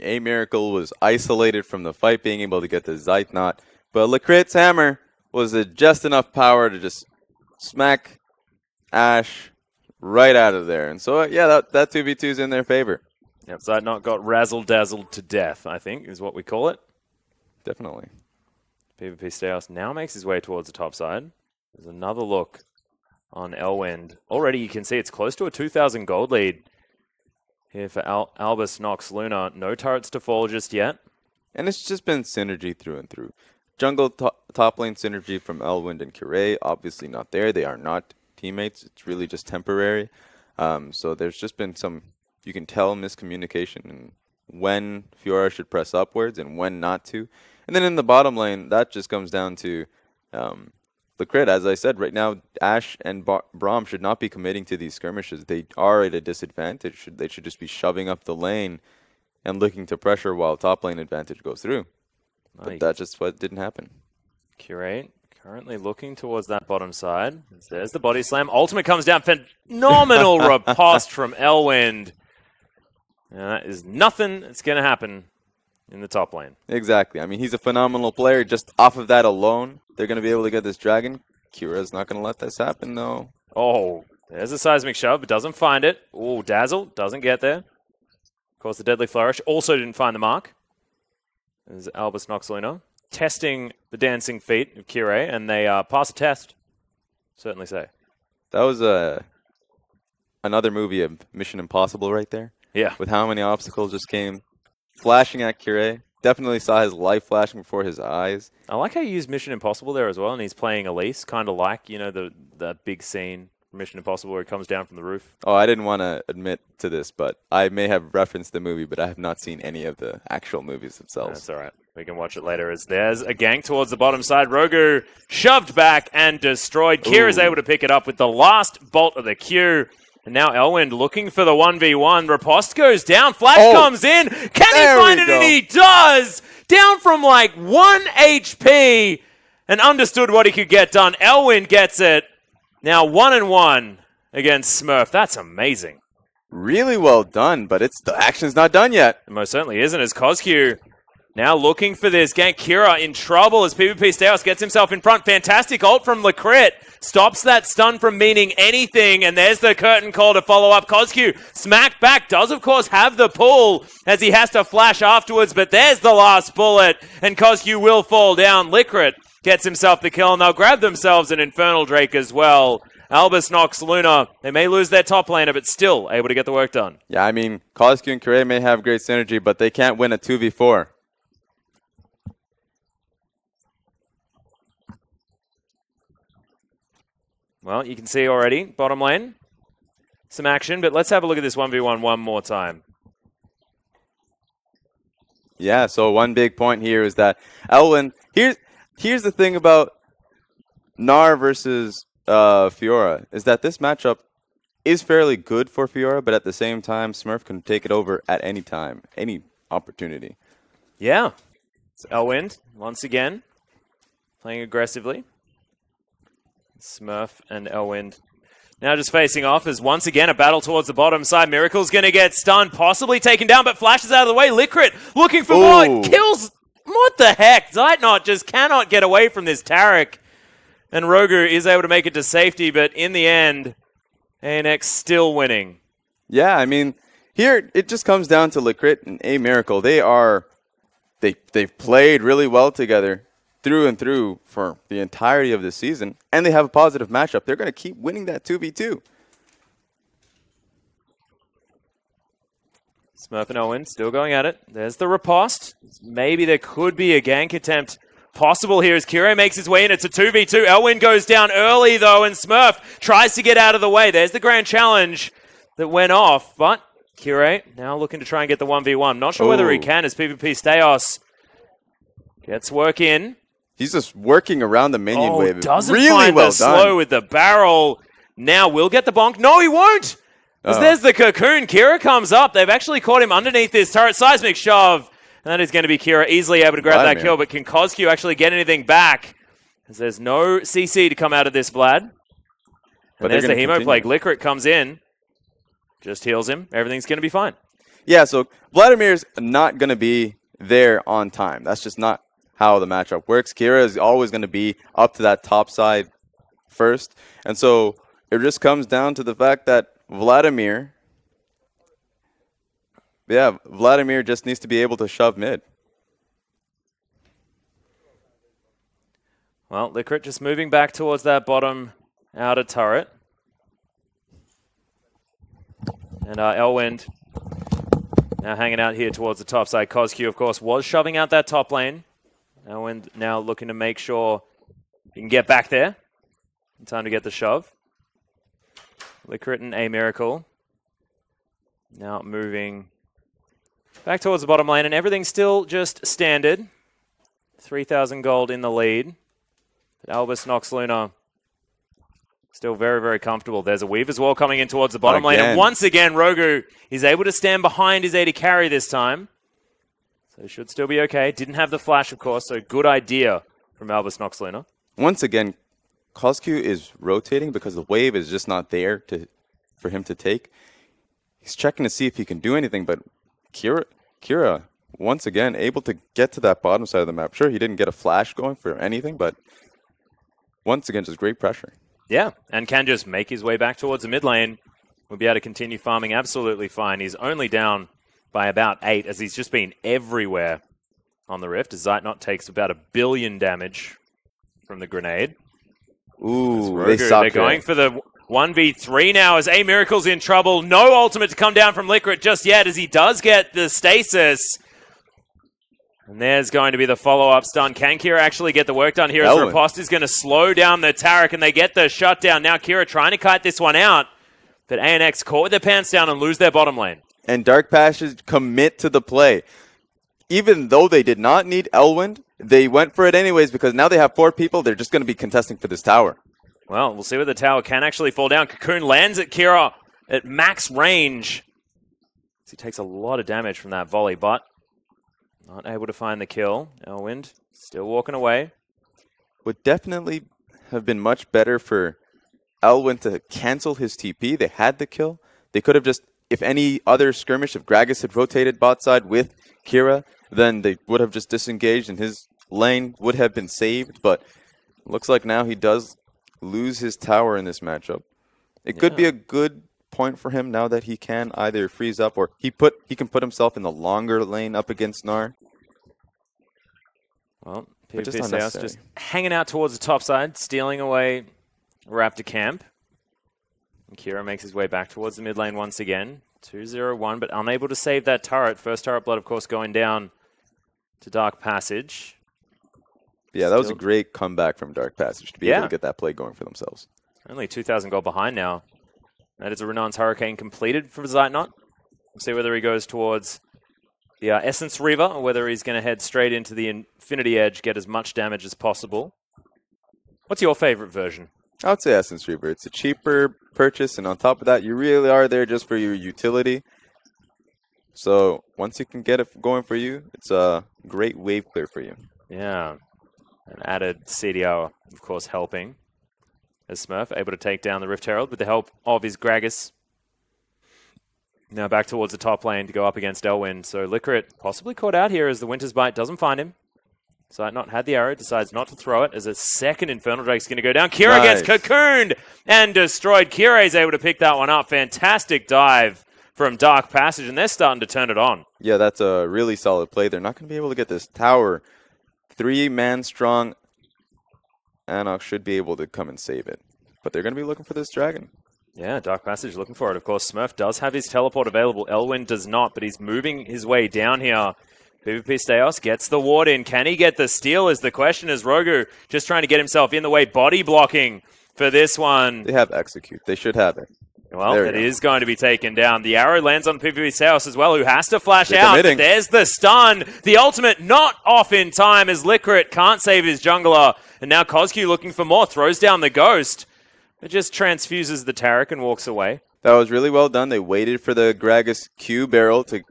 A Miracle was isolated from the fight, being able to get the Zeithnot. But Licrit's hammer was just enough power to just smack Ash right out of there. And so, yeah, that 2v2 is in their favor. Yep, Zeithnot got razzle-dazzled to death, I think, is what we call it. Definitely. PvP Steos now makes his way towards the top side. There's another look on Elwind. Already you can see it's close to a 2,000 gold lead here for Albus Nox Luna. No turrets to fall just yet. And it's just been synergy through and through. Jungle top lane synergy from Elwind and Curé, obviously not there. They are not teammates. It's really just temporary. So there's just been some, you can tell, miscommunication in when Fiora should press upwards and when not to. And then in the bottom lane, that just comes down to Licrit. As I said, right now, Ash and Braum should not be committing to these skirmishes. They are at a disadvantage. They should just be shoving up the lane and looking to pressure while top lane advantage goes through. But that's just what didn't happen. Curate currently looking towards that bottom side. There's the body slam. Ultimate comes down. Phenomenal riposte from Elwind. And that is nothing that's going to happen in the top lane. Exactly. I mean, he's a phenomenal player. Just off of that alone, they're going to be able to get this dragon. Kira's not going to let this happen, though. Oh, there's a seismic shove, but doesn't find it. Oh, Dazzle doesn't get there. Of course, the Deadly Flourish also didn't find the mark. There's Albus Nox Luna testing the dancing feet of Curé, and they pass a test. Certainly say. That was another movie of Mission Impossible right there. Yeah. With how many obstacles just came flashing at Curé. Definitely saw his life flashing before his eyes. I like how you use Mission Impossible there as well, and he's playing Elise, kind of like, you know, that big scene from Mission Impossible where he comes down from the roof. Oh, I didn't want to admit to this, but I may have referenced the movie, but I have not seen any of the actual movies themselves. That's all right. We can watch it later. As there's a gank towards the bottom side. Rogu shoved back and destroyed. Kira's able to pick it up with the last bolt of the Q. And now Elwind looking for the 1v1. Riposte goes down. Flash comes in. Can he find it? And he does! Down from like 1 HP and understood what he could get done. Elwind gets it. Now 1-1 against Smurf. That's amazing. Really well done, but the action's not done yet. It most certainly isn't, as Cosq now looking for this gank. Kira in trouble as PvP Steos gets himself in front. Fantastic ult from Licrit. Stops that stun from meaning anything, and there's the curtain call to follow up. Cosq smacked back, does of course have the pull as he has to flash afterwards, but there's the last bullet, and Cosq will fall down. Licrit gets himself the kill, and they'll grab themselves an Infernal Drake as well. Albus Nox Luna, they may lose their top laner, but still able to get the work done. Yeah, I mean, Cosq and Curé may have great synergy, but they can't win a 2v4. Well, you can see already, bottom lane, some action, but let's have a look at this 1v1 one more time. Yeah, so one big point here is that Elwind, here's the thing about Gnar versus Fiora, is that this matchup is fairly good for Fiora, but at the same time, Smurf can take it over at any time, any opportunity. Yeah. It's Elwind, once again, playing aggressively. Smurf and Elwind now just facing off as once again a battle towards the bottom side. Miracle's going to get stunned, possibly taken down, but flashes out of the way. Licrit looking for more. Kills. What the heck? Zeithnot just cannot get away from this Taric. And Rogu is able to make it to safety, but in the end, ANX still winning. Yeah, I mean, here it just comes down to Licrit and A Miracle. They've played really well together through and through for the entirety of the season, and they have a positive matchup. They're going to keep winning that 2v2. Smurf and Elwind still going at it. There's the riposte. Maybe there could be a gank attempt possible here as Curé makes his way in. It's a 2v2. Elwind goes down early, though, and Smurf tries to get out of the way. There's the grand challenge that went off, but Curé now looking to try and get the 1v1. Not sure whether he can as PvP Steos gets work in. He's just working around the minion wave. Doesn't really find well the slow with the barrel. Now will get the bonk. No, he won't. Because there's the cocoon. Kira comes up. They've actually caught him underneath this turret. Seismic shove. And that is going to be Kira easily able to grab that kill. But can Cosq actually get anything back? Because there's no CC to come out of this, Vlad. And there's the Hemo Plague. Licrit comes in. Just heals him. Everything's going to be fine. Yeah, so Vladimir's not going to be there on time. That's just not how the matchup works. Kira is always going to be up to that top side first. And so it just comes down to the fact that Vladimir just needs to be able to shove mid. Well, Licorice just moving back towards that bottom outer turret. And Elwind now hanging out here towards the top side. CosQ, of course, was shoving out that top lane. Elwind now looking to make sure he can get back there in time to get the shove. Licorice and A Miracle now moving back towards the bottom lane, and everything's still just standard. 3,000 gold in the lead. But Albus Noxluna still very, very comfortable. There's a weave as well coming in towards the bottom lane. And once again, Rogu is able to stand behind his AD carry this time. So he should still be okay. Didn't have the flash, of course, so good idea from Albus Noxluna. Once again, CosQ is rotating because the wave is just not there for him to take. He's checking to see if he can do anything, but Kira, once again, able to get to that bottom side of the map. Sure, he didn't get a flash going for anything, but once again, just great pressure. Yeah, and can just make his way back towards the mid lane. We'll be able to continue farming absolutely fine. He's only down by about 8, as he's just been everywhere on the Rift. Zeitnot takes about 1 billion damage from the grenade. Ooh, they're going for the 1v3 now as A Miracle's in trouble. No ultimate to come down from Licorice just yet, as he does get the stasis. And there's going to be the follow-up stun. Can Kira actually get the work done here? As Riposte going to slow down the Taric, and they get the shutdown. Now Kira trying to kite this one out, but ANX caught with their pants down and lose their bottom lane. And Dark Passage commit to the play. Even though they did not need Elwind, they went for it anyways, because now they have 4 people. They're just going to be contesting for this tower. Well, we'll see where the tower can actually fall down. Cocoon lands at Kira at max range. He takes a lot of damage from that volley, but not able to find the kill. Elwind still walking away. Would definitely have been much better for Elwind to cancel his TP. They had the kill. They could have just, if any other skirmish, if Gragas had rotated bot side with Kira, then they would have just disengaged and his lane would have been saved. But looks like now he does lose his tower in this matchup. It could be a good point for him now that he can either freeze up or he can put himself in the longer lane up against Gnar. Well, PvP just hanging out towards the top side, stealing away Raptor camp. And Kira makes his way back towards the mid lane once again. 2-0-1, but unable to save that turret. First turret blood, of course, going down to Dark Passage. Yeah, that was a great comeback from Dark Passage to be able to get that play going for themselves. Only 2,000 gold behind now. That is a Renan's Hurricane completed for Zeitnot. We'll see whether he goes towards the Essence Reaver or whether he's going to head straight into the Infinity Edge, get as much damage as possible. What's your favorite version? I would say Essence Reaver. It's a cheaper purchase, and on top of that, you really are there just for your utility. So once you can get it going for you, it's a great wave clear for you. Yeah. An added CDR, of course, helping. As Smurf able to take down the Rift Herald with the help of his Gragas. Now back towards the top lane to go up against Elwind. So Licorice possibly caught out here as the Winter's Bite doesn't find him. Zeitnot had the arrow, decides not to throw it as a second Infernal Drake's going to go down. Kira gets cocooned and destroyed. Kira is able to pick that one up. Fantastic dive from Dark Passage, and they're starting to turn it on. Yeah, that's a really solid play. They're not going to be able to get this tower. 3-man strong Anok should be able to come and save it. But they're going to be looking for this dragon. Yeah, Dark Passage looking for it. Of course, Smurf does have his teleport available. Elwind does not, but he's moving his way down here. PvP Steos gets the ward in. Can he get the steal is the question, as Rogu just trying to get himself in the way. Body blocking for this one. They have execute. They should have it. Well, it is going to be taken down. The arrow lands on PvP Steos as well, who has to flash out. There's the stun. The ultimate not off in time as Licorice can't save his jungler. And now CosQ looking for more. Throws down the ghost. It just transfuses the Taric and walks away. That was really well done. They waited for the Gragas Q barrel to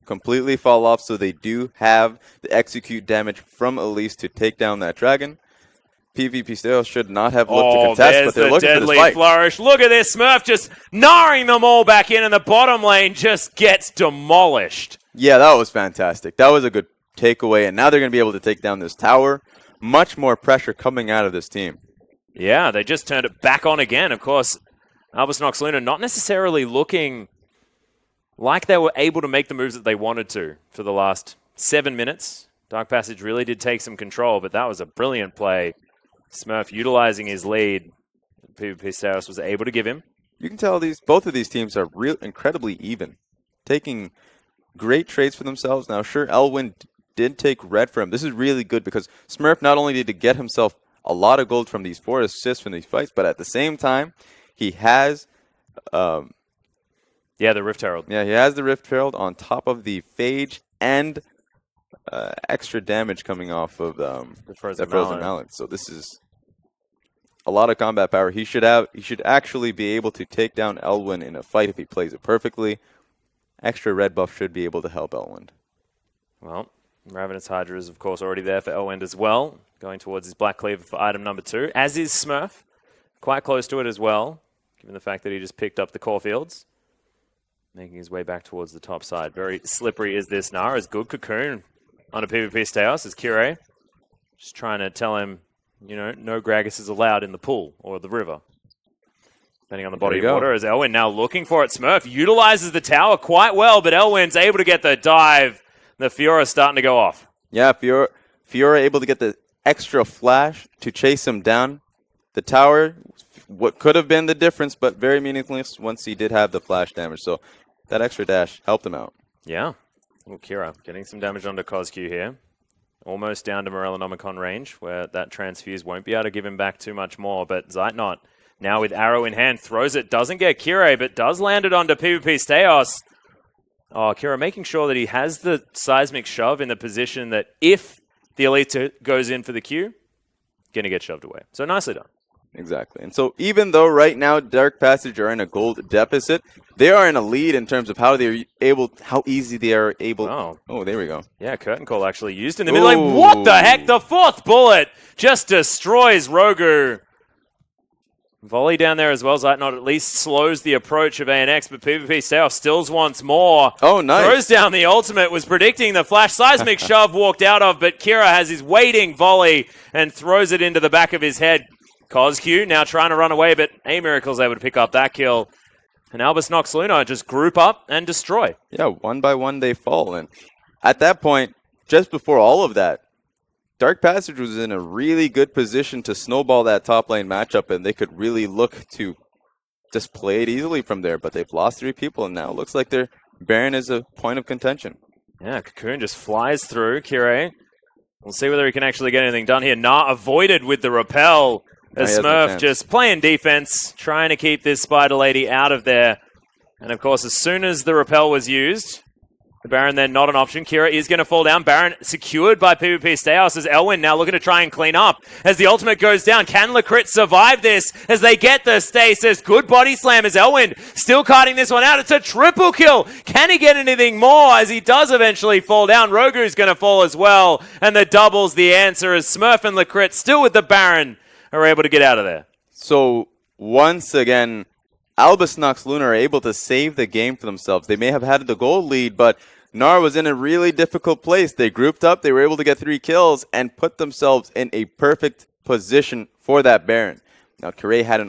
completely fall off, so they do have the execute damage from Elise to take down that dragon. PvP still should not have looked to contest, but they're there's looking the for this deadly fight. flourish. Look at this, Smurf just gnawing them all back in, and the bottom lane just gets demolished. Yeah, that was fantastic. That was a good takeaway, and now they're going to be able to take down this tower. Much more pressure coming out of this team. Yeah, they just turned it back on again. Of course, Albus Nox Luna not necessarily looking like they were able to make the moves that they wanted to for the last 7 minutes. Dark Passage really did take some control, but that was a brilliant play. Smurf utilizing his lead. PvP Status was able to give him. You can tell both of these teams are incredibly even, taking great trades for themselves. Now, sure, Elwin did take red for him. This is really good because Smurf not only did he get himself a lot of gold from these 4 assists from these fights, but at the same time, he has... the Rift Herald. Yeah, he has the Rift Herald on top of the Phage and extra damage coming off of the Frozen Mallet. So this is a lot of combat power. He should actually be able to take down Elwin in a fight if he plays it perfectly. Extra red buff should be able to help Elwin. Well, Ravenous Hydra is, of course, already there for Elwin as well, going towards his Black Cleaver for item number 2, as is Smurf. Quite close to it as well, given the fact that he just picked up the core fields. Making his way back towards the top side. Very slippery is this Nara. Is good Cocoon on a PvP Staos as Kire. Just trying to tell him, no Gragas is allowed in the pool or the river. Depending on the body of water. As Elwin now looking for it. Smurf utilizes the tower quite well, but Elwin's able to get the dive. The Fiora starting to go off. Yeah, Fiora able to get the extra flash to chase him down. The tower, what could have been the difference, but very meaningless once he did have the flash damage. So that extra dash helped him out. Yeah. Well, Kira getting some damage onto CosQ here. Almost down to Morellonomicon range, where that transfuse won't be able to give him back too much more. But Zeitnot, now with arrow in hand, throws it, doesn't get Kira, but does land it onto PvP Staos. Oh, Kira making sure that he has the seismic shove in the position that if the Elite goes in for the Q, going to get shoved away. So nicely done. Exactly. And so even though right now Dark Passage are in a gold deficit, they are in a lead in terms of how easy they are able. Oh, there we go. Yeah, Curtain Call actually used in the middle. Like, what the heck? The 4th bullet just destroys Rogu. Volley down there as well. Zeitnot at least slows the approach of ANX, but PvP Staff stills once more. Oh, nice. Throws down the ultimate, was predicting the flash. Seismic shove walked out of, but Kira has his waiting volley and throws it into the back of his head. CosQ now trying to run away, but A-Miracle's able to pick up that kill. And Albus Nox Luna just group up and destroy. Yeah, one by one they fall. And at that point, just before all of that, Dark Passage was in a really good position to snowball that top lane matchup, and they could really look to just play it easily from there. But they've lost 3 people, and now it looks like their Baron is a point of contention. Yeah, Cocoon just flies through. Kire, we'll see whether he can actually get anything done here. Not avoided with the repel. As Smurf just playing defense, trying to keep this Spider Lady out of there. And of course, as soon as the repel was used, the Baron then not an option. Kira is going to fall down. Baron secured by PvP Staos as Elwin now looking to try and clean up. As the ultimate goes down, can Lakrit survive this as they get the stasis? Good body slam as Elwin still cutting this one out. It's a triple kill. Can he get anything more as he does eventually fall down? Rogu's going to fall as well. And the double's the answer as Smurf and Lakrit still with the Baron are able to get out of there. So once again, Albus Nox Luna are able to save the game for themselves. They may have had the goal lead, but Nar was in a really difficult place. They grouped up, they were able to get 3 kills and put themselves in a perfect position for that Baron. Now, Kire had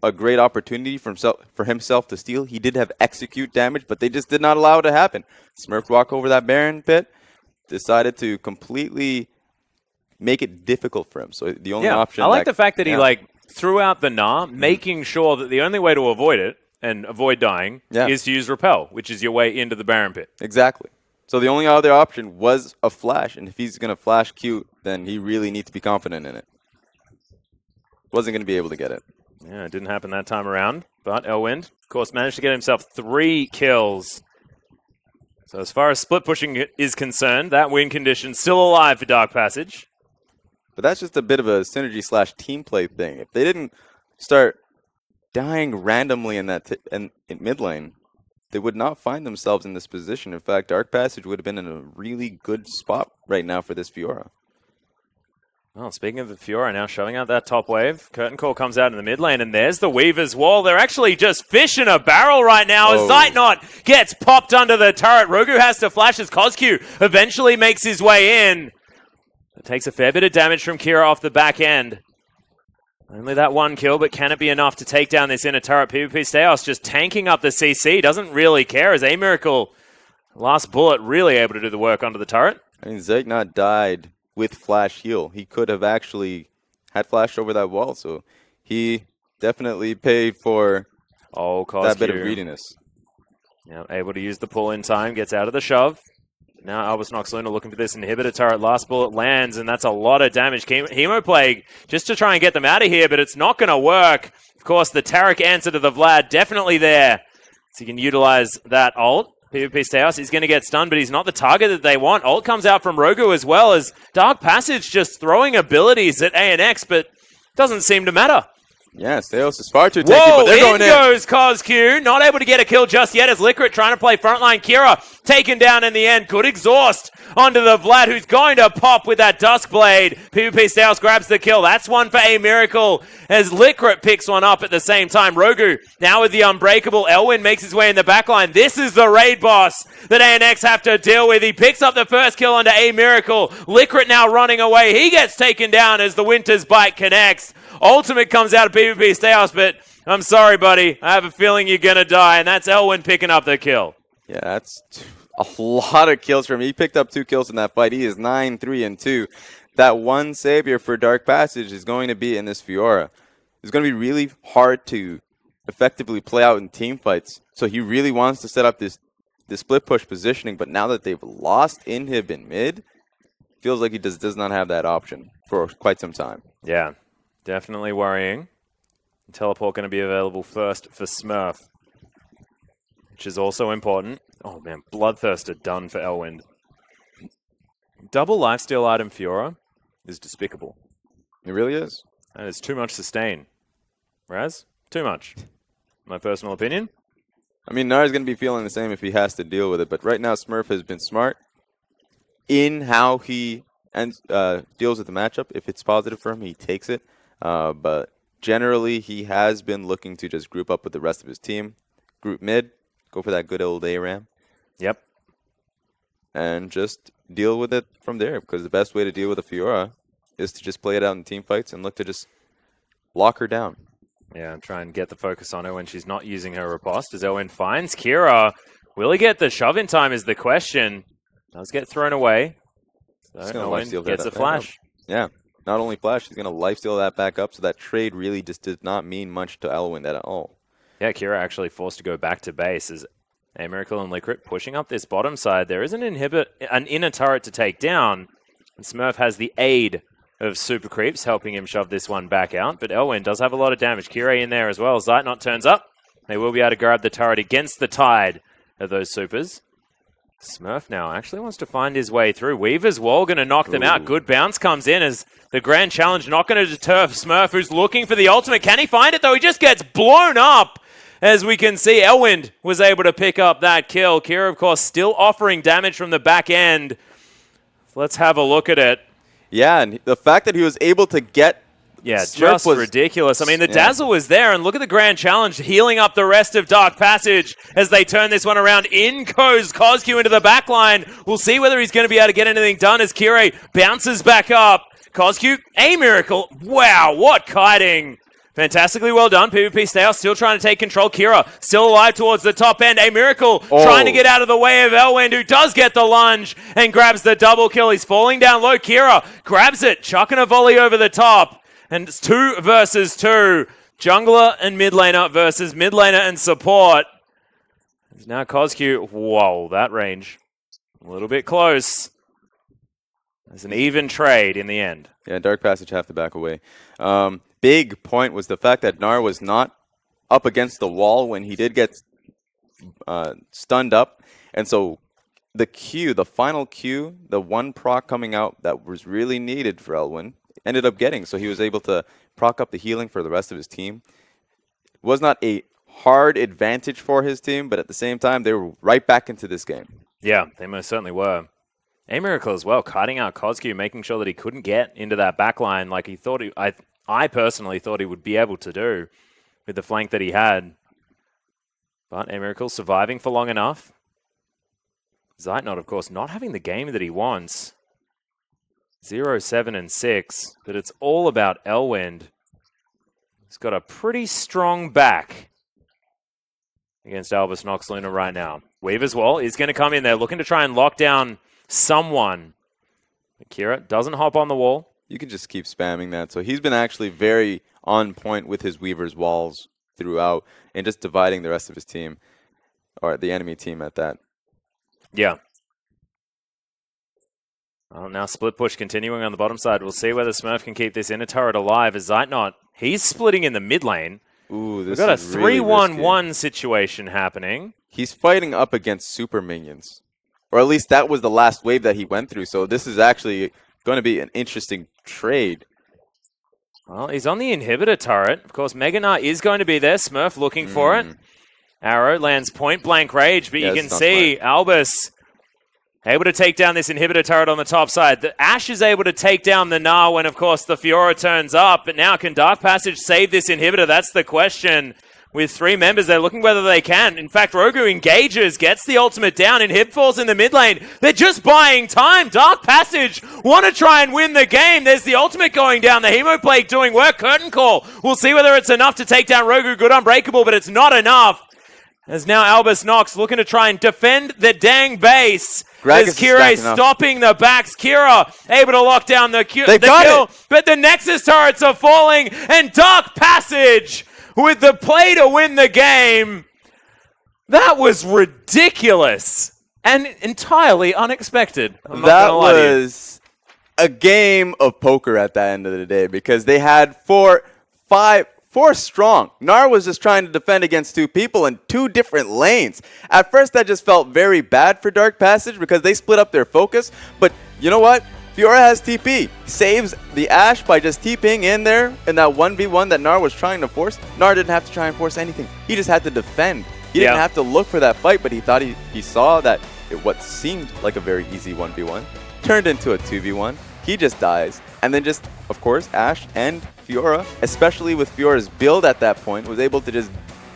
a great opportunity for himself to steal. He did have execute damage, but they just did not allow it to happen. Smurf walk over that Baron pit, decided to completely make it difficult for him. So the only option... I like the fact that he threw out the Gnar, making sure that the only way to avoid it and avoid dying is to use Repel, which is your way into the Baron pit. Exactly. So the only other option was a flash, and if he's going to flash Q, then he really needs to be confident in it. Wasn't going to be able to get it. Yeah, it didn't happen that time around, but Elwind, of course, managed to get himself 3 kills. So as far as split pushing is concerned, that win condition still alive for Dark Passage. But that's just a bit of a synergy/team play thing. If they didn't start dying randomly in in mid lane, they would not find themselves in this position. In fact, Dark Passage would have been in a really good spot right now for this Fiora. Well, speaking of the Fiora now showing out that top wave, Curtain Call comes out in the mid lane, and there's the Weaver's Wall. They're actually just fish in a barrel right now as Zeitnot gets popped under the turret. Rogu has to flash as Kozq eventually makes his way in. It takes a fair bit of damage from Kira off the back end. Only that one kill, but can it be enough to take down this inner turret? PvP Steos just tanking up the CC, doesn't really care as A-Miracle, last bullet, really able to do the work under the turret. I mean, Zeitnot died with flash heal. He could have actually had flashed over that wall, so he definitely paid for that bit of greediness. Yeah, able to use the pull in time, gets out of the shove. Now Albus Nox Luna looking for this inhibitor turret. Last bullet lands, and that's a lot of damage. Hemoplague just to try and get them out of here, but it's not going to work. Of course, the Taric answer to the Vlad definitely there. So you can utilize that ult. PvP Steos is going to get stunned, but he's not the target that they want. Ult comes out from Rogu as well as Dark Passage just throwing abilities at ANX, but doesn't seem to matter. Yeah, Steos is far too tanky, but they're going in. Goes Kozq, not able to get a kill just yet as Liquid trying to play frontline. Kira taken down in the end. Good exhaust onto the Vlad, who's going to pop with that Duskblade. PvP Steos grabs the kill. That's one for A-Miracle as Liquid picks one up at the same time. Rogu now with the Unbreakable. Elwin makes his way in the backline. This is the raid boss that ANX have to deal with. He picks up the first kill onto A-Miracle. Liquid now running away. He gets taken down as the Winter's Bite connects. Ultimate comes out of PvP Steos, but I'm sorry, buddy. I have a feeling you're going to die, and that's Elwin picking up the kill. Yeah, that's a lot of kills from him. He picked up 2 kills in that fight. He is 9-3-2. That one savior for Dark Passage is going to be in this Fiora. It's going to be really hard to effectively play out in team fights. So he really wants to set up this split push positioning, but now that they've lost Inhib in mid, feels like he does not have that option for quite some time. Yeah. Definitely worrying. Teleport going to be available first for Smurf, which is also important. Oh man, Bloodthirster done for Elwind. Double lifesteal item Fiora is despicable. It really is. That is too much sustain. Raz? Too much. My personal opinion. I mean, Nara's going to be feeling the same if he has to deal with it, but right now Smurf has been smart in how he deals with the matchup. If it's positive for him, he takes it. But generally, he has been looking to just group up with the rest of his team. Group mid, go for that good old ARAM. Yep. And just deal with it from there, because the best way to deal with a Fiora is to just play it out in team fights and look to just lock her down. Yeah, and try and get the focus on her when she's not using her riposte. As Owen finds Kira, will he get the shove in time is the question. Does get thrown away. So Owen gets a flash. Yeah. Not only flash, he's going to lifesteal that back up, so that trade really just did not mean much to Elwin at all. Yeah, Kira actually forced to go back to base as A-Miracle and Liquid pushing up this bottom side. There is an inner turret to take down, and Smurf has the aid of Super Creeps helping him shove this one back out, but Elwin does have a lot of damage. Kira in there as well. Zeitnot turns up. They will be able to grab the turret against the tide of those supers. Smurf now actually wants to find his way through. Weaver's Wall going to knock them out. Good bounce comes in as the Grand Challenge not going to deter Smurf, who's looking for the ultimate. Can he find it, though? He just gets blown up. As we can see, Elwind was able to pick up that kill. Kira, of course, still offering damage from the back end. Let's have a look at it. Yeah, and the fact that he was able to get Smurf just ridiculous. I mean, the Dazzle was there, and look at the Grand Challenge healing up the rest of Dark Passage as they turn this one around. In goes Kozq into the back line. We'll see whether he's going to be able to get anything done as Kira bounces back up. Kozq, A-Miracle. Wow, what kiting. Fantastically well done. PvP Steos still trying to take control. Kira still alive towards the top end. A-Miracle trying to get out of the way of Elwind, who does get the lunge and grabs the double kill. He's falling down low. Kira grabs it, chucking a volley over the top. And it's 2 versus 2. Jungler and mid laner versus mid laner and support. Now Kozq, whoa, that range. A little bit close. There's an even trade in the end. Yeah, Dark Passage have to back away. Big point was the fact that Gnar was not up against the wall when he did get stunned up. And so the final Q, the one proc coming out that was really needed for Elwin, ended up getting. So he was able to proc up the healing for the rest of his team. It was not a hard advantage for his team, but at the same time, they were right back into this game. Yeah, they most certainly were. Miracle as well, cutting out Kozku, making sure that he couldn't get into that backline like he thought I personally thought he would be able to do with the flank that he had. But Miracle surviving for long enough. Zeitnot, of course, not having the game that he wants. 0, 7, and 6. But it's all about Elwind. He's got a pretty strong back against Albus Nox Luna right now. Weaver's Wall is going to come in there, looking to try and lock down someone. Akira doesn't hop on the wall. You can just keep spamming that. So he's been actually very on point with his Weaver's Walls throughout and just dividing the rest of his team, or the enemy team at that. Yeah. Well, now split push continuing on the bottom side. We'll see whether Smurf can keep this inner turret alive as Zeitnot, he's splitting in the mid lane. Ooh, this We've got a is really 3-1-1 situation happening. He's fighting up against super minions. Or at least that was the last wave that he went through. So this is actually going to be an interesting trade. Well, he's on the inhibitor turret. Of course, Meganar is going to be there. Smurf looking for it. Arrow lands point blank rage, but you can see Albus able to take down this inhibitor turret on the top side. The Ashe is able to take down the Gnar when, of course, the Fiora turns up. But now, can Dark Passage save this inhibitor? That's the question. With 3 members, they're looking whether they can. In fact, Rogu engages, gets the ultimate down, and Hib falls in the mid lane. They're just buying time. Dark Passage want to try and win the game. There's the ultimate going down. The Hemoplague doing work. Curtain Call. We'll see whether it's enough to take down Rogu. Good Unbreakable, but it's not enough. As now Albus Nox looking to try and defend the dang base. As Kira stopping the backs. Kira able to lock down the kill. But the Nexus turrets are falling. And Dark Passage with the play to win the game. That was ridiculous. And entirely unexpected. That was a game of poker at the end of the day. Because they had 4 strong. Gnar was just trying to defend against 2 people in 2 different lanes. At first, that just felt very bad for Dark Passage because they split up their focus. But you know what? Fiora has TP. Saves the Ashe by just TPing in there in that 1v1 that Gnar was trying to force. Gnar didn't have to try and force anything. He just had to defend. He didn't have to look for that fight, but he thought he saw that what seemed like a very easy 1v1 turned into a 2v1. He just dies. And then just, of course, Ashe and Fiora, especially with Fiora's build at that point, was able to just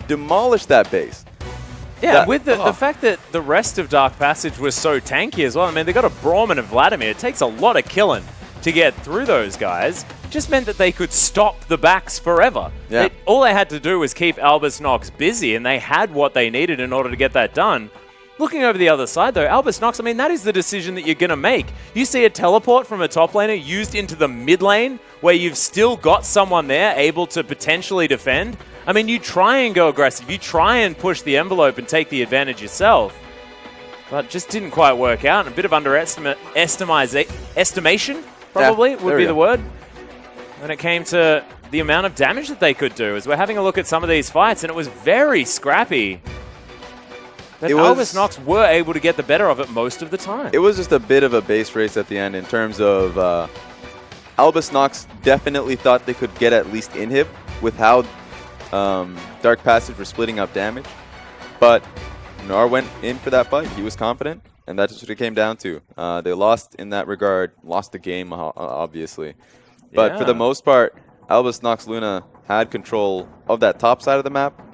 demolish that base. Yeah, with the fact that the rest of Dark Passage was so tanky as well. I mean, they got a Braum and a Vladimir. It takes a lot of killing to get through those guys. It just meant that they could stop the backs forever. Yeah. All they had to do was keep Albus Nox busy, and they had what they needed in order to get that done. Looking over the other side, though, Albus Nox, I mean, that is the decision that you're going to make. You see a teleport from a top laner used into the mid lane, where you've still got someone there able to potentially defend. I mean, you try and go aggressive. You try and push the envelope and take the advantage yourself. But it just didn't quite work out. A bit of estimation, probably, would be the word. When it came to the amount of damage that they could do, as we're having a look at some of these fights, and it was very scrappy. But Albus Nox were able to get the better of it most of the time. It was just a bit of a base race at the end in terms of Albus Nox definitely thought they could get at least inhib with how Dark Passage were splitting up damage. But Gnar went in for that fight. He was confident, and that's what it came down to. They lost in that regard, lost the game, obviously. But for the most part, Albus Nox Luna had control of that top side of the map.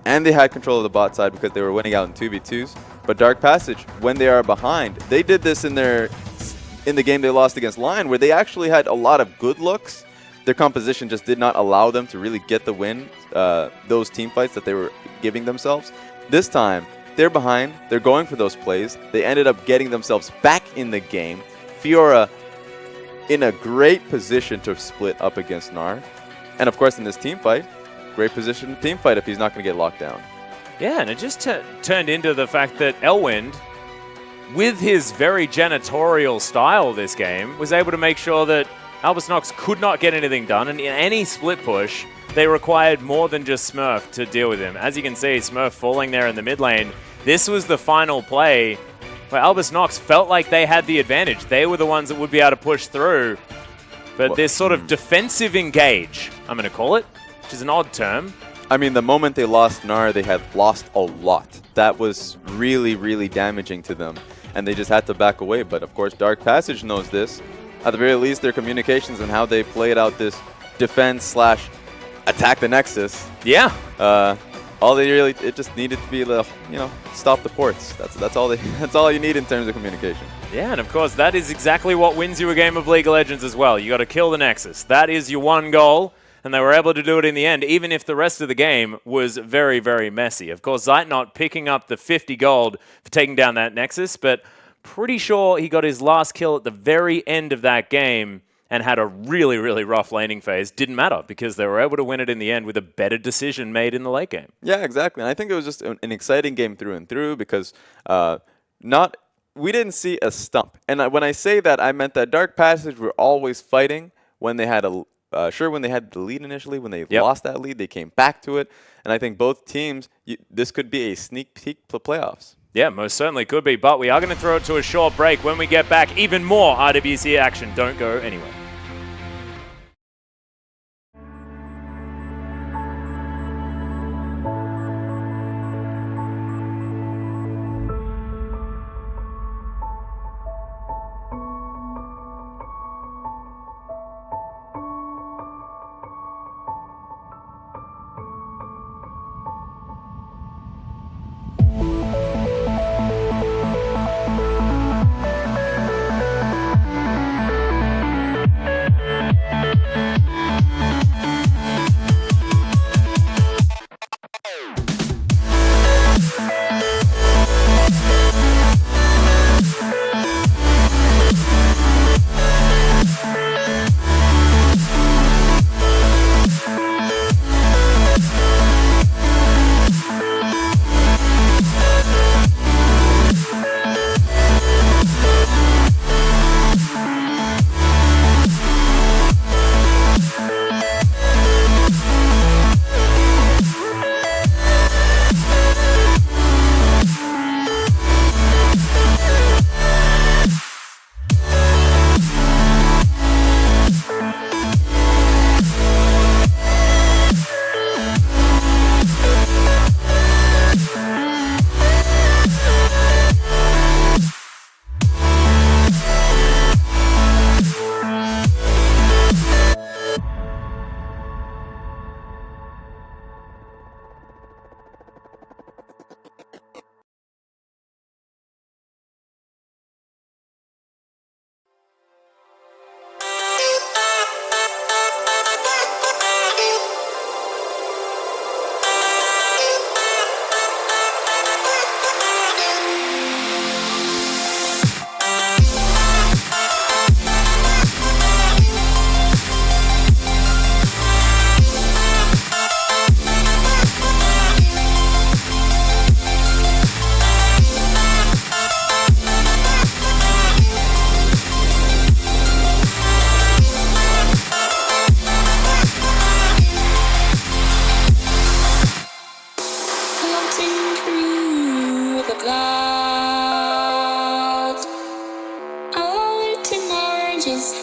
And they had control of the bot side because they were winning out in 2v2s. But Dark Passage, when they are behind, they did this in the game they lost against Lion, where they actually had a lot of good looks. Their composition just did not allow them to really get the win, those team fights that they were giving themselves. This time, they're behind. They're going for those plays. They ended up getting themselves back in the game. Fiora in a great position to split up against Gnar. And of course, in this team fight, great position to team fight if he's not going to get locked down. Yeah, and it just turned into the fact that Elwind, with his very janitorial style this game, was able to make sure that Albus Nox could not get anything done, and in any split push, they required more than just Smurf to deal with him. As you can see, Smurf falling there in the mid lane. This was the final play where Albus Nox felt like they had the advantage. They were the ones that would be able to push through. But this sort of defensive engage, I'm going to call it, which is an odd term. I mean, the moment they lost Gnar, they had lost a lot. That was really, really damaging to them. and they just had to back away. But of course, Dark Passage knows this. At the very least, their communications and how they played out this defense / attack the Nexus. Yeah. All they really, it just needed to be, stop the ports. That's all that's all you need in terms of communication. Yeah, and of course, that is exactly what wins you a game of League of Legends as well. You got to kill the Nexus. That is your one goal, and they were able to do it in the end, even if the rest of the game was very, very messy. Of course, Zeitnot picking up the 50 gold for taking down that Nexus, but pretty sure he got his last kill at the very end of that game and had a really, really rough laning phase. Didn't matter because they were able to win it in the end with a better decision made in the late game. Yeah, exactly. And I think it was just an exciting game through and through because we didn't see a stump. And when I say that, I meant that Dark Passage were always fighting when they had when they had the lead initially. When they lost that lead, they came back to it. And I think both teams, this could be a sneak peek to playoffs. Yeah, most certainly could be, but we are going to throw it to a short break. When we get back, even more IWC action. Don't go anywhere.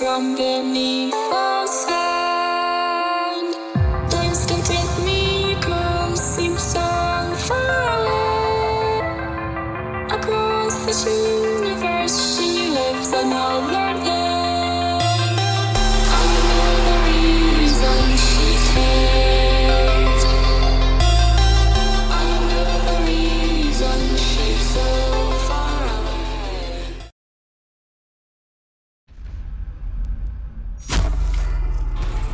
from beneath the sand. Please don't take me, 'cause seems so far away. Across this universe, she lives another day. I know the reason she stays. I know the reason she's so far away.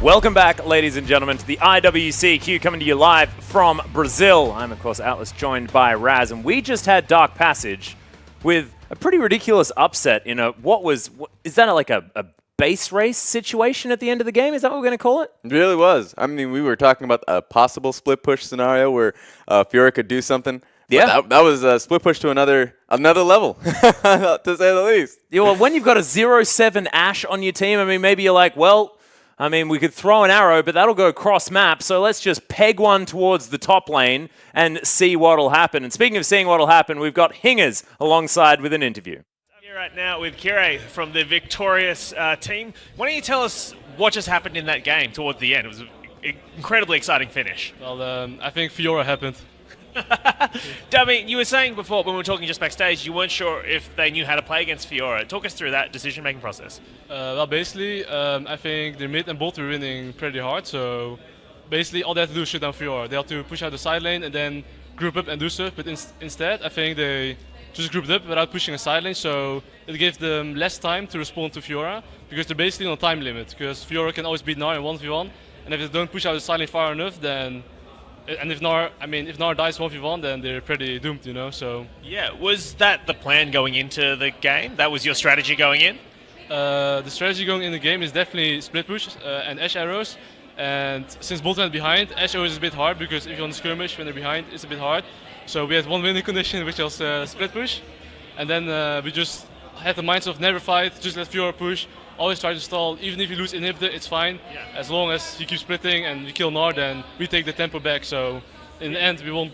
Welcome back, ladies and gentlemen, to the IWCQ, coming to you live from Brazil. I'm, of course, Atlas, joined by Raz, and we just had Dark Passage with a pretty ridiculous upset in a, is that like a base race situation at the end of the game? Is that what we're going to call it? It really was. I mean, we were talking about a possible split push scenario where Fiora could do something. Yeah. That was a split push to another level, to say the least. Yeah, well, when you've got a 0-7 Ashe on your team, I mean, maybe you're like, well, I mean, we could throw an arrow, but that'll go cross-map, so let's just peg one towards the top lane and see what'll happen. And speaking of seeing what'll happen, we've got Hingers alongside with an interview. I'm here right now with Kire from the victorious team. Why don't you tell us what just happened in that game towards the end? It was an incredibly exciting finish. Well, I think Fiora happened. I mean, you were saying before when we were talking just backstage, you weren't sure if they knew how to play against Fiora. Talk us through that decision-making process. Well, basically, I think their mid and bot were winning pretty hard. So basically, all they had to do is shoot down Fiora. They had to push out the side lane and then group up and do stuff. But instead, I think they just grouped up without pushing a side lane. So it gave them less time to respond to Fiora because they're basically on a time limit. Because Fiora can always beat Gnar in 1v1, and if they don't push out the side lane far enough, then if Gnar dies 1v1, then they're pretty doomed, you know. So Yeah, was that the plan going into the game? That was your strategy going in? the strategy going in the game is definitely split push and Ashe arrows. And since both went behind, Ashe arrows is a bit hard because if you're on skirmish when they're behind, it's a bit hard. So we had one winning condition, which was split push, and then we just had the mindset of never fight, just let Fiora push. Always try to stall, even if you lose inhibitor, it's fine. Yeah. As long as you keep splitting and you kill Gnar, then we take the tempo back. So in the end, we won't.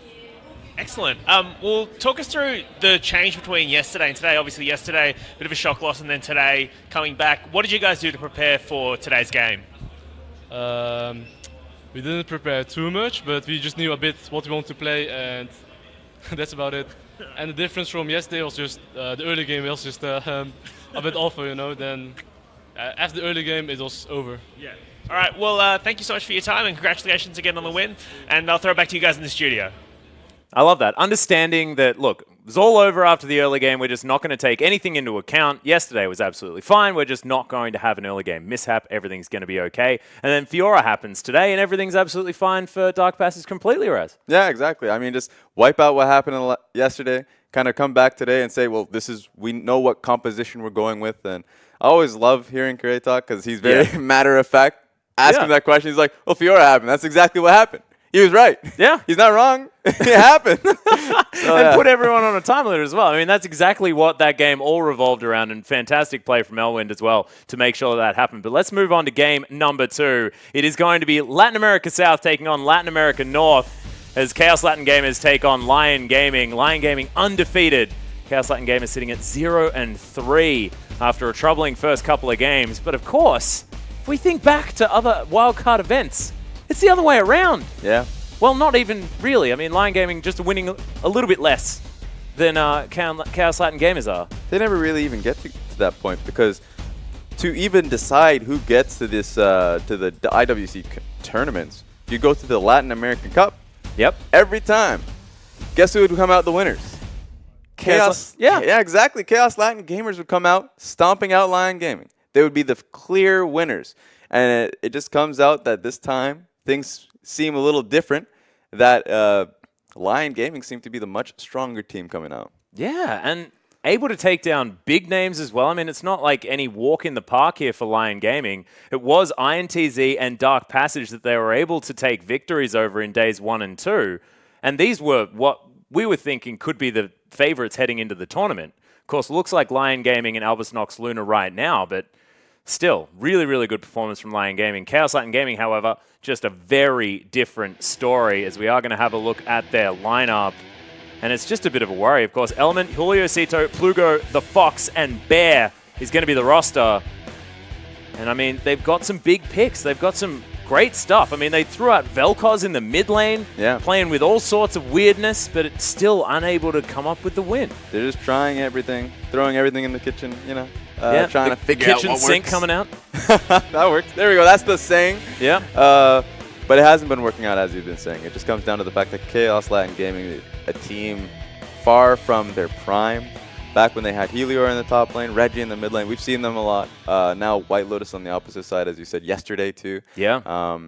Excellent. Well, talk us through the change between yesterday and today. Obviously, yesterday, a bit of a shock loss, and then today, coming back. What did you guys do to prepare for today's game? We didn't prepare too much, but we just knew a bit what we want to play, and that's about it. And the difference from yesterday was just the early game was just a bit awful, you know. Then after the early game, it was over. Yeah. All right. Well, thank you so much for your time, and congratulations again on the win. And I'll throw it back to you guys in the studio. I love that. Understanding that, look, it was all over after the early game. We're just not going to take anything into account. Yesterday was absolutely fine. We're just not going to have an early game mishap. Everything's going to be okay. And then Fiora happens today, and everything's absolutely fine for Dark Passage completely, Raz. Yeah, exactly. I mean, just wipe out what happened yesterday, kind of come back today and say, well, we know what composition we're going with. And I always love hearing Kure talk because he's very matter of fact. Ask him that question. He's like, well, Fiora happened. That's exactly what happened. He was right. Yeah. He's not wrong. It happened. And put everyone on a time limit as well. I mean, that's exactly what that game all revolved around, and fantastic play from Elwind as well to make sure that happened. But let's move on to game number 2. It is going to be Latin America South taking on Latin America North as Chaos Latin Gamers take on Lion Gaming. Lion Gaming undefeated. Chaos Latin Gamers sitting at 0-3 after a troubling first couple of games. But of course, if we think back to other wildcard events, it's the other way around. Yeah. Well, not even really. I mean, Lion Gaming just winning a little bit less than Chaos Latin Gamers are. They never really even get to that point because to even decide who gets to this to the IWC tournaments, you go to the Latin American Cup. Yep. Every time. Guess who would come out the winners? Chaos. Yeah, exactly. Chaos Latin Gamers would come out stomping out Lion Gaming. They would be the clear winners. And it just comes out that this time things seem a little different, that Lion Gaming seemed to be the much stronger team coming out. Yeah, and able to take down big names as well. I mean, it's not like any walk in the park here for Lion Gaming. It was INTZ and Dark Passage that they were able to take victories over in days 1 and 2. And these were what we were thinking could be the favorites heading into the tournament. Of course, looks like Lion Gaming and Albus Nox Luna right now, but still, really, really good performance from Lion Gaming. Chaos Latin Gaming, however, just a very different story as we are going to have a look at their lineup. And it's just a bit of a worry. Of course, Element, Julio Cito, Plugo, The Fox, and Bear is going to be the roster. And I mean, they've got some big picks. They've got some great stuff. I mean, they threw out Vel'Koz in the mid lane, playing with all sorts of weirdness, but it's still unable to come up with the win. They're just trying everything, throwing everything in the kitchen, you know. Trying to figure out what works. Kitchen sink coming out. That works. There we go. That's the saying. Yeah. But it hasn't been working out as you've been saying. It just comes down to the fact that Chaos Latin Gaming, a team far from their prime. Back when they had Helior in the top lane, Reggie in the mid lane, we've seen them a lot. Now White Lotus on the opposite side, as you said yesterday too. Yeah.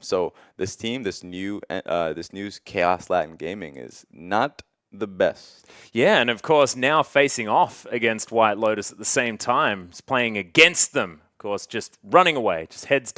So this team, this new Chaos Latin Gaming is not the best. Yeah, and of course now facing off against White Lotus at the same time, is playing against them. Of course, just running away, just heads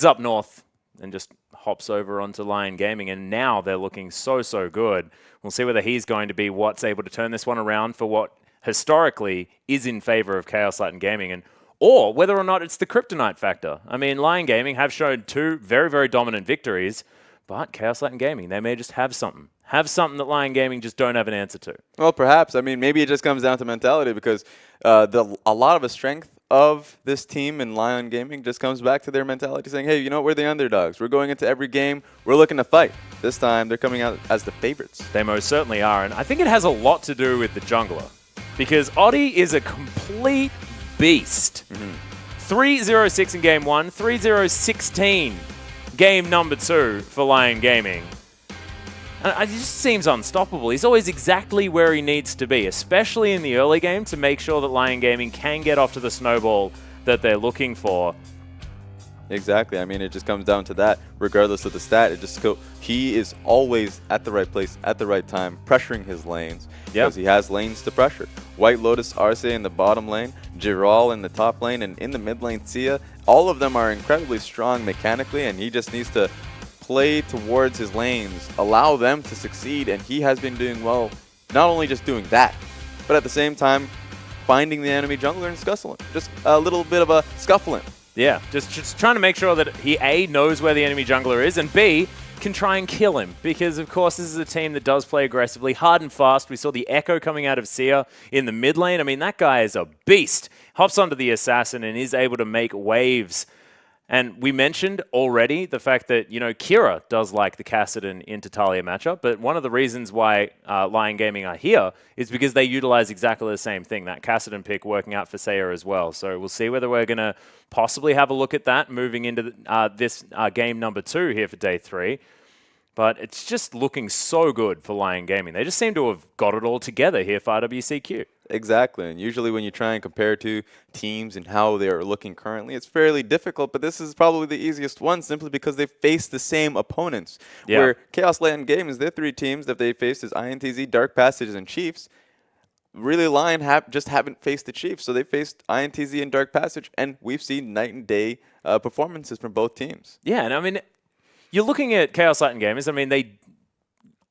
up north, and just hops over onto Lion Gaming. And now they're looking so good. We'll see whether he's going to be what's able to turn this one around for what historically is in favor of Chaos Latin Gaming, or whether or not it's the kryptonite factor. I mean, Lion Gaming have shown 2 very, very dominant victories, but Chaos Latin Gaming, they may just have something. Have something that Lion Gaming just don't have an answer to. Well, perhaps. I mean, maybe it just comes down to mentality because a lot of the strength of this team in Lion Gaming just comes back to their mentality saying, hey, you know what, we're the underdogs. We're going into every game. We're looking to fight. This time, they're coming out as the favorites. They most certainly are, and I think it has a lot to do with the jungler. Because Oddie is a complete beast. 3-0-6 in game 1, 3-0-16 game number 2 for Lion Gaming. And it just seems unstoppable. He's always exactly where he needs to be, especially in the early game, to make sure that Lion Gaming can get off to the snowball that they're looking for. Exactly. I mean, it just comes down to that. Regardless of the stat, he is always at the right place at the right time, pressuring his lanes because he has lanes to pressure. White Lotus, Arce in the bottom lane, Giral in the top lane, and in the mid lane, Sia. All of them are incredibly strong mechanically, and he just needs to play towards his lanes, allow them to succeed, and he has been doing well. Not only just doing that, but at the same time, finding the enemy jungler and scuffling. Just a little bit of a scuffling. Yeah, just trying to make sure that he, A, knows where the enemy jungler is, and B, can try and kill him. Because, of course, this is a team that does play aggressively, hard and fast. We saw the Echo coming out of Sia in the mid lane. I mean, that guy is a beast. Hops onto the Assassin and is able to make waves. And we mentioned already the fact that, you know, Kira does like the Kassadin into Talia matchup, but one of the reasons why Lion Gaming are here is because they utilize exactly the same thing, that Kassadin pick working out for Seiya as well. So we'll see whether we're going to possibly have a look at that moving into this game number 2 here for day 3. But it's just looking so good for Lion Gaming. They just seem to have got it all together here for IWCQ. Exactly, and usually when you try and compare two teams and how they are looking currently, it's fairly difficult, but this is probably the easiest one simply because they face the same opponents. Yeah. Where Chaos Land Games, their 3 teams that they faced is INTZ, Dark Passage, and Chiefs. Really, Lion just haven't faced the Chiefs, so they faced INTZ and Dark Passage, and we've seen night and day performances from both teams. Yeah, and I mean, you're looking at Chaos Latin Gamers, I mean, they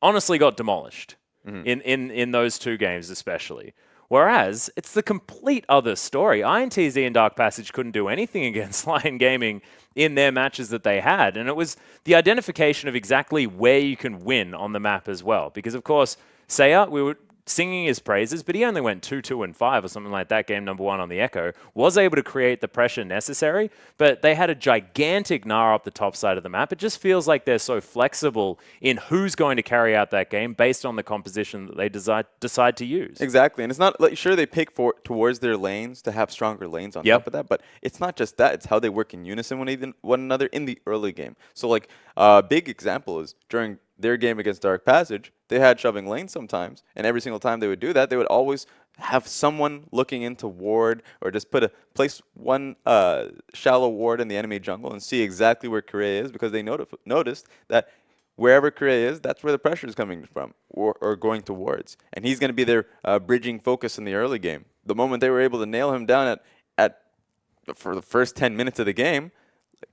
honestly got demolished in those 2 games especially. Whereas, it's the complete other story. INTZ and Dark Passage couldn't do anything against Lion Gaming in their matches that they had. And it was the identification of exactly where you can win on the map as well. Because, of course, Seiya, we were singing his praises, but he only went 2-2-5 or something like that, game number 1 on the Echo. Was able to create the pressure necessary, but they had a gigantic Gnar up the top side of the map. It just feels like they're so flexible in who's going to carry out that game based on the composition that they decide to use. Exactly, and it's not like, sure, they pick towards their lanes to have stronger lanes on top of that, but it's not just that, it's how they work in unison with one another in the early game. So like a big example is during their game against Dark Passage, they had shoving lanes sometimes, and every single time they would do that, they would always have someone looking into ward or just place one shallow ward in the enemy jungle and see exactly where Correa is, because they noticed that wherever Correa is, that's where the pressure is coming from or going towards. And he's going to be their bridging focus in the early game. The moment they were able to nail him down for the first 10 minutes of the game,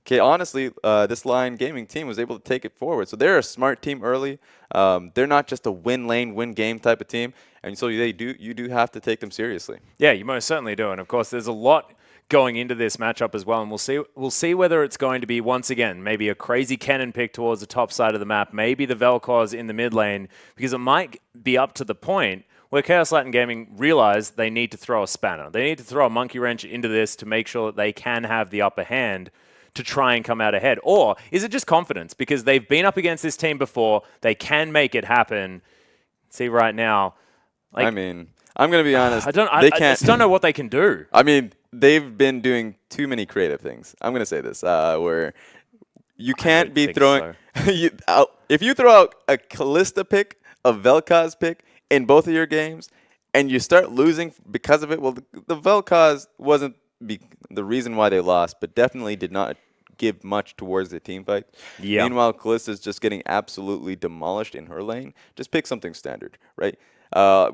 okay, honestly, this Lion Gaming team was able to take it forward. So they're a smart team early. They're not just a win lane, win game type of team. And so you do have to take them seriously. Yeah, you most certainly do. And of course, there's a lot going into this matchup as well. And we'll see whether it's going to be, once again, maybe a crazy cannon pick towards the top side of the map, maybe the Vel'Koz in the mid lane, because it might be up to the point where Chaos Latin Gaming realize they need to throw a spanner. They need to throw a monkey wrench into this to make sure that they can have the upper hand to try and come out ahead? Or is it just confidence? Because they've been up against this team before. They can make it happen. See right now. Like, I mean, I'm going to be honest. I just don't know what they can do. I mean, they've been doing too many creative things. I'm going to say this, where you can't be throwing... So. If you throw out a Kalista pick, a Vel'Koz pick in both of your games, and you start losing because of it, well, the Vel'Koz wasn't the reason why they lost, but definitely did not give much towards the team fight. Yeah. Meanwhile, Kalista's just getting absolutely demolished in her lane. Just pick something standard, right?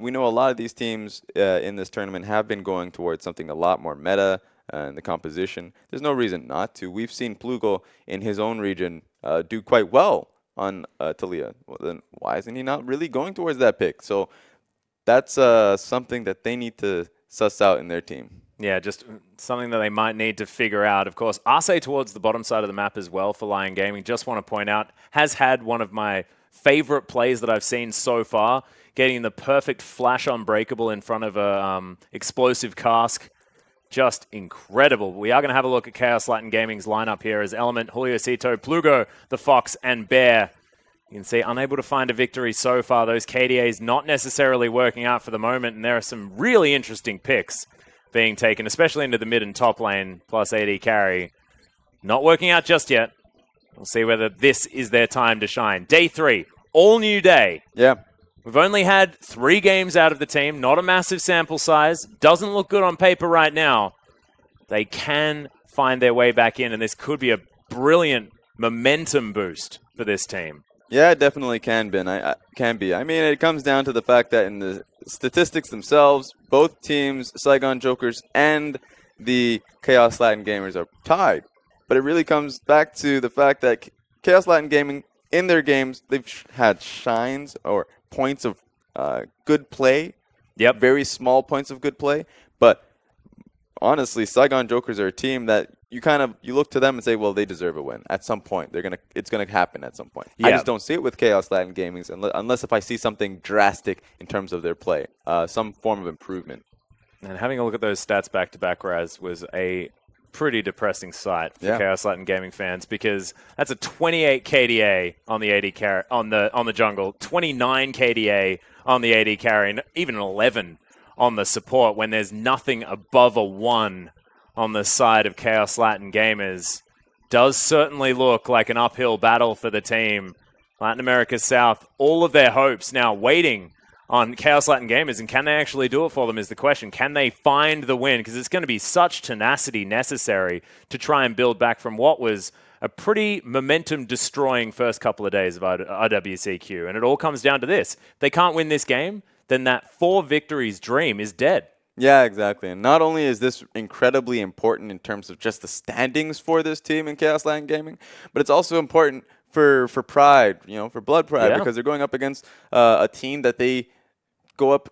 We know a lot of these teams in this tournament have been going towards something a lot more meta in the composition. There's no reason not to. We've seen Plugo in his own region do quite well on Talia. Well, then why isn't he not really going towards that pick? So that's something that they need to suss out in their team. Yeah, just something that they might need to figure out. Of course, Arce towards the bottom side of the map as well for Lion Gaming. Just want to point out, has had one of my favorite plays that I've seen so far, getting the perfect flash unbreakable in front of a explosive cask just incredible. We are going to have a look at Chaos Latin Gaming's lineup here as Element, Julio Cito, Plugo, the Fox, and Bear. You can see unable to find a victory so far. Those KDAs not necessarily working out for the moment, and there are some really interesting picks being taken, especially into the mid and top lane, plus AD carry. Not working out just yet. We'll see whether this is their time to shine. Day 3, all new day. Yeah. We've only had 3 games out of the team, not a massive sample size. Doesn't look good on paper right now. They can find their way back in, and this could be a brilliant momentum boost for this team. Yeah, it definitely can be. I mean, it comes down to the fact that in the statistics themselves, both teams, Saigon Jokers and the Chaos Latin Gamers, are tied. But it really comes back to the fact that Chaos Latin Gaming, in their games, they've had shines or points of good play. Yep. Very small points of good play. But honestly, Saigon Jokers are a team that you look to them and say, well, they deserve a win at some point. It's gonna happen at some point. Yeah. I just don't see it with Chaos Latin Gaming unless if I see something drastic in terms of their play, some form of improvement. And having a look at those stats back to back, Raz, was a pretty depressing sight for Yeah. Chaos Latin Gaming fans, because that's a 28 KDA on the AD carry on the jungle, 29 KDA on the AD carry, and even an 11 on the support when there's nothing above a 1 on the side of Chaos Latin Gamers. Does certainly look like an uphill battle for the team. Latin America South, all of their hopes now waiting on Chaos Latin Gamers, and can they actually do it for them is the question. Can they find the win? Because it's going to be such tenacity necessary to try and build back from what was a pretty momentum-destroying first couple of days of IWCQ. And it all comes down to this. If they can't win this game, then that 4 victories dream is dead. Yeah, exactly. And not only is this incredibly important in terms of just the standings for this team in Chaos Latin Gaming, but it's also important for pride, for Blood Pride, Yeah. because they're going up against a team that they go up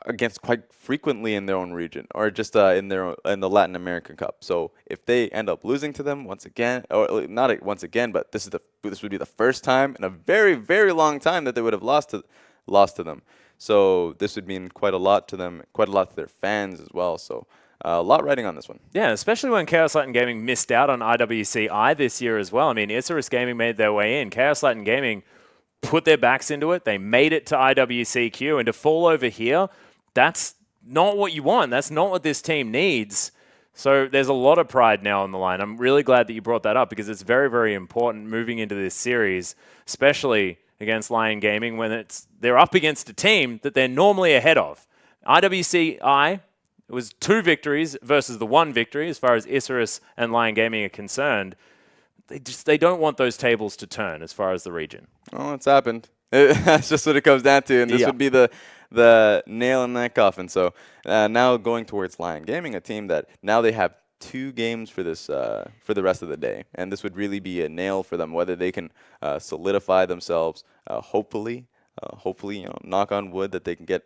against quite frequently in their own region, or just in the Latin American Cup. So if they end up losing to them once again, or not once again, but this would be the first time in a very, very long time that they would have lost to them. So this would mean quite a lot to them, quite a lot to their fans as well. So a lot riding on this one. Yeah, especially when Chaos Latin Gaming missed out on IWCI this year as well. I mean, Isurus Gaming made their way in. Chaos Latin Gaming put their backs into it. They made it to IWCQ, and to fall over here, that's not what you want. That's not what this team needs. So there's a lot of pride now on the line. I'm really glad that you brought that up, because it's very, very important moving into this series, especially against Lion Gaming, when they're up against a team that they're normally ahead of. IWCI, it was 2 victories versus the 1 victory as far as Isurus and Lion Gaming are concerned. They don't want those tables to turn as far as the region. Oh, it's happened. That's just what it comes down to, and this would be the nail in that coffin. So now going towards Lion Gaming, a team that now they have 2 games for this for the rest of the day, and this would really be a nail for them, whether they can solidify themselves. Hopefully, knock on wood, that they can get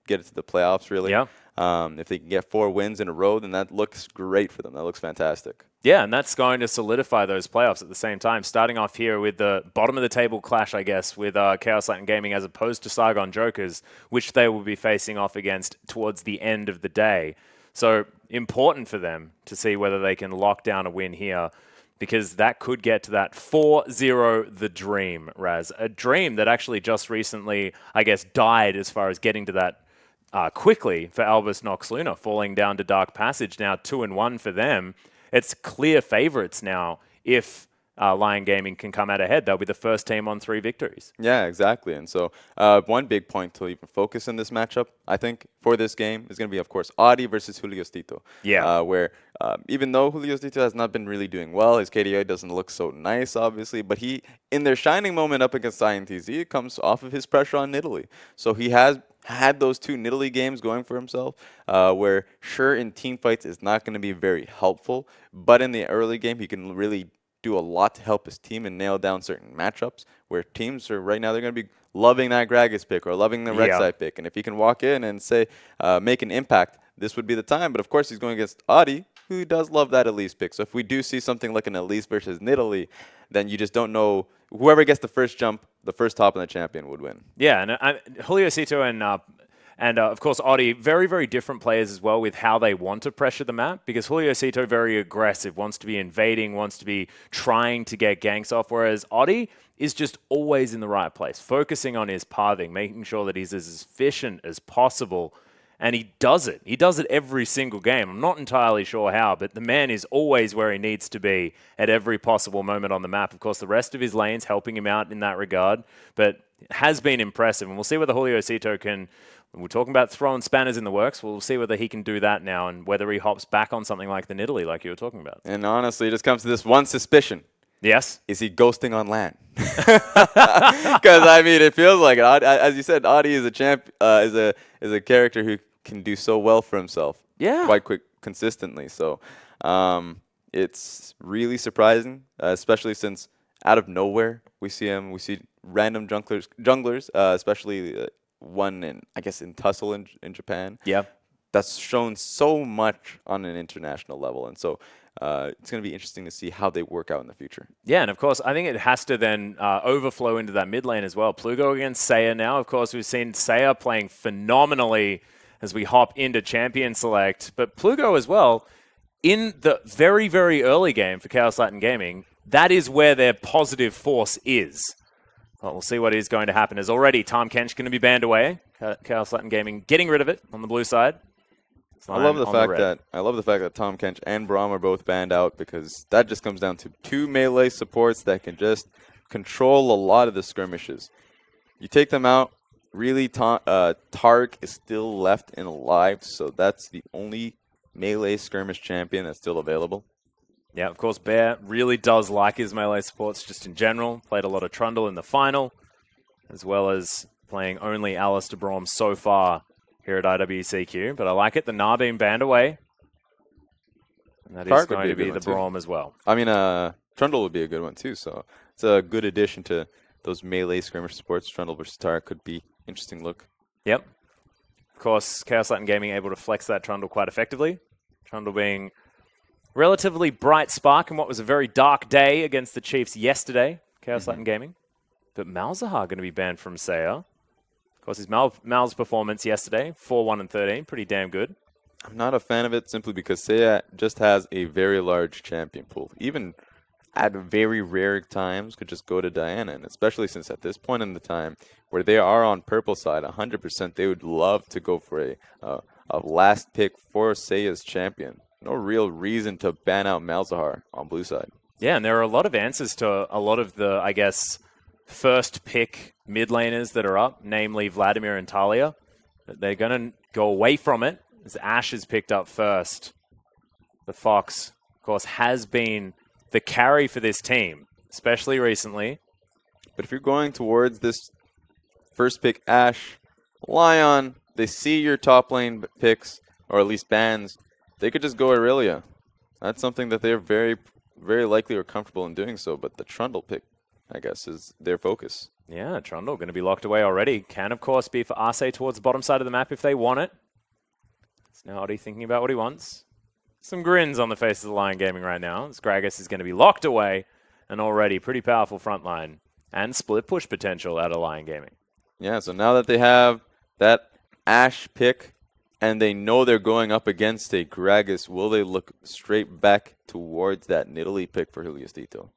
it to the playoffs. Really, Yeah. If they can get 4 wins in a row, then that looks great for them. That looks fantastic. Yeah, and that's going to solidify those playoffs at the same time. Starting off here with the bottom of the table clash, I guess, with Chaos Latin Gaming as opposed to Saigon Jokers, which they will be facing off against towards the end of the day. So important for them to see whether they can lock down a win here, because that could get to that 4-0 the dream, Raz. A dream that actually just recently, I guess, died as far as getting to that quickly for Albus Nox Luna, falling down to Dark Passage, now 2-1 for them. It's clear favorites now. If Lion Gaming can come out ahead, they'll be the first team on 3 victories. Yeah, exactly. And so one big point to even focus in this matchup, I think, for this game is going to be, of course, Audi versus Julio Stito. Yeah. Where even though Julio Stito has not been really doing well, his KDA doesn't look so nice, obviously, but he, in their shining moment up against INTZ, it comes off of his pressure on Nidalee. So he has had those 2 Nidalee games going for himself, where sure, in team fights is not going to be very helpful, but in the early game he can really do a lot to help his team and nail down certain matchups where teams are right now, they're going to be loving that Gragas pick or loving the Rek'Sai pick. And if he can walk in and say, make an impact, this would be the time. But of course, he's going against Audi, who does love that Elise pick. So if we do see something like an Elise versus Nidalee, then you just don't know. Whoever gets the first jump, the first top in the champion would win. Yeah, and Julio Cito And, of course, Oddie, very, very different players as well with how they want to pressure the map, because Julio Cito, very aggressive, wants to be invading, wants to be trying to get ganks off, whereas Oddie is just always in the right place, focusing on his pathing, making sure that he's as efficient as possible. And he does it. He does it every single game. I'm not entirely sure how, but the man is always where he needs to be at every possible moment on the map. Of course, the rest of his lanes helping him out in that regard, but it has been impressive. And we'll see whether Julio Cito can... We're talking about throwing spanners in the works. We'll see whether he can do that now and whether he hops back on something like the Nidalee like you were talking about. And honestly, it just comes to this one suspicion. Yes? Is he ghosting on LAN? Because, I mean, it feels like it. As you said, Audi is is a character who can do so well for himself. Yeah. Quite consistently. So it's really surprising, especially since out of nowhere we see random junglers, especially one in Tussle in Japan. Yeah. That's shown so much on an international level. And so it's going to be interesting to see how they work out in the future. Yeah, and of course, I think it has to then overflow into that mid lane as well. Plugo against Saya now. Of course, we've seen Saya playing phenomenally as we hop into Champion Select. But Plugo as well, in the very, very early game for Chaos Latin Gaming, that is where their positive force is. Well, we'll see what is going to happen. As already, Tom Kench going to be banned away. Chaos Latin Gaming getting rid of it on the blue side. I love the fact that Tom Kench and Braum are both banned out, because that just comes down to two melee supports that can just control a lot of the skirmishes. You take them out, really Tark is still left and alive, so that's the only melee skirmish champion that's still available. Yeah, of course, Bear really does like his melee supports just in general. Played a lot of Trundle in the final, as well as playing only Alistair Braum so far here at IWCQ. But I like it. The Gnar being banned away. And that is going to be the Braum as well. I mean, Trundle would be a good one too, so it's a good addition to those melee skirmish supports. Trundle versus Tark could be interesting look. Yep. Of course, Chaos Latin Gaming able to flex that Trundle quite effectively. Trundle being relatively bright spark in what was a very dark day against the Chiefs yesterday, Chaos Latin Gaming. But Malzahar going to be banned from Saya. Of course, his Mal's performance yesterday, 4-1 and 13, pretty damn good. I'm not a fan of it simply because Saya just has a very large champion pool. Even at very rare times could just go to Diana, and especially since at this point in the time where they are on purple side, 100% they would love to go for a last pick for Saya's champion. No real reason to ban out Malzahar on blue side. Yeah, and there are a lot of answers to a lot of the, I guess, first pick mid laners that are up, namely Vladimir and Talia. They're going to go away from it as Ashe is picked up first. The Fox, of course, has been the carry for this team, especially recently. But if you're going towards this first pick Ashe, Lion, they see your top lane picks, or at least bans, they could just go Aurelia. That's something that they're very, very likely or comfortable in doing so, but the Trundle pick, I guess, is their focus. Yeah, Trundle going to be locked away already. Can, of course, be for Arce towards the bottom side of the map if they want it. It's now Oddie thinking about what he wants. Some grins on the faces of Lion Gaming right now. As Gragas is going to be locked away, and already pretty powerful front line. And split push potential out of Lion Gaming. Yeah, so now that they have that Ashe pick, and they know they're going up against a Gragas, will they look straight back towards that Nidalee pick for Julius Tito?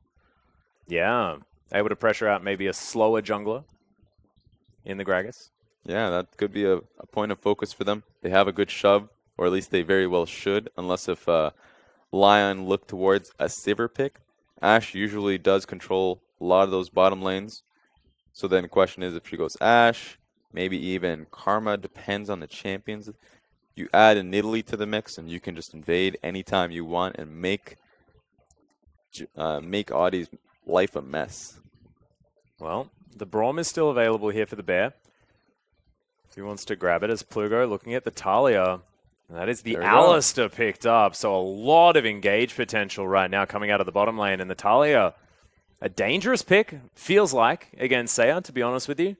Yeah, able to pressure out maybe a slower jungler in the Gragas. Yeah, that could be a point of focus for them. They have a good shove, or at least they very well should, unless if Lion look towards a Sivir pick. Ashe usually does control a lot of those bottom lanes. So then the question is, if she goes Ashe, maybe even Karma, depends on the champions. You add a Nidalee to the mix, and you can just invade anytime you want and make Audie's life a mess. Well, the Braum is still available here for the Bear. If he wants to grab it, as Plugo looking at the Talia. And that is the Alistair picked up, so a lot of engage potential right now coming out of the bottom lane. And the Talia, a dangerous pick, feels like, against Saya, to be honest with you.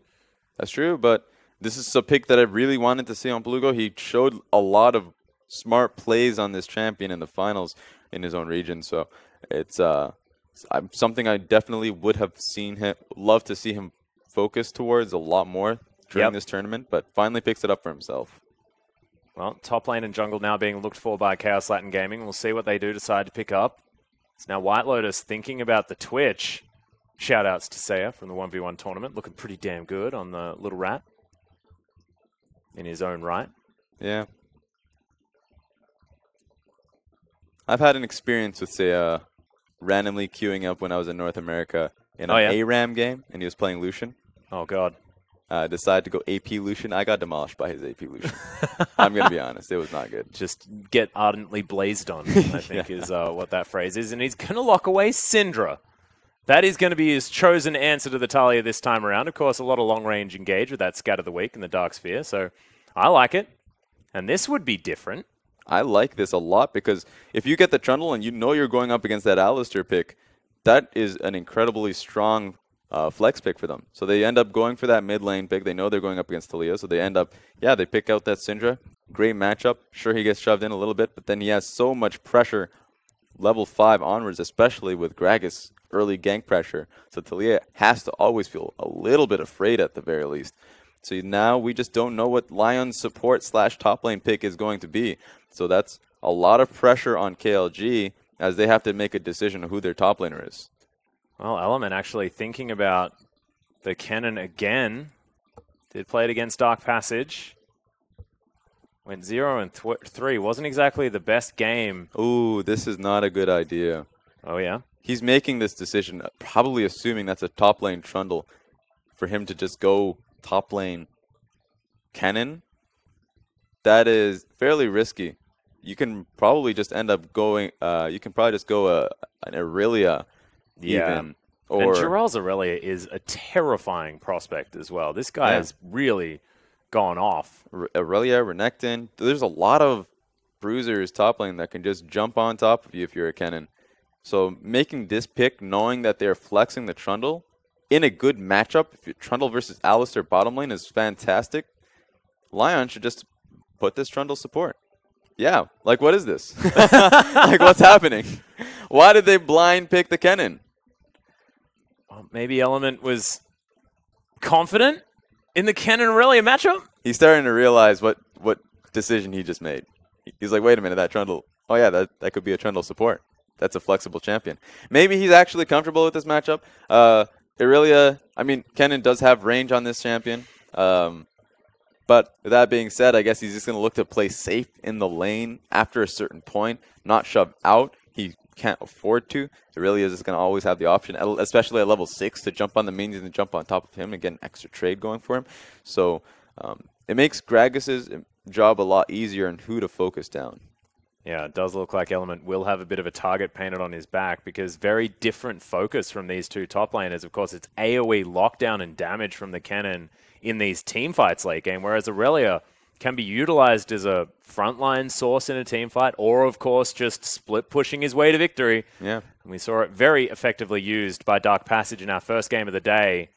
That's true, but this is a pick that I really wanted to see on Plugo. He showed a lot of smart plays on this champion in the finals in his own region, so it's something I definitely would have love to see him focus towards a lot more, during this tournament, but finally picks it up for himself. Well, top lane and jungle now being looked for by Chaos Latin Gaming. We'll see what they do decide to pick up. It's now White Lotus thinking about the Twitch. Shout-outs to Seiya from the 1v1 tournament. Looking pretty damn good on the little rat in his own right. Yeah. I've had an experience with Seiya randomly queuing up when I was in North America in an ARAM game, and he was playing Lucian. Oh, God. Decided to go AP Lucian. I got demolished by his AP Lucian. I'm going to be honest. It was not good. Just get ardently blazed on, I think is what that phrase is. And he's going to lock away Syndra. That is going to be his chosen answer to the Talia this time around. Of course, a lot of long-range engage with that Scat of the Week in the Dark Sphere. So I like it. And this would be different. I like this a lot because if you get the Trundle and you know you're going up against that Alistair pick, that is an incredibly strong flex pick for them. So they end up going for that mid lane pick. They know they're going up against Talia, so they end up, they pick out that Syndra. Great matchup. Sure, he gets shoved in a little bit, but then he has so much pressure level 5 onwards, especially with Gragas early gank pressure. So Talia has to always feel a little bit afraid at the very least. So now we just don't know what Lion's support / top lane pick is going to be. So that's a lot of pressure on KLG as they have to make a decision of who their top laner is. Well, Element actually thinking about the Kennen again. Did play it against Dark Passage. Went 0 and 3. Wasn't exactly the best game. Ooh, this is not a good idea. Oh, yeah? He's making this decision, probably assuming that's a top lane Trundle, for him to just go top lane Kennen. That is fairly risky. You can probably just end up going, you can probably just go an Aurelia even. Or and Jarell's Aurelia is a terrifying prospect as well. This guy has really gone off. Aurelia, Renekton. There's a lot of bruisers top lane that can just jump on top of you if you're a Kennen. So making this pick, knowing that they're flexing the Trundle in a good matchup, if you're Trundle versus Alistair bottom lane is fantastic. Lion should just put this Trundle support. Yeah, like what is this? Like what's happening? Why did they blind pick the Kennen? Well, maybe Element was confident in the Kennen Aurelia matchup? He's starting to realize what decision he just made. He's like, wait a minute, that Trundle. Oh yeah, that could be a Trundle support. That's a flexible champion. Maybe he's actually comfortable with this matchup. Aurelia, I mean, Kennen does have range on this champion. But with that being said, I guess he's just going to look to play safe in the lane after a certain point, not shove out. He can't afford to. Aurelia is just going to always have the option, especially at level 6, to jump on the minions and jump on top of him and get an extra trade going for him. So it makes Gragas' job a lot easier on who to focus down. Yeah, it does look like Element will have a bit of a target painted on his back because very different focus from these two top laners. Of course, it's AoE lockdown and damage from the Kennen in these team fights late game, whereas Aurelia can be utilized as a frontline source in a team fight or, of course, just split pushing his way to victory. Yeah. And we saw it very effectively used by Dark Passage in our first game of the day.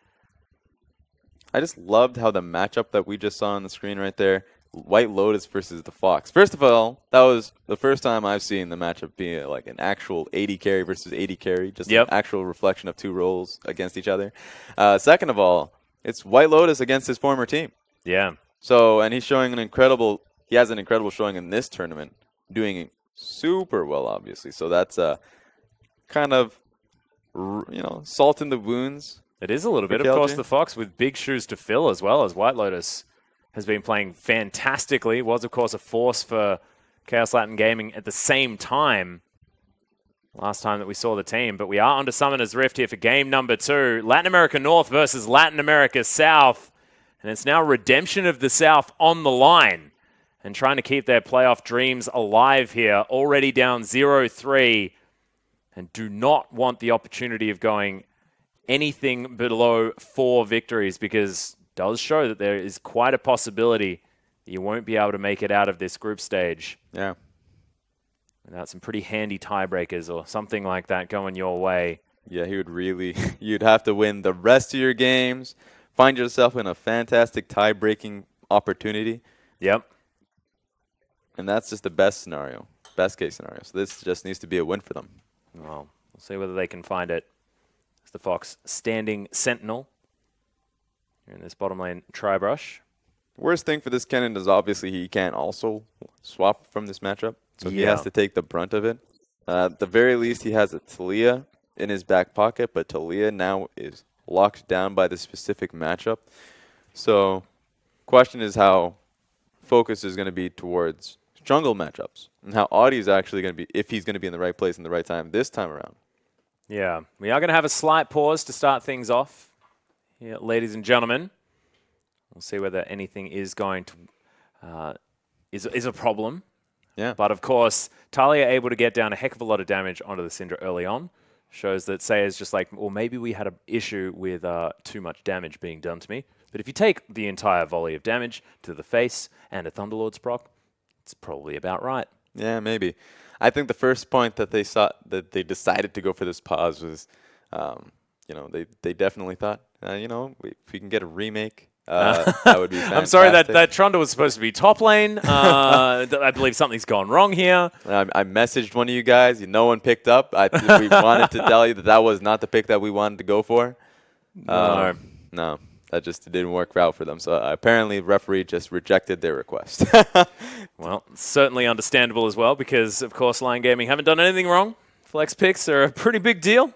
I just loved how the matchup that we just saw on the screen right there, White Lotus versus the Fox. First of all, that was the first time I've seen the matchup be like an actual 80 carry versus 80 carry, just an actual reflection of two roles against each other. Second of all, it's White Lotus against his former team. Yeah. So, and he's showing he has an incredible showing in this tournament, doing super well, obviously. So that's kind of, salt in the wounds. It is a little bit. KLG. Of course, the Fox with big shoes to fill as well as White Lotus has been playing fantastically. Was, of course, a force for Chaos Latin Gaming at the same time last time that we saw the team. But we are onto Summoner's Rift here for game number 2. Latin America North versus Latin America South. And it's now redemption of the South on the line and trying to keep their playoff dreams alive here. Already down 0-3 and do not want the opportunity of going anything below 4 victories because it does show that there is quite a possibility that you won't be able to make it out of this group stage. Yeah. Without some pretty handy tiebreakers or something like that going your way. Yeah, you'd have to win the rest of your games, find yourself in a fantastic tie-breaking opportunity. Yep. And that's just the best case scenario. So this just needs to be a win for them. Well, we'll see whether they can find it. It's the Fox standing sentinel in this bottom lane tri-brush. Worst thing for this Kennen is obviously he can't also swap from this matchup, so he has to take the brunt of it. At the very least, he has a Talia in his back pocket, but Talia now is locked down by the specific matchup. So, question is how focus is going to be towards jungle matchups, and how Audi is actually going to be, if he's going to be in the right place in the right time this time around. Yeah, we are going to have a slight pause to start things off here, ladies and gentlemen. We'll see whether anything is going to is a problem. Yeah. But of course, Talia able to get down a heck of a lot of damage onto the Syndra early on. Shows that Saya's just like, well, maybe we had an issue with too much damage being done to me. But if you take the entire volley of damage to the face and a Thunderlord's proc, it's probably about right. Yeah, maybe. I think the first point that they saw that they decided to go for this pause was, you know, they definitely thought, you know, if we can get a remake, that would be fantastic. I'm sorry that Trundle was supposed to be top lane. I believe something's gone wrong here. I messaged one of you guys. No one picked up. We wanted to tell you that was not the pick that we wanted to go for. No, that just didn't work out for them. So apparently, the referee just rejected their request. Well, certainly understandable as well, because of course, Lion Gaming haven't done anything wrong. Flex picks are a pretty big deal.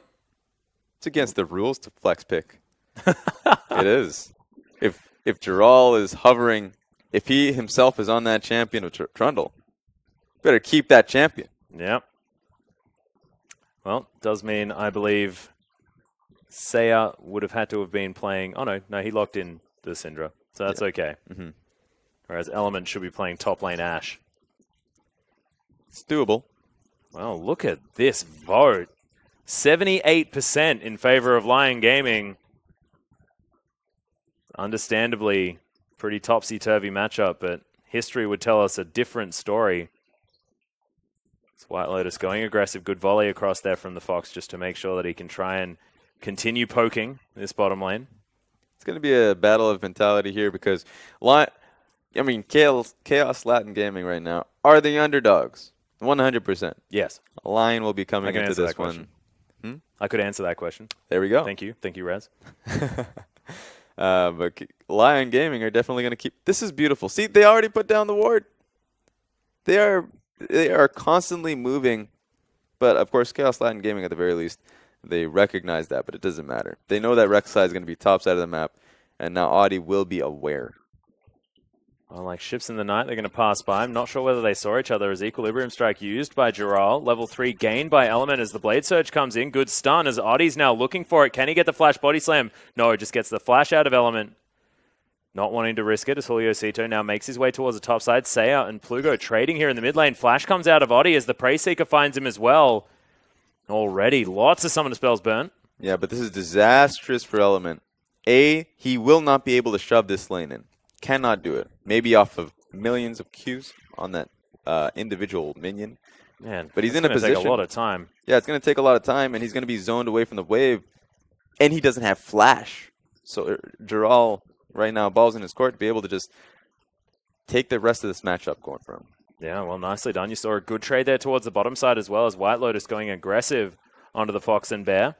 It's against the rules to flex pick. It is. If Giral is hovering, if he himself is on that champion of Trundle, better keep that champion. Yep. Well, does mean I believe Saya would have had to have been playing. Oh no, he locked in the Syndra, so that's okay. Mm-hmm. Whereas Element should be playing top lane Ashe. It's doable. Well, look at this vote. 78% in favor of Lion Gaming. Understandably, pretty topsy-turvy matchup, but history would tell us a different story. It's White Lotus going aggressive. Good volley across there from the Fox just to make sure that he can try and continue poking this bottom lane. It's going to be a battle of mentality here because, Chaos Latin Gaming right now are the underdogs. 100%. Yes. Lion will be coming into this one. I could answer that question. There we go. Thank you. Thank you, Raz. But Lion Gaming are definitely going to keep. This is beautiful. See, they already put down the ward. They are constantly moving, but of course, Chaos Latin Gaming at the very least, they recognize that, but it doesn't matter. They know that Rek'Sai is going to be top side of the map, and now Audi will be aware. Well, like ships in the night, they're going to pass by. I'm not sure whether they saw each other as Equilibrium Strike used by Giral. Level 3 gained by Element as the Blade Surge comes in. Good stun as Audie's now looking for it. Can he get the flash body slam? No, just gets the flash out of Element. Not wanting to risk it as Julio Cito now makes his way towards the top side. Saya and Plugo trading here in the mid lane. Flash comes out of Audie as the Prey Seeker finds him as well. Already, lots of summoner spells burnt. Yeah, but this is disastrous for Element. He will not be able to shove this lane in. Cannot do it. Maybe off of millions of Qs on that individual minion. Man, but he's in a position. Take a lot of time. Yeah, it's going to take a lot of time, and he's going to be zoned away from the wave, and he doesn't have flash. So Giral right now, balls in his court, to be able to just take the rest of this matchup going for him. Yeah, well, nicely done. You saw a good trade there towards the bottom side as well as White Lotus going aggressive onto the Fox and Bear.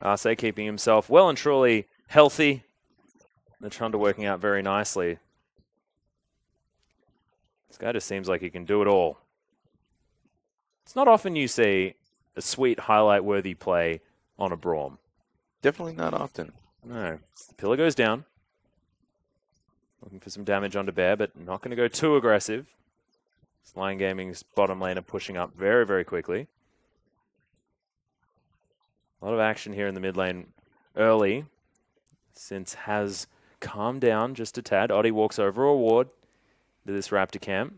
Arce keeping himself well and truly healthy. The Trundle working out very nicely. This guy just seems like he can do it all. It's not often you see a sweet highlight-worthy play on a Braum. Definitely not often. No. The pillar goes down. Looking for some damage onto Bear, but not going to go too aggressive. Lion Gaming's bottom lane are pushing up very, very quickly. A lot of action here in the mid lane early. Since has calmed down just a tad. Audi walks over a ward to this Raptor camp.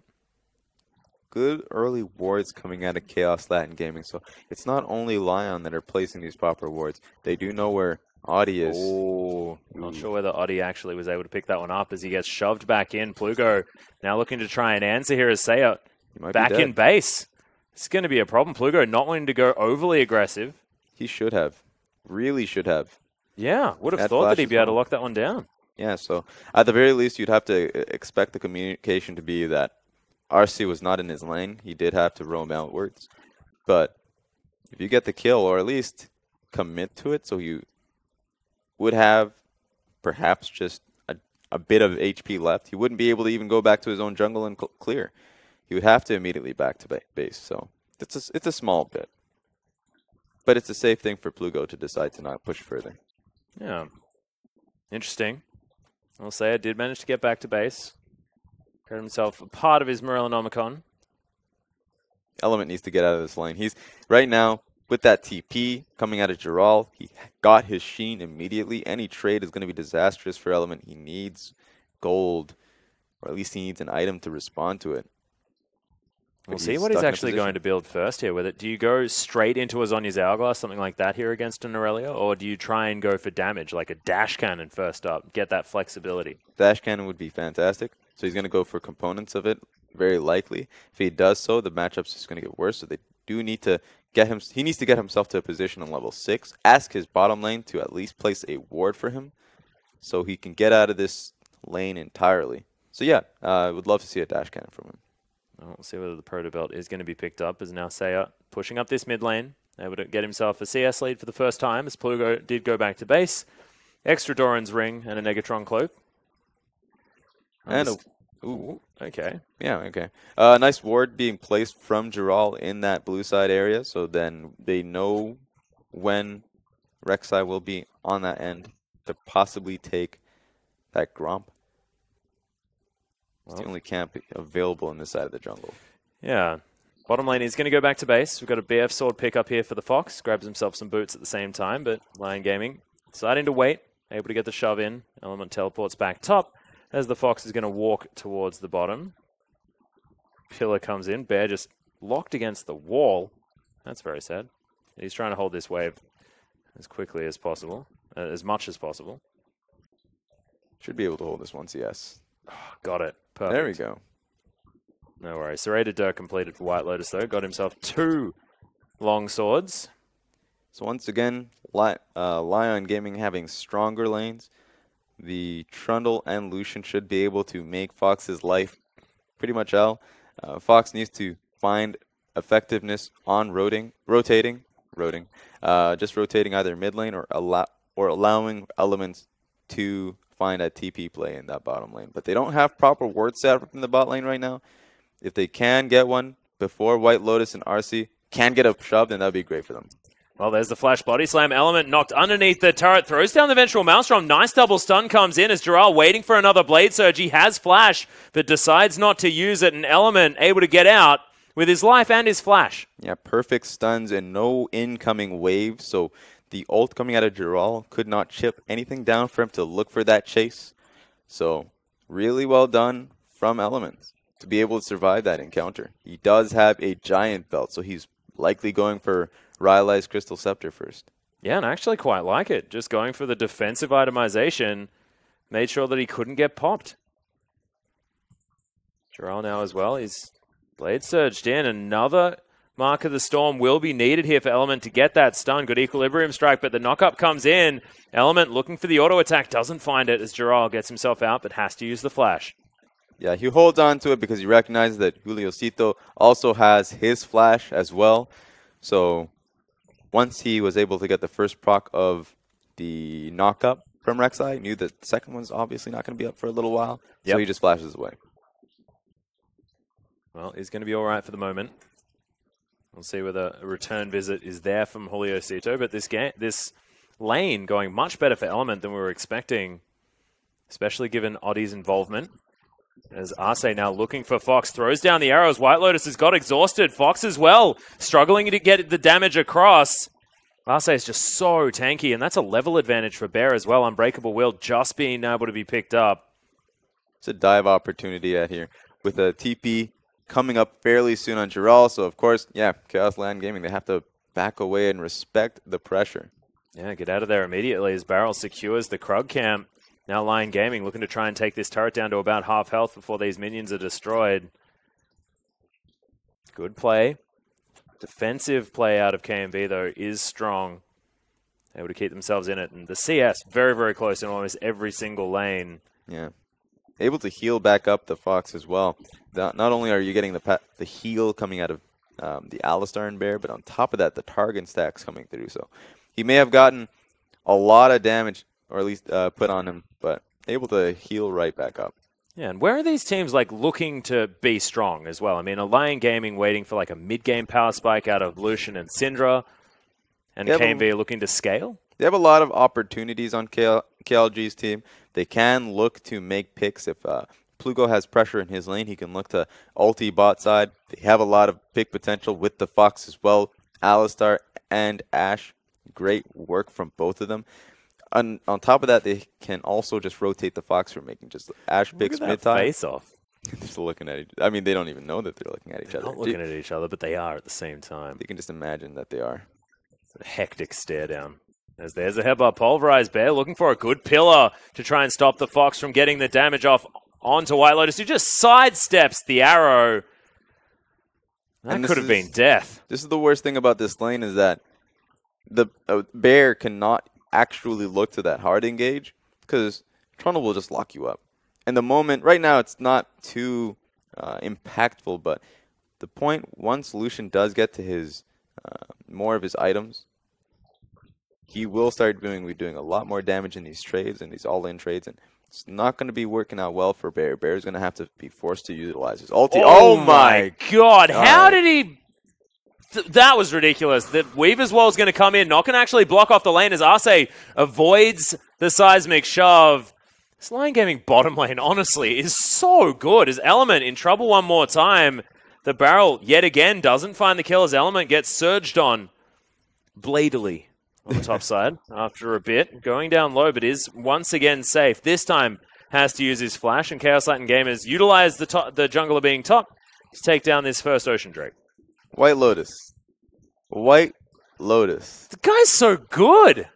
Good early wards coming out of Chaos Latin Gaming. So it's not only Lion that are placing these proper wards. They do know where Audi is. Oh, not sure whether Audi actually was able to pick that one up as he gets shoved back in. Plugo now looking to try and answer here as Saya back in base. It's going to be a problem. Plugo not wanting to go overly aggressive. He should have. Really should have. Yeah, would have thought that he'd be able to lock that one down. Yeah, so at the very least, you'd have to expect the communication to be that RC was not in his lane. He did have to roam outwards. But if you get the kill, or at least commit to it, so you would have perhaps just a bit of HP left, he wouldn't be able to even go back to his own jungle and clear. He would have to immediately back to base. So it's a small bit. But it's a safe thing for Plugo to decide to not push further. Yeah. Interesting. I'll say I did manage to get back to base. Got himself a part of his Morellonomicon. Element needs to get out of this lane. He's right now with that TP coming out of Giral. He got his Sheen immediately. Any trade is going to be disastrous for Element. He needs gold, or at least he needs an item to respond to it. We'll see what he's actually going to build first here with it. Do you go straight into a Zhonya's Hourglass, something like that here against an Aurelia, or do you try and go for damage, like a dash cannon first up, get that flexibility? Dash cannon would be fantastic. So he's going to go for components of it, very likely. If he does so, the matchup's just going to get worse. So they do need to get him. He needs to get himself to a position on level 6. Ask his bottom lane to at least place a ward for him, so he can get out of this lane entirely. So yeah, I would love to see a dash cannon from him. We'll see whether the Proto Belt is going to be picked up, as now Seiya pushing up this mid lane, able to get himself a CS lead for the first time, as Plugo did go back to base. Extra Doran's ring and a Negatron cloak. And ooh, okay. Yeah, okay. Nice ward being placed from Giral in that blue side area, so then they know when Rek'Sai will be on that end to possibly take that Gromp. It's the only camp available in this side of the jungle. Yeah. Bottom lane is going to go back to base. We've got a BF sword pick up here for the Fox. Grabs himself some boots at the same time, but Lion Gaming deciding to wait. Able to get the shove in. Element teleports back top as the Fox is going to walk towards the bottom. Pillar comes in. Bear just locked against the wall. That's very sad. He's trying to hold this wave as quickly as possible. As much as possible. Should be able to hold this once, yes. Got it. Perfect. There we go. No worries. Serrated Dirk completed for White Lotus, though. Got himself 2 long swords. So once again, Lion Gaming having stronger lanes. The Trundle and Lucian should be able to make Fox's life pretty much hell. Fox needs to find effectiveness on rotating, just rotating either mid lane or allowing elements to find a TP play in that bottom lane. But they don't have proper ward set up in the bot lane right now. If they can get one before White Lotus and RC can get a shove, then that would be great for them. Well, there's the flash body slam. Element knocked underneath the turret. Throws down the Vengeful Maelstrom. Nice double stun comes in as Giral waiting for another Blade Surge. He has flash, but decides not to use it. And Element able to get out with his life and his flash. Yeah, perfect stuns and no incoming wave. So the ult coming out of Giral could not chip anything down for him to look for that chase. So really well done from Element to be able to survive that encounter. He does have a giant belt, so he's likely going for Rylai's Crystal Scepter first. Yeah, and I actually quite like it. Just going for the defensive itemization. Made sure that he couldn't get popped. Giral now as well. He's Blade Surged in. Another Mark of the Storm will be needed here for Element to get that stun. Good Equilibrium Strike, but the knock-up comes in. Element looking for the auto attack, doesn't find it as Giral gets himself out, but has to use the flash. Yeah, he holds on to it because he recognizes that Juliocito also has his flash as well. So once he was able to get the first proc of the knock-up from Rek'Sai, knew that the second one's obviously not going to be up for a little while, so he just flashes away. Well, he's going to be all right for the moment. We'll see whether a return visit is there from Juliocito, but this lane going much better for Element than we were expecting, especially given Oddie's involvement. As Arce now looking for Fox, throws down the arrows. White Lotus has got exhausted. Fox as well, struggling to get the damage across. Arce is just so tanky, and that's a level advantage for Bear as well. Unbreakable Will just being able to be picked up. It's a dive opportunity out here with a TP coming up fairly soon on Giral. So, of course, yeah, Chaos Land Gaming, they have to back away and respect the pressure. Yeah, get out of there immediately as Barrel secures the Krug camp. Now Lion Gaming looking to try and take this turret down to about half health before these minions are destroyed. Good play. Defensive play out of KMB, though, is strong. Able to keep themselves in it. And the CS, very, very close in almost every single lane. Yeah. Able to heal back up the Fox as well. Not only are you getting the heal coming out of the Alistar and Bear, but on top of that, the Targon stacks coming through. So he may have gotten a lot of damage or at least put on him, but able to heal right back up. Yeah, and where are these teams like looking to be strong as well? I mean, Alliant Gaming waiting for like a mid-game power spike out of Lucian and Syndra, and KMV are looking to scale. They have a lot of opportunities on KLG's team. They can look to make picks if Plugo has pressure in his lane. He can look to ulti bot side. They have a lot of pick potential with the Fox as well. Alistar and Ashe, great work from both of them. On top of that, they can also just rotate the Fox for making just Ashe picks mid-time. Face off. Just looking at I mean, they don't even know that they're looking at each other. Not looking at each other, but they are at the same time. They can just imagine that they are. It's a hectic stare down. As there's a headbutt, Pulverized Bear looking for a good pillar to try and stop the Fox from getting the damage off onto White Lotus, who just sidesteps the arrow. That could have been death. This is the worst thing about this lane is that the Bear cannot actually look to that hard engage because Trundle will just lock you up. And the moment, right now it's not too impactful, but the point once Lucian does get to his more of his items, he will start doing a lot more damage in these trades and these all-in trades, and it's not going to be working out well for Bear. Bear's going to have to be forced to utilize his ulti. Oh my god, how did he... That was ridiculous. The Weaver's Wall is going to come in, not going to actually block off the lane as Arce avoids the seismic shove. This Lion Gaming bottom lane, honestly, is so good. As Element in trouble one more time. The barrel, yet again, doesn't find the kill as Element gets surged on. Bladily on the top side after a bit. Going down low, but is once again safe. This time has to use his flash, and Chaos Latin Gamers utilize the jungler being top to take down this first Ocean Drake. White Lotus. White Lotus. The guy's so good.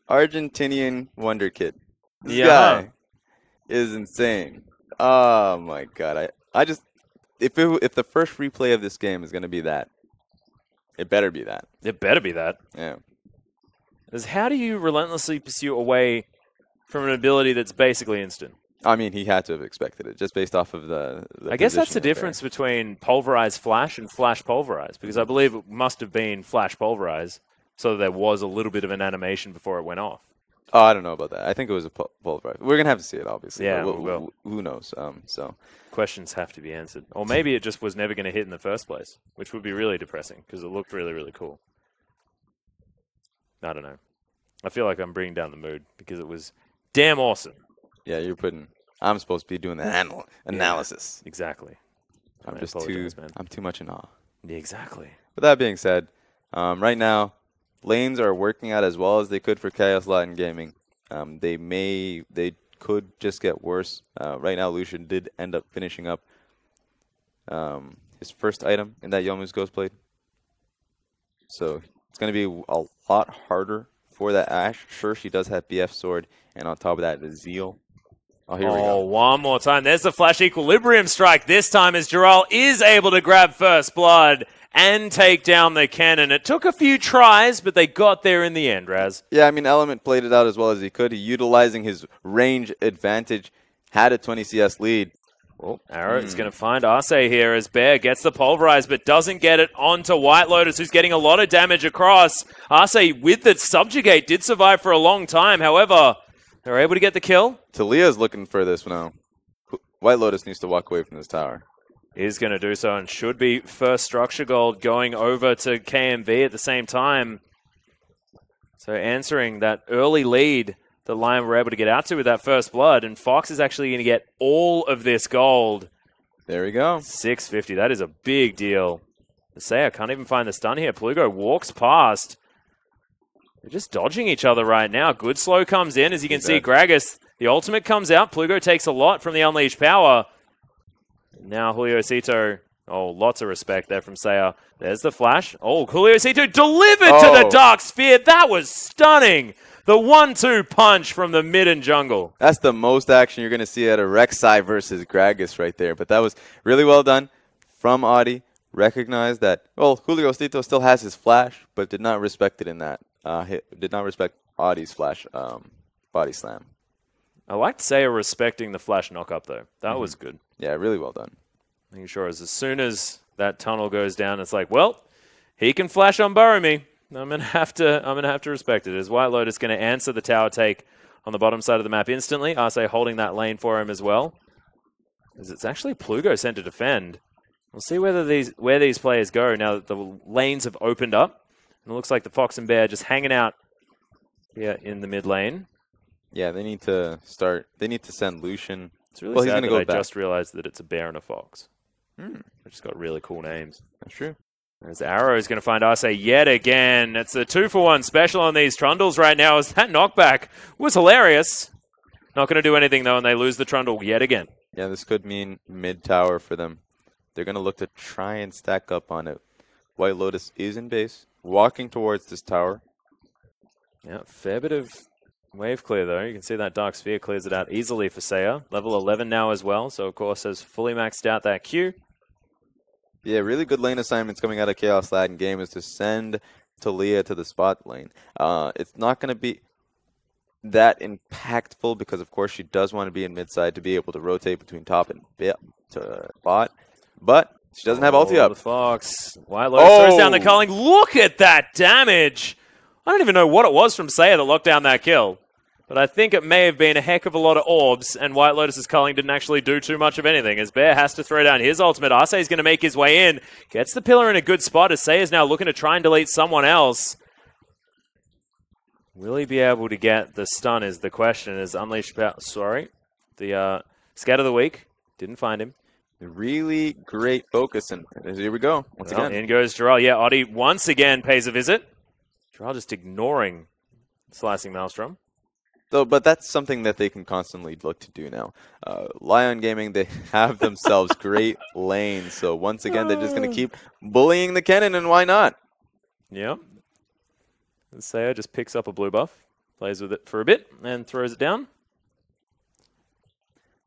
Argentinian wonder kid. This guy is insane. Oh my god. I just if the first replay of this game is going to be that, it better be that. It better be that. Yeah. Because how do you relentlessly pursue away from an ability that's basically instant? I mean, he had to have expected it, just based off of the I guess that's the difference between Pulverize Flash and Flash Pulverize, because I believe it must have been Flash Pulverize, so there was a little bit of an animation before it went off. Oh, I don't know about that. I think it was a Pulverize. We're going to have to see it, obviously. Yeah, we will. Who knows? So questions have to be answered. Or maybe it just was never going to hit in the first place, which would be really depressing, because it looked really, really cool. I don't know. I feel like I'm bringing down the mood, because it was damn awesome. Yeah, I'm supposed to be doing the analysis. Yeah, exactly. I'm too much in awe. Yeah, exactly. With that being said, right now, lanes are working out as well as they could for Chaos Latin Gaming. They could just get worse. Right now, Lucian did end up finishing up his first item in that Yomu's Ghostblade. So it's going to be a lot harder for that Ashe. Sure, she does have BF Sword, and on top of that, the Zeal. Oh, here we go. One more time. There's the Flash Equilibrium Strike. This time as Jarrell is able to grab first blood and take down the cannon. It took a few tries, but they got there in the end, Raz. Yeah, I mean, Element played it out as well as he could. He utilizing his range advantage, had a 20 CS lead. Well, Arrow is going to find Arce here as Bear gets the Pulverize, but doesn't get it onto White Lotus, who's getting a lot of damage across. Arce, with the Subjugate, did survive for a long time. However, they're able to get the kill. Talia's looking for this now. White Lotus needs to walk away from this tower. Is going to do so and should be first structure gold going over to KMV at the same time. So answering that early lead that Lion were able to get out to with that first blood, and Fox is actually going to get all of this gold. There we go. 650. That is a big deal. I can't even find the stun here. Plugo walks past. They're just dodging each other right now. Good slow comes in. As you can see, Gragas, the ultimate comes out. Plugo takes a lot from the Unleashed Power. Now Julio Cito. Oh, lots of respect there from Saya. There's the flash. Oh, Julio Cito delivered to the Dark Sphere. That was stunning. The 1-2 punch from the mid and jungle. That's the most action you're going to see at a Rek'Sai versus Gragas right there. But that was really well done from Audi. Recognized that, well, Julio Cito still has his flash, but did not respect it in that. Did not respect Audi's flash body slam. I like Saya respecting the flash knock-up, though. That was good. Yeah, really well done. Making sure as soon as that tunnel goes down, it's like, well, he can flash on Burrow me. I'm gonna have to respect it. Is White Lotus going to answer the tower take on the bottom side of the map instantly? Arce holding that lane for him as well. As it's actually Plugo sent to defend. We'll see where these players go now that the lanes have opened up. And it looks like the Fox and Bear just hanging out here in the mid lane. Yeah, they need to start. They need to send Lucian. It's really Well, he's sad gonna that go I back. just realized that it's a bear and a fox. Hmm, They just got really cool names. that's true. As Arrow is going to find Arce yet again. It's a 2-for-1 special on these Trundles right now. As that knockback was hilarious. Not going to do anything, though, and they lose the Trundle yet again. Yeah, this could mean mid tower for them. They're going to look to try and stack up on it. White Lotus is in base, walking towards this tower. Yeah, fair bit of wave clear, though. You can see that Dark Sphere clears it out easily for Saya. Level 11 now as well, so, of course, has fully maxed out that Q. Yeah, really good lane assignments coming out of Chaos Latin game is to send Talia to the spot lane. It's not going to be that impactful because, of course, she does want to be in mid side to be able to rotate between top and bot. But she doesn't have ulti up. The Fox. White Lotus throws down the culling. Look at that damage! I don't even know what it was from Saya that locked down that kill. But I think it may have been a heck of a lot of orbs, and White Lotus's culling didn't actually do too much of anything, as Bear has to throw down his ultimate. Arce is going to make his way in. Gets the pillar in a good spot, as Say is now looking to try and delete someone else. Will he be able to get the stun is the question, as Unleashed Power... Sorry. The Scat of the Week. Didn't find him. Really great focus, and here we go. Once again. In goes Jarrell. Yeah, Oddie once again pays a visit. Jarrell just ignoring Slicing Maelstrom. But that's something that they can constantly look to do now. Lion Gaming, they have themselves great lanes. So once again, they're just going to keep bullying the cannon, and why not? Yep. And Saya just picks up a blue buff, plays with it for a bit, and throws it down.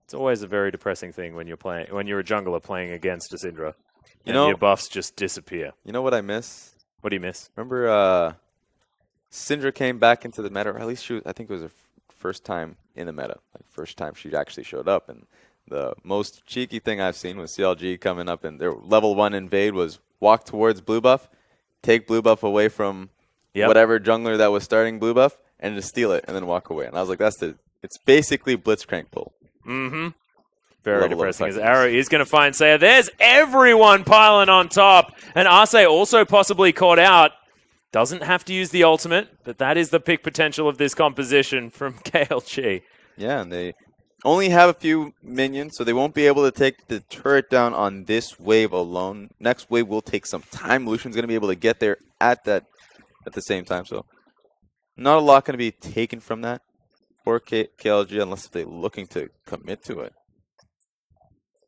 It's always a very depressing thing when you're a jungler playing against a Syndra. And your buffs just disappear. You know what I miss? What do you miss? Remember Syndra came back into the meta, or at least I think it was her first time in the meta. Like first time she actually showed up. And the most cheeky thing I've seen was CLG coming up and their level 1 invade was walk towards blue buff, take blue buff away from whatever jungler that was starting blue buff, and just steal it and then walk away. And I was like, it's basically Blitzcrank pull. Mm-hmm. Very depressing. As Arrow is going to find Saya. There's everyone piling on top. And Arce also possibly caught out. Doesn't have to use the ultimate, but that is the pick potential of this composition from KLG. Yeah, and they only have a few minions, so they won't be able to take the turret down on this wave alone. Next wave will take some time. Lucian's going to be able to get there at the same time, so not a lot going to be taken from that for KLG unless they're looking to commit to it.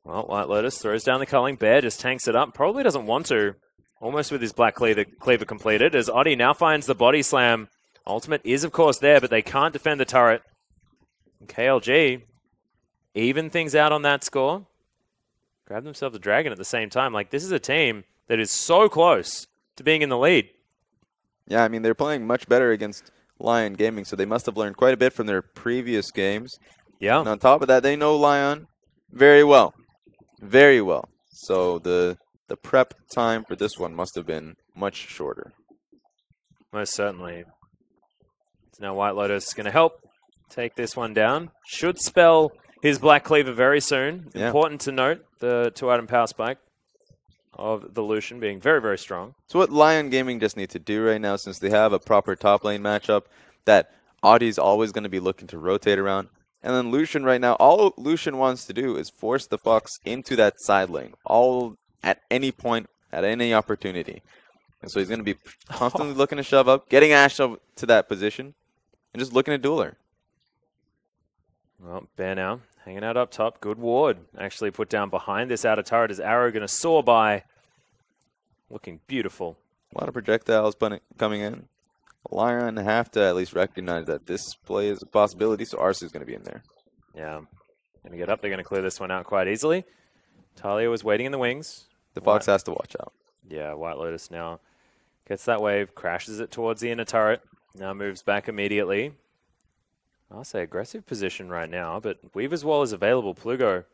Well, White Lotus throws down the culling. Bear just tanks it up. Probably doesn't want to. Almost with his Black Cleaver completed, as Oddie now finds the body slam. Ultimate is, of course, there, but they can't defend the turret. And KLG even things out on that score. Grab themselves a dragon at the same time. Like, this is a team that is so close to being in the lead. Yeah, I mean, they're playing much better against Lion Gaming, so they must have learned quite a bit from their previous games. Yeah. And on top of that, they know Lion very well. Very well. So the prep time for this one must have been much shorter. Most certainly. So now White Lotus going to help take this one down. Should spell his Black Cleaver very soon. Yeah. Important to note, the 2-item power spike of the Lucian being very, very strong. So what Lion Gaming just need to do right now, since they have a proper top lane matchup, that Audie's always going to be looking to rotate around. And then Lucian right now, all Lucian wants to do is force the Fox into that side lane. All at any point, at any opportunity. And so he's going to be constantly looking to shove up, getting Ashe to that position, and just looking to duel her. Well, Bear now hanging out up top. Good ward actually put down behind this outer turret. Is Arrow going to soar by? Looking beautiful. A lot of projectiles coming in. Lion have to at least recognize that this play is a possibility, so Arce is going to be in there. Yeah. Going to get up. They're going to clear this one out quite easily. Talia was waiting in the wings. The Fox has to watch out. Yeah, White Lotus now gets that wave, crashes it towards the inner turret. Now moves back immediately. I'll say aggressive position right now, but Weaver's Wall is available. Plugo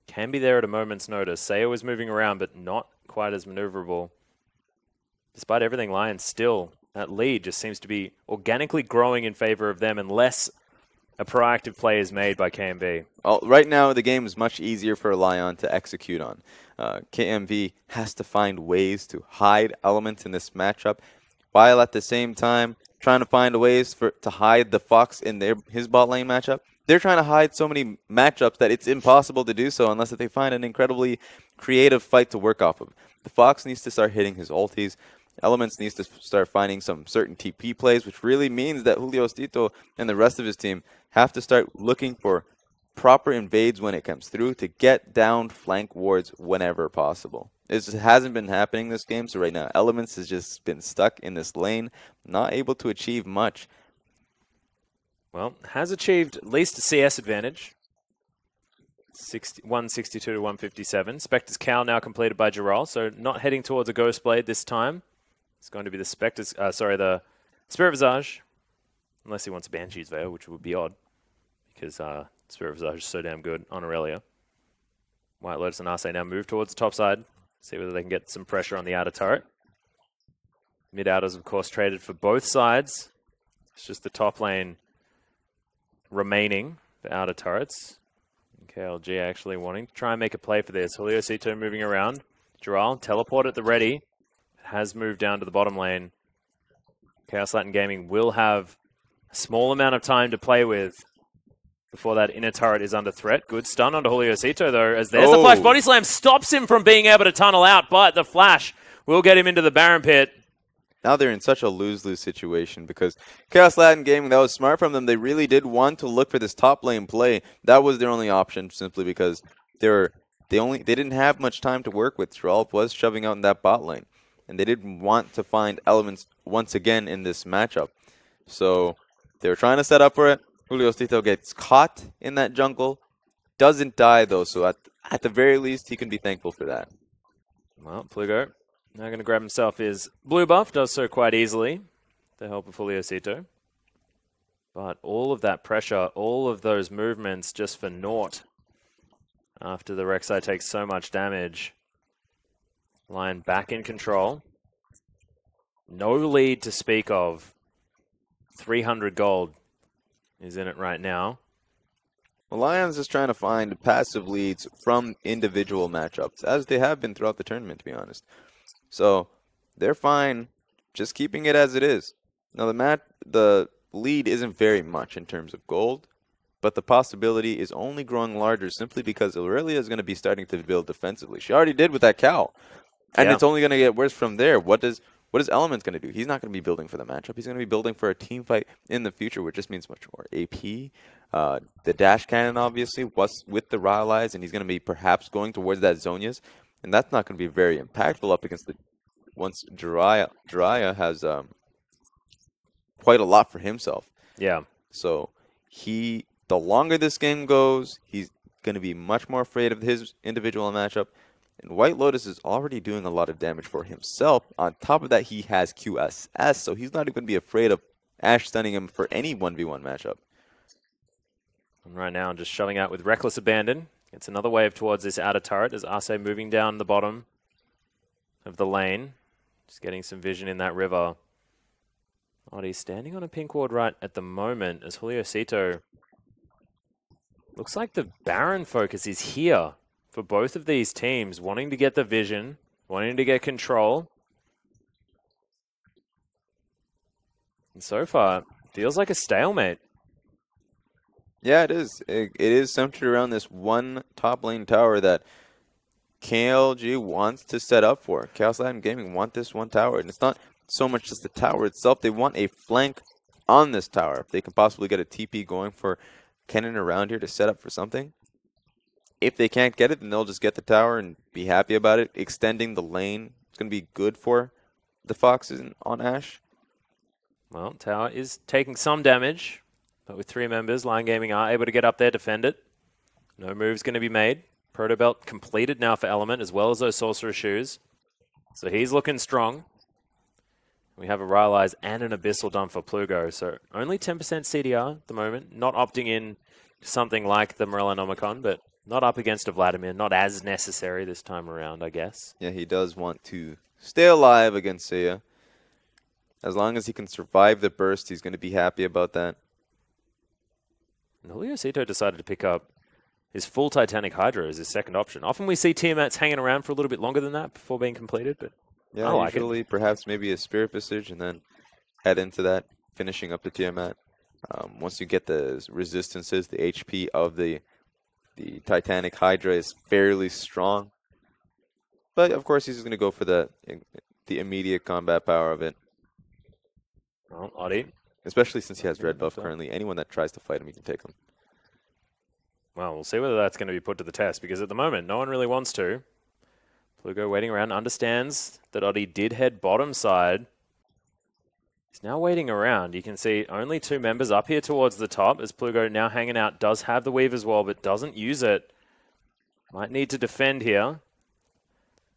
can be there at a moment's notice. Saya was moving around, but not quite as maneuverable. Despite everything, Lion's still that lead just seems to be organically growing in favor of them unless a proactive play is made by KMV. Well, right now, the game is much easier for Lion to execute on. KMV has to find ways to hide elements in this matchup, while at the same time trying to find ways to hide the Fox in his bot lane matchup. They're trying to hide so many matchups that it's impossible to do so unless they find an incredibly creative fight to work off of. The Fox needs to start hitting his ultis. Elements needs to start finding some certain TP plays, which really means that Julio Stito and the rest of his team have to start looking for proper invades when it comes through to get down flank wards whenever possible. It just hasn't been happening this game, so right now Elements has just been stuck in this lane, not able to achieve much. Well, has achieved at least a CS advantage. 162 to 157. Spectre's Cowl now completed by Giral, so not heading towards a Ghost Blade this time. It's going to be the the Spirit Visage. Unless he wants a Banshee's Veil, which would be odd. Because Spirit Visage is so damn good on Aurelia. White Lotus and Arce now move towards the top side. See whether they can get some pressure on the outer turret. Mid-outers, of course, traded for both sides. It's just the top lane remaining for outer turrets. KLG actually wanting to try and make a play for this. Julio Cito moving around. Giral, teleport at the ready. Has moved down to the bottom lane. Chaos Latin Gaming will have a small amount of time to play with before that inner turret is under threat. Good stun onto Julio Cito, though, as there's the flash body slam. Stops him from being able to tunnel out, but the flash will get him into the Baron pit. Now they're in such a lose-lose situation because Chaos Latin Gaming, that was smart from them. They really did want to look for this top lane play. That was their only option simply because they didn't have much time to work with. Giral was shoving out in that bot lane. And they didn't want to find Elements once again in this matchup. So they were trying to set up for it. Julio Stito gets caught in that jungle. Doesn't die, though, so at the very least, he can be thankful for that. Well, Plugo now going to grab himself his blue buff. Does so quite easily. The help of Julio Cito. But all of that pressure, all of those movements just for naught. After the Rek'Sai takes so much damage. Lion back in control. No lead to speak of. 300 gold is in it right now. Well, Lion's just trying to find passive leads from individual matchups, as they have been throughout the tournament, to be honest. So they're fine just keeping it as it is. Now, the lead isn't very much in terms of gold, but the possibility is only growing larger simply because Aurelia is going to be starting to build defensively. She already did with that cow. And it's only going to get worse from there. What is Elements going to do? He's not going to be building for the matchup. He's going to be building for a team fight in the future, which just means much more AP. The dash cannon, obviously, was with the Rylai's, and he's going to be perhaps going towards that Zhonya's. And that's not going to be very impactful up against once Jiraiya has quite a lot for himself. Yeah. So the longer this game goes, he's going to be much more afraid of his individual matchup. And White Lotus is already doing a lot of damage for himself. On top of that, he has QSS, so he's not even going to be afraid of Ashe stunning him for any 1v1 matchup. And right now, just shoving out with Reckless Abandon. It's another wave towards this outer turret as Arce moving down the bottom of the lane. Just getting some vision in that river. Oddie's standing on a pink ward right at the moment as Julio Cito. Looks like the Baron focus is here for both of these teams, wanting to get the vision, wanting to get control. And so far, feels like a stalemate. Yeah, it is. It is centered around this one top lane tower that KLG wants to set up for. Chaos Latin Gaming want this one tower. And it's not so much just the tower itself. They want a flank on this tower. If they can possibly get a TP going for Kennen around here to set up for something. If they can't get it, then they'll just get the tower and be happy about it. Extending the lane is going to be good for the Foxes on Ashe. Well, tower is taking some damage, but with 3 members, Lion Gaming are able to get up there, defend it. No move's going to be made. Proto Belt completed now for Element, as well as those Sorcerer Shoes. So he's looking strong. We have a Rylai's and an Abyssal done for Plugo, so only 10% CDR at the moment. Not opting in to something like the Morellonomicon, but not up against a Vladimir. Not as necessary this time around, I guess. Yeah, he does want to stay alive against Seiya. As long as he can survive the burst, he's going to be happy about that. And Julio Cito decided to pick up his full Titanic Hydra as his second option. Often we see Tiamats hanging around for a little bit longer than that before being completed, but yeah, I like usually perhaps maybe a Spirit Visage and then head into that, finishing up the Tiamat. Once you get the resistances, the HP of the Titanic Hydra is fairly strong. But of course, he's just going to go for the immediate combat power of it. Well, Oddie. Especially since he has red buff currently. Anyone that tries to fight him, he can take him. Well, we'll see whether that's going to be put to the test, because at the moment, no one really wants to. Plugo waiting around, understands that Oddie did head bottom side. He's now waiting around. You can see only 2 members up here towards the top, as Plugo now hanging out, does have the weave as well, but doesn't use it. Might need to defend here.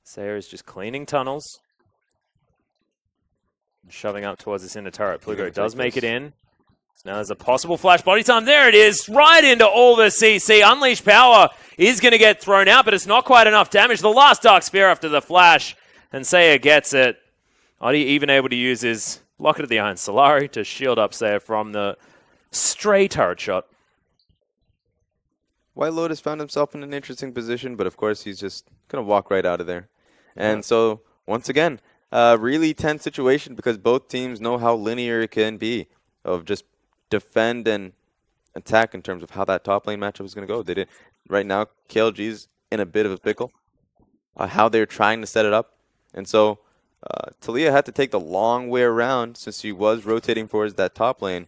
Sayer is just cleaning tunnels. Shoving up towards this inner turret. Plugo does make it in. So now there's a possible flash body time. There it is, right into all the CC. Unleashed power is going to get thrown out, but it's not quite enough damage. The last Dark Sphere after the flash, and Sayer gets it. Oddie even able to use his Locket of the Iron Solari to shield up Sayer from the stray turret shot. White Lotus found himself in an interesting position, but of course he's just going to walk right out of there. And so, once again, really tense situation because both teams know how linear it can be of just defend and attack in terms of how that top lane matchup is going to go. They did right now. KLG's in a bit of a pickle. How they're trying to set it up, and so Talia had to take the long way around since she was rotating towards that top lane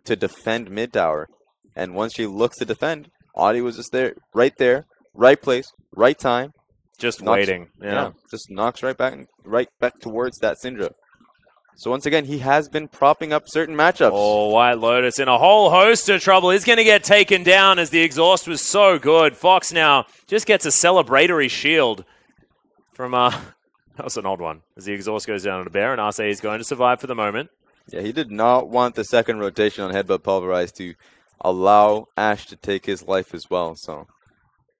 to defend mid tower. And once she looks to defend, Audie was just there, right place, right time. Just waiting. Yeah. Just knocks right back towards that Syndra. So once again, he has been propping up certain matchups. Oh, White Lotus in a whole host of trouble. He's going to get taken down as the exhaust was so good. Fox now just gets a celebratory shield from, that was an odd one. As the exhaust goes down on a bear, and Arce is going to survive for the moment. Yeah, he did not want the second rotation on Headbutt Pulverize to allow Ash to take his life as well. So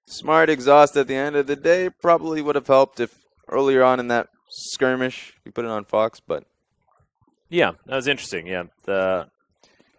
smart exhaust at the end of the day probably would have helped if earlier on in that skirmish we put it on Fox, but yeah, that was interesting. Yeah, the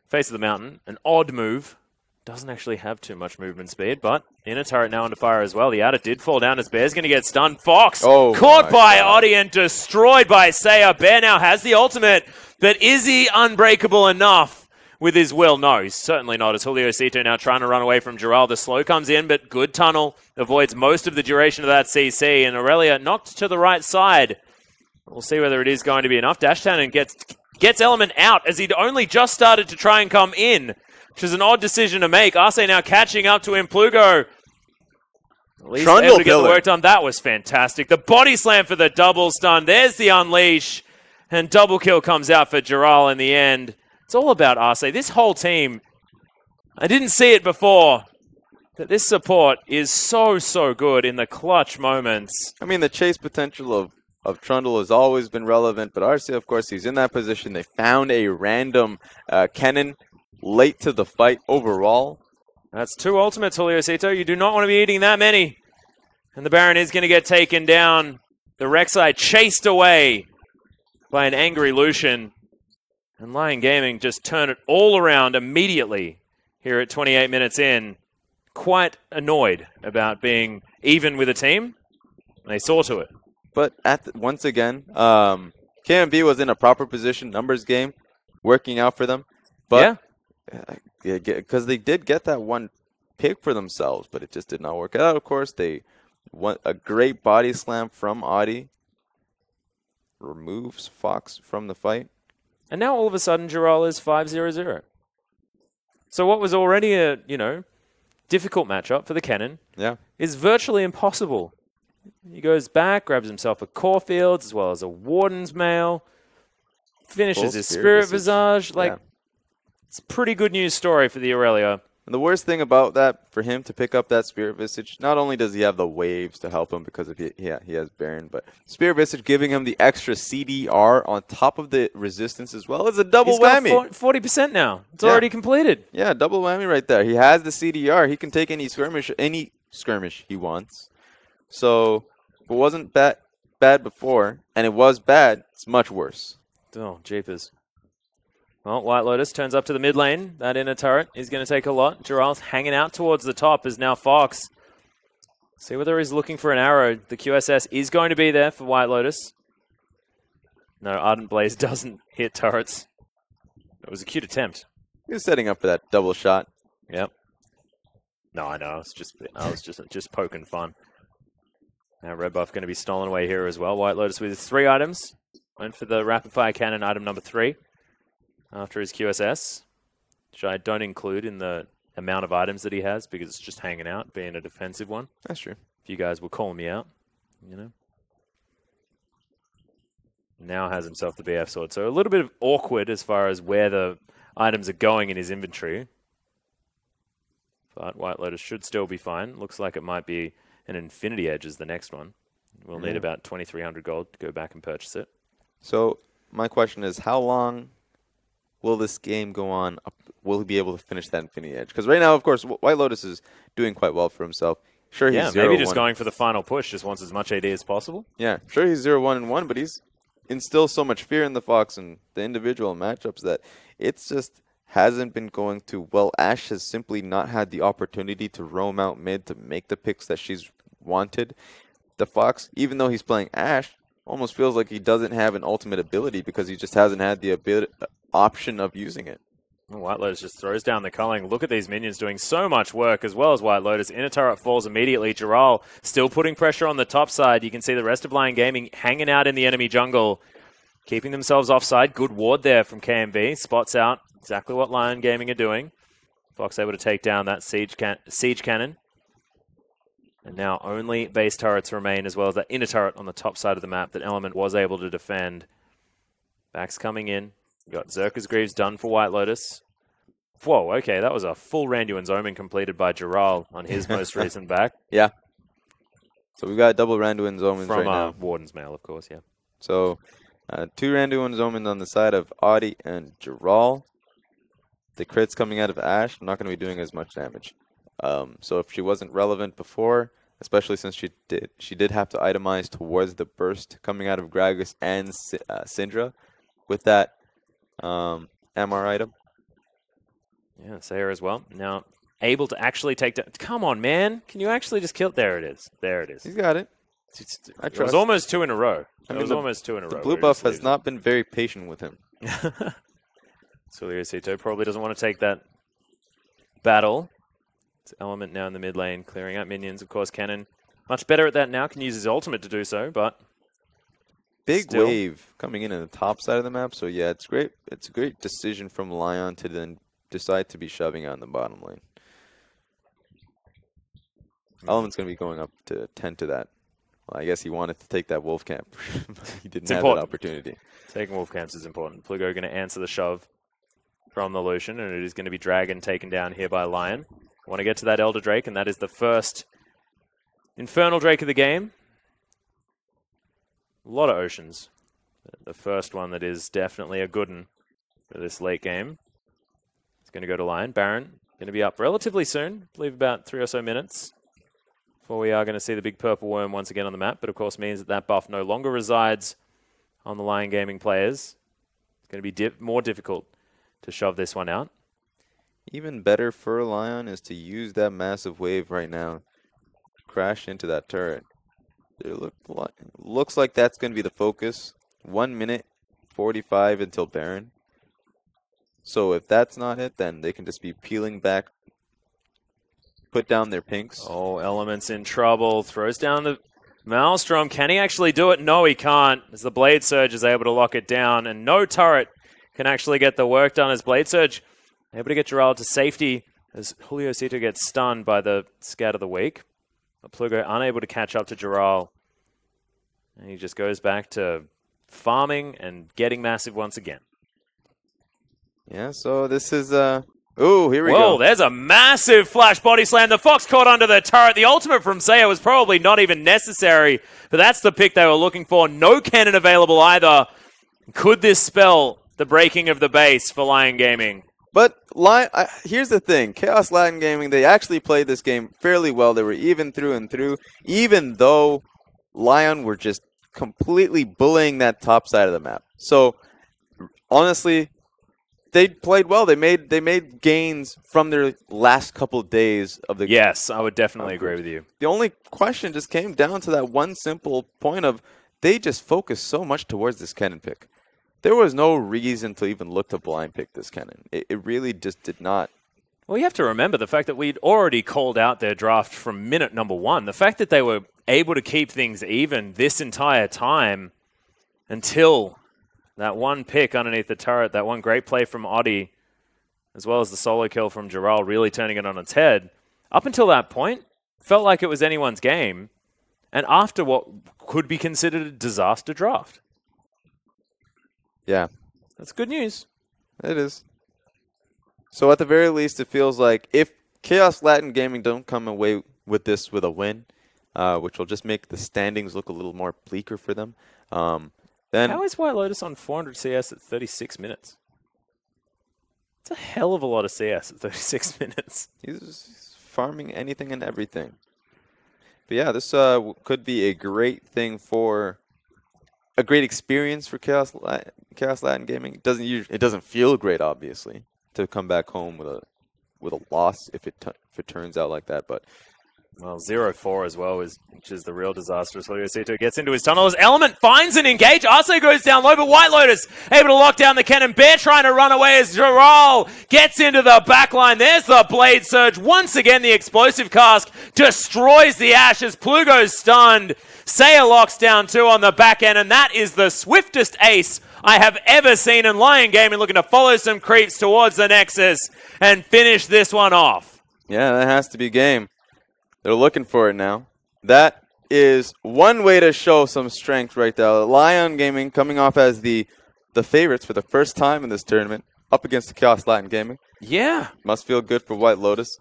face of the mountain, an odd move. Doesn't actually have too much movement speed, but inner turret now under fire as well. The outer did fall down as Bear's going to get stunned. Fox caught by Oddie and destroyed by Sayer. Bear now has the ultimate, but is he unbreakable enough with his will? No, he's certainly not. As Julio Cito now trying to run away from Jirel. The slow comes in, but good tunnel avoids most of the duration of that CC, and Aurelia knocked to the right side. We'll see whether it is going to be enough. Dashtown gets Element out as he'd only just started to try and come in, which is an odd decision to make. Arce now catching up to him. Plugo at least able to get the work done. That was fantastic. The body slam for the double stun. There's the unleash. And double kill comes out for Jirel in the end. It's all about Arce. This whole team, I didn't see it before, that this support is so good in the clutch moments. I mean, the chase potential of Trundle has always been relevant, but Arce, of course, he's in that position. They found a random Kennen late to the fight overall. That's 2 ultimates, Julio Cito. You do not want to be eating that many. And the Baron is going to get taken down. The Rek'Sai chased away by an angry Lucian. And Lion Gaming just turned it all around immediately here at 28 minutes in. Quite annoyed about being even with a team. And they saw to it. But once again, KMB was in a proper position, numbers game, working out for them. But because they did get that one pick for themselves, but it just did not work out. Of course, they want a great body slam from Audie. Removes Fox from the fight. And now all of a sudden, Jirel is 5-0-0. So what was already a, difficult matchup for the Kennen is virtually impossible. He goes back, grabs himself a Caulfields as well as a Warden's Mail, finishes his Spirit Visage. It's a pretty good news story for the Aurelia. And the worst thing about that, for him to pick up that Spirit Visage, not only does he have the waves to help him because he has Baron, but Spirit Visage giving him the extra CDR on top of the resistance as well is a double whammy. He's got 40% now. It's already completed. Yeah, double whammy right there. He has the CDR. He can take any skirmish he wants. So if it wasn't bad before, and it was bad, it's much worse. Oh, jeepers. Well, White Lotus turns up to the mid lane. That inner turret is going to take a lot. Jiral's hanging out towards the top as now Fox. See whether he's looking for an arrow. The QSS is going to be there for White Lotus. No, Ardent Blaze doesn't hit turrets. It was a cute attempt. He was setting up for that double shot. Yep. No, I know. I was just poking fun. Now red buff going to be stolen away here as well. White Lotus with 3 items. Went for the rapid fire cannon item number 3 after his QSS, which I don't include in the amount of items that he has because it's just hanging out, being a defensive one. That's true. If you guys were calling me out, you know. Now has himself the BF sword. So a little bit of awkward as far as where the items are going in his inventory. But White Lotus should still be fine. Looks like it might be an Infinity Edge as the next one. We'll need about 2,300 gold to go back and purchase it. So my question is, how long will this game go on? Will he be able to finish that Infinity Edge? Because right now, of course, White Lotus is doing quite well for himself. Sure, he's 0-1. Maybe just going for the final push, just wants as much AD as possible. Yeah, sure, he's 0-1-1, but he's instills so much fear in the Fox and the individual matchups that it's just hasn't been going to. Well, Ashe has simply not had the opportunity to roam out mid to make the picks that she's wanted. The Fox, even though he's playing Ashe, almost feels like he doesn't have an ultimate ability because he just hasn't had the option of using it. White Lotus just throws down the culling. Look at these minions doing so much work as well as White Lotus. Inner turret falls immediately. Jiral still putting pressure on the top side. You can see the rest of Lion Gaming hanging out in the enemy jungle, keeping themselves offside. Good ward there from KMV. Spots out exactly what Lion Gaming are doing. Fox able to take down that siege cannon. And now only base turrets remain, as well as that inner turret on the top side of the map that Element was able to defend. Backs coming in. We've got Zerka's Greaves done for White Lotus. Whoa, okay, that was a full Randuin's Omen completed by Jiral on his most recent back. Yeah. So we've got double Randuin's Omens From right now. Warden's Mail, of course, yeah. So 2 Randuin's Omens on the side of Audi and Jiral. The crits coming out of Ashe not going to be doing as much damage. So if she wasn't relevant before, especially since she did have to itemize towards the burst coming out of Gragas and Syndra with that MR item. Yeah, Sayer as well. Now able to actually take down. Come on, man! Can you actually just kill? There it is. There it is. He's got it. It was almost 2 in a row. I It mean, was almost 2 in a row. The blue buff has not been very patient with him. Suliosito probably doesn't want to take that battle. It's Element now in the mid lane, clearing out minions. Of course, Cannon much better at that now. Can use his ultimate to do so, but big still. wave coming in the top side of the map. So yeah, it's great. It's a great decision from Lion to then decide to be shoving out in the bottom lane. Element's going to be going up to 10 to that. Well, I guess he wanted to take that wolf camp. He didn't have that opportunity. Taking wolf camps is important. Plugo going to answer the shove from the Lucian, and it is going to be Dragon taken down here by Lion. Want to get to that Elder Drake, and that is the first Infernal Drake of the game. A lot of Oceans. The first one that is definitely a good one for this late game. It's going to go to Lion. Baron going to be up relatively soon. I believe about 3 or so minutes before we are going to see the big purple worm once again on the map. But of course means that buff no longer resides on the Lion Gaming players. It's going to be more difficult to shove this one out. Even better for Lion is to use that massive wave right now. Crash into that turret. It looks like that's going to be the focus. 1 minute 45 until Baron. So if that's not it, then they can just be peeling back, put down their pinks. Oh, Element's in trouble. Throws down the Maelstrom. Can he actually do it? No, he can't. As the Blade Surge is able to lock it down, and no turret can actually get the work done as Blade Surge able to get Jiralda to safety as Julio Cito gets stunned by the Scout of the Week. But Plugo unable to catch up to Jiral. And he just goes back to farming and getting massive once again. Yeah, so this is ooh, here we go. Whoa, there's a massive flash body slam. The Fox caught under the turret. The ultimate from Saya was probably not even necessary, but that's the pick they were looking for. No cannon available either. Could this spell the breaking of the base for Lion Gaming? But here's the thing. Chaos Latin Gaming, they actually played this game fairly well. They were even through and through, even though Lion were just completely bullying that top side of the map. So honestly, they played well. They made gains from their last couple days of the. Yes, I would definitely agree with you. The only question just came down to that one simple point of they just focused so much towards this Kennen pick. There was no reason to even look to blind pick this Kennen. It really just did not. Well, you have to remember the fact that we'd already called out their draft from minute number 1. The fact that they were able to keep things even this entire time until that one pick underneath the turret, that one great play from Oddie, as well as the solo kill from Jarrell really turning it on its head. Up until that point, felt like it was anyone's game. And after what could be considered a disaster draft. Yeah. That's good news. It is. So at the very least, it feels like if Chaos Latin Gaming don't come away with this with a win, which will just make the standings look a little more bleaker for them, then... How is White Lotus on 400 CS at 36 minutes? It's a hell of a lot of CS at 36 minutes. He's farming anything and everything. But yeah, this could be a great thing for... a great experience for Chaos Latin Gaming. It doesn't feel great, obviously, to come back home with a loss if it turns out like that. But well, 0-4 as well, which is the real disastrous. Cito gets into his tunnel as Element finds an engage. Arce goes down low, but White Lotus able to lock down the cannon. Bear trying to run away as Jarrell gets into the backline. There's the Blade Surge. Once again, the explosive cask destroys the Ash as Plugo's stunned. Saya locks down 2 on the back end, and that is the swiftest ace I have ever seen in Lion Gaming, looking to follow some creeps towards the Nexus and finish this one off. Yeah, that has to be game. They're looking for it now. That is one way to show some strength right there. Lion Gaming coming off as the favorites for the first time in this tournament, up against the Chaos Latin Gaming. Yeah. Must feel good for White Lotus.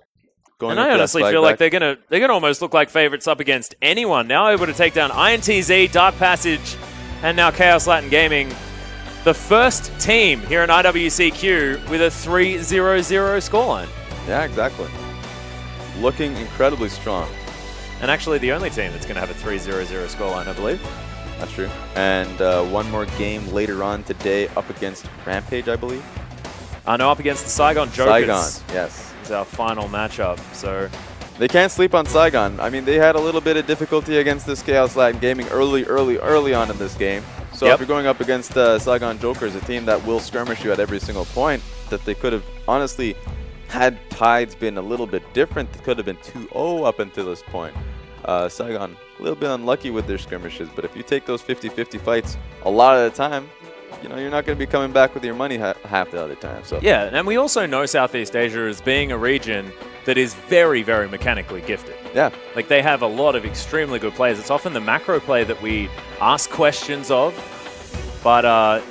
And I honestly feel like they're gonna almost look like favorites up against anyone. Now able to take down INTZ, Dark Passage, and now Chaos Latin Gaming. The first team here in IWCQ with a 3-0-0 scoreline. Yeah, exactly. Looking incredibly strong. And actually the only team that's going to have a 3-0-0 scoreline, I believe. That's true. And one more game later on today up against Rampage, I believe. No, up against the Saigon Jokers. Saigon, yes. It's our final matchup, so... They can't sleep on Saigon. I mean, they had a little bit of difficulty against this Chaos Latin Gaming early on in this game. So if you're going up against Saigon Jokers, a team that will skirmish you at every single point, that they could have honestly... had tides been a little bit different, it could have been 2-0 up until this point. Saigon, a little bit unlucky with their skirmishes, but if you take those 50-50 fights a lot of the time, you know, you're not going to be coming back with your money half the other time. So yeah, and we also know Southeast Asia as being a region that is very, very mechanically gifted. Yeah. Like, they have a lot of extremely good players. It's often the macro play that we ask questions of. But,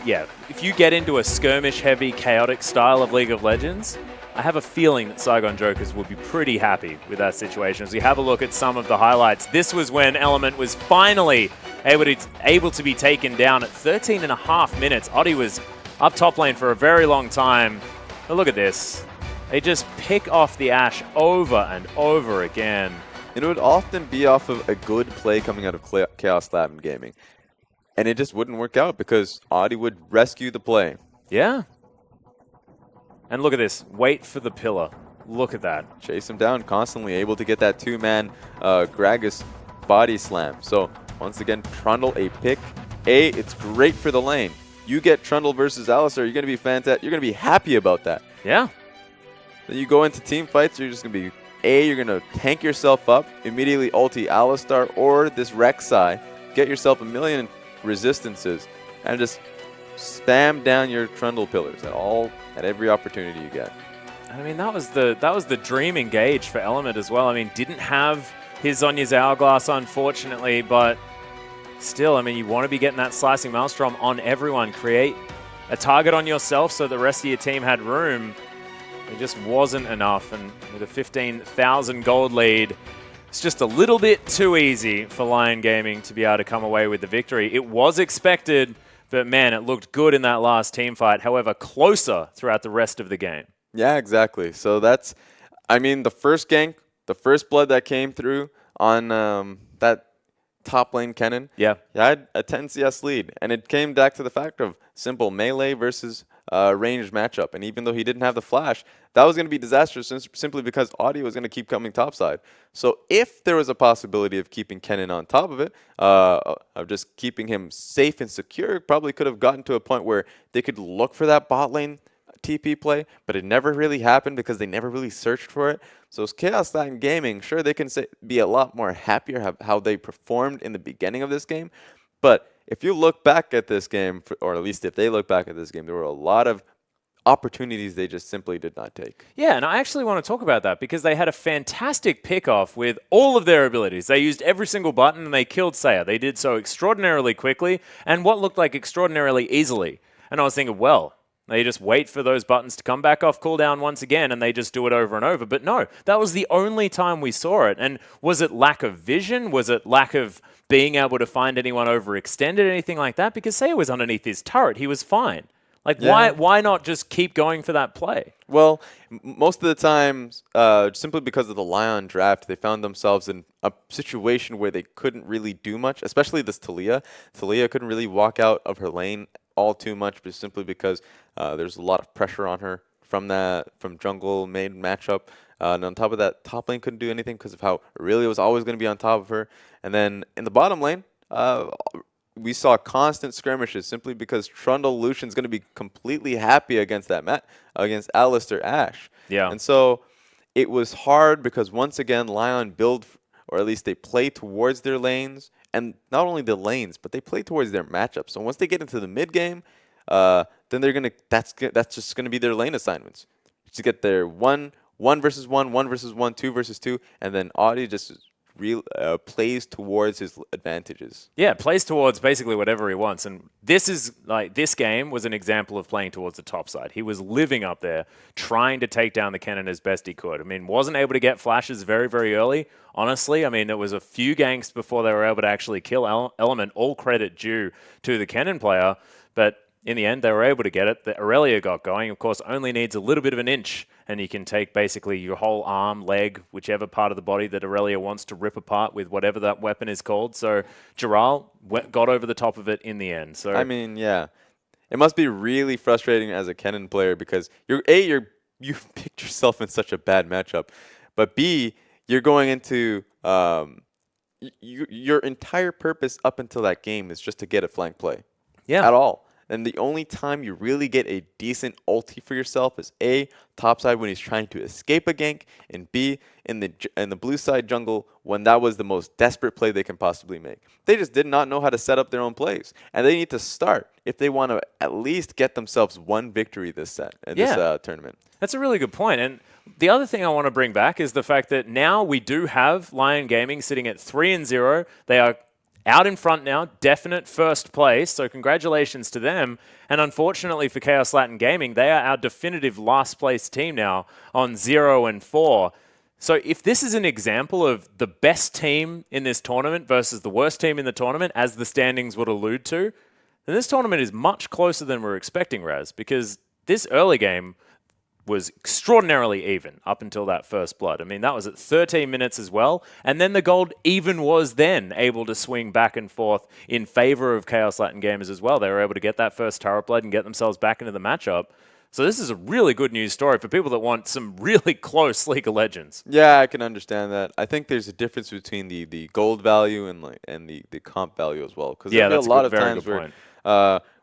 yeah, if you get into a skirmish-heavy, chaotic style of League of Legends, I have a feeling that Saigon Jokers would be pretty happy with that situation. As we have a look at some of the highlights, this was when Element was finally able to be taken down at 13.5 minutes. Oddie was up top lane for a very long time. But look at this. They just pick off the Ashe over and over again. And it would often be off of a good play coming out of Chaos Latin Gaming. And it just wouldn't work out because Oddie would rescue the play. Yeah. And look at this. Wait for the pillar. Look at that. Chase him down, constantly able to get that 2-man Gragas body slam. So, once again, Trundle a pick. It's great for the lane. You get Trundle versus Alistar, you're going to be fantastic. You're going to be happy about that. Yeah. Then you go into team fights, you're just going to be, you're going to tank yourself up, immediately ulti Alistar or this Rek'Sai, get yourself a million resistances, and just spam down your Trundle pillars at every opportunity you get. I mean, that was the dream engage for Element as well. I mean, didn't have his Zonya's Hourglass, unfortunately, but still, I mean, you want to be getting that Slicing Maelstrom on everyone. Create a target on yourself so the rest of your team had room. It just wasn't enough, and with a 15,000 gold lead, it's just a little bit too easy for Lion Gaming to be able to come away with the victory. It was expected, but man, it looked good in that last team fight. However, closer throughout the rest of the game. Yeah, exactly. So that's, I mean, the first gank, the first blood that came through on that top lane Kennen, Yeah. he had a 10 CS lead. And it came back to the fact of simple melee versus ranged matchup. And even though he didn't have the flash, that was going to be disastrous simply because Audi was going to keep coming topside. So if there was a possibility of keeping Kennen on top of it, of just keeping him safe and secure, probably could have gotten to a point where they could look for that bot lane TP play, but it never really happened because they never really searched for it. So as Chaos Latin Gaming, sure, they can be a lot more happier how they performed in the beginning of this game. But if you look back at this game, or at least if they look back at this game, there were a lot of opportunities they just simply did not take. Yeah, and I actually want to talk about that because they had a fantastic pickoff with all of their abilities. They used every single button and they killed Saya. They did so extraordinarily quickly and what looked like extraordinarily easily. And I was thinking, well, they just wait for those buttons to come back off cooldown once again and they just do it over and over. But no, that was the only time we saw it. And was it lack of vision? Was it lack of being able to find anyone overextended, anything like that? Because Saya was underneath his turret. He was fine. Like, Yeah. why not just keep going for that play? Well, most of the times, simply because of the Lion draft, they found themselves in a situation where they couldn't really do much, especially this Talia. Talia couldn't really walk out of her lane all too much, but simply because there's a lot of pressure on her from jungle main matchup. And on top of that, top lane couldn't do anything because of how Aurelia was always going to be on top of her. And then in the bottom lane, we saw constant skirmishes simply because Trundle Lucian's going to be completely happy against against Alistar Ashe. Yeah. And so it was hard because once again, Lion build, or at least they play towards their lanes, and not only the lanes, but they play towards their matchups. So once they get into the mid game, then they're gonna that's just gonna be their lane assignments to get their one versus one versus one, 2 versus 2, and then Audi just plays towards his advantages. Yeah, plays towards basically whatever he wants. And this game was an example of playing towards the top side. He was living up there, trying to take down the cannon as best he could. I mean, wasn't able to get flashes very, very early, honestly. I mean, there was a few ganks before they were able to actually kill Element, all credit due to the cannon player. But in the end, they were able to get it. The Aurelia got going. Of course, only needs a little bit of an inch, and you can take basically your whole arm, leg, whichever part of the body that Aurelia wants to rip apart with whatever that weapon is called. So Giral got over the top of it in the end. So I mean, yeah, it must be really frustrating as a Kennen player because you picked yourself in such a bad matchup, but B, you're going into your entire purpose up until that game is just to get a flank play. Yeah. At all. And the only time you really get a decent ulti for yourself is A, topside when he's trying to escape a gank, and B, in the blue side jungle when that was the most desperate play they can possibly make. They just did not know how to set up their own plays, and they need to start if they want to at least get themselves one victory this tournament. That's a really good point. And the other thing I want to bring back is the fact that now we do have Lion Gaming sitting at 3-0. They are out in front now, definite first place, so congratulations to them. And unfortunately for Chaos Latin Gaming, they are our definitive last place team now on 0-4. So if this is an example of the best team in this tournament versus the worst team in the tournament, as the standings would allude to, then this tournament is much closer than we're expecting, Raz, because this early game was extraordinarily even up until that first blood. I mean, that was at 13 minutes as well. And then the gold even was then able to swing back and forth in favor of Chaos Latin Gamers as well. They were able to get that first turret blood and get themselves back into the matchup. So this is a really good news story for people that want some really close League of Legends. Yeah, I can understand that. I think there's a difference between the gold value and the comp value as well. Because yeah, there's that's a lot of very times good point.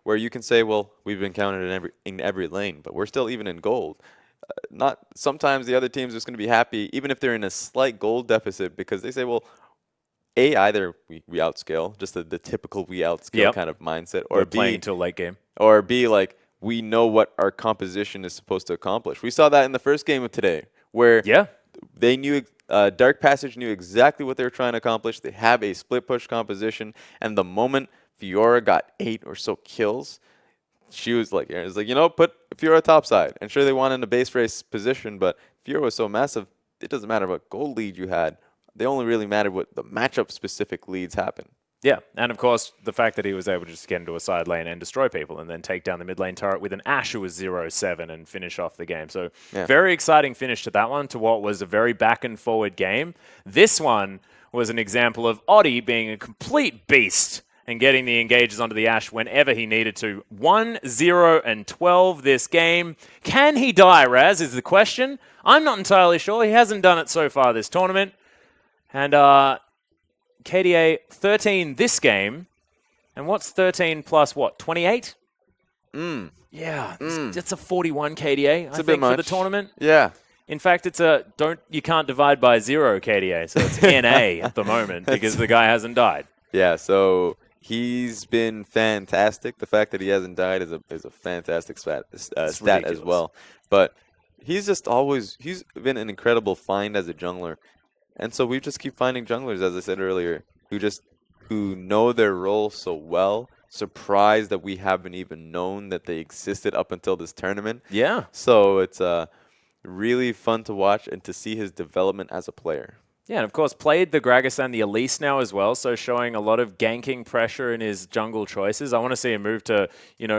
where you can say, well, we've been counted in every lane, but we're still even in gold. Sometimes the other team's just going to be happy, even if they're in a slight gold deficit, because they say, well, either we outscale, just the typical we outscale kind of mindset, or We're playing until late game. Or B, like, we know what our composition is supposed to accomplish. We saw that in the first game of today, where they knew Dark Passage knew exactly what they were trying to accomplish. They have a split push composition, and the moment Fiora got 8 or so kills, she was like, put Fiora topside. And sure, they wanted a base race position, but Fiora was so massive, it doesn't matter what gold lead you had. They only really mattered what the matchup-specific leads happen. Yeah, and of course, the fact that he was able to just get into a side lane and destroy people and then take down the mid lane turret with an Ashe who was 0-7 and finish off the game. So very exciting finish to that one, to what was a very back and forward game. This one was an example of Oddie being a complete beast and getting the engages onto the Ashe whenever he needed to. 1-0-12 this game. Can he die, Raz, is the question. I'm not entirely sure. He hasn't done it so far this tournament. And KDA 13 this game. And what's 13 plus what, 28? Yeah, it's a 41 KDA, I think, for the tournament. Yeah. In fact, it's a you can't divide by 0 KDA, so it's NA at the moment because the guy hasn't died. Yeah, so he's been fantastic. The fact that he hasn't died is a fantastic stat as well. But he's been an incredible find as a jungler. And so we just keep finding junglers, as I said earlier, who know their role so well. Surprised that we haven't even known that they existed up until this tournament. Yeah. So it's really fun to watch and to see his development as a player. Yeah, and of course played the Gragas and the Elise now as well, so showing a lot of ganking pressure in his jungle choices. I want to see him move to,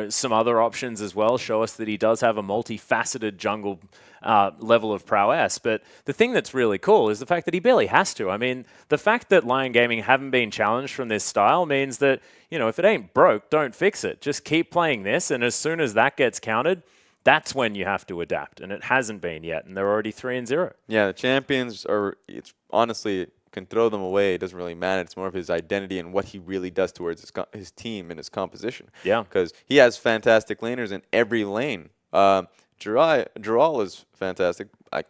some other options as well, show us that he does have a multifaceted jungle level of prowess. But the thing that's really cool is the fact that he barely has to. I mean, the fact that Lion Gaming haven't been challenged from this style means that, if it ain't broke, don't fix it. Just keep playing this, and as soon as that gets countered, that's when you have to adapt, and it hasn't been yet, and they're already 3-0. Yeah, the champions it's honestly can throw them away. It doesn't really matter. It's more of his identity and what he really does towards his team and his composition. Yeah, because he has fantastic laners in every lane. Dural is fantastic. I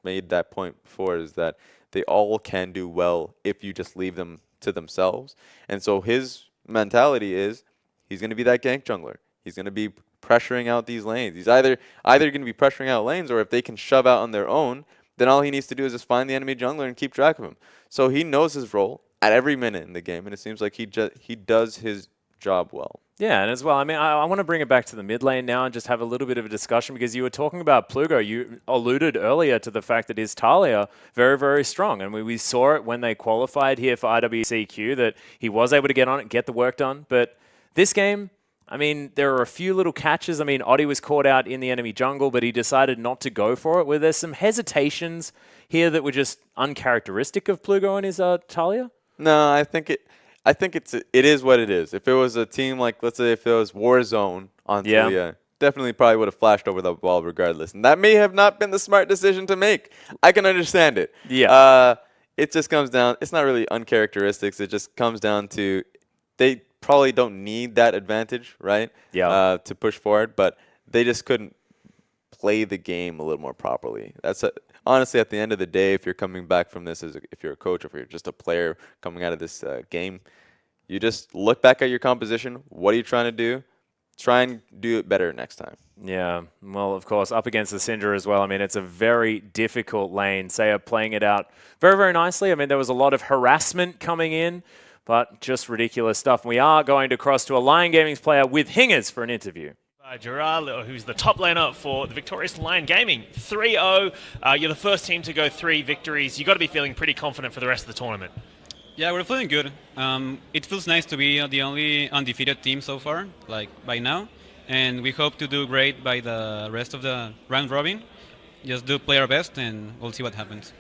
made that point before, is that they all can do well if you just leave them to themselves. And so his mentality is he's going to be that gank jungler. He's going to be pressuring out these lanes. He's either going to be pressuring out lanes, or if they can shove out on their own, then all he needs to do is just find the enemy jungler and keep track of him. So he knows his role at every minute in the game, and it seems like he does his job well. Yeah, and as well, I mean, I want to bring it back to the mid lane now and just have a little bit of a discussion, because you were talking about Plugo. You alluded earlier to the fact that his Talia very, very strong. And we saw it when they qualified here for IWCQ, that he was able to get on it, get the work done. But this game, I mean, there are a few little catches. I mean, Oddie was caught out in the enemy jungle, but he decided not to go for it. Were there some hesitations here that were just uncharacteristic of Plugo and his Talia? No, I think it is what it is. If it was a team like, let's say, if it was Warzone on Talia, definitely probably would have flashed over the ball regardless. And that may have not been the smart decision to make. I can understand it. Yeah. It just comes down, it's not really uncharacteristics. It just comes down to they probably don't need that advantage, right? Yeah. To push forward, but they just couldn't play the game a little more properly. Honestly, at the end of the day, if you're coming back from this, if you're a coach or if you're just a player coming out of this game, you just look back at your composition. What are you trying to do? Try and do it better next time. Yeah, well, of course, up against the Syndra as well. I mean, it's a very difficult lane. Saya playing it out very, very nicely. I mean, there was a lot of harassment coming in, but just ridiculous stuff. We are going to cross to a Lion Gaming's player with Hingers for an interview. Gerard, who's the top laner for the victorious Lion Gaming. 3-0. You're the first team to go 3 victories. You've got to be feeling pretty confident for the rest of the tournament. Yeah, we're feeling good. It feels nice to be the only undefeated team so far, like by now. And we hope to do great by the rest of the round robin. Just play our best, and we'll see what happens.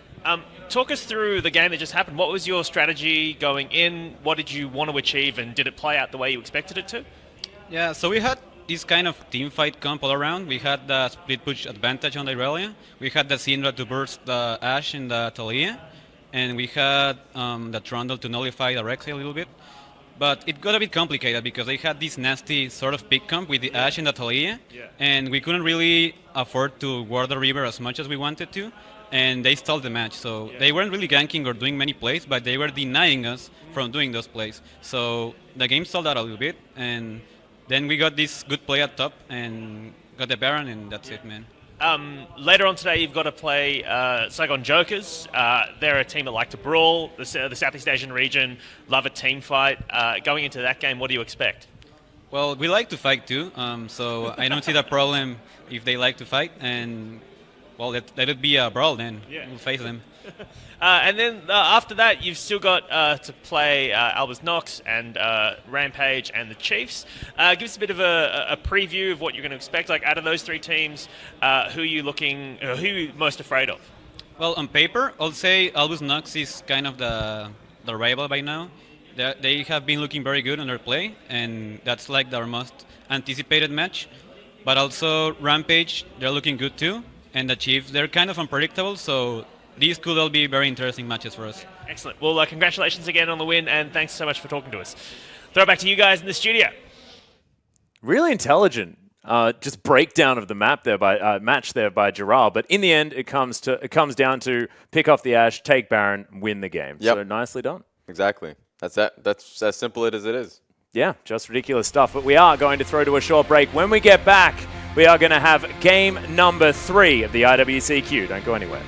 Talk us through the game that just happened. What was your strategy going in? What did you want to achieve, and did it play out the way you expected it to? Yeah, so we had this kind of team fight comp all around. We had the split push advantage on the Irelia. We had the Syndra to burst the Ashe and the Talia. And we had the Trundle to nullify the Rexy a little bit. But it got a bit complicated because they had this nasty sort of pick comp with the Ashe and the Talia. Yeah. And we couldn't really afford to ward the river as much as we wanted to. And they stalled the match. So they weren't really ganking or doing many plays, but they were denying us from doing those plays. So the game stalled out a little bit. And then we got this good play at top and got the Baron, and that's it, man. Later on today, you've got to play Saigon Jokers. They're a team that like to brawl. The Southeast Asian region love a team fight. Going into that game, what do you expect? Well, we like to fight too, so I don't see the problem if they like to fight. And, well, let it be a brawl then. Yeah. We'll face them. And then after that, you've still got to play Albus Nox and Rampage and the Chiefs. Give us a bit of a preview of what you're going to expect. Like, out of those 3 teams, who are you most afraid of? Well, on paper, I'll say Albus Nox is kind of the the rival by now. They have been looking very good on their play, and that's like their most anticipated match. But also Rampage, they're looking good too, and the Chiefs, they're kind of unpredictable, so these could all be very interesting matches for us. Excellent. Well, congratulations again on the win, and thanks so much for talking to us. Throw it back to you guys in the studio. Really intelligent, just breakdown of the map there by match there by Gerard. But in the end, it comes down to pick off the Ashe, take Baron, win the game. Yep. So nicely done. Exactly. That's as simple as it is. Yeah, just ridiculous stuff. But we are going to throw to a short break. When we get back, we are going to have game number 3 of the IWCQ. Don't go anywhere.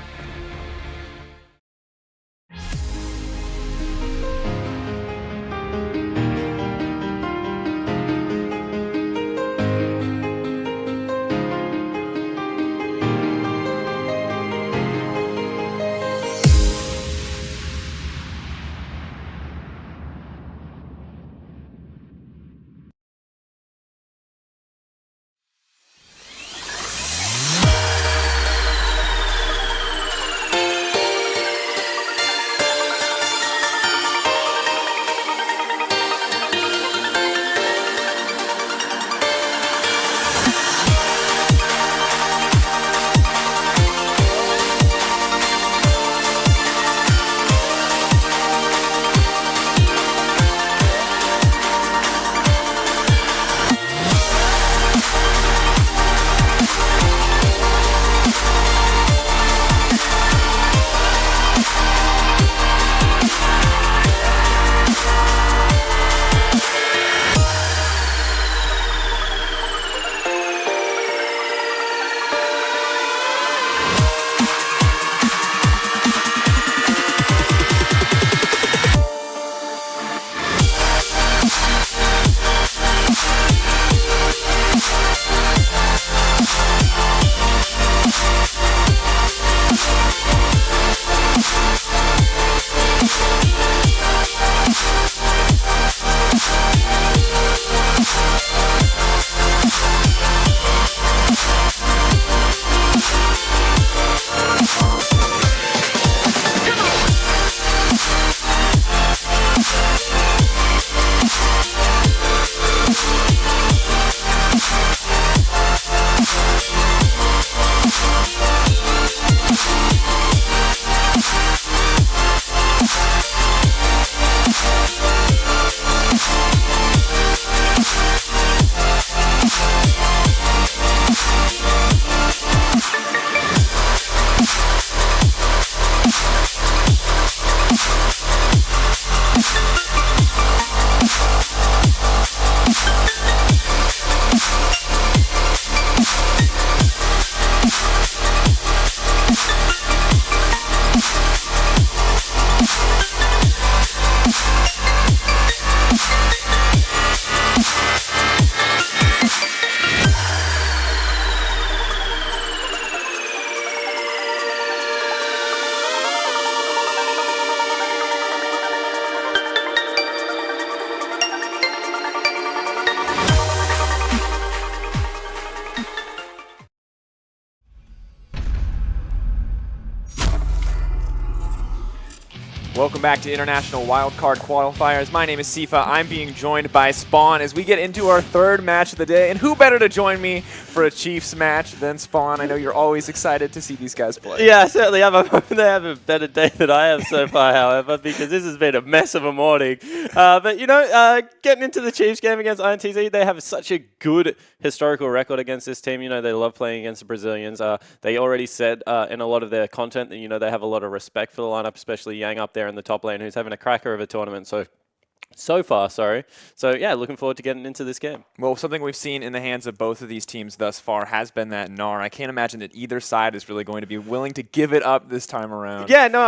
Welcome back to International Wildcard Qualifiers. My name is Sifa. I'm being joined by Spawn as we get into our 3rd match of the day. And who better to join me for a Chiefs match than Spawn? I know you're always excited to see these guys play. Yeah, I certainly am. I'm hoping they have a better day than I have so far, however, because this has been a mess of a morning. But, you know, getting into the Chiefs game against INTZ, they have such a good historical record against this team. You know, they love playing against the Brazilians. They already said in a lot of their content that, you know, they have a lot of respect for the lineup, especially Yang up there in the top lane, who's having a cracker of a tournament so far. So yeah, looking forward to getting into this game. Well, something we've seen in the hands of both of these teams thus far has been that Gnar. I can't imagine that either side is really going to be willing to give it up this time around. Yeah, no,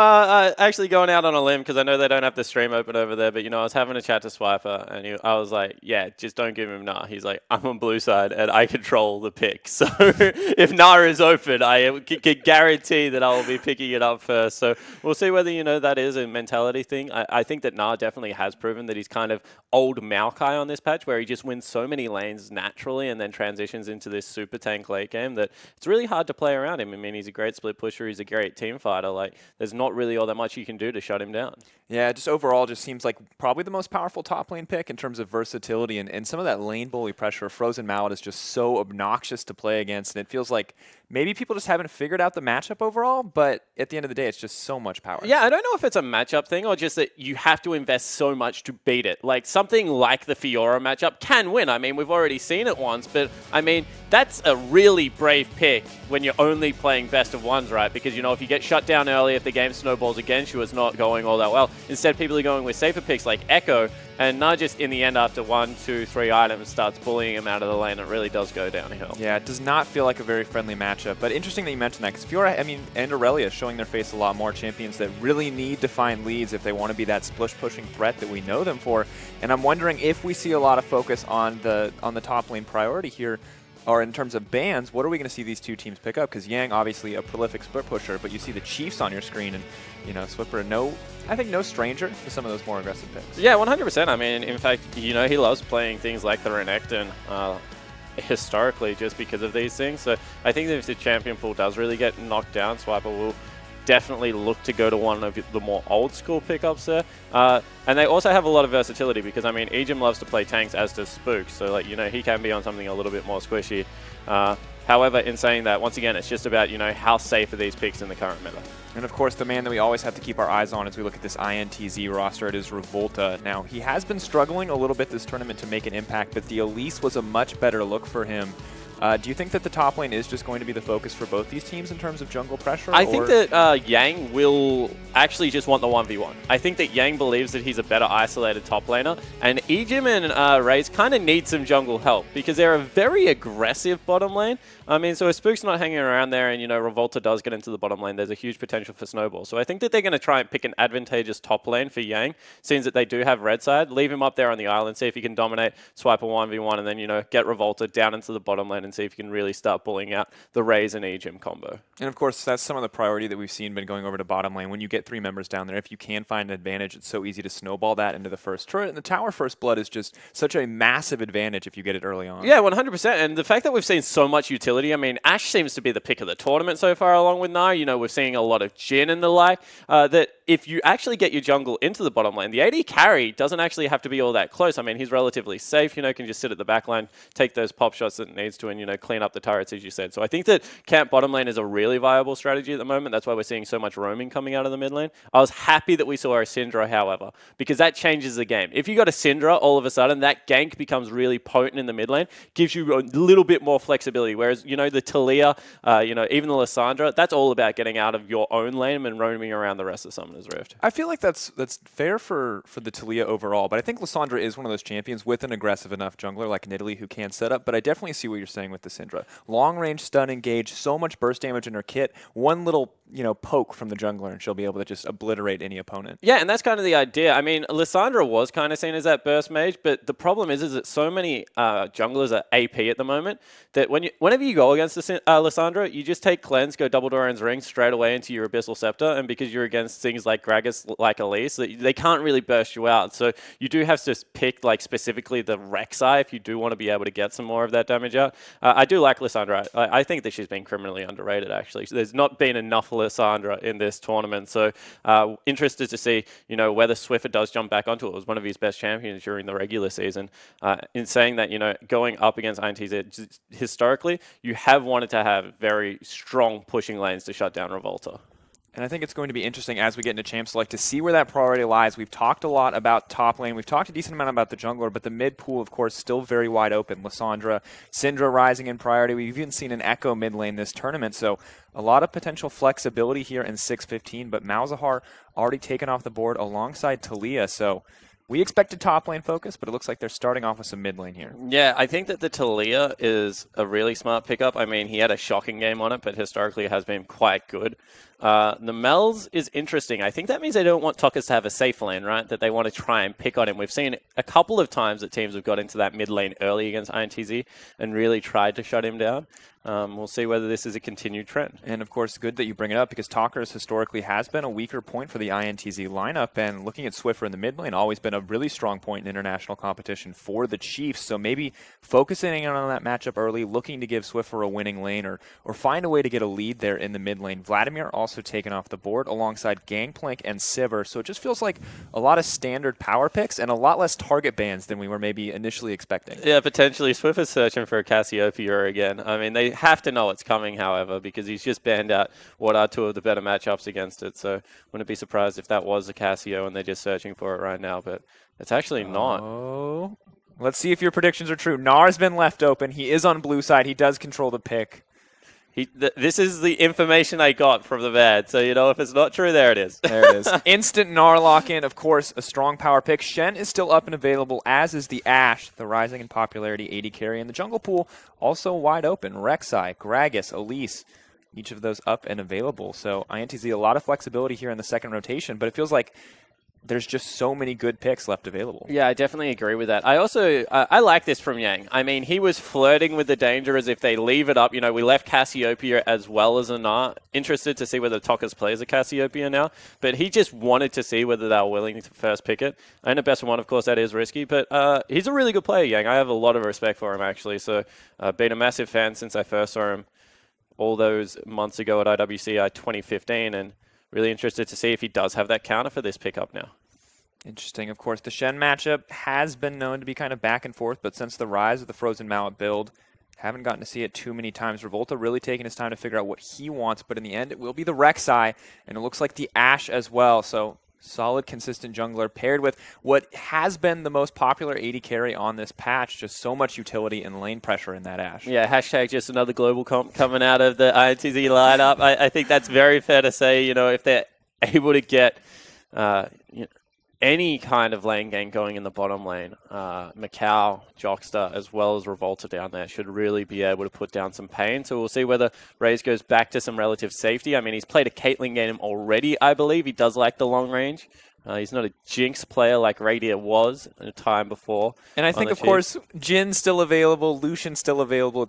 actually going out on a limb, because I know they don't have the stream open over there, but, you know, I was having a chat to Swiper, and I was like, yeah, just don't give him Gnar. He's like, I'm on blue side, and I control the pick. So if Gnar is open, I can guarantee that I will be picking it up first. So we'll see whether, you know, that is a mentality thing. I think that Gnar definitely has proven proven that he's kind of old Maokai on this patch, where he just wins so many lanes naturally and then transitions into this super tank late game that it's really hard to play around him. I mean, he's a great split pusher. He's a great team fighter. Like, there's not really all that much you can do to shut him down. Yeah, just overall just seems like probably the most powerful top lane pick in terms of versatility and some of that lane bully pressure. Frozen Mallet is just so obnoxious to play against, and it feels like maybe people just haven't figured out the matchup overall, but at the end of the day, it's just so much power. Yeah, I don't know if it's a matchup thing or just that you have to invest so much to beat it. Like, something like the Fiora matchup can win. I mean, we've already seen it once, but I mean, that's a really brave pick when you're only playing best of ones, right? Because, you know, if you get shut down early, if the game snowballs against you, it's not going all that well. Instead, people are going with safer picks like Echo, and not just in the end after 1, 2, 3 items starts bullying him out of the lane. It really does go downhill. Yeah, it does not feel like a very friendly matchup, but interesting that you mentioned that, because Fiora, I mean, and Aurelia showing their face a lot more, champions that really need to find leads if they want to be that splish pushing threat that we know them for. And I'm wondering if we see a lot of focus on the top lane priority here, or in terms of bans, what are we going to see these two teams pick up? Because Yang, obviously a prolific split pusher, but you see the Chiefs on your screen, and, you know, Swiffer, I think no stranger to some of those more aggressive picks. Yeah, 100%. I mean, in fact, you know, he loves playing things like the Renekton historically just because of these things. So I think that if the champion pool does really get knocked down, Swiper will definitely look to go to one of the more old school pickups there. And they also have a lot of versatility because, I mean, Ejim loves to play tanks, as does Spook. So, like, you know, he can be on something a little bit more squishy. However, in saying that, once again, it's just about, you know, how safe are these picks in the current meta. And of course, the man that we always have to keep our eyes on as we look at this INTZ roster, it is Revolta. Now, he has been struggling a little bit this tournament to make an impact, but the Elise was a much better look for him. Do you think that the top lane is just going to be the focus for both these teams in terms of jungle pressure? I think that Yang will actually just want the 1v1. I think that Yang believes that he's a better isolated top laner, and Ejim and Raze kind of need some jungle help because they're a very aggressive bottom lane. I mean, so if Spook's not hanging around there and, you know, Revolta does get into the bottom lane, there's a huge potential for snowball. So I think that they're going to try and pick an advantageous top lane for Yang, since that they do have red side. Leave him up there on the island, see if he can dominate, swipe a 1v1, and then, you know, get Revolta down into the bottom lane and see if you can really start bullying out the Raze and Ejim combo. And of course, that's some of the priority that we've seen been going over to bottom lane. When you get 3 members down there, if you can find an advantage, it's so easy to snowball that into the first turret. And the tower first blood is just such a massive advantage if you get it early on. Yeah, 100%. And the fact that we've seen so much utility, I mean, Ashe seems to be the pick of the tournament so far, along with Nai. You know, we're seeing a lot of Jhin and the like. That if you actually get your jungle into the bottom lane, the AD carry doesn't actually have to be all that close. I mean, he's relatively safe, you know, can just sit at the back line, take those pop shots that it needs to, and, you know, clean up the turrets, as you said. So I think that camp bottom lane is a really viable strategy at the moment. That's why we're seeing so much roaming coming out of the mid lane. I was happy that we saw our Syndra, however, because that changes the game. If you got a Syndra, all of a sudden, that gank becomes really potent in the mid lane, gives you a little bit more flexibility. Whereas, you know, the Talia, you know, even the Lissandra, that's all about getting out of your own lane and roaming around the rest of Summoner's Rift. I feel like that's fair for the Talia overall, but I think Lissandra is one of those champions with an aggressive enough jungler like Nidalee who can set up, but I definitely see what you're saying with the Syndra. Long range stun engage, so much burst damage in her kit, one little, you know, poke from the jungler and she'll be able to just obliterate any opponent. Yeah, and that's kind of the idea. I mean, Lissandra was kind of seen as that burst mage, but the problem is that so many junglers are AP at the moment that whenever you go against Lissandra, you just take cleanse, go double Doran's ring straight away into your Abyssal Scepter, and because you're against things like Gragas, like Elise, they can't really burst you out. So you do have to pick like specifically the Rek'Sai if you do want to be able to get some more of that damage out. I do like Lissandra. I think that she's been criminally underrated, actually. There's not been enough Lissandra in this tournament, so interested to see, you know, whether Swiffer does jump back onto it. It was one of his best champions during the regular season. In saying that, you know, going up against INTZ, historically, you have wanted to have very strong pushing lanes to shut down Revolta. And I think it's going to be interesting as we get into Champ Select to see where that priority lies. We've talked a lot about top lane. We've talked a decent amount about the jungler, but the mid pool, of course, still very wide open. Lissandra, Syndra rising in priority. We've even seen an Echo mid lane this tournament, so a lot of potential flexibility here in 6-15, but Malzahar already taken off the board alongside Talia, so we expected top lane focus, but it looks like they're starting off with some mid lane here. Yeah, I think that the Talia is a really smart pickup. I mean, he had a shocking game on it, but historically it has been quite good. The Mel's is interesting. I think that means they don't want Tokas to have a safe lane, right? That they want to try and pick on him. We've seen a couple of times that teams have got into that mid lane early against INTZ and really tried to shut him down. We'll see whether this is a continued trend. And of course, good that you bring it up because Talkers historically has been a weaker point for the INTZ lineup. And looking at Swiffer in the mid lane, always been a really strong point in international competition for the Chiefs. So maybe focusing on that matchup early, looking to give Swiffer a winning lane or find a way to get a lead there in the mid lane. Vladimir also taken off the board alongside Gangplank and Sivir. So it just feels like a lot of standard power picks and a lot less target bans than we were maybe initially expecting. Yeah, potentially. Swiffer's searching for a Cassiopeia again. I mean, they have to know it's coming, however, because he's just banned out what are two of the better matchups against it. So wouldn't be surprised if that was a Cassio and they're just searching for it right now, but it's actually not. Oh, let's see if your predictions are true. Nar's been left open. He is on blue side. He does control the pick. This is the information I got from the VODS. So, if it's not true, there it is. There it is. Instant Gnar lock-in, of course, a strong power pick. Shen is still up and available, as is the Ashe, the rising in popularity AD carry. And the jungle pool also wide open. Rek'Sai, Gragas, Elise, each of those up and available. So INTZ, a lot of flexibility here in the second rotation, but it feels like there's just so many good picks left available. Yeah, I definitely agree with that. I also, I like this from Yang. I mean, he was flirting with the danger as if they leave it up. We left Cassiopeia as well as a Gnar. Interested to see whether Tokas plays a Cassiopeia now. But he just wanted to see whether they were willing to first pick it. And the best one, of course, that is risky. But he's a really good player, Yang. I have a lot of respect for him, actually. So been a massive fan since I first saw him all those months ago at IWCI 2015. And really interested to see if he does have that counter for this pickup now. Interesting. Of course, the Shen matchup has been known to be kind of back and forth, but since the rise of the Frozen Mallet build, haven't gotten to see it too many times. Revolta really taking his time to figure out what he wants, but in the end, it will be the Rek'Sai, and it looks like the Ashe as well. So solid, consistent jungler paired with what has been the most popular AD carry on this patch. Just so much utility and lane pressure in that Ashe. Yeah, hashtag just another global comp coming out of the INTZ lineup. I think that's very fair to say, if they're able to get any kind of lane game going in the bottom lane, Macau, Jockster, as well as Revolta down there should really be able to put down some pain. So we'll see whether Raze goes back to some relative safety. I mean, he's played a Caitlyn game already, I believe. He does like the long range. He's not a Jinx player like Radiant was in a time before. And I think, of course, Jin's still available, Lucian's still available.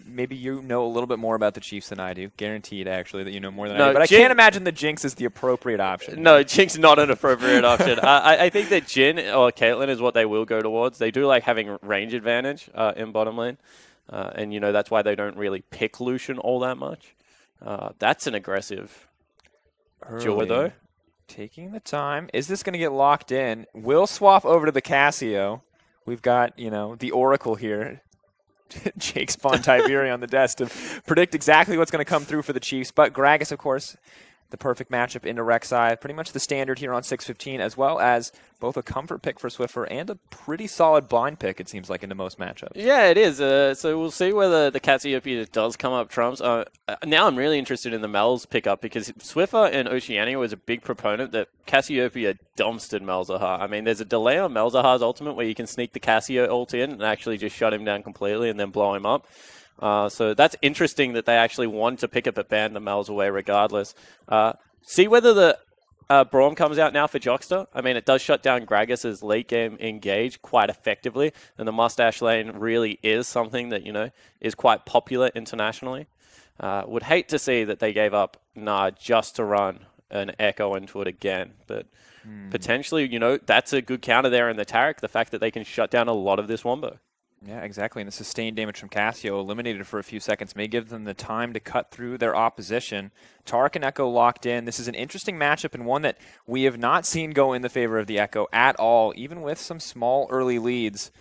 Maybe you know a little bit more about the Chiefs than I do. Guaranteed, actually, that you know more than I do. But I can't imagine the Jinx is the appropriate option. No, Jinx is not an appropriate option. I think that Jin or Caitlyn is what they will go towards. They do like having range advantage in bottom lane. And, that's why they don't really pick Lucian all that much. That's an aggressive duo, though. Taking the time. Is this going to get locked in? We'll swap over to the Cassio. We've got, the Oracle here. Jake Spawn Tiberi on the desk to predict exactly what's going to come through for the Chiefs. But Gragas, of course, the perfect matchup into Rek'Sai. Pretty much the standard here on 615, as well as both a comfort pick for Swiffer and a pretty solid blind pick, it seems like, into most matchups. Yeah, it is. So we'll see whether the Cassiopeia does come up trumps. Now I'm really interested in the Mel's pickup because Swiffer and Oceania was a big proponent that Cassiopeia dumpstered Malzahar. I mean, there's a delay on Malzahar's ultimate where you can sneak the Cassio ult in and actually just shut him down completely and then blow him up. So that's interesting that they actually want to pick up a ban the Mel's away regardless. See whether the Braum comes out now for Jockster. I mean, it does shut down Gragas' late game engage quite effectively, and the mustache lane really is something that, is quite popular internationally. Would hate to see that they gave up Gnar just to run an Echo into it again, but potentially, that's a good counter there in the Taric, the fact that they can shut down a lot of this wombo. Yeah, exactly. And the sustained damage from Cassio, eliminated for a few seconds, may give them the time to cut through their opposition. Taric and Echo locked in. This is an interesting matchup and one that we have not seen go in the favor of the Echo at all, even with some small early leads.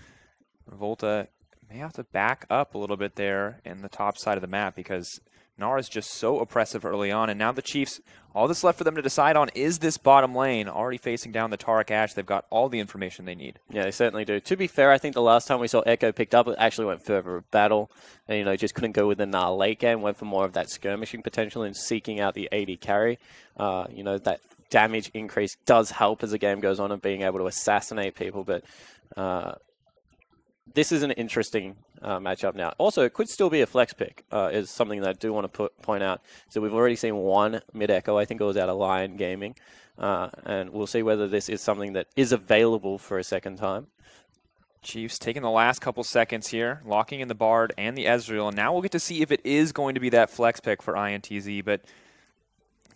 Revolta may have to back up a little bit there in the top side of the map because Gnar is just so oppressive early on. And now the Chiefs, all that's left for them to decide on is this bottom lane. Already facing down the Taric Ashe. They've got all the information they need. Yeah, they certainly do. To be fair, I think the last time we saw Echo picked up, it actually went further of battle. And, just couldn't go with the Gnar late game. Went for more of that skirmishing potential and seeking out the AD carry. That damage increase does help as the game goes on and being able to assassinate people. But this is an interesting matchup now. Also, it could still be a flex pick, is something that I do want to point out. So we've already seen one mid-echo. I think it was out of Lion Gaming. And we'll see whether this is something that is available for a second time. Chiefs taking the last couple seconds here, locking in the Bard and the Ezreal. And now we'll get to see if it is going to be that flex pick for INTZ. But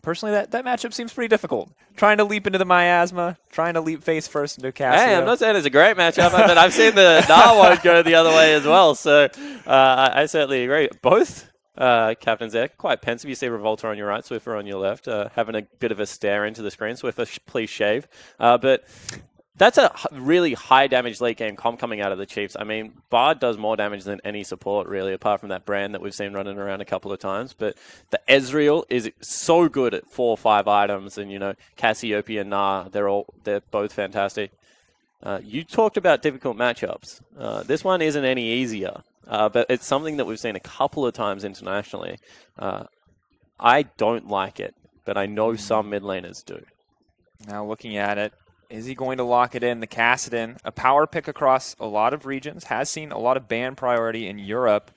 personally, that matchup seems pretty difficult. Trying to leap into the Miasma, trying to leap face first into Cassio. Hey, I'm not saying it's a great matchup, but I've seen the Nar one go the other way as well. So I certainly agree. Both captains there, quite pensive. You see Revolta on your right, Swiffer on your left, having a bit of a stare into the screen. Swiffer, please shave. But that's a really high damage late game comp coming out of the Chiefs. I mean, Bard does more damage than any support, really, apart from that brand that we've seen running around a couple of times. But the Ezreal is so good at 4 or 5 items, and, you know, Cassiopeia and Nar, they're both fantastic. You talked about difficult matchups. This one isn't any easier, but it's something that we've seen a couple of times internationally. I don't like it, but I know some mid laners do. Now looking at it, is he going to lock it in? The Kassadin, a power pick across a lot of regions, has seen a lot of ban priority in Europe.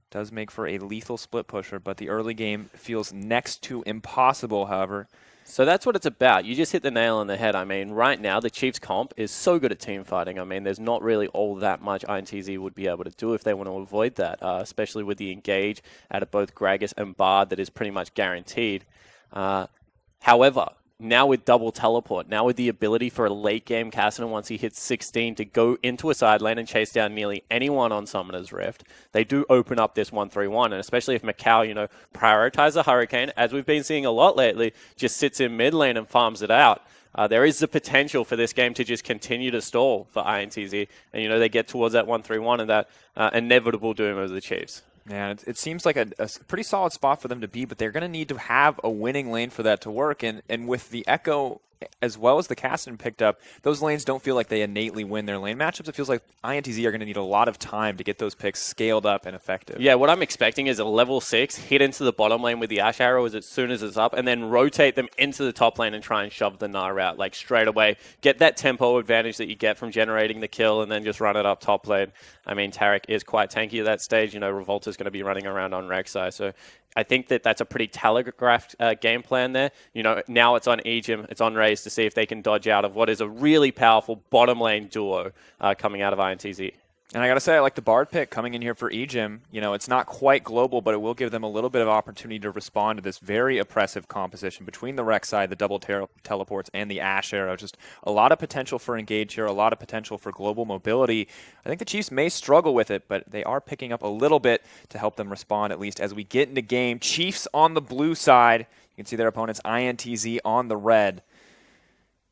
Does make for a lethal split pusher, but the early game feels next to impossible, however. So that's what it's about. You just hit the nail on the head. I mean, right now, the Chiefs comp is so good at team fighting. I mean, there's not really all that much INTZ would be able to do if they want to avoid that, especially with the engage out of both Gragas and Bard that is pretty much guaranteed. However, now with double teleport, now with the ability for a late game Kassadin once he hits 16 to go into a side lane and chase down nearly anyone on Summoner's Rift, they do open up this 1-3-1, and especially if Macau, you know, prioritize the Hurricane, as we've been seeing a lot lately, just sits in mid lane and farms it out. There is the potential for this game to just continue to stall for INTZ, and, you know, they get towards that 1-3-1 and that inevitable doom of the Chiefs. Yeah, it seems like a pretty solid spot for them to be, but they're going to need to have a winning lane for that to work. And with the Echo as well as the Kassadin picked up, those lanes don't feel like they innately win their lane matchups. It feels like INTZ are going to need a lot of time to get those picks scaled up and effective. Yeah, what I'm expecting is a level 6, hit into the bottom lane with the Ash Arrow as soon as it's up, and then rotate them into the top lane and try and shove the Nar out, like, straight away. Get that tempo advantage that you get from generating the kill, and then just run it up top lane. I mean, Taric is quite tanky at that stage. You know, Revolta's going to be running around on Rek'Sai, so I think that's a pretty telegraphed game plan there. You know, now it's on Ejim, it's on Raze to see if they can dodge out of what is a really powerful bottom lane duo coming out of INTZ. And I got to say, I like the Bard pick coming in here for Ejim. You know, it's not quite global, but it will give them a little bit of opportunity to respond to this very oppressive composition between the Rek'Sai, the double teleports, and the Ash Arrow. Just a lot of potential for engage here, a lot of potential for global mobility. I think the Chiefs may struggle with it, but they are picking up a little bit to help them respond, at least as we get into game. Chiefs on the blue side. You can see their opponents, INTZ, on the red.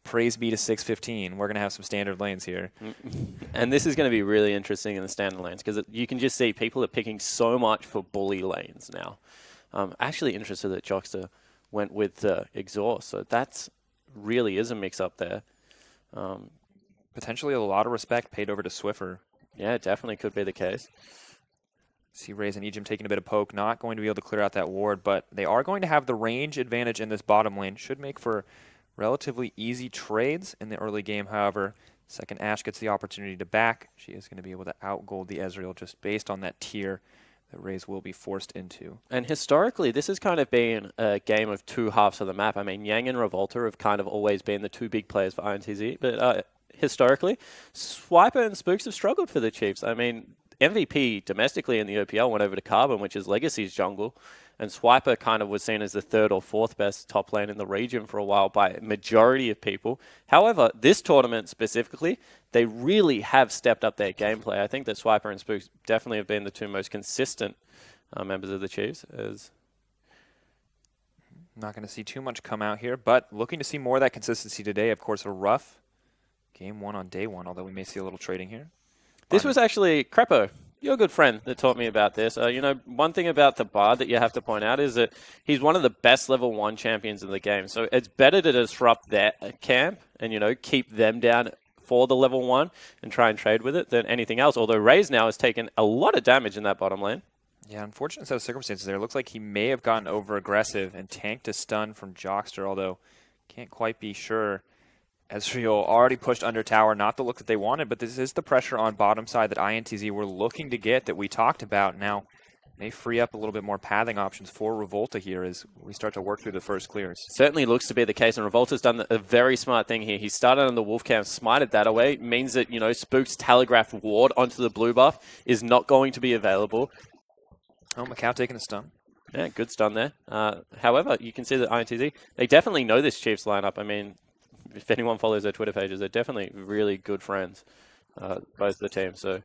Praise be to 615. We're going to have some standard lanes here. And this is going to be really interesting in the standard lanes because you can just see people are picking so much for bully lanes now. Actually interested that Jockster went with Exhaust, so that's really is a mix-up there. Potentially a lot of respect paid over to Swiffer. Yeah, it definitely could be the case. See Raze and Ejim taking a bit of poke, not going to be able to clear out that ward, but they are going to have the range advantage in this bottom lane. Should make for relatively easy trades in the early game, however. Second Ashe gets the opportunity to back. She is going to be able to outgold the Ezreal just based on that tier that Raze will be forced into. And historically, this has kind of been a game of two halves of the map. I mean, Yang and Revolta have kind of always been the two big players for INTZ, but historically, Swiper and Spooks have struggled for the Chiefs. I mean, MVP domestically in the OPL went over to Carbon, which is Legacy's jungle, and Swiper kind of was seen as the third or fourth best top lane in the region for a while by a majority of people. However, this tournament specifically, they really have stepped up their gameplay. I think that Swiper and Spooks definitely have been the two most consistent members of the Chiefs. Not going to see too much come out here, but looking to see more of that consistency today. Of course, a rough game one on day one, although we may see a little trading here. This was actually Crepo, your good friend, that taught me about this. You know, one thing about the Bard that you have to point out is that he's one of the best level 1 champions in the game. So it's better to disrupt their camp and, you know, keep them down for the level 1 and try and trade with it than anything else. Although Raze now has taken a lot of damage in that bottom lane. Yeah, unfortunate set of circumstances there. It looks like he may have gotten over aggressive and tanked a stun from Jockster, although can't quite be sure. Ezreal already pushed under tower, not the look that they wanted, but this is the pressure on bottom side that INTZ were looking to get that we talked about. Now, may free up a little bit more pathing options for Revolta here as we start to work through the first clears. Certainly looks to be the case, and Revolta's done a very smart thing here. He started on the Wolf Camp, smited that away. It means that, you know, Spook's telegraphed ward onto the blue buff is not going to be available. Oh, Macau taking a stun. Yeah, good stun there. However, you can see that INTZ, they definitely know this Chiefs lineup. I mean, if anyone follows their Twitter pages, they're definitely really good friends, both the teams. So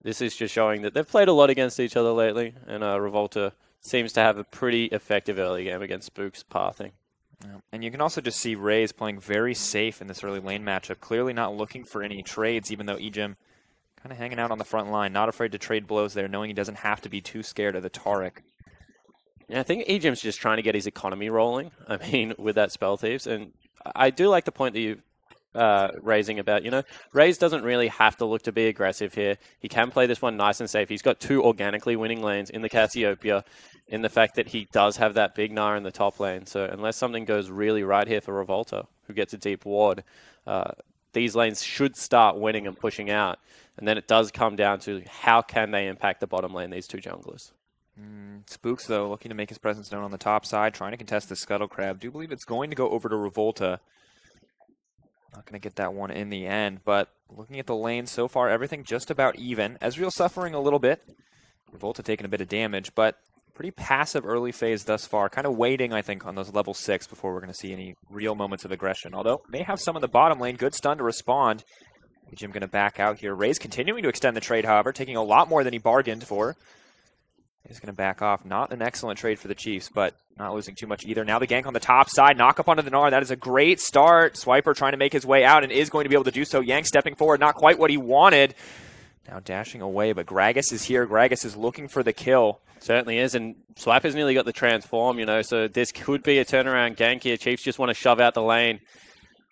this is just showing that they've played a lot against each other lately, and Revolta seems to have a pretty effective early game against Spook's pathing. Yeah. And you can also just see Raze playing very safe in this early lane matchup, clearly not looking for any trades, even though Ejim kind of hanging out on the front line, not afraid to trade blows there, knowing he doesn't have to be too scared of the Taric. Yeah, I think Ejim's just trying to get his economy rolling, I mean, with that Spell Thieves, and I do like the point that you raising about, you know, Raze doesn't really have to look to be aggressive here. He can play this one nice and safe. He's got 2 organically winning lanes in the Cassiopeia, in the fact that he does have that big Gnar in the top lane. So unless something goes really right here for Revolta, who gets a deep ward, these lanes should start winning and pushing out. And then it does come down to how can they impact the bottom lane, these 2 junglers. Spooks, though, looking to make his presence known on the top side, trying to contest the Scuttle Crab. Do believe it's going to go over to Revolta. Not going to get that one in the end, but looking at the lane so far, everything just about even. Ezreal suffering a little bit. Revolta taking a bit of damage, but pretty passive early phase thus far. Kind of waiting, I think, on those level 6 before we're going to see any real moments of aggression. Although, may have some in the bottom lane. Good stun to respond. Jim going to back out here. Raze continuing to extend the trade, however, taking a lot more than he bargained for. He's going to back off. Not an excellent trade for the Chiefs, but not losing too much either. Now the gank on the top side. Knock up onto the Gnar. That is a great start. Swiper trying to make his way out and is going to be able to do so. Yang stepping forward. Not quite what he wanted. Now dashing away, but Gragas is here. Gragas is looking for the kill. Certainly is, and Swiper's nearly got the transform, you know, so this could be a turnaround gank here. Chiefs just want to shove out the lane.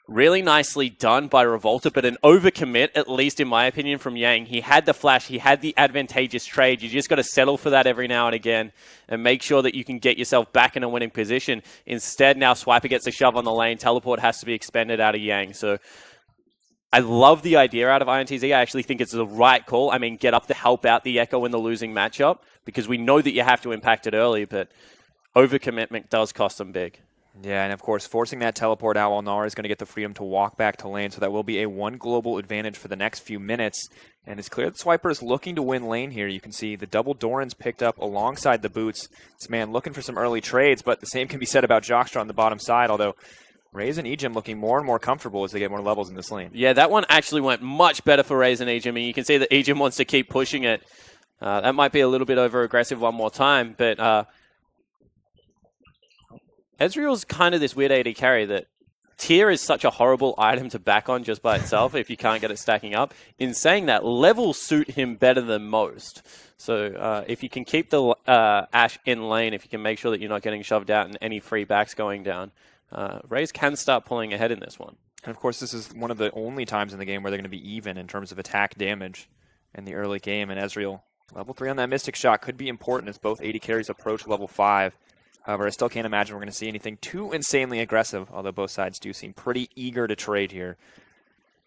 Really nicely done by Revolta, but an overcommit, at least in my opinion, from Yang. He had the flash, he had the advantageous trade. You just got to settle for that every now and again and make sure that you can get yourself back in a winning position. Instead, now Swiper gets a shove on the lane. Teleport has to be expended out of Yang. So I love the idea out of INTZ. I actually think it's the right call. I mean, get up to help out the Echo in the losing matchup because we know that you have to impact it early, but overcommitment does cost them big. Yeah, and of course, forcing that teleport out while Gnar is going to get the freedom to walk back to lane, so that will be a 1 global advantage for the next few minutes. And it's clear that Swiper is looking to win lane here. You can see the double Doran's picked up alongside the boots. This man looking for some early trades, but the same can be said about Jockstra on the bottom side, although Raze and Ejim looking more and more comfortable as they get more levels in this lane. Yeah, that one actually went much better for Raze and Ejim, and you can see that Ejim wants to keep pushing it. That might be a little bit over-aggressive one more time, but Ezreal's kind of this weird AD carry that tier is such a horrible item to back on just by itself if you can't get it stacking up. In saying that, levels suit him better than most. So if you can keep the Ashe in lane, if you can make sure that you're not getting shoved out and any free backs going down, Raze can start pulling ahead in this one. And of course, this is one of the only times in the game where they're going to be even in terms of attack damage in the early game. And Ezreal, level 3 on that Mystic Shot could be important as both AD carries approach level 5. However, I still can't imagine we're going to see anything too insanely aggressive, although both sides do seem pretty eager to trade here.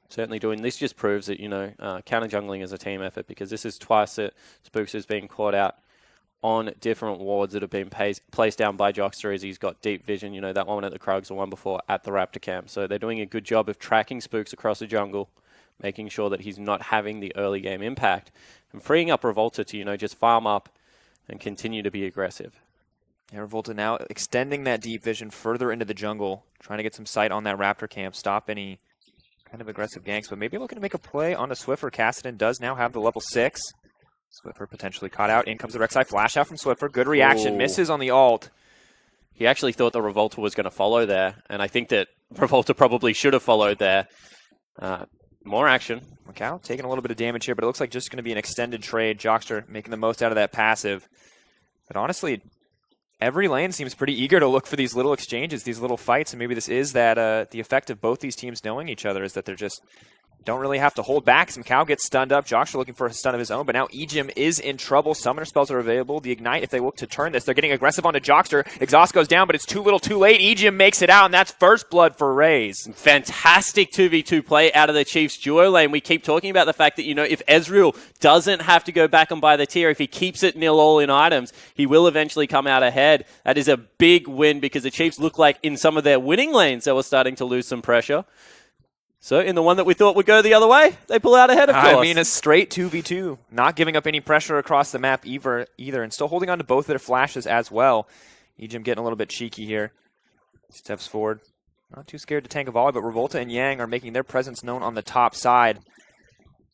Certainly doing. This just proves that, you know, counter jungling is a team effort because this is twice that Spooks has been caught out on different wards that have been placed down by Jockstra as he's got deep vision. You know, that one at the Krugs, the one before at the Raptor camp. So they're doing a good job of tracking Spooks across the jungle, making sure that he's not having the early game impact and freeing up Revolta to, you know, just farm up and continue to be aggressive. Yeah, Revolta now extending that deep vision further into the jungle, trying to get some sight on that Raptor camp, stop any kind of aggressive ganks, but maybe looking to make a play on the Swiffer. Kassadin does now have the level 6. Swiffer potentially caught out. In comes the Rek'Sai. Flash out from Swiffer. Good reaction. Ooh. Misses on the ult. He actually thought the Revolta was going to follow there, and I think that Revolta probably should have followed there. More action. Macau taking a little bit of damage here, but it looks like just going to be an extended trade. Jockstra making the most out of that passive. But honestly, every lane seems pretty eager to look for these little exchanges, these little fights, and maybe this is that the effect of both these teams knowing each other is that they're just don't really have to hold back. Some Cow gets stunned up. Joshua looking for a stun of his own, but now Ejim is in trouble. Summoner spells are available. The Ignite, if they look to turn this, they're getting aggressive onto Jockster. Exhaust goes down, but it's too little too late. Ejim makes it out, and that's first blood for Raze. Fantastic 2v2 play out of the Chiefs duo lane. We keep talking about the fact that, if Ezreal doesn't have to go back and buy the tier, if he keeps it 0-all in items, he will eventually come out ahead. That is a big win because the Chiefs look like in some of their winning lanes they were starting to lose some pressure. So in the one that we thought would go the other way, they pull out ahead, of course. I mean, a straight 2v2, not giving up any pressure across the map either, and still holding on to both their flashes as well. Ejim getting a little bit cheeky here. Steps forward. Not too scared to tank a volley, but Revolta and Yang are making their presence known on the top side.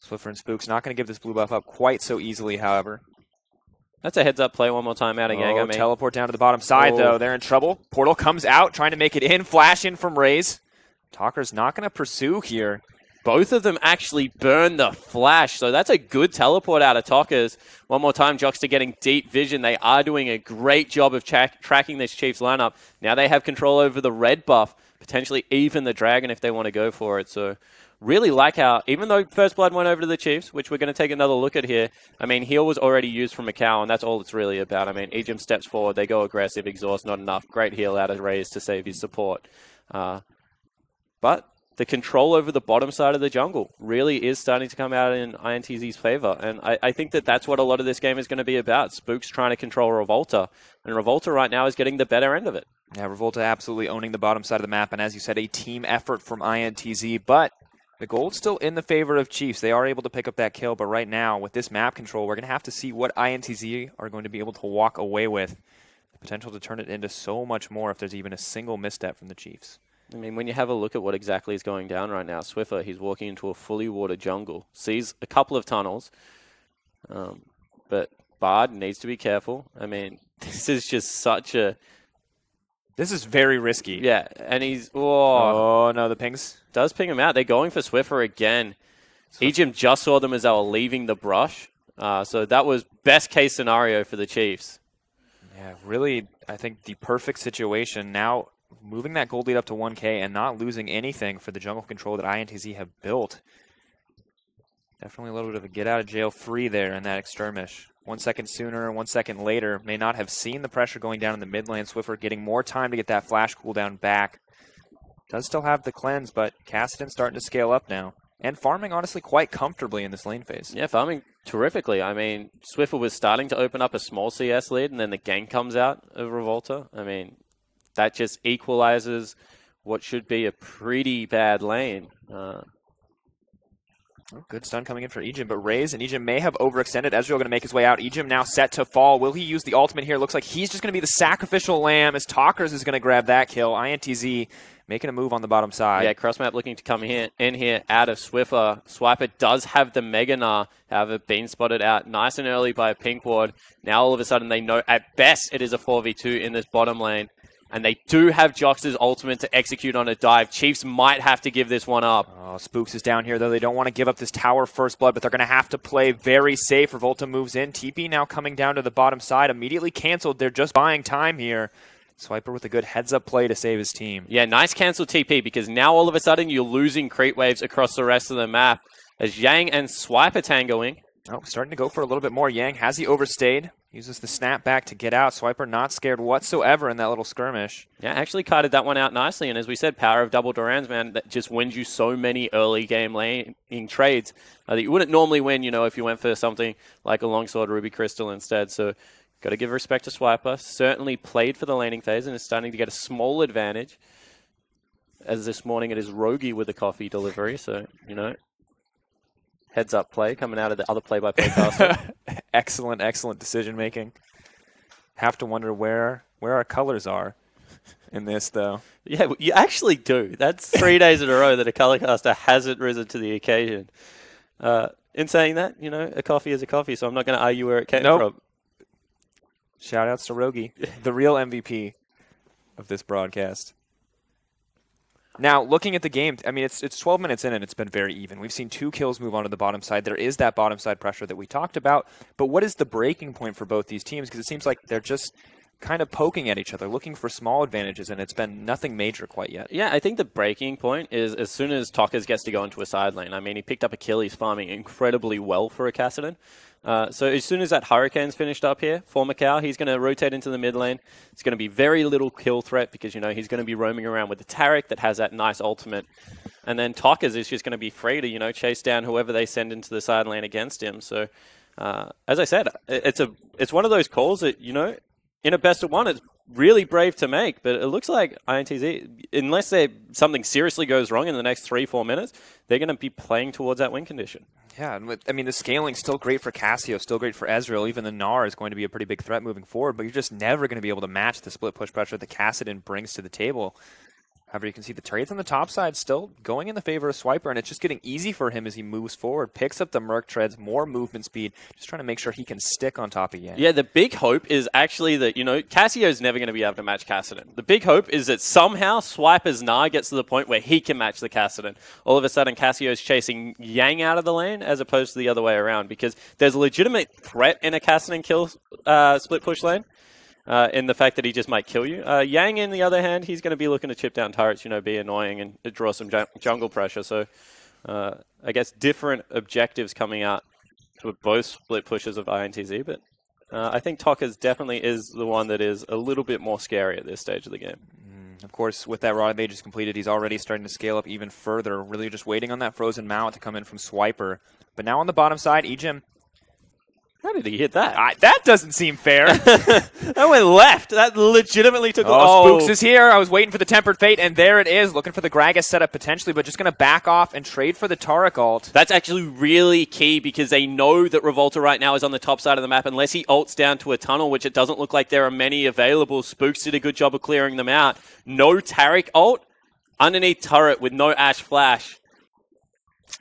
Swiffer and Spook's not going to give this blue buff up quite so easily, however. That's a heads-up play one more time out of Yang. Teleport down to the bottom side, though. They're in trouble. Portal comes out, trying to make it in. Flash in from Raze. Talker's not going to pursue here. Both of them actually burn the flash, so that's a good teleport out of Talkers. One more time, Jockster getting deep vision. They are doing a great job of tracking this Chiefs lineup. Now they have control over the red buff, potentially even the Dragon if they want to go for it. So really like how, even though First Blood went over to the Chiefs, which we're going to take another look at here, I mean, heal was already used from Macau, and that's all it's really about. I mean, Ejim steps forward, they go aggressive, exhaust, not enough. Great heal out of Raze to save his support. But the control over the bottom side of the jungle really is starting to come out in INTZ's favor. And I think that that's what a lot of this game is going to be about. Spook's trying to control Revolta. And Revolta right now is getting the better end of it. Yeah, Revolta absolutely owning the bottom side of the map. And as you said, a team effort from INTZ. But the gold's still in the favor of Chiefs. They are able to pick up that kill. But right now, with this map control, we're going to have to see what INTZ are going to be able to walk away with. The potential to turn it into so much more if there's even a single misstep from the Chiefs. I mean, when you have a look at what exactly is going down right now, Swiffer, he's walking into a fully watered jungle, sees a couple of tunnels, but Bard needs to be careful. I mean, this is just such a... This is very risky. Yeah, and he's... Oh, no, the pings. Does ping him out. They're going for Swiffer again. Ejim just saw them as they were leaving the brush, so that was best case scenario for the Chiefs. Yeah, really, I think the perfect situation now... Moving that gold lead up to 1K and not losing anything for the jungle control that INTZ have built. Definitely a little bit of a get out of jail free there in that skirmish. 1 second sooner, 1 second later. May not have seen the pressure going down in the mid lane. Swiffer getting more time to get that flash cooldown back. Does still have the cleanse, but Kassadin starting to scale up now. And farming, honestly, quite comfortably in this lane phase. Yeah, farming terrifically. I mean, Swiffer was starting to open up a small CS lead, and then the gank comes out of Revolta. I mean... That just equalizes what should be a pretty bad lane. Good stun coming in for Ejim, but Raze and Ejim may have overextended. Ezreal going to make his way out. Ejim now set to fall. Will he use the ultimate here? Looks like he's just going to be the sacrificial lamb as Talkers is going to grab that kill. INTZ making a move on the bottom side. Yeah, Crossmap looking to come in here out of Swiffer. Swiper does have the Mega Gnar, however, been spotted out nice and early by a pink ward. Now all of a sudden they know at best it is a 4v2 in this bottom lane. And they do have Jox's ultimate to execute on a dive. Chiefs might have to give this one up. Oh, Spooks is down here, though. They don't want to give up this tower first blood, but they're going to have to play very safe. Revolta moves in. TP now coming down to the bottom side. Immediately canceled. They're just buying time here. Swiper with a good heads-up play to save his team. Yeah, nice cancel TP, because now all of a sudden you're losing creep waves across the rest of the map. As Yang and Swiper tangoing. Oh, starting to go for a little bit more. Yang, has he overstayed? Uses the snap back to get out. Swiper not scared whatsoever in that little skirmish. Yeah, actually kited that one out nicely. And as we said, power of double Durans, man, that just wins you so many early game laning trades that you wouldn't normally win, if you went for something like a longsword Ruby Crystal instead. So got to give respect to Swiper. Certainly played for the laning phase and is starting to get a small advantage. As this morning it is Rogi with the coffee delivery. So, heads up play coming out of the other play-by-play caster. Excellent, excellent decision making. Have to wonder where our colors are in this, though. Yeah, you actually do. That's 3 days in a row that a color caster hasn't risen to the occasion. In saying that, a coffee is a coffee, so I'm not going to argue where it came from. Shout outs to Rogi, the real MVP of this broadcast. Now, looking at the game, I mean, it's 12 minutes in and it's been very even. We've seen 2 kills move on to the bottom side. There is that bottom side pressure that we talked about. But what is the breaking point for both these teams? Because it seems like they're just kind of poking at each other, looking for small advantages, and it's been nothing major quite yet. Yeah, I think the breaking point is as soon as Tockers gets to go into a side lane. I mean, he picked up a kill. He's farming incredibly well for a Kassadin. So as soon as that Hurricane's finished up here for Macau, he's going to rotate into the mid lane. It's going to be very little kill threat because, you know, he's going to be roaming around with the Taric that has that nice ultimate. And then Tockers is just going to be free to, you know, chase down whoever they send into the side lane against him. So, as I said, it's one of those calls that, you know, in a best of one, it's really brave to make, but it looks like INTZ, unless something seriously goes wrong in the next 3-4 minutes, they're going to be playing towards that win condition. Yeah, and I mean, the scaling's still great for Cassio, still great for Ezreal. Even the Gnar is going to be a pretty big threat moving forward, but you're just never going to be able to match the split push pressure that Kassadin brings to the table. However, you can see the trades on the top side still going in the favor of Swiper, and it's just getting easy for him as he moves forward, picks up the Merc treads, more movement speed, just trying to make sure he can stick on top again. Yeah, the big hope is actually that, you know, Cassio's never going to be able to match Kassadin. The big hope is that somehow Swiper's Gnar gets to the point where he can match the Kassadin. All of a sudden, Cassio's chasing Yang out of the lane as opposed to the other way around, because there's a legitimate threat in a Kassadin kill split push lane. In the fact that he just might kill you. Yang, on the other hand, he's going to be looking to chip down turrets, you know, be annoying and draw some jungle pressure. So I guess different objectives coming out for both split pushes of INTZ. But I think Tockers definitely is the one that is a little bit more scary at this stage of the game. Of course, with that Rod of Ages completed, he's already starting to scale up even further, really just waiting on that Frozen Mount to come in from Swiper. But now on the bottom side, Ejim. How did he hit that? That doesn't seem fair. That went left. That legitimately took... Spooks is here. I was waiting for the Tempered Fate, and there it is. Looking for the Gragas setup potentially, but just going to back off and trade for the Taric ult. That's actually really key because they know that Revolta right now is on the top side of the map. Unless he ults down to a tunnel, which it doesn't look like there are many available. Spooks did a good job of clearing them out. No Taric ult underneath turret with no Ash Flash.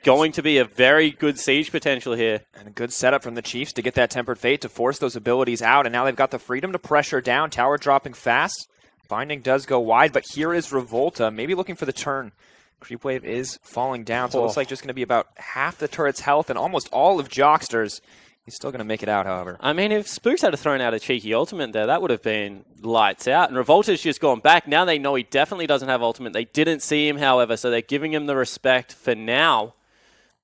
Going to be a very good siege potential here. And a good setup from the Chiefs to get that Tempered Fate to force those abilities out. And now they've got the freedom to pressure down. Tower dropping fast. Binding does go wide, but here is Revolta. Maybe looking for the turn. Creep Wave is falling down, so it looks like just going to be about half the turret's health and almost all of Jockster's. He's still going to make it out, however. I mean, if Spooks had thrown out a cheeky ultimate there, that would have been lights out. And Revolta's just gone back. Now they know he definitely doesn't have ultimate. They didn't see him, however, so they're giving him the respect for now.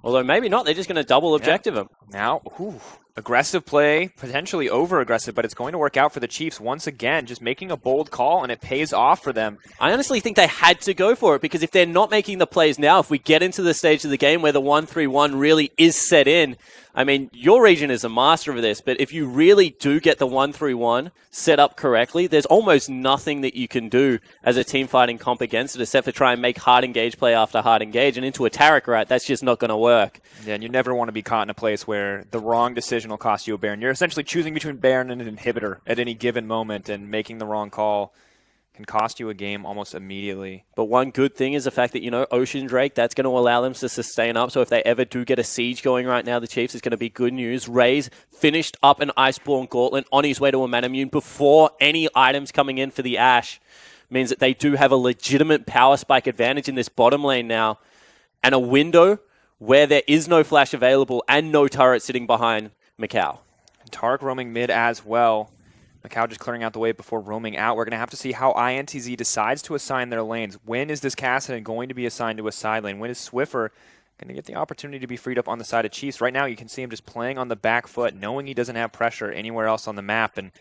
Although maybe not, they're just going to double objective him. Now, aggressive play, potentially over-aggressive, but it's going to work out for the Chiefs once again, just making a bold call, and it pays off for them. I honestly think they had to go for it, because if they're not making the plays now, if we get into the stage of the game where the 1-3-1 really is set in, I mean, your region is a master of this, but if you really do get the 1-3-1 set up correctly, there's almost nothing that you can do as a team fighting comp against it, except for try and make hard engage play after hard engage, and into a Taric, right? That's just not going to work. Yeah, and you never want to be caught in a place where the wrong decision will cost you a Baron. You're essentially choosing between Baron and an inhibitor at any given moment, and making the wrong call can cost you a game almost immediately. But one good thing is the fact that, you know, Ocean Drake, that's going to allow them to sustain up. So if they ever do get a siege going right now, the Chiefs, is going to be good news. Raze finished up an Iceborne Gauntlet on his way to a Manamune before any items coming in for the Ashe. Means that they do have a legitimate power spike advantage in this bottom lane now. And a window where there is no flash available and no turret sitting behind Macau. Taric roaming mid as well. Macau just clearing out the way before roaming out. We're going to have to see how INTZ decides to assign their lanes. When is this Kassadin going to be assigned to a side lane? When is Swiffer going to get the opportunity to be freed up on the side of Chiefs? Right now, you can see him just playing on the back foot, knowing he doesn't have pressure anywhere else on the map, and,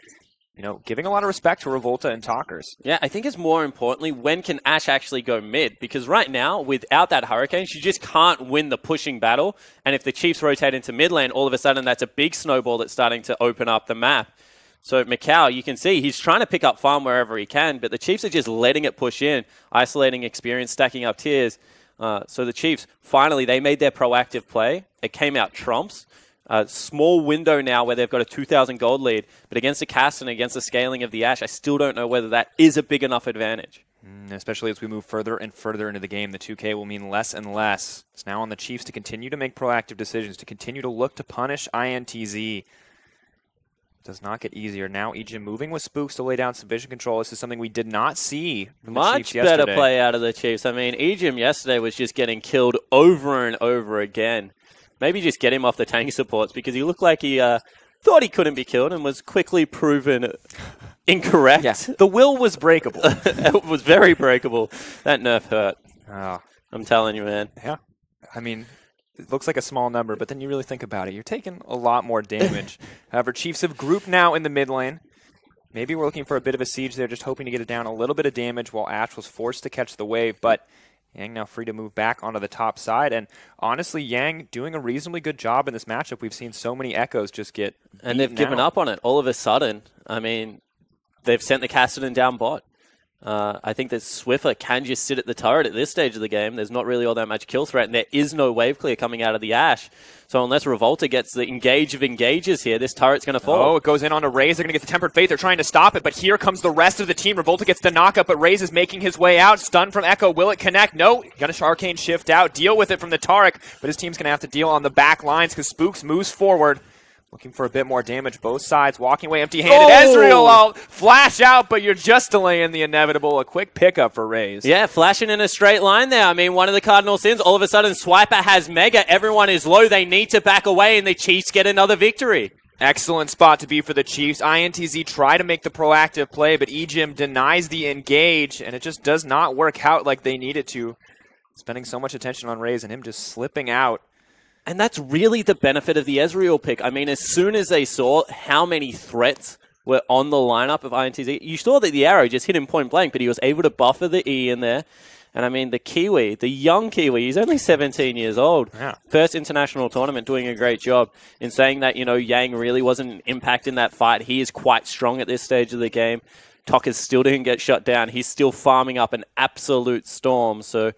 you know, giving a lot of respect to Revolta and Talkers. Yeah, I think it's more importantly, when can Ashe actually go mid? Because right now, without that Hurricane, she just can't win the pushing battle. And if the Chiefs rotate into mid lane, all of a sudden that's a big snowball that's starting to open up the map. So Macau, you can see he's trying to pick up farm wherever he can, but the Chiefs are just letting it push in, isolating experience, stacking up tiers. So the Chiefs, finally, they made their proactive play. It came out trumps. Small window now where they've got a 2,000 gold lead, but against the Kassadin, against the scaling of the Ashe, I still don't know whether that is a big enough advantage. Especially as we move further and further into the game, the 2K will mean less and less. It's now on the Chiefs to continue to make proactive decisions, to continue to look to punish INTZ. Does not get easier. Now Ejim moving with Spooks to lay down some vision control. This is something we did not see from the Chiefs yesterday. Much better play out of the Chiefs. I mean, Ejim yesterday was just getting killed over and over again. Maybe just get him off the tank supports, because he looked like he thought he couldn't be killed and was quickly proven Incorrect. Yes, the will was breakable. It was very breakable. That nerf hurt. Oh, I'm telling you, man. yeah. I mean, it looks like a small number, but then you really think about it. You're taking a lot more damage. However, Chiefs have grouped now in the mid lane. Maybe we're looking for a bit of a siege there, just hoping to get it down a little bit of damage while Ash was forced to catch the wave, but Yang now free to move back onto the top side. And honestly, Yang doing a reasonably good job in this matchup. We've seen so many Echoes just get And they've given up on it all of a sudden. I mean, they've sent the Cassidy down bot. I think that Swiffer can just sit at the turret at this stage of the game. There's not really all that much kill threat, and there is no wave clear coming out of the Ashe. So unless Revolta gets the engage of engages here, this turret's going to fall. Oh, it goes in on a Raze. They're going to get the Tempered Faith. They're trying to stop it, but here comes the rest of the team. Revolta gets the knockup, but Raze is making his way out. Stun from Echo. Will it connect? No. Got a Arcane shift out. Deal with it from the Taric, but his team's going to have to deal on the back lines because Spooks moves forward. Looking for a bit more damage. Both sides walking away empty-handed. Oh! Ezreal out. Flash out, but you're just delaying the inevitable. A quick pickup for Raze. Yeah, flashing in a straight line there. I mean, one of the cardinal sins. All of a sudden, Swiper has Mega. Everyone is low. They need to back away, and the Chiefs get another victory. Excellent spot to be for the Chiefs. INTZ try to make the proactive play, but EGIM denies the engage, and it just does not work out like they need it to. Spending so much attention on Raze and him just slipping out. And that's really the benefit of the Ezreal pick. I mean, as soon as they saw how many threats were on the lineup of INTZ, you saw that the arrow just hit him point blank, but he was able to buffer the E in there. And I mean, the Kiwi, the young Kiwi, he's only 17 years old. Yeah. First international tournament, doing a great job in saying that, you know, Yang really wasn't an impact in that fight. He is quite strong at this stage of the game. Tokkers still didn't get shut down. He's still farming up an absolute storm. So,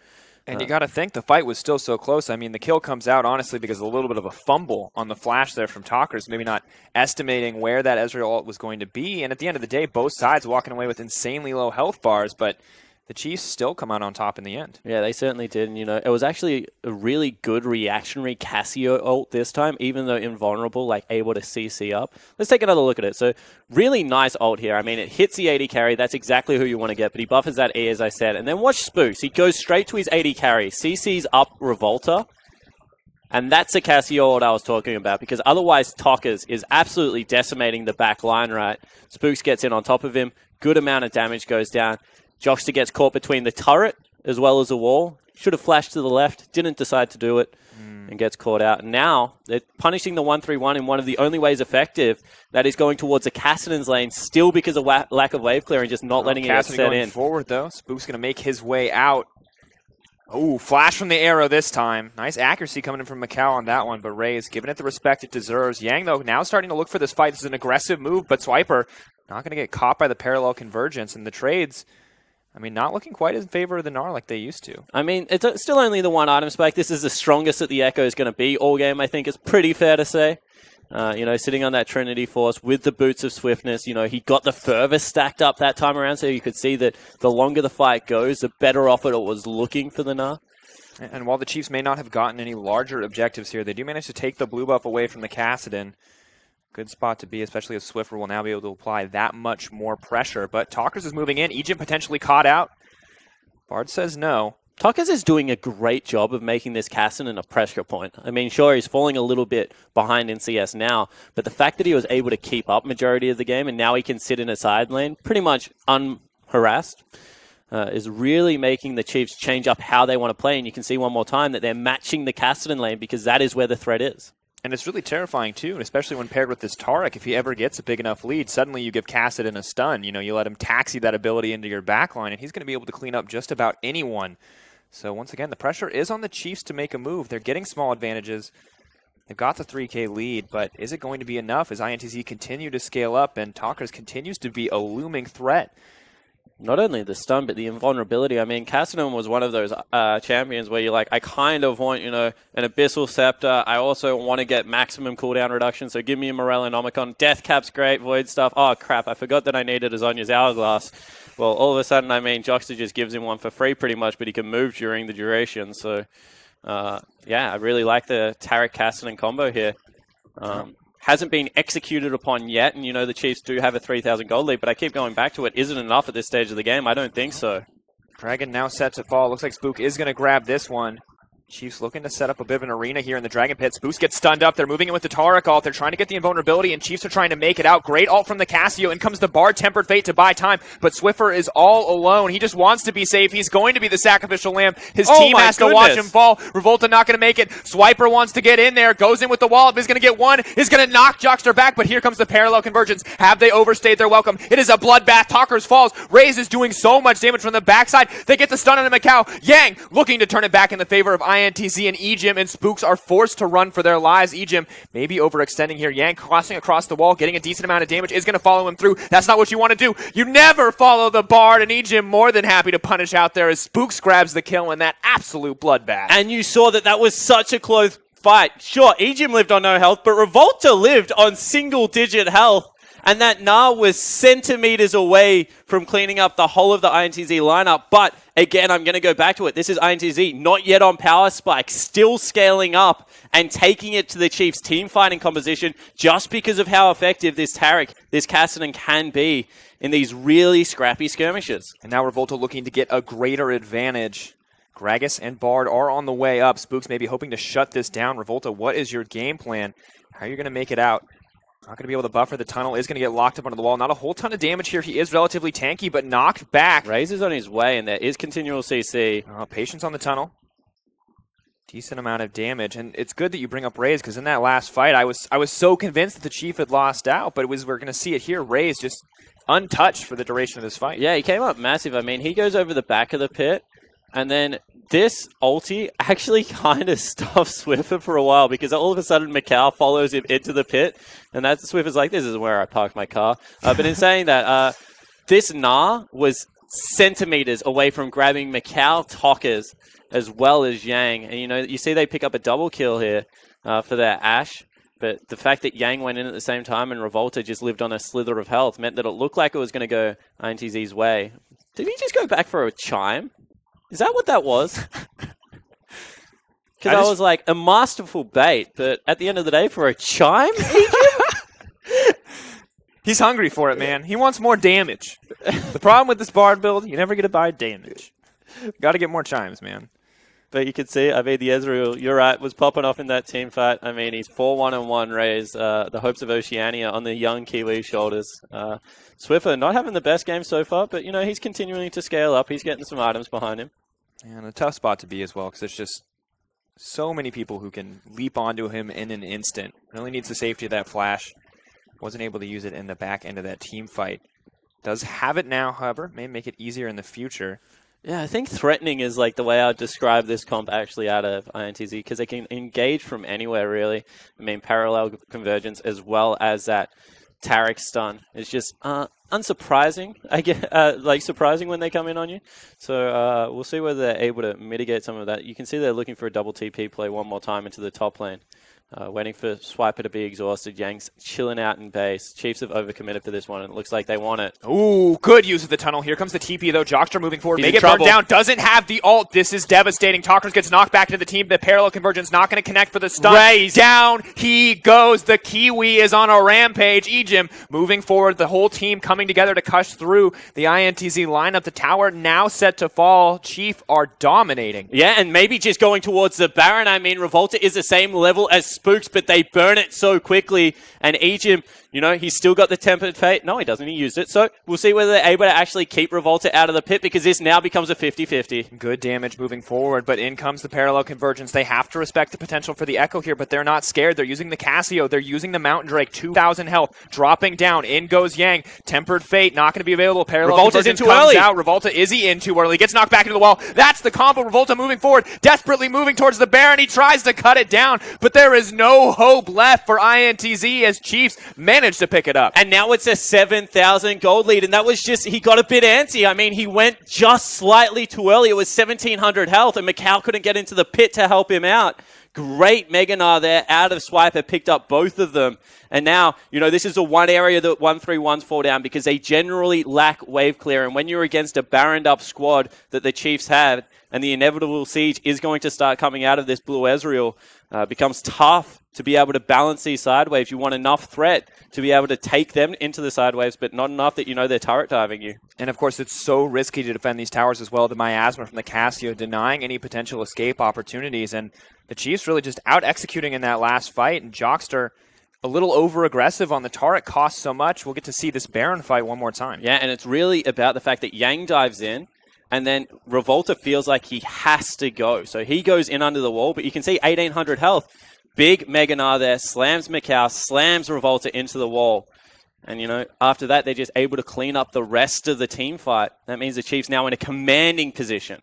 and you got to think the fight was still so close. I mean, the kill comes out, honestly, because of a little bit of a fumble on the flash there from Talkers, maybe not estimating where that Ezreal ult was going to be. And at the end of the day, both sides walking away with insanely low health bars, but the Chiefs still come out on top in the end. Yeah, they certainly did. And, you know, it was actually a really good reactionary Cassio ult this time, even though invulnerable, like able to CC up. Let's take another look at it. So, really nice ult here. I mean, it hits the 80 carry. That's exactly who you want to get, but he buffers that E, as I said. And then watch Spooks. He goes straight to his 80 carry, CC's up Revolta. And that's the Cassio ult I was talking about, because otherwise Tokkers is absolutely decimating the back line, right? Spooks gets in on top of him. Good amount of damage goes down. Jockster gets caught between the turret as well as the wall. Should have flashed to the left, didn't decide to do it, and gets caught out. And now they're punishing the 1-3-1 in one of the only ways effective, that is going towards the Cassidon's lane, still because of lack of wave clearing, just not letting it get set going in. Forward, though. Spook's going to make his way out. Oh, flash from the arrow this time. Nice accuracy coming in from Macau on that one, but Raze giving it the respect it deserves. Yang, though, now starting to look for this fight. This is an aggressive move, but Swiper not going to get caught by the parallel convergence, and the trades, I mean, not looking quite in favor of the Gnar like they used to. I mean, it's still only the one item spike. This is the strongest that the Echo is going to be all game, I think. It's pretty fair to say. You know, sitting on that Trinity Force with the boots of swiftness, you know, he got the furthest stacked up that time around, so you could see that the longer the fight goes, the better off it was looking for the Gnar. And while the Chiefs may not have gotten any larger objectives here, they do manage to take the blue buff away from the Cassidon. Good spot to be, especially as Swiffer will now be able to apply that much more pressure. But Talkers is moving in. Egypt potentially caught out. Bard says no. Tokkers is doing a great job of making this Cassidon a pressure point. I mean, sure, he's falling a little bit behind in CS now, but the fact that he was able to keep up majority of the game and now he can sit in a side lane pretty much unharassed is really making the Chiefs change up how they want to play. And you can see one more time that they're matching the Cassidon lane because that is where the threat is. And it's really terrifying, too, and especially when paired with this Taric. If he ever gets a big enough lead, suddenly you give Cassidon a stun. You know, you let him taxi that ability into your backline, and he's going to be able to clean up just about anyone. So, once again, the pressure is on the Chiefs to make a move. They're getting small advantages. They've got the 3K lead, but is it going to be enough as INTZ continue to scale up and Talkers continues to be a looming threat? Not only the stun, but the invulnerability. I mean, Cassidon was one of those champions where you're like, I kind of want, you know, an Abyssal Scepter. I also want to get maximum cooldown reduction, so give me a Morellonomicon. Death Cap's great, Void stuff. Oh, crap, I forgot that I needed Azonya's Hourglass. Well, all of a sudden, I mean, Jockster just gives him one for free pretty much, but he can move during the duration. So, yeah, I really like the Taric Cassidon combo here. Hasn't been executed upon yet, and you know the Chiefs do have a 3,000 gold lead, but I keep going back to it. Is it enough at this stage of the game? I don't think so. Dragon now set to fall. Looks like Spook is going to grab this one. Chiefs looking to set up a bit of an arena here in the Dragon Pit. Spooks get stunned up. They're moving in with the Taurak ult. They're trying to get the invulnerability, and Chiefs are trying to make it out. Great ult from the Casio. In comes the Bard, Tempered Fate to buy time, but Swiffer is all alone. He just wants to be safe. He's going to be the sacrificial lamb. His team has to watch him fall. Revolta not going to make it. Swiper wants to get in there. Goes in with the wall. He's going to get one. Is going to knock Jockster back, but here comes the parallel convergence. Have they overstayed their welcome? It is a bloodbath. Talkers falls. Raze is doing so much damage from the backside. They get the stun on Macau. Yang looking to turn it back in the favor of INTZ and Ejim, and Spooks are forced to run for their lives. Ejim maybe overextending here. Yang crossing across the wall, getting a decent amount of damage, is going to follow him through. That's not what you want to do. You never follow the Bard, and Ejim more than happy to punish out there as Spooks grabs the kill in that absolute bloodbath. And you saw that was such a close fight. Sure, Ejim lived on no health, but Revolta lived on single-digit health. And that Nah was centimeters away from cleaning up the whole of the INTZ lineup. But again, I'm going to go back to it. This is INTZ, not yet on power spike, still scaling up and taking it to the Chiefs' team fighting composition just because of how effective this Taric, this Kassadin can be in these really scrappy skirmishes. And now Revolta looking to get a greater advantage. Gragas and Bard are on the way up. Spooks may be hoping to shut this down. Revolta, what is your game plan? How are you going to make it out? Not going to be able to buffer. The tunnel is going to get locked up under the wall. Not a whole ton of damage here. He is relatively tanky, but knocked back. Raze is on his way, and there is continual CC. Patience on the tunnel. Decent amount of damage, and it's good that you bring up Raze, because in that last fight, I was so convinced that the Chief had lost out, but we're going to see it here. Raze just untouched for the duration of this fight. Yeah, he came up massive. I mean, he goes over the back of the pit, and then this ulti actually kind of stops Swiffer for a while, because all of a sudden Macau follows him into the pit, and that's Swiffer's like, this is where I parked my car. But in saying that, this Nah was centimeters away from grabbing Macau Talkers as well as Yang. And you see they pick up a double kill here for their Ashe. But the fact that Yang went in at the same time and Revolta just lived on a slither of health meant that it looked like it was going to go INTZ's way. Did he just go back for a chime? Is that what that was? Because I was like, a masterful bait, but at the end of the day, for a chime? He's hungry for it, man. He wants more damage. The problem with this Bard build, you never get to buy damage. Got to get more chimes, man. But you can see, I mean, the Ezreal, you're right, was popping off in that team fight. I mean, he's 4-1-1 Raze, the hopes of Oceania on the young Kiwi shoulders. Swiffer not having the best game so far, but, he's continuing to scale up. He's getting some items behind him. And a tough spot to be as well, because there's just so many people who can leap onto him in an instant. Really needs the safety of that flash. Wasn't able to use it in the back end of that team fight. Does have it now, however. May make it easier in the future. Yeah, I think threatening is like the way I would describe this comp actually out of INTZ, because they can engage from anywhere, really. I mean, parallel convergence as well as that Taric stun is just unsurprising. I get surprising when they come in on you. So we'll see whether they're able to mitigate some of that. You can see they're looking for a double TP play one more time into the top lane. Waiting for Swiper to be exhausted. Yang's chilling out in base. Chiefs have overcommitted for this one, and it looks like they want it. Ooh, good use of the tunnel. Here comes the TP, though. Jockster moving forward. He's May get burned down. Doesn't have the ult. This is devastating. Talkers gets knocked back to the team. The parallel convergence not going to connect for the stun. Raze. Down he goes. The Kiwi is on a rampage. Ejim moving forward. The whole team coming together to cuss through the INTZ lineup. The tower now set to fall. Chief are dominating. Yeah, and maybe just going towards the Baron. I mean, Revolta is the same level as Spooks, but they burn it so quickly. And Ejim, he's still got the Tempered Fate. No, he doesn't. He used it. So we'll see whether they're able to actually keep Revolta out of the pit, because this now becomes a 50-50. Good damage moving forward, but in comes the parallel convergence. They have to respect the potential for the Echo here, but they're not scared. They're using the Casio. They're using the Mountain Drake. 2,000 health. Dropping down. In goes Yang. Tempered Fate. Not going to be available. Parallel Revolta's in convergence too comes early. out. Revolta, is he in too early? Gets knocked back into the wall. That's the combo. Revolta moving forward. Desperately moving towards the Baron. He tries to cut it down, but there is no hope left for INTZ as Chiefs managed to pick it up. And now it's a 7,000 gold lead, and that was just, he got a bit antsy. I mean, he went just slightly too early. It was 1,700 health, and Macau couldn't get into the pit to help him out. Great Mega Gnar there out of Swiper, picked up both of them. And now, this is the one area that 1-3-1s fall down because they generally lack wave clear. And when you're against a barrened up squad that the Chiefs have, and the inevitable siege is going to start coming out of this Blue Ezreal, becomes tough to be able to balance these side waves. You want enough threat to be able to take them into the side waves, but not enough that they're turret diving you. And of course, it's so risky to defend these towers as well. The miasma from the Cassio denying any potential escape opportunities. And the Chiefs really just out-executing in that last fight. And Jockster a little over-aggressive on the turret, costs so much. We'll get to see this Baron fight one more time. Yeah, and it's really about the fact that Yang dives in, and then Revolta feels like he has to go. So he goes in under the wall, but you can see 1,800 health. Big Mega Gnar there, slams Mikau, slams Revolta into the wall. And, after that, they're just able to clean up the rest of the team fight. That means the Chiefs now in a commanding position.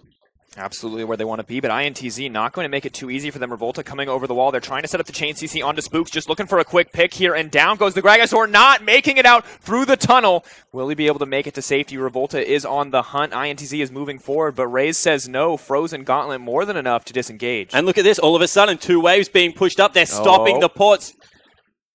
Absolutely where they want to be, but INTZ not going to make it too easy for them. Revolta coming over the wall. They're trying to set up the chain CC onto Spooks, just looking for a quick pick here, and down goes the Gragasaur, not making it out through the tunnel. Will he be able to make it to safety? Revolta is on the hunt. INTZ is moving forward, but Raze says no. Frozen Gauntlet more than enough to disengage. And look at this. All of a sudden, 2 waves being pushed up. They're stopping the ports.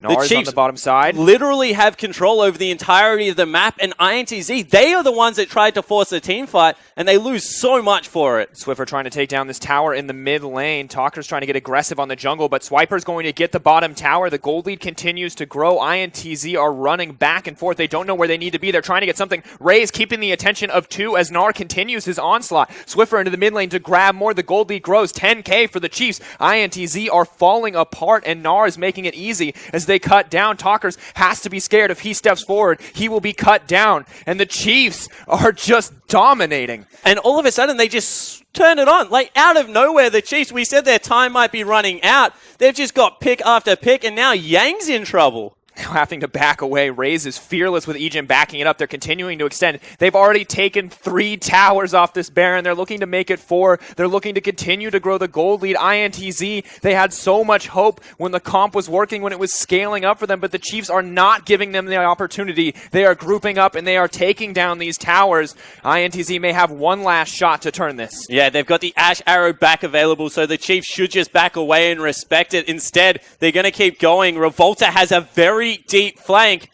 Nars on the bottom side. Literally have control over the entirety of the map, and INTZ, they are the ones that tried to force the team fight, and they lose so much for it. Swiffer trying to take down this tower in the mid lane. Talker's trying to get aggressive on the jungle, but Swiper's going to get the bottom tower. The gold lead continues to grow. INTZ are running back and forth. They don't know where they need to be. They're trying to get something. Raze keeping the attention of 2 as Gnar continues his onslaught. Swiffer into the mid lane to grab more. The gold lead grows. 10k for the Chiefs. INTZ are falling apart, and Gnar is making it easy as they cut down. Talkers has to be scared. If he steps forward, he will be cut down. And the Chiefs are just dominating. And all of a sudden, they just turn it on. Like, out of nowhere, the Chiefs, we said their time might be running out. They've just got pick after pick, and now Yang's in trouble. Having to back away. Raze is fearless with Ejim backing it up. They're continuing to extend. They've already taken 3 towers off this Baron. They're looking to make it 4. They're looking to continue to grow the gold lead. INTZ, they had so much hope when the comp was working, when it was scaling up for them, but the Chiefs are not giving them the opportunity. They are grouping up, and they are taking down these towers. INTZ may have one last shot to turn this. Yeah, they've got the Ash Arrow back available, so the Chiefs should just back away and respect it. Instead, they're going to keep going. Revolta has a very deep flank.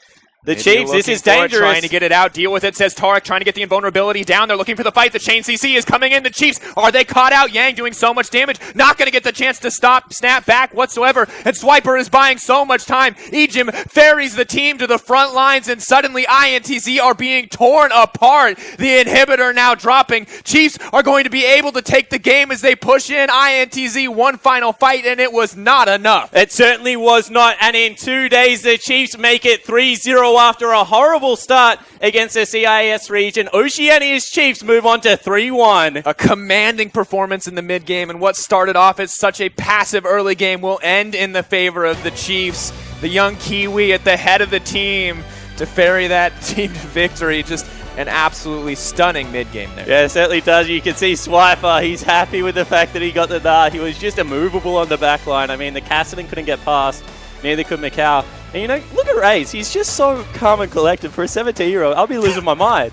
The Chiefs, this is dangerous. Trying to get it out, deal with it, says Tarek, trying to get the invulnerability down. They're looking for the fight. The chain CC is coming in. The Chiefs, are they caught out? Yang doing so much damage, not going to get the chance to snap back whatsoever. And Swiper is buying so much time. Ejim ferries the team to the front lines, and suddenly INTZ are being torn apart. The inhibitor now dropping. Chiefs are going to be able to take the game as they push in. INTZ one final fight, and it was not enough. It certainly was not. And in 2 days, the Chiefs make it 3-0 after a horrible start against the CIS region. Oceania's Chiefs move on to 3-1. A commanding performance in the mid game, and what started off as such a passive early game will end in the favor of the Chiefs. The young Kiwi at the head of the team to ferry that team to victory. Just an absolutely stunning mid game there. Yeah, it certainly does. You can see Swiper, he's happy with the fact that he got the Gnar. He was just immovable on the back line. I mean, the Cassidy couldn't get past. Neither could Mikau. And look at Raze. He's just so calm and collected for a 17-year-old. I'll be losing my mind.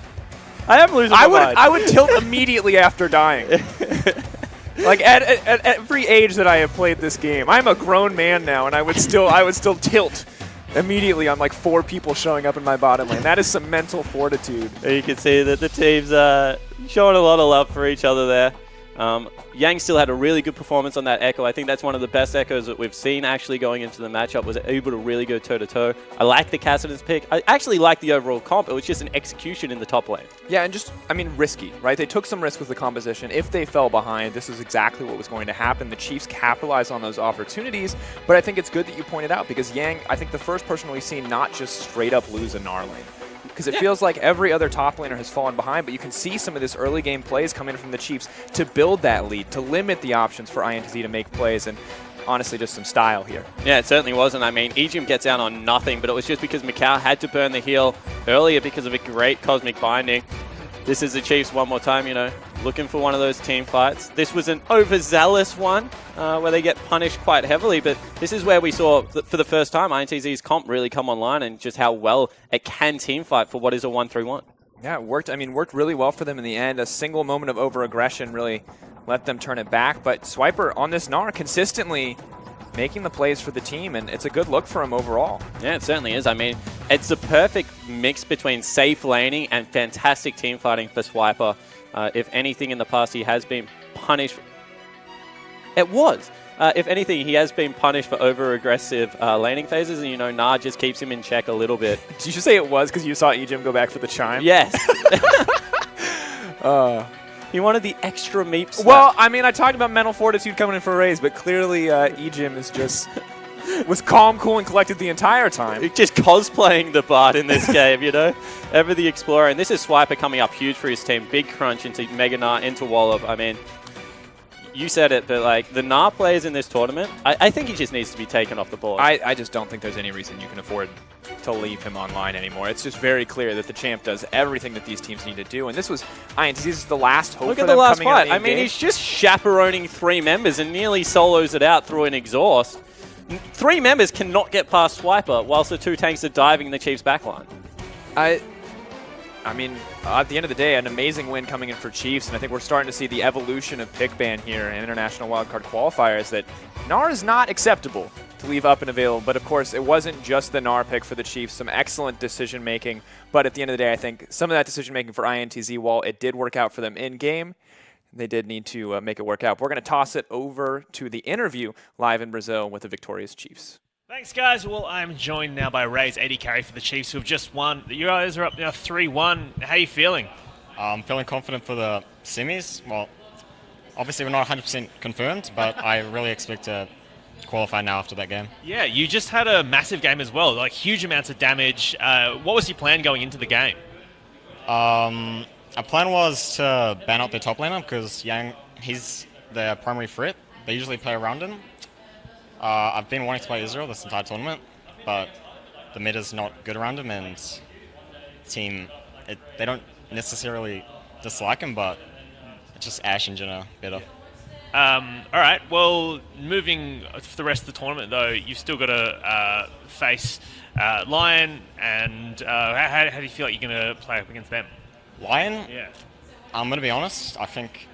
I am losing my mind. I would tilt immediately after dying. Like at every age that I have played this game, I'm a grown man now, and I would still tilt immediately on like 4 people showing up in my bottom lane. That is some mental fortitude. You can see that the team's showing a lot of love for each other there. Yang still had a really good performance on that Echo. I think that's one of the best Echoes that we've seen actually going into the matchup, was able to really go toe-to-toe. I like the Cassidus pick. I actually like the overall comp. It was just an execution in the top lane. Yeah, and just, risky, right? They took some risk with the composition. If they fell behind, this is exactly what was going to happen. The Chiefs capitalized on those opportunities, but I think it's good that you pointed out, because Yang, I think the first person we've seen not just straight up lose a Gnar lane. Because it feels like every other top laner has fallen behind, but you can see some of this early game plays coming from the Chiefs to build that lead, to limit the options for INTZ to make plays, and honestly just some style here. Yeah, it certainly wasn't. I mean, Ejim gets out on nothing, but it was just because Mikau had to burn the heal earlier because of a great Cosmic Binding. This is the Chiefs one more time, looking for one of those team fights. This was an overzealous one where they get punished quite heavily, but this is where we saw, for the first time, INTZ's comp really come online and just how well it can team fight for what is a 1-3-1. Yeah, it worked. I mean, worked really well for them in the end. A single moment of over-aggression really let them turn it back. But Swiper on this Gnar consistently making the plays for the team, and it's a good look for him overall. Yeah, it certainly is. I mean, it's the perfect mix between safe laning and fantastic team fighting for Swiper. If anything in the past, he has been punished. It was. If anything, he has been punished for over-aggressive laning phases, and, you know, Gnar just keeps him in check a little bit. Did you say it was because you saw Ejim go back for the chime? Yes. He wanted the extra meep slap. Well, I mean, I talked about mental fortitude coming in for a raise, but clearly Ejim is just was calm, cool, and collected the entire time. Just cosplaying the Bard in this game, you know? Ever the Explorer. And this is Swiper coming up huge for his team. Big crunch into Mega Gnar, into Wallop. I mean, you said it, but like the Gnar players in this tournament, I think he just needs to be taken off the board. I just don't think there's any reason you can afford to leave him online anymore. It's just very clear that the champ does everything that these teams need to do, and this was INTZ. This is the last hope. Look for at the them last coming out of fight. I the mean, game. he's just chaperoning 3 members and nearly solos it out through an exhaust. 3 members cannot get past Swiper whilst the 2 tanks are diving the Chiefs' backline. I mean, at the end of the day, an amazing win coming in for Chiefs, and I think we're starting to see the evolution of pick ban here in International Wildcard Qualifiers, that Gnar is not acceptable to leave up and available. But of course, it wasn't just the Gnar pick for the Chiefs, some excellent decision-making. But at the end of the day, I think some of that decision-making for INTZ, while it did work out for them in-game, they did need to make it work out. We're going to toss it over to the interview live in Brazil with the victorious Chiefs. Thanks, guys. Well, I'm joined now by Ray's 80 carry for the Chiefs, who have just won. You guys are up now 3-1. How are you feeling? I'm feeling confident for the semis. Well, obviously we're not 100% confirmed, but I really expect to qualify now after that game. Yeah, you just had a massive game as well, like huge amounts of damage. What was your plan going into the game? Our plan was to ban out their top laner because Yang, he's their primary threat. They usually play around him. I've been wanting to play Israel this entire tournament, but the meta's not good around him, and team, they don't necessarily dislike him, but it's just Ashe in general better. All right, well, moving for the rest of the tournament, though, you've still got to face Lion, and how do you feel like you're going to play up against them? Lion? Yeah. I'm going to be honest, I think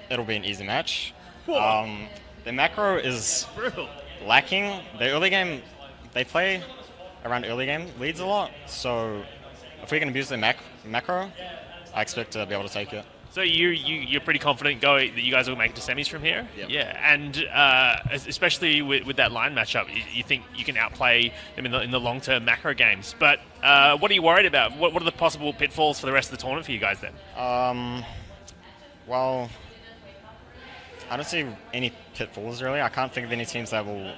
it'll be an easy match. The macro is Brutal. lacking. The early game, they play around early game leads a lot, so if we can abuse their macro, I expect to be able to take it. So you're pretty confident that you guys will make it to semis from here? Yep. Yeah, and especially with that line matchup, you think you can outplay them in the long-term macro games. But what are you worried about? What are the possible pitfalls for the rest of the tournament for you guys then? Well, I don't see any pitfalls really. I can't think of any teams that will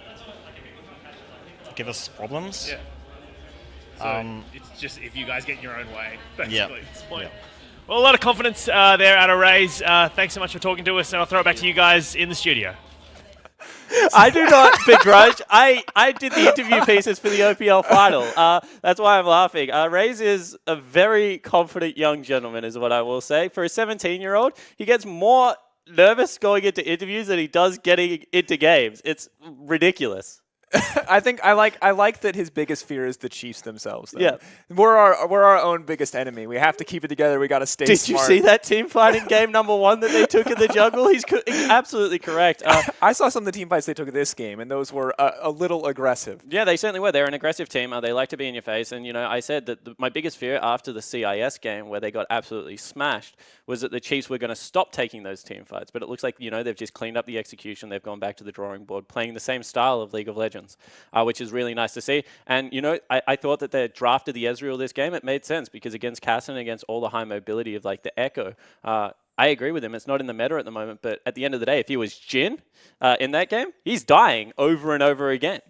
give us problems. Yeah. So it's just if you guys get in your own way, basically. Yeah. At this point. Yeah. Well, a lot of confidence there out of Rays. Thanks so much for talking to us, and I'll throw it back to you guys in the studio. I do not begrudge. I did the interview pieces for the OPL final. That's why I'm laughing. Raze is a very confident young gentleman, is what I will say. For a 17-year-old, he gets more nervous going into interviews than he does getting into games. It's ridiculous. I think I like that his biggest fear is the Chiefs themselves. Though. Yeah, we're our own biggest enemy. We have to keep it together. We got to stay. Did smart. you see that team fighting game number 1 that they took in the jungle? He's absolutely correct. I saw some of the team fights they took in this game, and those were a little aggressive. Yeah, they certainly were. They're an aggressive team. They like to be in your face. And, you know, I said that my biggest fear after the CIS game, where they got absolutely smashed, was that the Chiefs were going to stop taking those team fights. But it looks like, you know, they've just cleaned up the execution. They've gone back to the drawing board, playing the same style of League of Legends, which is really nice to see. And, you know, I thought that they drafted the Ezreal this game. It made sense because against Casson, against all the high mobility of, like, the Echo, I agree with him. It's not in the meta at the moment. But at the end of the day, if he was Jhin in that game, he's dying over and over again.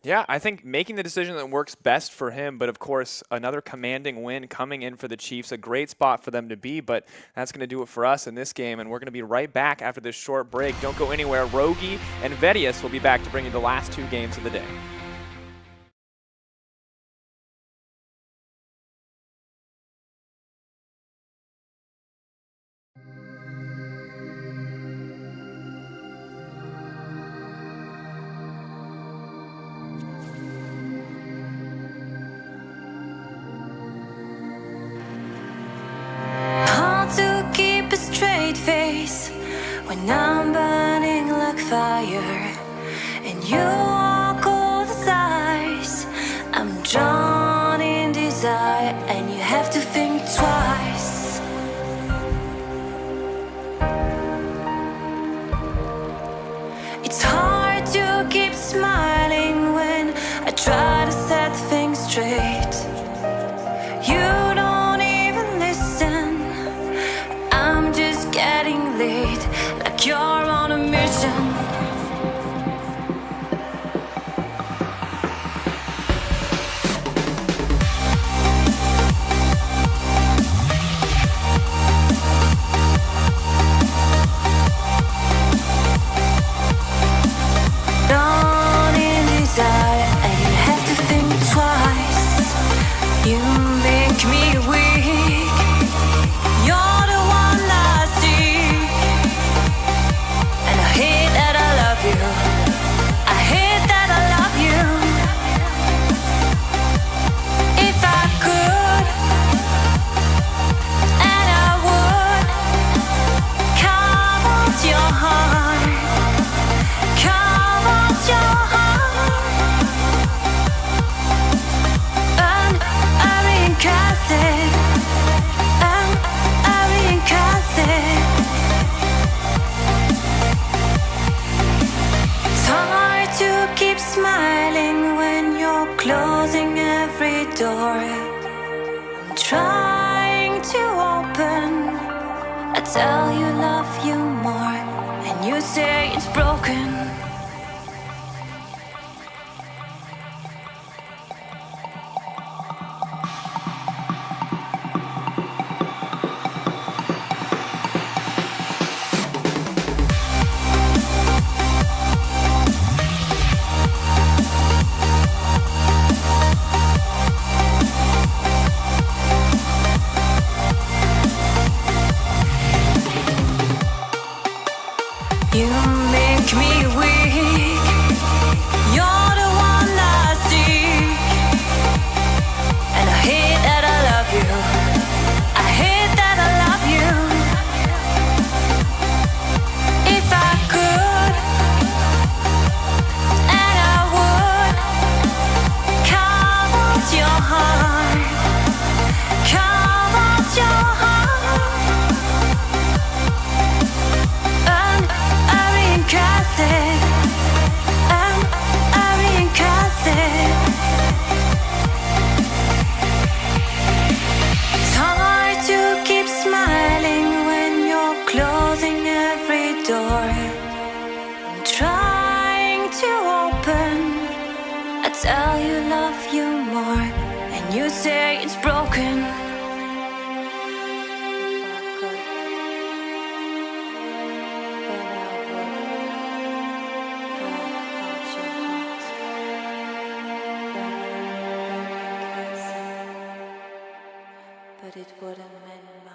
Yeah, I think making the decision that works best for him, but of course, another commanding win coming in for the Chiefs, a great spot for them to be, but that's going to do it for us in this game, and we're going to be right back after this short break. Don't go anywhere. Rogi and VODS will be back to bring you the last 2 games of the day. try to set things straight. You don't even listen. I'm just getting late, like you're on a mission. You make me weak. You're the one I seek, and I hate that I love you. I hate that I love you. If I could, and I would, carve out your heart, carve out your heart. It's hard to keep smiling when you're closing every door. I'm trying to open. I tell you love you more, and you say it's broken. You make me weak. You're the one I seek, and I hate that I love you. I hate that I love you. If I could, and I would, carve out your heart, carve out your heart. It's hard to keep smiling when you're closing every door. I'm trying to open. I tell you love you more, and you say it's broken. But it wouldn't mend mine.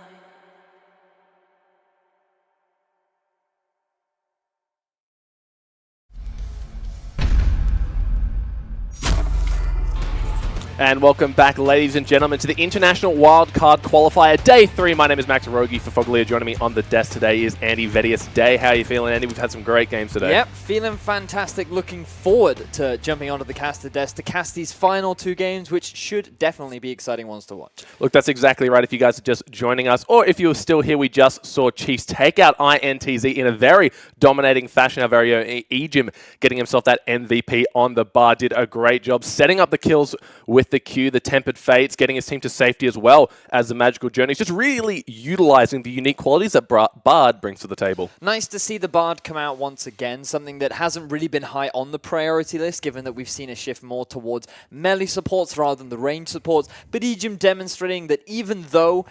And welcome back, ladies and gentlemen, to the International Wildcard Qualifier Day 3. My name is Max Rogi for Foglia. Joining me on the desk today is Andy Vedius. Day, how are you feeling, Andy? We've had some great games today. Yep, feeling fantastic. Looking forward to jumping onto the caster desk to cast these final two games, which should definitely be exciting ones to watch. Look, that's exactly right. If you guys are just joining us, or if you're still here, we just saw Chiefs take out INTZ in a very dominating fashion. Our very own Ejim getting himself that MVP on the bar. Did a great job setting up the kills with the Q, the Tempered Fates, getting his team to safety as well as the Magical Journeys. Just really utilizing the unique qualities that Bard brings to the table. Nice to see the Bard come out once again, something that hasn't really been high on the priority list, given that we've seen a shift more towards melee supports rather than the range supports. But Ejim demonstrating that even though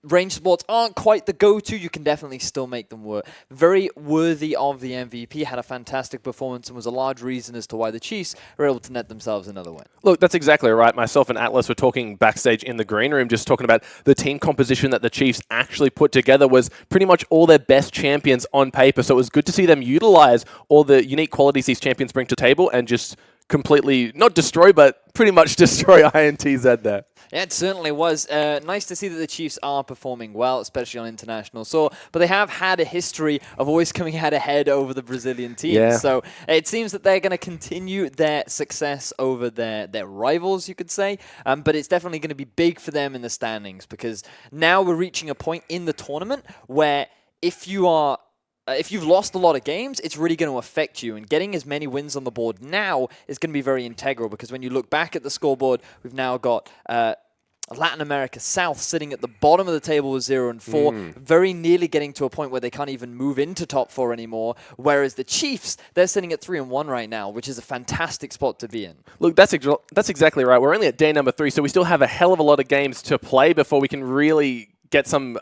range supports aren't quite the go-to, you can definitely still make them work. Very worthy of the MVP, had a fantastic performance and was a large reason as to why the Chiefs were able to net themselves another win. Look, that's exactly right. Myself and Atlas were talking backstage in the green room, just talking about the team composition that the Chiefs actually put together was pretty much all their best champions on paper. So it was good to see them utilize all the unique qualities these champions bring to the table and just completely, not destroy, but pretty much destroy INTZ there. Yeah, it certainly was. Nice to see that the Chiefs are performing well, especially on international soil. But they have had a history of always coming out ahead over the Brazilian teams. Yeah. So it seems that they're going to continue their success over their rivals, you could say. But it's definitely going to be big for them in the standings, because now we're reaching a point in the tournament where if you are if you've lost a lot of games, it's really going to affect you. And getting as many wins on the board now is going to be very integral, because when you look back at the scoreboard, we've now got Latin America South sitting at the bottom of the table with 0-4, very nearly getting to a point where they can't even move into top 4 anymore. Whereas the Chiefs, they're sitting at 3-1 right now, which is a fantastic spot to be in. Look, that's exactly right. We're only at day number 3, so we still have a hell of a lot of games to play before we can really get some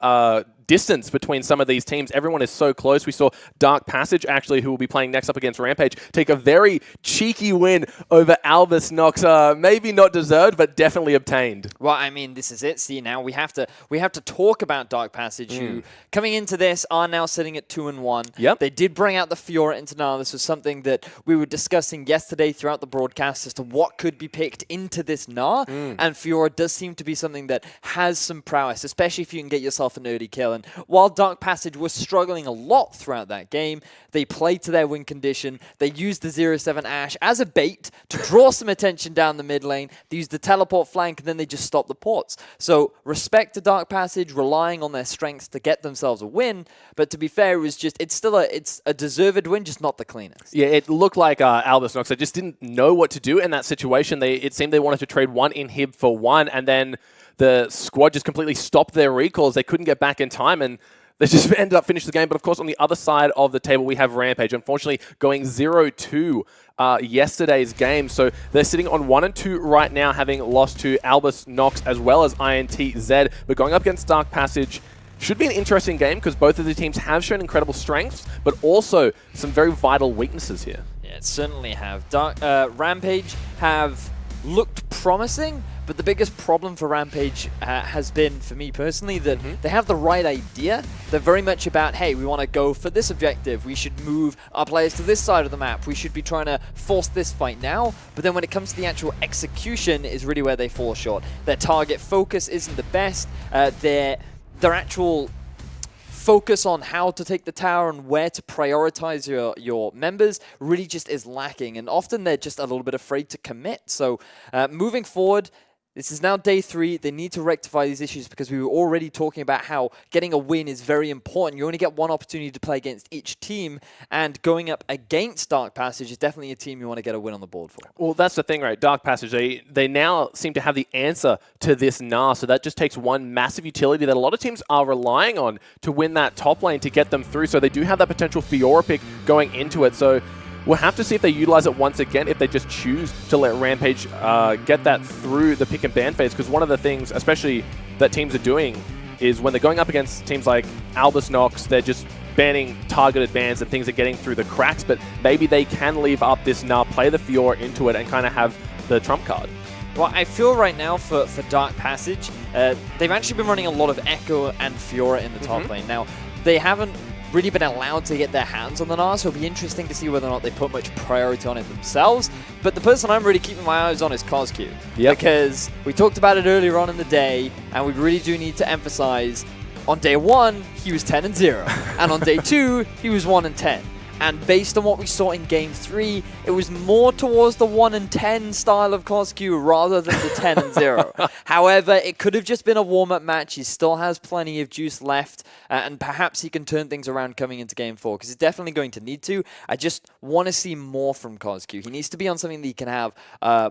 distance between some of these teams. Everyone is so close. We saw Dark Passage, actually, who will be playing next up against Rampage, take a very cheeky win over Albus Nox. Maybe not deserved, but definitely obtained. Well, I mean, this is it. See, now we have to talk about Dark Passage, who coming into this are now sitting at 2-1. Yep. They did bring out the Fiora into Nala. This was something that we were discussing yesterday throughout the broadcast as to what could be picked into this Na. And Fiora does seem to be something that has some prowess, especially if you can get yourself an early kill. And while Dark Passage was struggling a lot throughout that game, they played to their win condition. They used the 0-7 Ashe as a bait to draw some attention down the mid lane. They used the teleport flank, and then they just stopped the ports. So respect to Dark Passage, relying on their strengths to get themselves a win. But to be fair, it's a deserved win, just not the cleanest. Yeah, it looked like Albus Nox, they just didn't know what to do in that situation. It seemed they wanted to trade one inhib for one, and then the squad just completely stopped their recalls. They couldn't get back in time, and they just ended up finishing the game. But of course, on the other side of the table, we have Rampage, unfortunately going 0-2 yesterday's game. So they're sitting on 1-2 right now, having lost to Albus Nox as well as INTZ. But going up against Dark Passage should be an interesting game, because both of the teams have shown incredible strengths, but also some very vital weaknesses here. Yeah, it certainly have. Rampage have looked promising, but the biggest problem for Rampage has been, for me personally, that they have the right idea. They're very much about, hey, we want to go for this objective. We should move our players to this side of the map. We should be trying to force this fight now. But then when it comes to the actual execution is really where they fall short. Their target focus isn't the best. Their actual focus on how to take the tower and where to prioritize your members really just is lacking, and often they're just a little bit afraid to commit. So moving forward, this is now day 3. They need to rectify these issues, because we were already talking about how getting a win is very important. You only get one opportunity to play against each team, and going up against Dark Passage is definitely a team you want to get a win on the board for. Well, that's the thing, right? Dark Passage, they now seem to have the answer to this Na, so that just takes one massive utility that a lot of teams are relying on to win that top lane to get them through. So they do have that potential Fiora pick going into it. So we'll have to see if they utilize it once again, if they just choose to let Rampage get that through the pick and ban phase. Because one of the things, especially that teams are doing, is when they're going up against teams like Albus Nox, they're just banning targeted bans and things are getting through the cracks. But maybe they can leave up this now, play the Fiora into it, and kind of have the trump card. Well, I feel right now for Dark Passage, they've actually been running a lot of Echo and Fiora in the top lane. Now, they haven't really been allowed to get their hands on the NAR, so it'll be interesting to see whether or not they put much priority on it themselves. But the person I'm really keeping my eyes on is CosQ. Because we talked about it earlier on in the day, and we really do need to emphasize, on day 1, he was 10-0. And on day 2, he was 1-10. And based on what we saw in Game 3, it was more towards the 1-10 style of CosQ rather than the 10-0. However, it could have just been a warm-up match. He still has plenty of juice left, and perhaps he can turn things around coming into Game 4, because he's definitely going to need to. I just want to see more from CosQ. He needs to be on something that he can have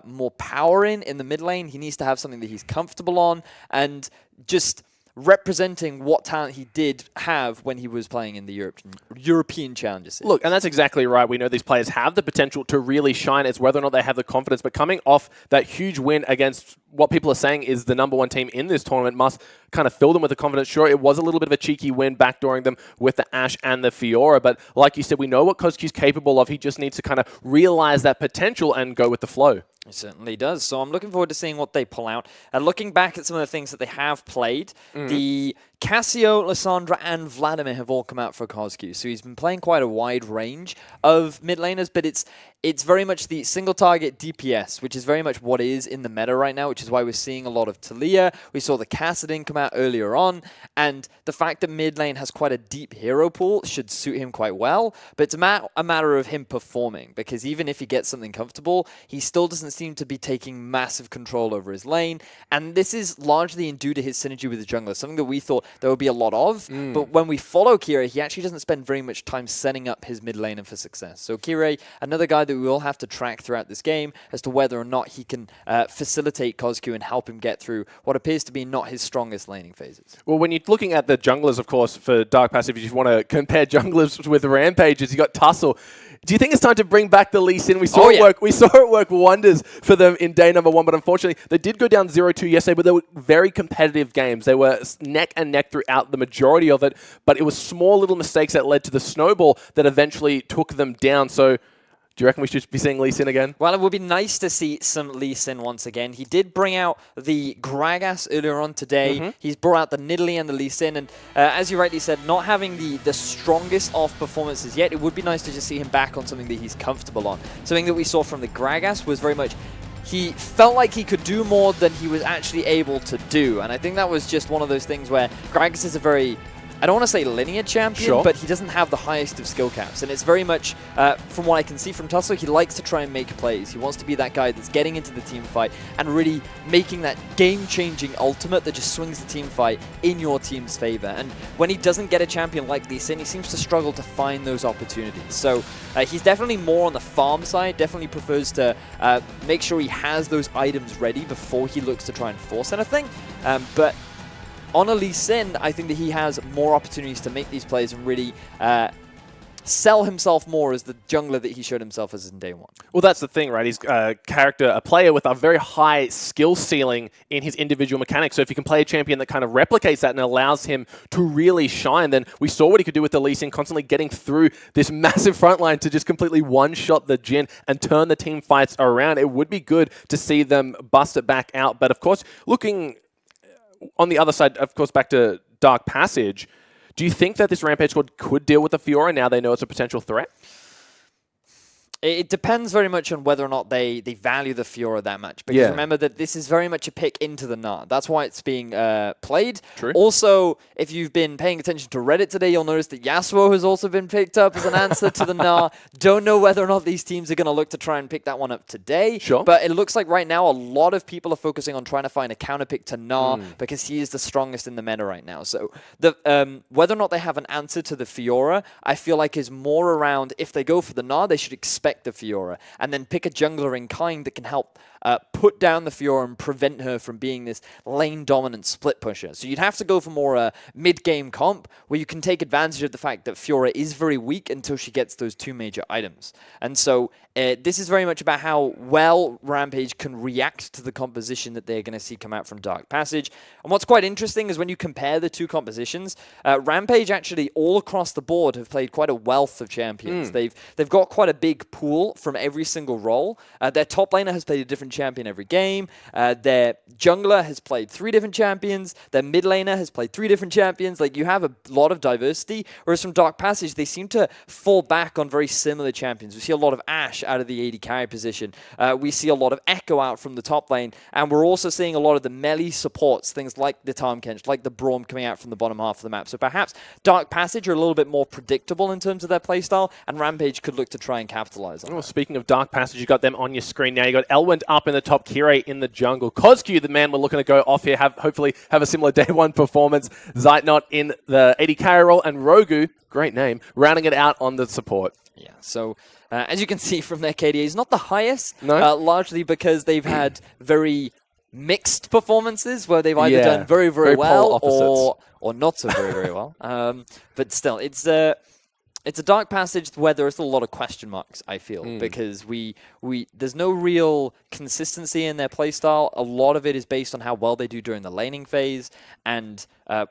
more power in the mid lane. He needs to have something that he's comfortable on, and just representing what talent he did have when he was playing in the European Challenges. Look, and that's exactly right. We know these players have the potential to really shine. It's whether or not they have the confidence. But coming off that huge win against what people are saying is the #1 team in this tournament must kind of fill them with the confidence. Sure, it was a little bit of a cheeky win, backdooring them with the Ashe and the Fiora. But like you said, we know what CosQ's capable of. He just needs to kind of realize that potential and go with the flow. It certainly does. So I'm looking forward to seeing what they pull out. Looking back at some of the things that they have played, the Cassio, Lissandra, and Vladimir have all come out for CosQ. So he's been playing quite a wide range of mid laners, but it's very much the single target DPS, which is very much what is in the meta right now, which is why we're seeing a lot of Talia. We saw the Kassadin come out earlier on, and the fact that mid lane has quite a deep hero pool should suit him quite well. But it's a matter of him performing, because even if he gets something comfortable, he still doesn't seem to be taking massive control over his lane, and this is largely due to his synergy with the jungler, something that we thought there would be a lot of. But when we follow Kira, he actually doesn't spend very much time setting up his mid laner for success. So Kira, another guy that we will have to track throughout this game as to whether or not he can facilitate Kozku and help him get through what appears to be not his strongest laning phases. Well, when you're looking at the junglers, of course, for Dark Passive, if you want to compare junglers with Rampages, you got Tussle. Do you think it's time to bring back the Lee Sin? We saw it work. We saw it work wonders for them in day number 1, but unfortunately, they did go down 0-2 yesterday. But they were very competitive games. They were neck and neck throughout the majority of it. But it was small little mistakes that led to the snowball that eventually took them down. So, do you reckon we should be seeing Lee Sin again? Well, it would be nice to see some Lee Sin once again. He did bring out the Gragas earlier on today. He's brought out the Nidalee and the Lee Sin. And as you rightly said, not having the strongest off performances yet, it would be nice to just see him back on something that he's comfortable on. Something that we saw from the Gragas was very much he felt like he could do more than he was actually able to do. And I think that was just one of those things where Gragas is a very, I don't want to say linear champion, but he doesn't have the highest of skill caps. And it's very much, from what I can see from Tussle, he likes to try and make plays. He wants to be that guy that's getting into the team fight and really making that game-changing ultimate that just swings the team fight in your team's favor. And when he doesn't get a champion like Lee Sin, he seems to struggle to find those opportunities. So he's definitely more on the farm side, definitely prefers to make sure he has those items ready before he looks to try and force anything. But on a Lee Sin, I think that he has more opportunities to make these plays and really sell himself more as the jungler that he showed himself as in day 1. Well, that's the thing, right? He's a player with a very high skill ceiling in his individual mechanics. So if you can play a champion that kind of replicates that and allows him to really shine, then we saw what he could do with the Lee Sin, constantly getting through this massive front line to just completely one-shot the Jhin and turn the team fights around. It would be good to see them bust it back out. But of course, looking on the other side, of course, back to Dark Passage, do you think that this Rampage squad could deal with the Fiora now they know it's a potential threat? It depends very much on whether or not they value the Fiora that much. Because remember that this is very much a pick into the Gnar. That's why it's being played. True. Also, if you've been paying attention to Reddit today, you'll notice that Yasuo has also been picked up as an answer to the Gnar. Don't know whether or not these teams are going to look to try and pick that one up today. Sure. But it looks like right now a lot of people are focusing on trying to find a counter pick to Gnar because he is the strongest in the meta right now. So the whether or not they have an answer to the Fiora, I feel like is more around if they go for the Gnar, they should expect the Fiora and then pick a jungler in kind that can help put down the Fiora and prevent her from being this lane-dominant split pusher. So you'd have to go for more mid-game comp where you can take advantage of the fact that Fiora is very weak until she gets those 2 major items. And so this is very much about how well Rampage can react to the composition that they're going to see come out from Dark Passage. And what's quite interesting is when you compare the 2 compositions, Rampage actually all across the board have played quite a wealth of champions. They've got quite a big pool from every single role. Their top laner has played a different champion every game. Their jungler has played 3 different champions. Their mid laner has played 3 different champions. Like, you have a lot of diversity. Whereas from Dark Passage, they seem to fall back on very similar champions. We see a lot of Ashe out of the AD carry position. We see a lot of Echo out from the top lane. And we're also seeing a lot of the melee supports, things like the Tahm Kench, like the Braum coming out from the bottom half of the map. So perhaps Dark Passage are a little bit more predictable in terms of their playstyle, and Rampage could look to try and capitalize on that. Speaking of Dark Passage, you got them on your screen now. You got Elwind up in the top, Kirei in the jungle. Kozku, the man we're looking to go off here, hopefully have a similar day 1 performance. Zeitnot in the AD carry role, and Rogu, great name, rounding it out on the support. Yeah, so as you can see from their KDAs, not the highest, largely because they've had very mixed performances where they've either done very, very well or not so very, very well. But still, it's a Dark Passage where there's a lot of question marks, I feel, because there's no real consistency in their playstyle. A lot of it is based on how well they do during the laning phase. And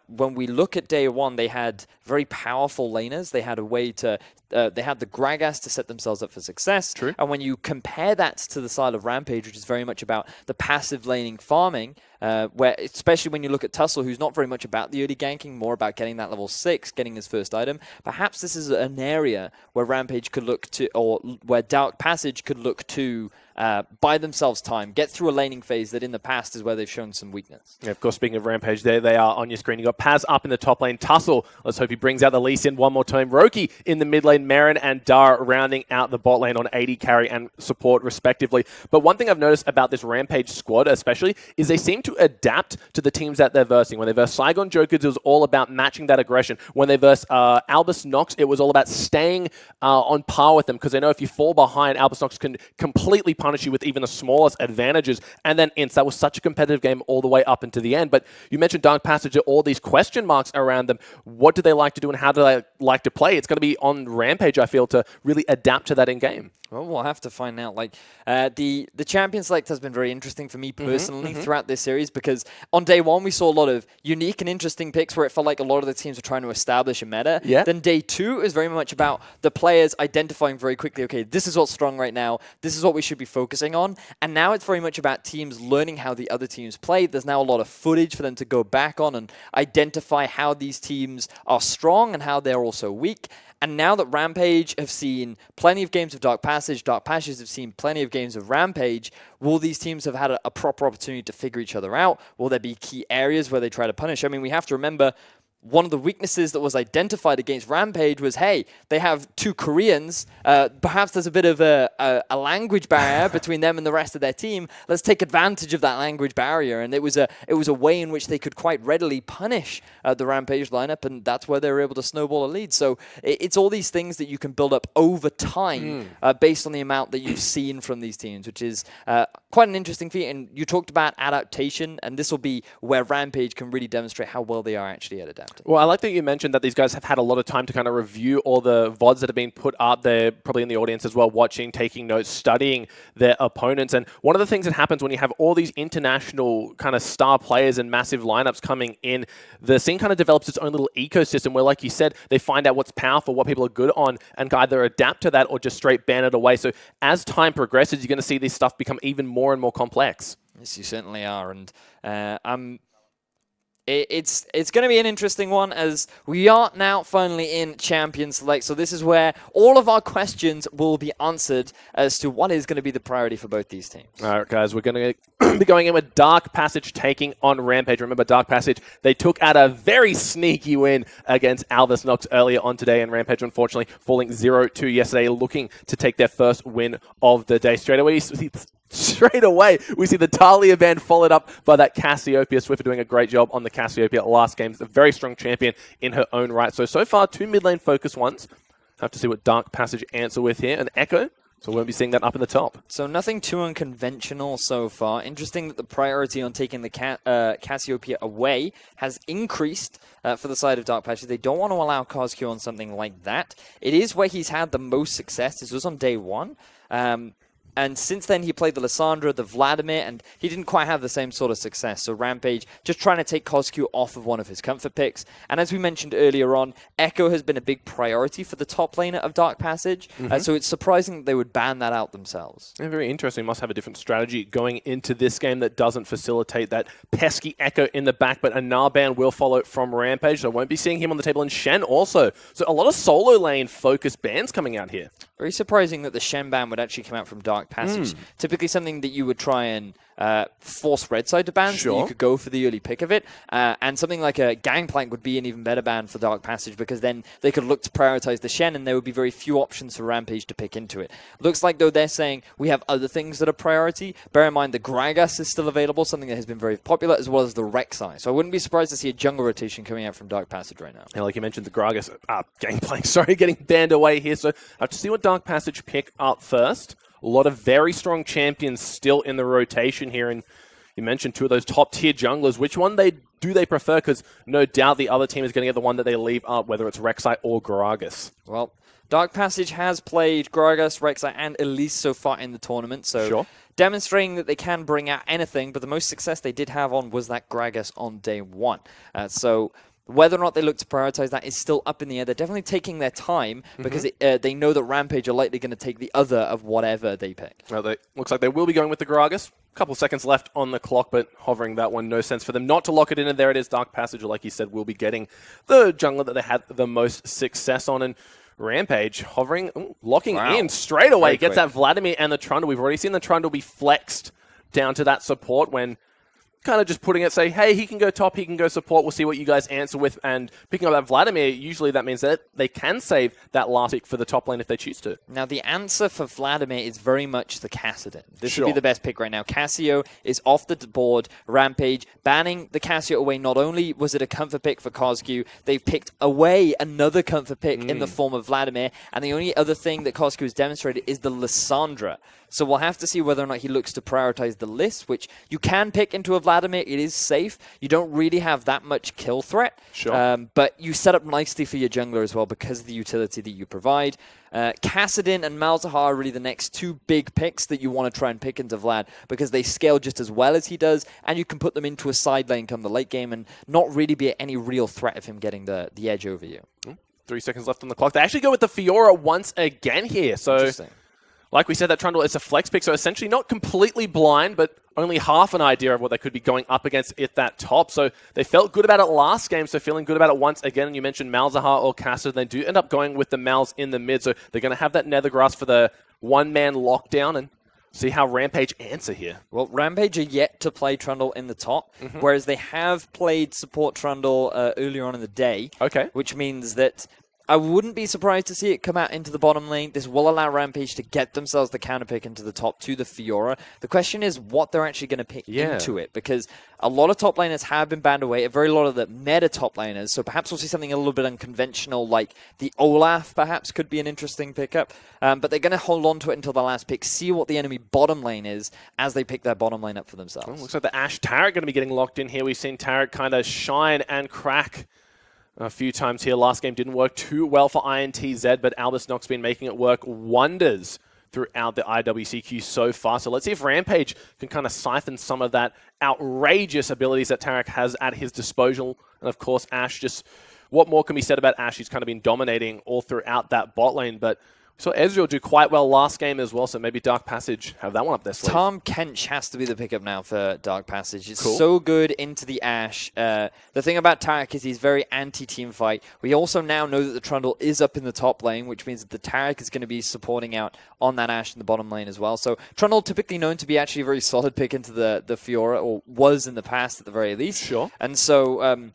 when we look at day 1, they had very powerful laners. They had a way to they had the Gragas to set themselves up for success. True. And when you compare that to the side of Rampage, which is very much about the passive laning farming, where especially when you look at Tussle, who's not very much about the early ganking, more about getting that level 6, getting his first item, perhaps this is an area where Rampage could look to, or where Dark Passage could look to buy themselves time, get through a laning phase that in the past is where they've shown some weakness. Yeah, of course, speaking of Rampage, there they are on your screen. You got Paz up in the top lane, Tussle. Let's hope he brings out the Lee Sin one more time. Roki in the mid lane, Marin and Dar rounding out the bot lane on AD carry and support respectively. But one thing I've noticed about this Rampage squad especially is they seem to adapt to the teams that they're versing. When they verse Saigon Jokers, it was all about matching that aggression. When they verse Albus Nox, it was all about staying on par with them, because they know if you fall behind, Albus Nox can completely punish you with even the smallest advantages. And then Ints, that was such a competitive game all the way up into the end. But you mentioned Dark Passage, all these question marks around them. What do they like to do and how do they like to play? It's going to be on Rampage, I feel, to really adapt to that in game. Well, we'll have to find out. Like the champion select has been very interesting for me personally throughout this series, because on day one we saw a lot of unique and interesting picks where it felt like a lot of the teams were trying to establish a meta. Yeah. Then day two is very much about the players identifying very quickly, okay, this is what's strong right now, this is what we should be focusing on. And now it's very much about teams learning how the other teams play. There's now a lot of footage for them to go back on and identify how these teams are strong and how they're also weak. And now that Rampage have seen plenty of games of Dark Passage have seen plenty of games of Rampage, will these teams have had a proper opportunity to figure each other out? Will there be key areas where they try to punish? I mean, we have to remember, one of the weaknesses that was identified against Rampage was, hey, they have two Koreans. Perhaps there's a bit of a language barrier between them and the rest of their team. Let's take advantage of that language barrier. And it was a way in which they could quite readily punish the Rampage lineup, and that's where they were able to snowball a lead. So it's all these things that you can build up over time based on the amount that you've seen from these teams, which is quite an interesting feat. And you talked about adaptation, and this will be where Rampage can really demonstrate how well they are actually at adapting. Well, I like that you mentioned that these guys have had a lot of time to kind of review all the VODs that have been put up there, probably in the audience as well, watching, taking notes, studying their opponents. And one of the things that happens when you have all these international kind of star players and massive lineups coming in, the scene kind of develops its own little ecosystem where, like you said, they find out what's powerful, what people are good on, and either adapt to that or just straight ban it away. So as time progresses, you're going to see this stuff become even more and more complex. Yes, you certainly are. And It's going to be an interesting one, as we are now finally in Champion Select. So this is where all of our questions will be answered as to what is going to be the priority for both these teams. All right, guys, we're going to be going in with Dark Passage taking on Rampage. Remember, Dark Passage, they took out a very sneaky win against Albus Nox earlier on today, and Rampage, unfortunately, falling 0-2 yesterday, looking to take their first win of the day. Straight away, we see the Talia band followed up by that Cassiopeia. Swiffer doing a great job on the Cassiopeia last game. It's a very strong champion in her own right. So far, two mid lane focused ones. Have to see what Dark Passage answer with here. An Echo. So we won't be seeing that up in the top. So nothing too unconventional so far. Interesting that the priority on taking the Cassiopeia away has increased for the side of Dark Passage. They don't want to allow Cosq on something like that. It is where he's had the most success. This was on day one. And since then, he played the Lissandra, the Vladimir, and he didn't quite have the same sort of success. So Rampage just trying to take Cosq off of one of his comfort picks. And as we mentioned earlier on, Echo has been a big priority for the top laner of Dark Passage. So it's surprising that they would ban that out themselves. Yeah, very interesting. Must have a different strategy going into this game that doesn't facilitate that pesky Echo in the back. But a Narban will follow from Rampage, so I won't be seeing him on the table. And Shen also. So a lot of solo lane focused bans coming out here. Very surprising that the Shen ban would actually come out from Dark Passage. Typically something that you would try and force red side to ban, so that you could go for the early pick of it. And something like a Gangplank would be an even better ban for Dark Passage, because then they could look to prioritize the Shen, and there would be very few options for Rampage to pick into it. Looks like, though, they're saying we have other things that are priority. Bear in mind, the Gragas is still available, something that has been very popular, as well as the Rek'Sai. So I wouldn't be surprised to see a jungle rotation coming out from Dark Passage right now. Yeah, like you mentioned, the Gragas, Gangplank, sorry, getting banned away here. So I have to see what Dark Passage pick up first. A lot of very strong champions still in the rotation here, and you mentioned two of those top-tier junglers. Which one do they prefer? Because no doubt the other team is going to get the one that they leave up, whether it's Rek'Sai or Gragas. Well, Dark Passage has played Gragas, Rek'Sai, and Elise so far in the tournament, so demonstrating that they can bring out anything, but the most success they did have on was that Gragas on day one. So whether or not they look to prioritize that is still up in the air. They're definitely taking their time because they know that Rampage are likely going to take the other of whatever they pick. Well, looks like they will be going with the Gragas. A couple of seconds left on the clock, but hovering that one, no sense for them not to lock it in. And there it is, Dark Passage, like you said, will be getting the jungler that they had the most success on. And Rampage hovering, locking Wow. in straight away. Very Gets quick. that Vladimir and the Trundle. We've already seen the Trundle be flexed down to that support when kind of just putting it, say, hey, he can go top, he can go support, we'll see what you guys answer with. And picking up that Vladimir, usually that means that they can save that last pick for the top lane if they choose to. Now, the answer for Vladimir is very much the Kassadin. This would Sure. be the best pick right now. Cassio is off the board. Rampage banning the Cassio away. Not only was it a comfort pick for Coscu, they've picked away another comfort pick in the form of Vladimir. And the only other thing that Coscu has demonstrated is the Lissandra. So we'll have to see whether or not he looks to prioritize the list, which you can pick into a Vladimir. It is safe. You don't really have that much kill threat. Sure. But you set up nicely for your jungler as well because of the utility that you provide. Kassadin and Malzahar are really the next two big picks that you want to try and pick into Vlad because they scale just as well as he does, and you can put them into a side lane come the late game and not really be any real threat of him getting the edge over you. 3 seconds left on the clock. They actually go with the Fiora once again here. So, Interesting. like we said, that Trundle is a flex pick, so essentially not completely blind, but only half an idea of what they could be going up against at that top. So they felt good about it last game, so feeling good about it once again. And you mentioned Malzahar or Caster. They do end up going with the Malz in the mid, so they're going to have that Nethergrass for the one-man lockdown and see how Rampage answer here. Well, Rampage are yet to play Trundle in the top, whereas they have played support Trundle earlier on in the day. Okay. Which means that I wouldn't be surprised to see it come out into the bottom lane. This will allow Rampage to get themselves the counter pick into the top to the Fiora. The question is what they're actually going to pick into it, because a lot of top laners have been banned away, a very lot of the meta top laners, so perhaps we'll see something a little bit unconventional, like the Olaf perhaps could be an interesting pickup, but they're going to hold on to it until the last pick, see what the enemy bottom lane is as they pick their bottom lane up for themselves. Well, looks like the Ashe Tarek going to be getting locked in here. We've seen Tarek kind of shine and crack a few times here. Last game didn't work too well for INTZ, but Albus Nock's been making it work wonders throughout the IWCQ so far. So let's see if Rampage can kind of siphon some of that outrageous abilities that Tarek has at his disposal. And of course, Ashe, just what more can be said about Ashe? He's kind of been dominating all throughout that bot lane, but we saw Ezreal do quite well last game as well, so maybe Dark Passage have that one up their sleeve. Tom Kench has to be the pickup now for Dark Passage. It's Cool. so good into the Ashe. The thing about Tarek is he's very anti-team fight. We also now know that the Trundle is up in the top lane, which means that the Tarek is going to be supporting out on that Ashe in the bottom lane as well. So Trundle typically known to be actually a very solid pick into the Fiora, or was in the past at the very least. Sure. And so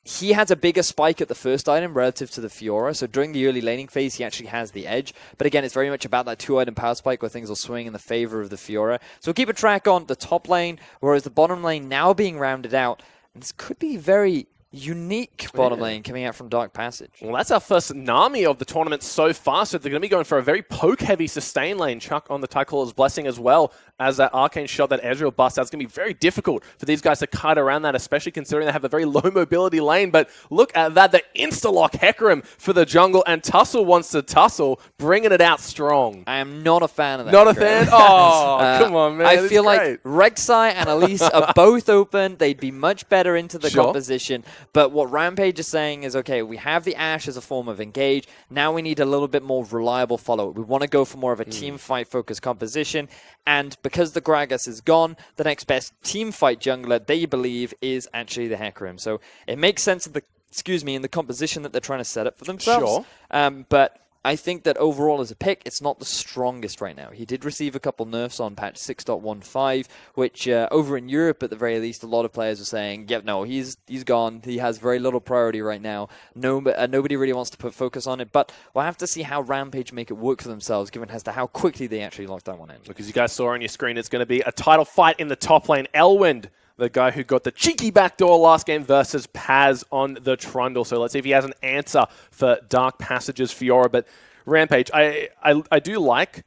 he has a bigger spike at the first item relative to the Fiora, so during the early laning phase, he actually has the edge. But again, it's very much about that 2-item power spike where things will swing in the favor of the Fiora. So we'll keep a track on the top lane, whereas the bottom lane now being rounded out. And this could be very unique bottom lane coming out from Dark Passage. Well, that's our first Nami of the tournament so far, so they're going to be going for a very poke-heavy sustain lane. Chuck on the Tycaller's Blessing as well as that arcane shot that Ezreal busts. That's going to be very difficult for these guys to cut around that, especially considering they have a very low mobility lane. But look at that, the insta-lock Hecarim for the jungle, and Tussle wants to tussle, bringing it out strong. I am not a fan of that. Not a fan? Oh, come on, man. I feel like Rek'Sai and Elise are both open. They'd be much better into the composition. But what Rampage is saying is, okay, we have the Ashe as a form of engage. Now we need a little bit more reliable follow-up. We want to go for more of a team fight-focused composition. And because the Gragas is gone, the next best team fight jungler, they believe, is actually the Hecarim. So it makes sense in the composition that they're trying to set up for themselves. Sure. But I think that overall as a pick, it's not the strongest right now. He did receive a couple nerfs on patch 6.15, which over in Europe, at the very least, a lot of players are saying, yeah, no, he's gone. He has very little priority right now. Nobody really wants to put focus on it, but we'll have to see how Rampage make it work for themselves, given as to how quickly they actually lock that one in. Look, as you guys saw on your screen, it's going to be a title fight in the top lane. Elwind, the guy who got the cheeky backdoor last game, versus Paz on the Trundle. So let's see if he has an answer for Dark Passage's Fiora. But Rampage, I do like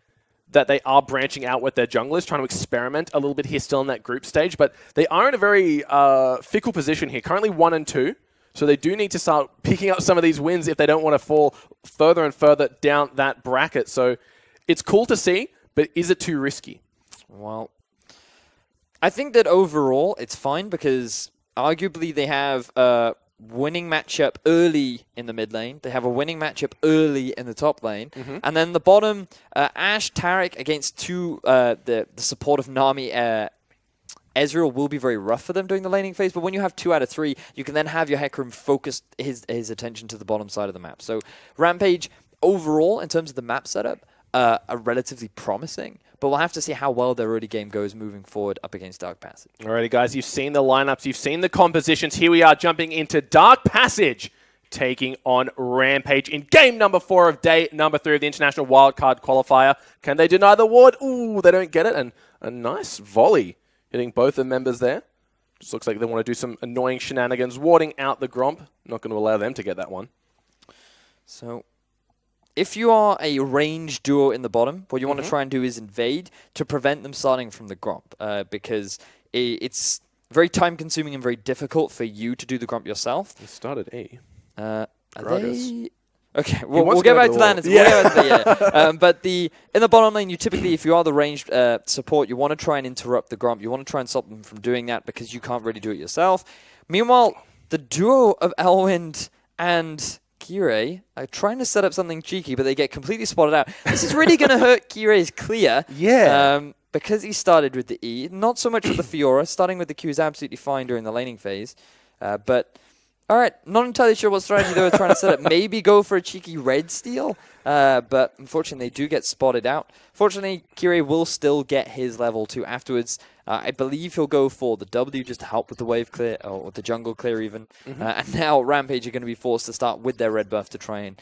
that they are branching out with their junglers, trying to experiment a little bit here still in that group stage. But they are in a very fickle position here, currently 1 and 2. So they do need to start picking up some of these wins if they don't want to fall further and further down that bracket. So it's cool to see, but is it too risky? Well, I think that overall it's fine because arguably they have a winning matchup early in the mid lane. They have a winning matchup early in the top lane. And then the bottom, Ashe, Tarek against the support of Nami, Ezreal will be very rough for them during the laning phase, but when you have 2 out of 3, you can then have your Hecarim focus his attention to the bottom side of the map. So Rampage, overall, in terms of the map setup, are relatively promising. But we'll have to see how well their early game goes moving forward up against Dark Passage. Alrighty, guys, you've seen the lineups, you've seen the compositions. Here we are jumping into Dark Passage, taking on Rampage in game number 4 of day number 3 of the International Wildcard Qualifier. Can they deny the ward? Ooh, they don't get it. And a nice volley hitting both the members there. Just looks like they want to do some annoying shenanigans, warding out the Gromp. Not going to allow them to get that one. So, if you are a range duo in the bottom, what you want to try and do is invade to prevent them starting from the Gromp, because it's very time-consuming and very difficult for you to do the Gromp yourself. They started A. Are they... Okay, we'll get get back to that. But in the bottom lane, you typically, if you are the ranged support, you want to try and interrupt the Gromp. You want to try and stop them from doing that because you can't really do it yourself. Meanwhile, the duo of Elwind and Kirei are trying to set up something cheeky, but they get completely spotted out. This is really going to hurt Kirei's clear. Yeah. Because he started with the E. Not so much with the Fiora. Starting with the Q is absolutely fine during the laning phase. But... all right, not entirely sure what strategy they were trying to set up. Maybe go for a cheeky red steal, but unfortunately they do get spotted out. Fortunately, Kirei will still get his level 2 afterwards. I believe he'll go for the W just to help with the wave clear, or the jungle clear even. And now Rampage are going to be forced to start with their red buff to try and...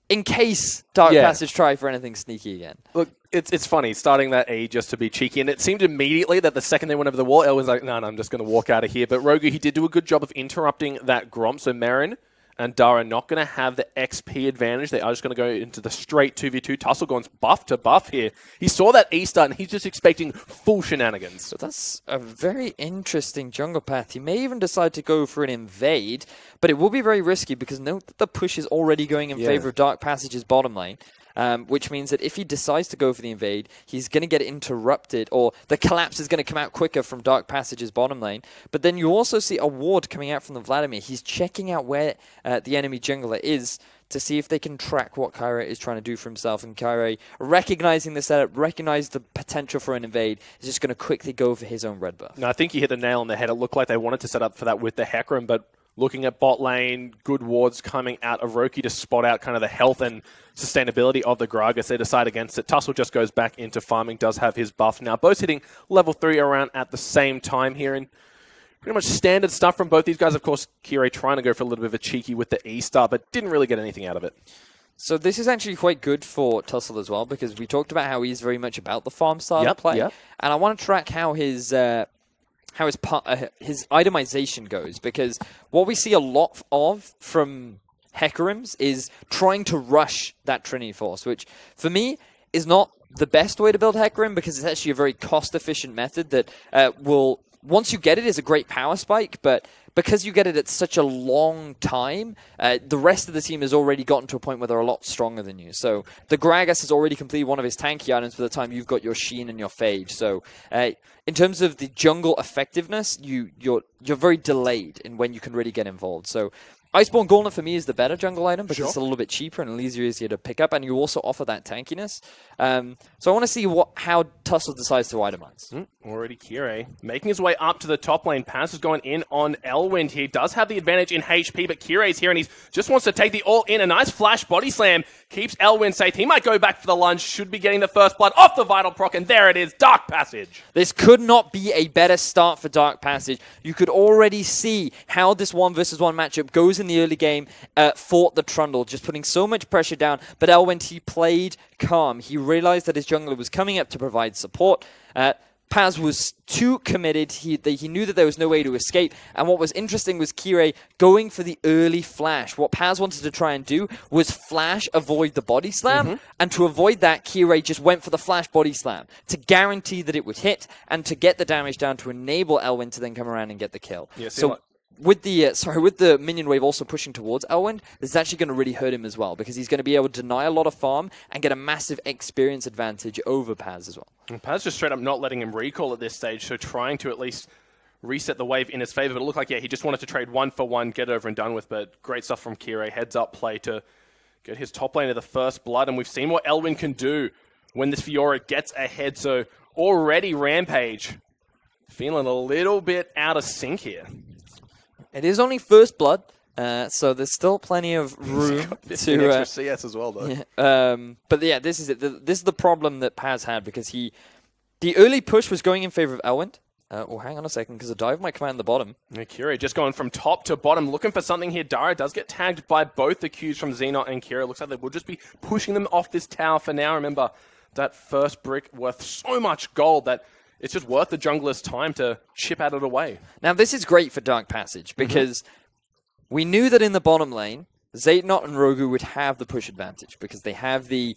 in case Dark Passage try for anything sneaky again. Look, it's funny, starting that A just to be cheeky, and it seemed immediately that the second they went over the wall, El was like, no, I'm just going to walk out of here. But Rogu, he did do a good job of interrupting that Gromp, so Marin and Dara not going to have the XP advantage. They are just going to go into the straight 2v2. Tussle going buff to buff here. He saw that E start, and he's just expecting full shenanigans. So that's a very interesting jungle path. He may even decide to go for an invade, but it will be very risky because note that the push is already going in favor of Dark Passage's bottom lane. Which means that if he decides to go for the invade, he's going to get interrupted, or the collapse is going to come out quicker from Dark Passage's bottom lane. But then you also see a ward coming out from the Vladimir. He's checking out where the enemy jungler is to see if they can track what Kyrie is trying to do for himself. And Kyrie, recognizing the setup, recognize the potential for an invade, is just going to quickly go for his own red buff. No, I think you hit the nail on the head. It looked like they wanted to set up for that with the Hecarim, but looking at bot lane, good wards coming out of Roki to spot out kind of the health and sustainability of the Gragas. They decide against it. Tussle just goes back into farming, does have his buff now. Both hitting level 3 around at the same time here. And pretty much standard stuff from both these guys. Of course, Kirei trying to go for a little bit of a cheeky with the E-star, but didn't really get anything out of it. So this is actually quite good for Tussle as well, because we talked about how he's very much about the farm style of play. And I want to track how his itemization goes, because what we see a lot of from Hecarims is trying to rush that Trinity Force, which for me is not the best way to build Hecarim, because it's actually a very cost-efficient method that will, once you get it, is a great power spike, but because you get it at such a long time, the rest of the team has already gotten to a point where they're a lot stronger than you. So the Gragas has already completed one of his tanky items by the time you've got your Sheen and your Phage. So in terms of the jungle effectiveness, you're very delayed in when you can really get involved. So Iceborne Gauntlet for me is the better jungle item because it's a little bit cheaper and easier to pick up, and you also offer that tankiness. So I want to see how Tussle decides to itemize. Already Kirei making his way up to the top lane. Paz is going in on Elwind. He does have the advantage in HP, but Kirei's here and he just wants to take the all in. A nice flash body slam keeps Elwind safe. He might go back for the lunge, should be getting the first blood off the Vital Proc, and there it is, Dark Passage. This could not be a better start for Dark Passage. You could already see how this 1v1 matchup goes in the early game. Fought the Trundle, just putting so much pressure down, but Elwind, he played calm. He realized that his jungler was coming up to provide support. Paz was too committed. He knew that there was no way to escape. And what was interesting was Kirei going for the early flash. What Paz wanted to try and do was flash, avoid the body slam. And to avoid that, Kirei just went for the flash body slam to guarantee that it would hit and to get the damage down to enable Elwind to then come around and get the kill. Yeah, so with the minion wave also pushing towards Elwind, this is actually going to really hurt him as well, because he's going to be able to deny a lot of farm and get a massive experience advantage over Paz as well. And Paz just straight up not letting him recall at this stage, so trying to at least reset the wave in his favor. But it looked like, he just wanted to trade 1-for-1, get it over and done with. But great stuff from Kirei. Heads up play to get his top lane to the first blood. And we've seen what Elwind can do when this Fiora gets ahead. So already Rampage feeling a little bit out of sync here. It is only first blood, So there's still plenty of room to extra CS as well, though. Yeah, but yeah, this is it. This is the problem that Paz had because the early push was going in favor of Elwind. Oh, hang on a second, because a dive might come out in the bottom. Kira just going from top to bottom, looking for something here. Dara does get tagged by both the Qs from Xenot and Kira. Looks like they will just be pushing them off this tower for now. Remember, that first brick worth so much gold that it's just worth the jungler's time to chip out of the way. Now, this is great for Dark Passage, because we knew that in the bottom lane, Xenot and Rogu would have the push advantage because they have the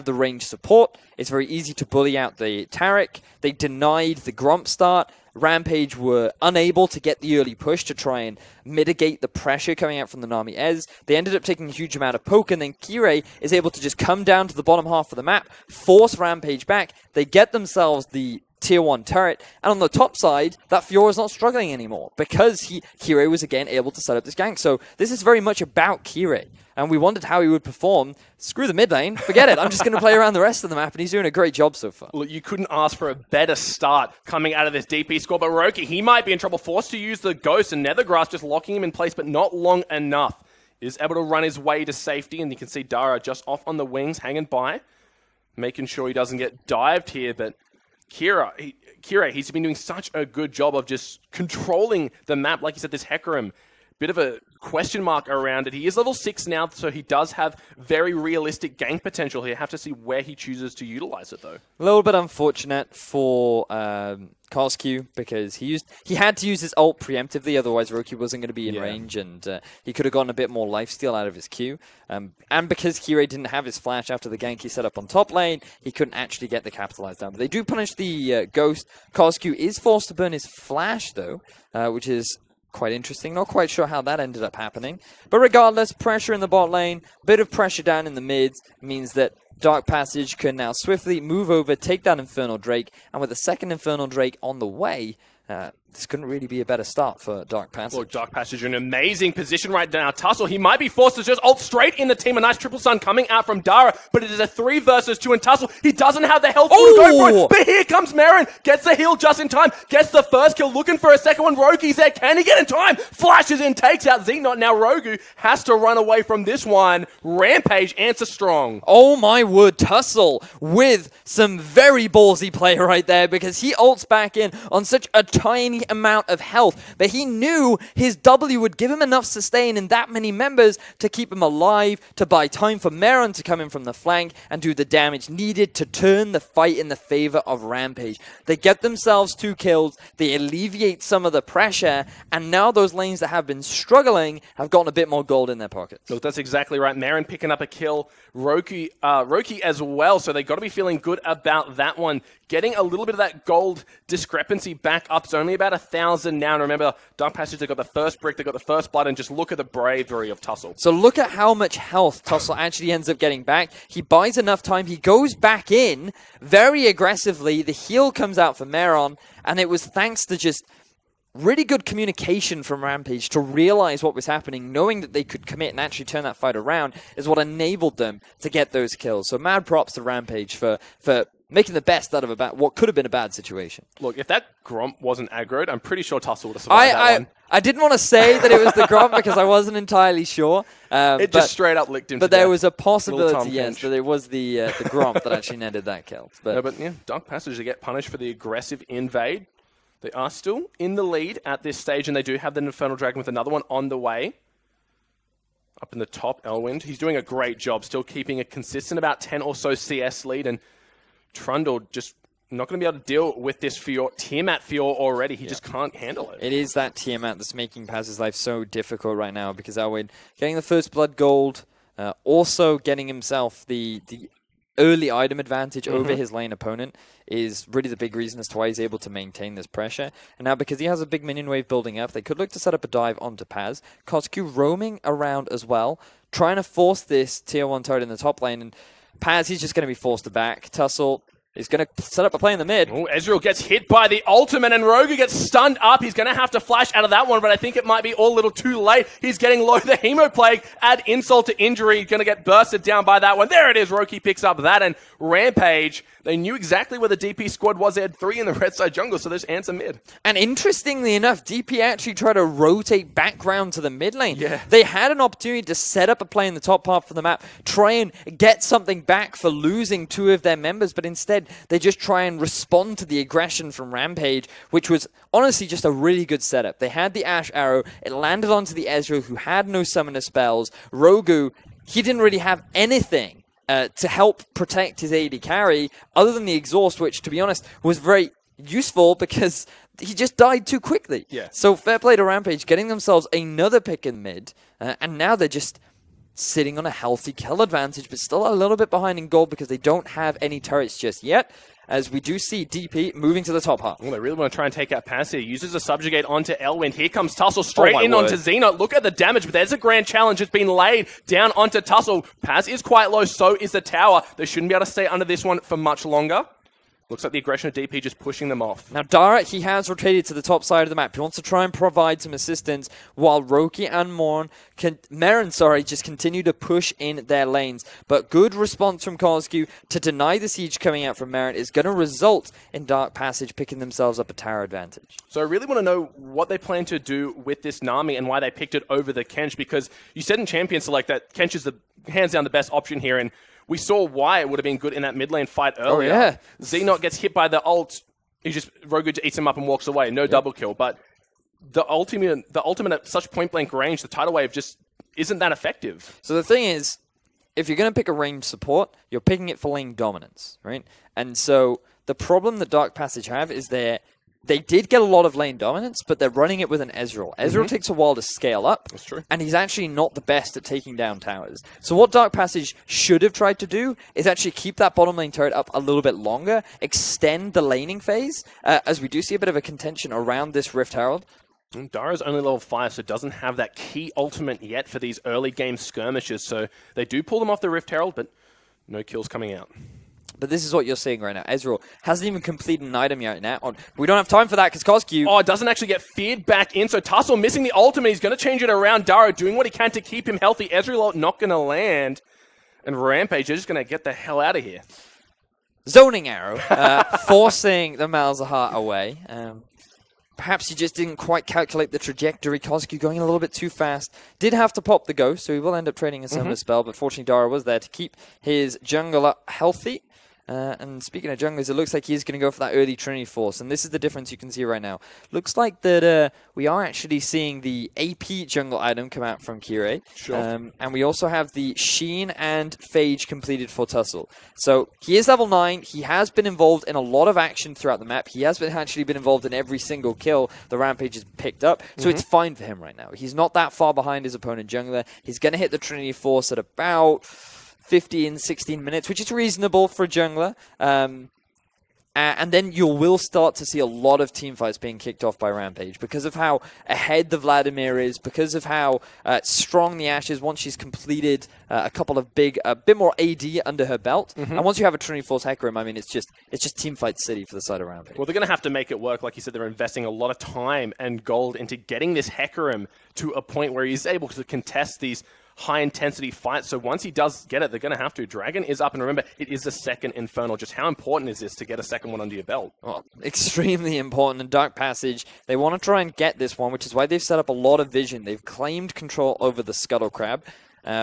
range support. It's very easy to bully out the Taric. They denied the Gromp start. Rampage were unable to get the early push to try and mitigate the pressure coming out from the Nami Ez. They ended up taking a huge amount of poke, and then Kirei is able to just come down to the bottom half of the map, force Rampage back. They get themselves the Tier 1 turret, and on the top side, that Fiora is not struggling anymore because Kirei was again able to set up this gank. So this is very much about Kirei, and we wondered how he would perform. Screw the mid lane, forget it. I'm just going to play around the rest of the map, and he's doing a great job so far. Look, you couldn't ask for a better start coming out of this DP score, but Roki, he might be in trouble, forced to use the Ghost, and Nethergrass just locking him in place, but not long enough. Is able to run his way to safety, and you can see Dara just off on the wings, hanging by, making sure he doesn't get dived here, but Kira, he's been doing such a good job of just controlling the map. Like you said, this Hecarim, bit of a question mark around it. He is level 6 now, so he does have very realistic gank potential here. Have to see where he chooses to utilize it, though. A little bit unfortunate for Korsq because he had to use his ult preemptively, otherwise Roki wasn't going to be in range, and he could have gotten a bit more lifesteal out of his Q. And because Kirei didn't have his flash after the gank he set up on top lane, he couldn't actually get the capitalize down. But they do punish the Ghost. Korsq is forced to burn his flash, though, which is quite interesting. Not quite sure how that ended up happening. But regardless, pressure in the bot lane, bit of pressure down in the mids means that Dark Passage can now swiftly move over, take down Infernal Drake, and with a second Infernal Drake on the way, this couldn't really be a better start for Dark Passage. Look, Dark Passage in an amazing position right now. Tussle, he might be forced to just ult straight in the team. A nice triple stun coming out from Dara, but it is a 3 versus 2, and Tussle, he doesn't have the health to go for it. But here comes Marin, gets the heal just in time, gets the first kill, looking for a second one. Roki's there, can he get in time? Flashes in, takes out Xenot. Now Rogu has to run away from this one. Rampage answers strong. Oh my word, Tussle with some very ballsy play right there because he ults back in on such a tiny amount of health, but he knew his W would give him enough sustain in that many members to keep him alive, to buy time for Meron to come in from the flank and do the damage needed to turn the fight in the favor of Rampage. They get themselves 2 kills, they alleviate some of the pressure, and now those lanes that have been struggling have gotten a bit more gold in their pockets. Look, that's exactly right. Meron picking up a kill, Roki as well, so they got to be feeling good about that one. Getting a little bit of that gold discrepancy back up. It's only about 1,000 now. And remember, Dark Passage, they got the first brick, they got the first blood, and just look at the bravery of Tussle. So look at how much health Tussle actually ends up getting back. He buys enough time. He goes back in very aggressively. The heal comes out for Meron, and it was thanks to just really good communication from Rampage to realize what was happening, knowing that they could commit and actually turn that fight around is what enabled them to get those kills. So mad props to Rampage for making the best out of what could have been a bad situation. Look, if that Gromp wasn't aggroed, I'm pretty sure Tussle would have survived that one. I didn't want to say that it was the Gromp because I wasn't entirely sure. It just straight up licked him But to there death. was a possibility, Tom yes, Finch. that it was the Gromp that actually netted that kill. But yeah, Dark Passage, they get punished for the aggressive invade. They are still in the lead at this stage, and they do have the Infernal Dragon with another one on the way. Up in the top, Elwind. He's doing a great job, still keeping a consistent about 10 or so CS lead, and Trundle just not going to be able to deal with this Tiamat Fior already. He just can't handle it. It is that Tiamat that's making Paz's life so difficult right now because Elwind getting the first blood gold, also getting himself the early item advantage over his lane opponent is really the big reason as to why he's able to maintain this pressure. And now because he has a big minion wave building up, they could look to set up a dive onto Paz. Korsq roaming around as well, trying to force this tier 1 turret in the top lane. And Paz, he's just going to be forced to back. Tussle He's going to set up a play in the mid. Oh, Ezreal gets hit by the ultimate, and Rogu gets stunned up. He's going to have to flash out of that one, but I think it might be all a little too late. He's getting low. The Hemoplague, add insult to injury, going to get bursted down by that one. There it is. Roki picks up that, and Rampage, they knew exactly where the DP squad was. They had 3 in the red side jungle, so there's answer mid. And interestingly enough, DP actually tried to rotate background to the mid lane. Yeah. They had an opportunity to set up a play in the top half of the map, try and get something back for losing 2 of their members, but instead they just try and respond to the aggression from Rampage, which was honestly just a really good setup. They had the Ash Arrow, it landed onto the Ezreal, who had no summoner spells. Rogu, he didn't really have anything to help protect his AD carry, other than the exhaust, which, to be honest, was very useful because he just died too quickly. Yeah. So fair play to Rampage, getting themselves another pick in mid, and now they're just sitting on a healthy kill advantage, but still a little bit behind in gold because they don't have any turrets just yet, as we do see DP moving to the top half. Well, they really want to try and take out Pass here. Uses a subjugate onto Elwind. Here comes Tussle straight in word. onto Xena. Look at the damage, but there's a grand challenge that's been laid down onto Tussle. Pass is quite low, so is the tower. They shouldn't be able to stay under this one for much longer. Looks like the aggression of DP just pushing them off. Now, Dara, he has rotated to the top side of the map. He wants to try and provide some assistance while Roki and Meren, just continue to push in their lanes. But good response from Korsku to deny the siege coming out from Meren is going to result in Dark Passage picking themselves up a tower advantage. So I really want to know what they plan to do with this Nami and why they picked it over the Kench, because you said in Champion Select that Kench is the hands down the best option here, and we saw why it would have been good in that mid lane fight earlier. Oh, yeah. Xenot gets hit by the ult. Rogu eats him up and walks away. No double kill. But the ultimate at such point blank range, the tidal wave just isn't that effective. So the thing is, if you're going to pick a ranged support, you're picking it for lane dominance, right? And so the problem that Dark Passage have is they did get a lot of lane dominance, but they're running it with an Ezreal. Ezreal takes a while to scale up. That's true. And he's actually not the best at taking down towers. So what Dark Passage should have tried to do is actually keep that bottom lane turret up a little bit longer, extend the laning phase, as we do see a bit of a contention around this Rift Herald. And Dara's only level 5, so doesn't have that key ultimate yet for these early game skirmishes. So they do pull them off the Rift Herald, but no kills coming out. But this is what you're seeing right now. Ezreal hasn't even completed an item yet now. We don't have time for that because Korsku... Oh, it doesn't actually get feared back in. So Tussle missing the ultimate. He's going to change it around. Dara doing what he can to keep him healthy. Ezreal not going to land. And Rampage is just going to get the hell out of here. Zoning arrow, forcing the Malzahar away. Perhaps he just didn't quite calculate the trajectory. Korsku going a little bit too fast. Did have to pop the ghost, so he will end up trading a summoner spell. But fortunately, Dara was there to keep his jungler healthy. And speaking of junglers, it looks like he's going to go for that early Trinity Force. And this is the difference you can see right now. Looks like that we are actually seeing the AP jungle item come out from Kirei. Sure. And we also have the Sheen and Phage completed for Tussle. So he is level 9. He has been involved in a lot of action throughout the map. He has actually been involved in every single kill the Rampage has picked up. So it's fine for him right now. He's not that far behind his opponent jungler. He's going to hit the Trinity Force at about 15, 16 minutes, which is reasonable for a jungler. And then you will start to see a lot of teamfights being kicked off by Rampage because of how ahead the Vladimir is, because of how strong the Ashe is once she's completed a couple of a bit more AD under her belt. And once you have a Trinity Force Hecarim, I mean, it's just teamfight city for the side of Rampage. Well, they're going to have to make it work. Like you said, they're investing a lot of time and gold into getting this Hecarim to a point where he's able to contest these high-intensity fights. So once he does get it, they're going to have to. Dragon is up, and remember, it is the second Infernal. Just how important is this to get a second one under your belt? Oh, extremely important. And Dark Passage, they want to try and get this one, which is why they've set up a lot of vision. They've claimed control over the Scuttle Crab,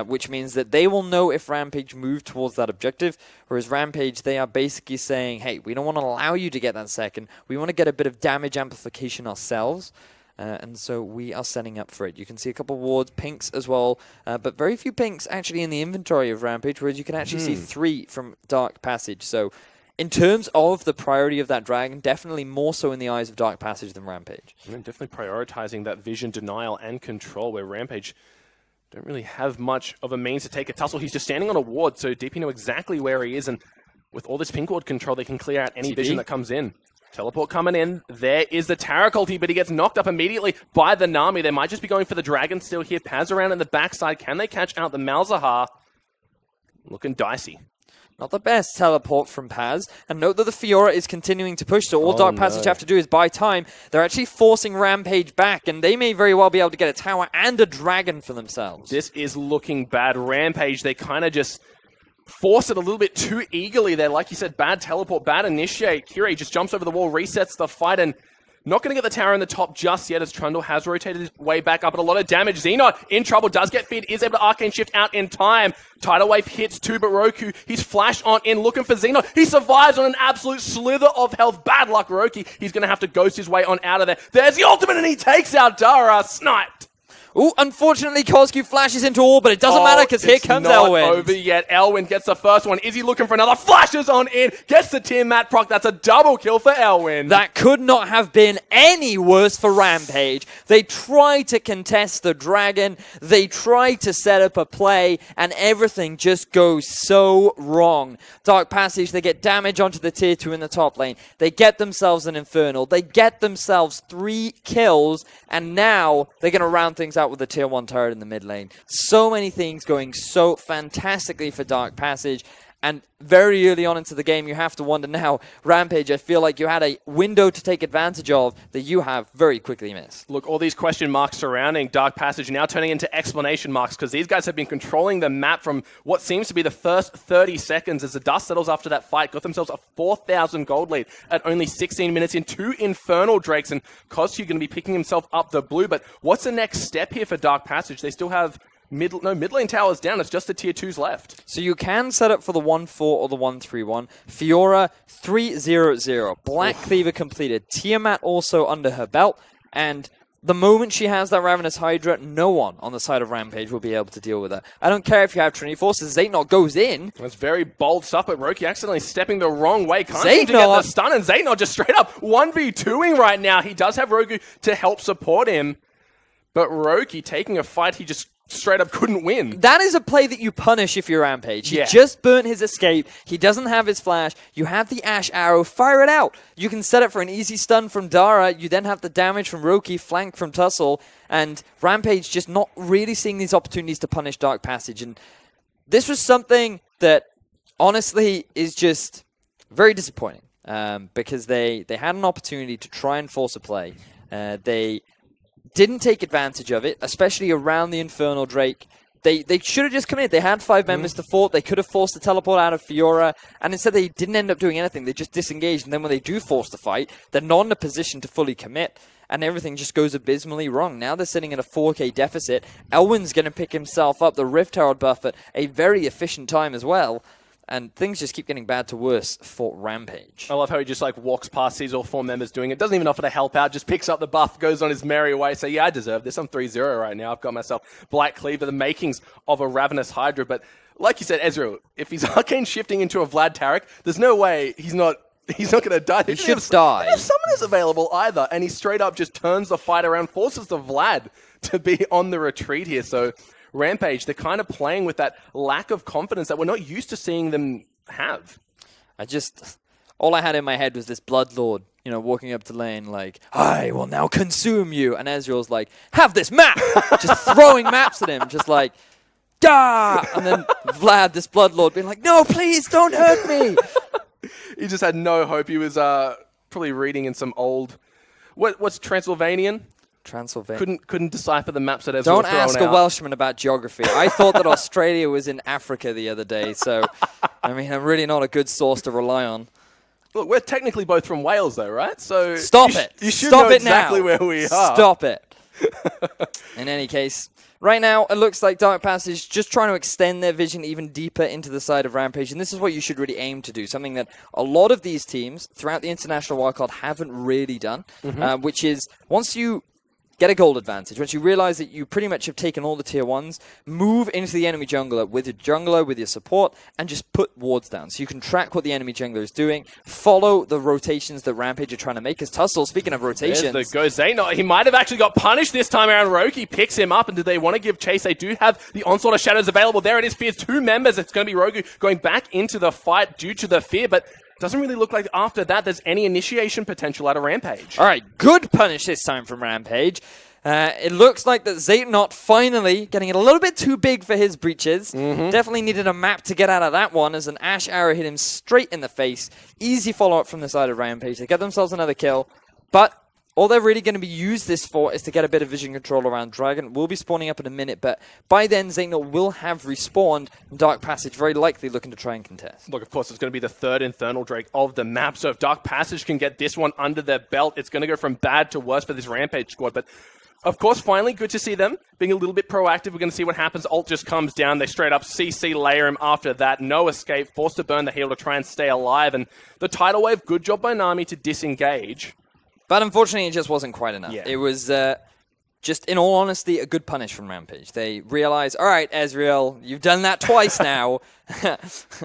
which means that they will know if Rampage move towards that objective, whereas Rampage, they are basically saying, hey, we don't want to allow you to get that second. We want to get a bit of damage amplification ourselves. And so we are setting up for it. You can see a couple of wards, pinks as well, but very few pinks actually in the inventory of Rampage, whereas you can actually see 3 from Dark Passage. So in terms of the priority of that dragon, definitely more so in the eyes of Dark Passage than Rampage. And definitely prioritizing that vision, denial, and control, where Rampage don't really have much of a means to take a tussle. He's just standing on a ward, so DP know exactly where he is, and with all this pink ward control, they can clear out any vision that comes in. Teleport coming in. There is the Taric ulti, but he gets knocked up immediately by the Nami. They might just be going for the dragon still here. Paz around in the backside. Can they catch out the Malzahar? Looking dicey. Not the best teleport from Paz. And note that the Fiora is continuing to push, so all Dark Passage have to do is buy time. They're actually forcing Rampage back, and they may very well be able to get a tower and a dragon for themselves. This is looking bad. Rampage, they kind of just force it a little bit too eagerly there. Like you said, bad teleport, bad initiate. Kirei just jumps over the wall, resets the fight, and not going to get the tower in the top just yet as Trundle has rotated his way back up, but a lot of damage. Xenot in trouble, does get feed, is able to Arcane Shift out in time. Tidal Wave hits too, but Roku, he's flashed on in, looking for Xenot. He survives on an absolute slither of health. Bad luck, Roki. He's going to have to ghost his way on out of there. There's the ultimate, and he takes out Dara. Sniped. Ooh, unfortunately, Kozku flashes into all, but it doesn't matter because here comes Elwin. Not over yet. Elwin gets the first one. Is he looking for another? Flashes on in. Gets the Tiamat proc. That's a double kill for Elwin. That could not have been any worse for Rampage. They tried to contest the dragon. They tried to set up a play, and everything just goes so wrong. Dark Passage, they get damage onto the tier 2 in the top lane. They get themselves an Infernal. They get themselves 3 kills, and now they're going to round things out with the tier 1 turret in the mid lane. So many things going so fantastically for Dark Passage. And very early on into the game, you have to wonder now, Rampage, I feel like you had a window to take advantage of that you have very quickly missed. Look, all these question marks surrounding Dark Passage now turning into explanation marks because these guys have been controlling the map from what seems to be the first 30 seconds as the dust settles after that fight. Got themselves a 4,000 gold lead at only 16 minutes in 2 Infernal Drakes, and Kozku going to be picking himself up the blue. But what's the next step here for Dark Passage? They still have mid lane towers down. It's just the tier 2s left. So you can set up for the 1-4 or the 1-3-1. Fiora 3-0-0. Black Cleaver completed. Tiamat also under her belt. And the moment she has that Ravenous Hydra, no one on the side of Rampage will be able to deal with her. I don't care if you have Trinity Forces. Xehanort goes in. That's very bold stuff, but Roki accidentally stepping the wrong way. Can't seem to get the stun, and Xehanort just straight up 1v2ing right now. He does have Roku to help support him, but Roki taking a fight he just straight up couldn't win. That is a play that you punish if you're Rampage. He just burnt his escape. He doesn't have his flash. You have the Ash Arrow. Fire it out. You can set it for an easy stun from Dara. You then have the damage from Roki, flank from Tussle, and Rampage just not really seeing these opportunities to punish Dark Passage. And this was something that honestly is just very disappointing because they had an opportunity to try and force a play. They didn't take advantage of it, especially around the Infernal Drake. They should have just come in. They had 5 members to fort. They could have forced the teleport out of Fiora, and instead they didn't end up doing anything. They just disengaged, and then when they do force the fight, they're not in a position to fully commit, and everything just goes abysmally wrong. Now they're sitting at a 4k deficit. Elwin's going to pick himself up the Rift Herald buff at a very efficient time as well. And things just keep getting bad to worse for Rampage. I love how he just like walks past, sees all 4 members doing it, doesn't even offer to help out, just picks up the buff, goes on his merry way. So yeah, I deserve this. I'm 3-0 right now. I've got myself Black Cleaver, the makings of a Ravenous Hydra. But like you said, Ezreal, if he's Arcane shifting into a Vlad Taric, there's no way he's not going to die. He should die. No summoners available either. And he straight up just turns the fight around, forces the Vlad to be on the retreat here. So Rampage, they're kind of playing with that lack of confidence that we're not used to seeing them have. All I had in my head was this Bloodlord, walking up to lane like, I will now consume you. And Ezreal's like, have this map! Just throwing maps at him, just like, Gah! And then Vlad, this Bloodlord, being like, no, please, don't hurt me! He just had no hope. He was probably reading in some old... What's Transylvanian? Transylvania. Couldn't decipher the maps that Ezreal Don't ask a Welshman about geography. I thought that Australia was in Africa the other day, so I'm really not a good source to rely on. Look, we're technically both from Wales, though, right? So stop it. You should Stop know it exactly now. where we are. Stop it. In any case, right now it looks like Dark Passage just trying to extend their vision even deeper into the side of Rampage, and this is what you should really aim to do. Something that a lot of these teams throughout the International Wildcard haven't really done, which is once you get a gold advantage. Once you realize that you pretty much have taken all the tier 1s, move into the enemy jungler with your support, and just put wards down. So you can track what the enemy jungler is doing, follow the rotations that Rampage are trying to make. As Tussle, speaking of rotations... There's the go Xehanort. He might have actually got punished this time around. Roki picks him up, and do they want to give chase? They do have the Onslaught of Shadows available. There it is, Fear's 2 members. It's going to be Rogu going back into the fight due to the Fear, but doesn't really look like after that there's any initiation potential out of Rampage. All right, good punish this time from Rampage. It looks like that Zaytnot finally getting it a little bit too big for his breaches. Definitely needed a map to get out of that one as an Ash arrow hit him straight in the face. Easy follow-up from the side of Rampage. They get themselves another kill, but all they're really going to be used this for is to get a bit of vision control around Dragon. Will be spawning up in a minute, but by then Zaytnot will have respawned. Dark Passage very likely looking to try and contest. Look, of course, it's going to be the third Infernal Drake of the map, so if Dark Passage can get this one under their belt, it's going to go from bad to worse for this Rampage squad, but of course, finally, good to see them being a little bit proactive. We're going to see what happens. Ult just comes down. They straight up CC layer him after that. No escape. Forced to burn the heal to try and stay alive. And the tidal wave, good job by Nami to disengage. But unfortunately, it just wasn't quite enough. Yeah. It was, just in all honesty, a good punish from Rampage. They realize, all right, Ezreal, you've done that twice now.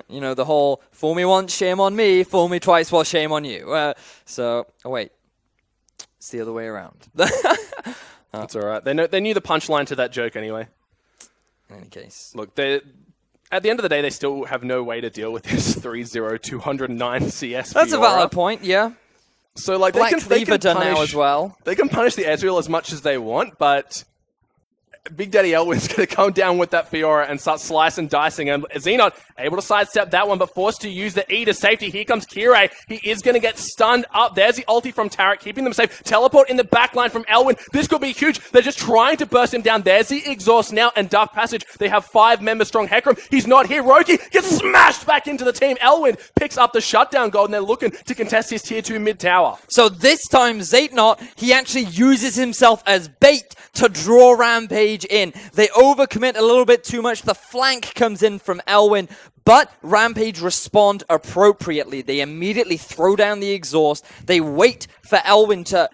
You know, the whole, fool me once, shame on me. Fool me twice, well, shame on you. Oh wait. It's the other way around. That's all right. They knew the punchline to that joke anyway. In any case. Look, at the end of the day, they still have no way to deal with this 3-0, 209 CS. That's a valid point, yeah. So, like, Black they can done punish, now as well. They can punish the Ezreal as much as they want, but Big Daddy Elwin's going to come down with that Fiora and start slicing, dicing, and Xenot able to sidestep that one, but forced to use the E to safety. Here comes Kirei. He is going to get stunned up. There's the ulti from Tarek, keeping them safe. Teleport in the backline from Elwin. This could be huge. They're just trying to burst him down. There's the exhaust now, and Dark Passage. They have 5-member strong Hecarim. He's not here. Roki gets smashed back into the team. Elwin picks up the shutdown gold, and they're looking to contest his tier 2 mid tower. So this time, Zaytnot, he actually uses himself as bait to draw Rampage in. They overcommit a little bit too much. The flank comes in from Elwin, but Rampage respond appropriately. They immediately throw down the exhaust. They wait for Elwin to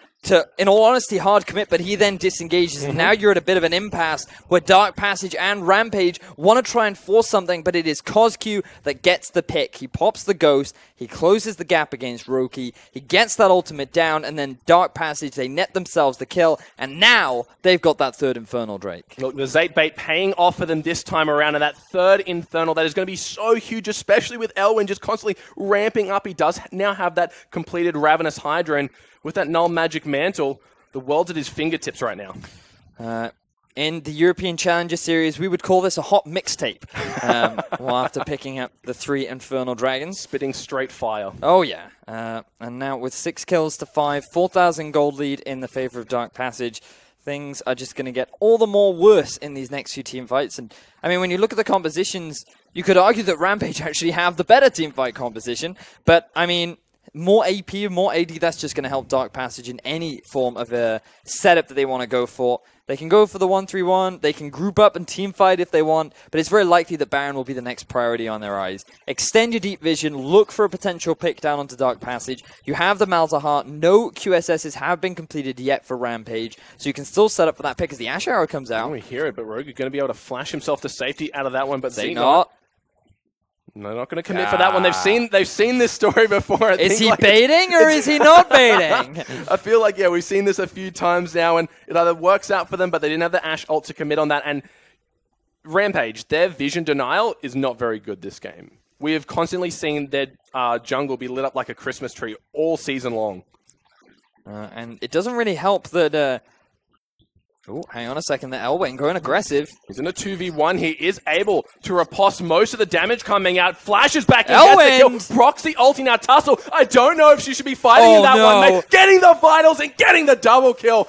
in all honesty, hard commit, but he then disengages. And now you're at a bit of an impasse where Dark Passage and Rampage want to try and force something, but it is CosQ that gets the pick. He pops the Ghost, he closes the gap against Roki, he gets that ultimate down, and then Dark Passage, they net themselves the kill, and now they've got that third Infernal Drake. Look, the Zayt bait paying off for them this time around, and that third Infernal, that is going to be so huge, especially with Elwin just constantly ramping up. He does now have that completed Ravenous Hydra, and with that Null Magic Mantle, the world's at his fingertips right now. In the European Challenger Series, we would call this a hot mixtape. Well, after picking up the 3 Infernal Dragons. Spitting straight fire. Oh, yeah. And now with 6 kills to 5, 4,000 gold lead in the favor of Dark Passage, things are just going to get all the more worse in these next few team fights. And, I mean, when you look at the compositions, you could argue that Rampage actually have the better team fight composition. But, I mean, more AP, more AD, that's just going to help Dark Passage in any form of a setup that they want to go for. They can go for the 1-3-1, they can group up and team fight if they want, but it's very likely that Baron will be the next priority on their eyes. Extend your deep vision, look for a potential pick down onto Dark Passage. You have the Malzahar, no QSSs have been completed yet for Rampage, so you can still set up for that pick as the Ash Arrow comes out. We hear it, but Rogue is going to be able to flash himself to safety out of that one, but Xenot. They're not going to commit for that one. They've seen this story before. Is he baiting or is he not baiting? I feel like, yeah, we've seen this a few times now, and it either works out for them, but they didn't have the Ashe ult to commit on that. And Rampage, their vision denial is not very good this game. We have constantly seen their jungle be lit up like a Christmas tree all season long. And it doesn't really help that... Oh, hang on a second. The Elwin going aggressive. He's in a 2v1. He is able to riposte most of the damage coming out. Flashes back in. Elwin! Gets the kill. Proxy ulti now. Tussle. I don't know if she should be fighting in that one, mate. Getting the vitals and getting the double kill.